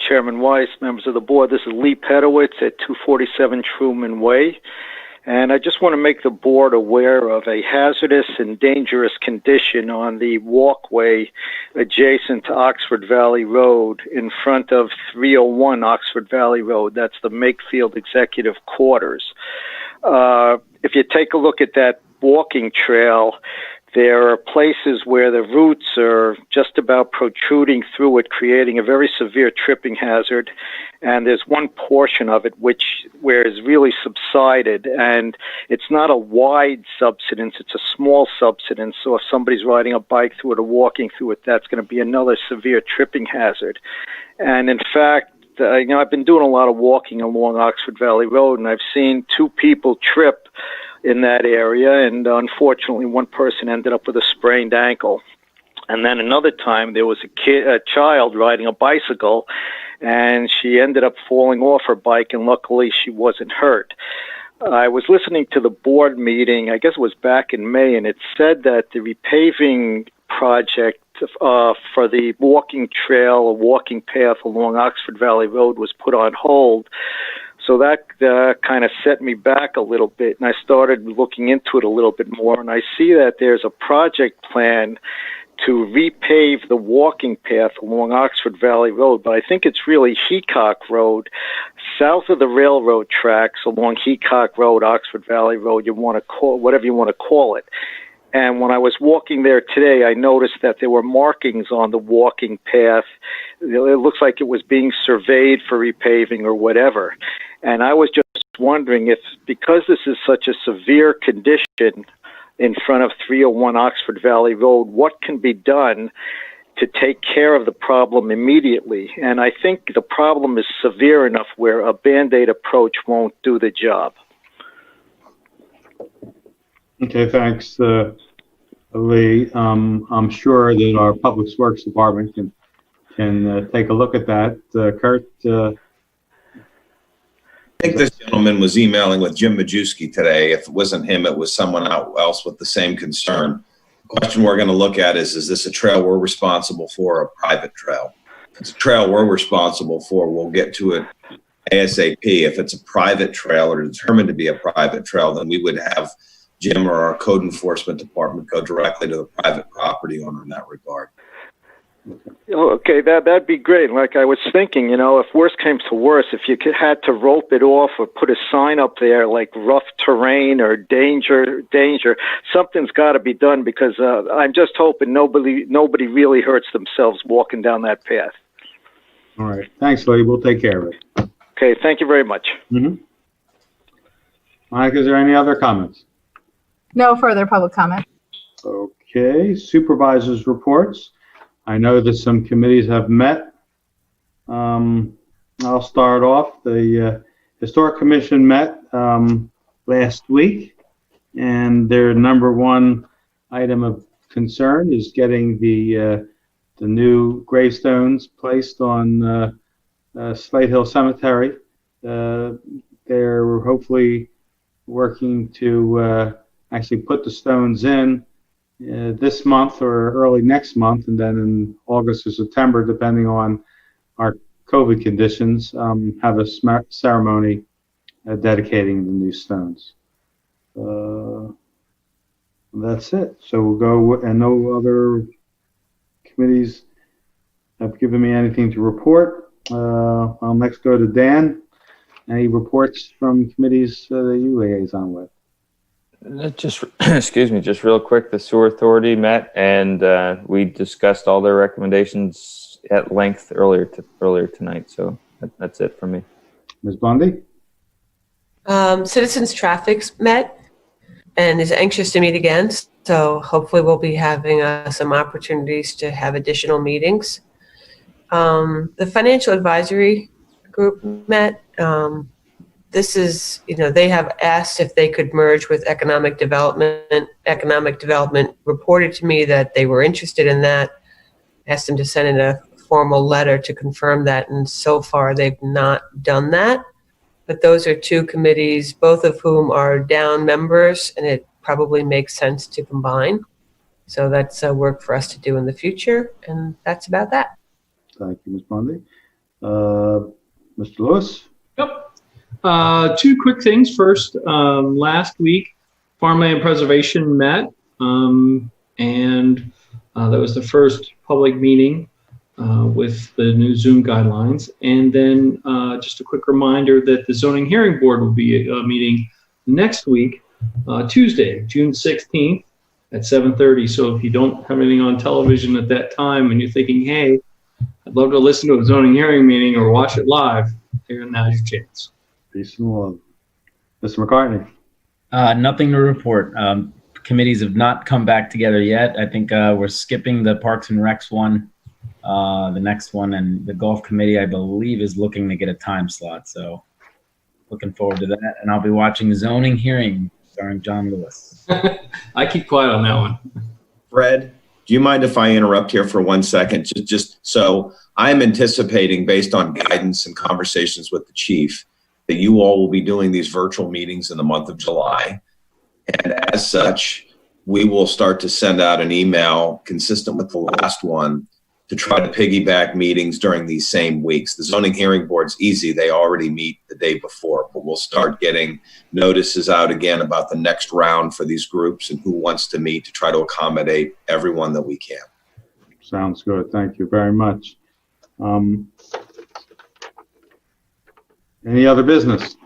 Chairman Weiss, members of the board, this is Lee Pedowitz at 247 Truman Way. And I just want to make the board aware of a hazardous and dangerous condition on the walkway adjacent to Oxford Valley Road in front of 301 Oxford Valley Road. That's the Makefield Executive Quarters. If you take a look at that walking trail, there are places where the roots are just about protruding through it, creating a very severe tripping hazard. And there's one portion of it where it's really subsided, and it's not a wide subsidence, it's a small subsidence. So if somebody's riding a bike through it or walking through it, that's going to be another severe tripping hazard. And in fact, I've been doing a lot of walking along Oxford Valley Road, and I've seen 2 people trip in that area, and unfortunately one person ended up with a sprained ankle. And then another time there was a child riding a bicycle, and she ended up falling off her bike, and luckily she wasn't hurt. I was listening to the board meeting, I guess it was back in May, and it said that the repaving project for the walking trail or walking path along Oxford Valley Road was put on hold. So that kind of set me back a little bit, and I started looking into it a little bit more, and I see that there's a project plan to repave the walking path along Oxford Valley Road, but I think it's really Heacock Road, south of the railroad tracks along Heacock Road, Oxford Valley Road, whatever you want to call it. And when I was walking there today, I noticed that there were markings on the walking path. It looks like it was being surveyed for repaving or whatever. And I was just wondering if, because this is such a severe condition in front of 301 Oxford Valley Road, what can be done to take care of the problem immediately? And I think the problem is severe enough where a Band-Aid approach won't do the job. Okay, thanks, Lee. I'm sure that our Public Works Department can take a look at that. Kurt? I think this gentleman was emailing with Jim Majewski today. If it wasn't him, it was someone else with the same concern. The question we're going to look at is this a trail we're responsible for or a private trail? If it's a trail we're responsible for, we'll get to it ASAP. If it's a private trail or determined to be a private trail, then we would have Jim or our code enforcement department go directly to the private property owner in that regard. Okay, that'd be great. Like I was thinking, if worse came to worse, if you had to rope it off or put a sign up there like rough terrain or danger, something's got to be done, because I'm just hoping nobody really hurts themselves walking down that path. All right. Thanks, Lee. We'll take care of it. Okay, thank you very much. Mm-hmm. Mike, is there any other comments? No further public comment. Okay. Supervisors reports. I know that some committees have met. I'll start off. The Historic Commission met last week, and their number one item of concern is getting the new gravestones placed on Slate Hill Cemetery. They're hopefully working to actually put the stones in this month or early next month, and then in August or September, depending on our COVID conditions, have a ceremony dedicating the new stones. That's it. So we'll go, and no other committees have given me anything to report. I'll next go to Dan. Any reports from committees that you liaison with? Just excuse me, just real quick. The Sewer Authority met, and we discussed all their recommendations at length earlier tonight. So that's it for me. Ms. Bundy? Citizens Traffic's met and is anxious to meet again. So hopefully we'll be having some opportunities to have additional meetings. The financial advisory group met. This is, they have asked if they could merge with economic development. Economic development reported to me that they were interested in that. Asked them to send in a formal letter to confirm that, and so far they've not done that. But those are two committees, both of whom are down members, and it probably makes sense to combine. So that's work for us to do in the future, and that's about that. Thank you, Ms. Bundy. Mr. Lewis? Yep. Two quick things. First, last week, Farmland Preservation met, and that was the first public meeting with the new Zoom guidelines. And then just a quick reminder that the Zoning Hearing Board will be meeting next week, Tuesday, June 16th at 7:30. So if you don't have anything on television at that time and you're thinking, hey, I'd love to listen to a zoning hearing meeting or watch it live, now's your chance. Peace and love. Mr. McCartney? Nothing to report. Committees have not come back together yet. I think we're skipping the Parks and Recs one, the next one, and the Golf Committee, I believe, is looking to get a time slot. So looking forward to that. And I'll be watching Zoning Hearing starring John Lewis. I keep quiet on that one. Fred, do you mind if I interrupt here for 1 second? Just so I'm anticipating, based on guidance and conversations with the chief, that you all will be doing these virtual meetings in the month of July. And as such, we will start to send out an email consistent with the last one to try to piggyback meetings during these same weeks. The Zoning Hearing Board's easy. They already meet the day before, but we'll start getting notices out again about the next round for these groups and who wants to meet to try to accommodate everyone that we can. Sounds good. Thank you very much. Any other business?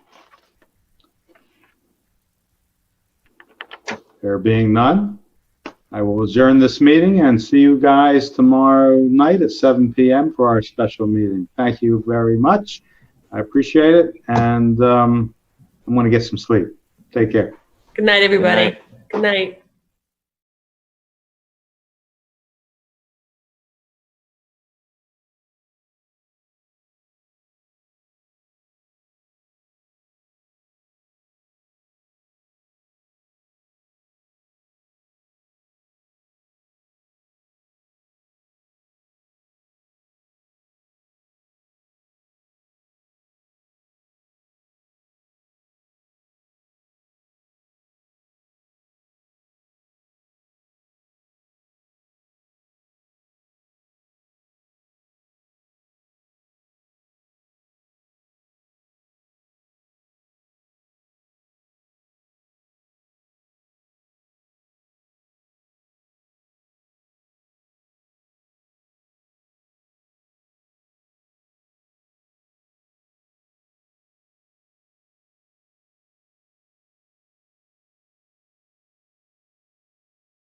There being none, I will adjourn this meeting and see you guys tomorrow night at 7 p.m. for our special meeting. Thank you very much. I appreciate it, and I'm going to get some sleep. Take care. Good night, everybody. Good night.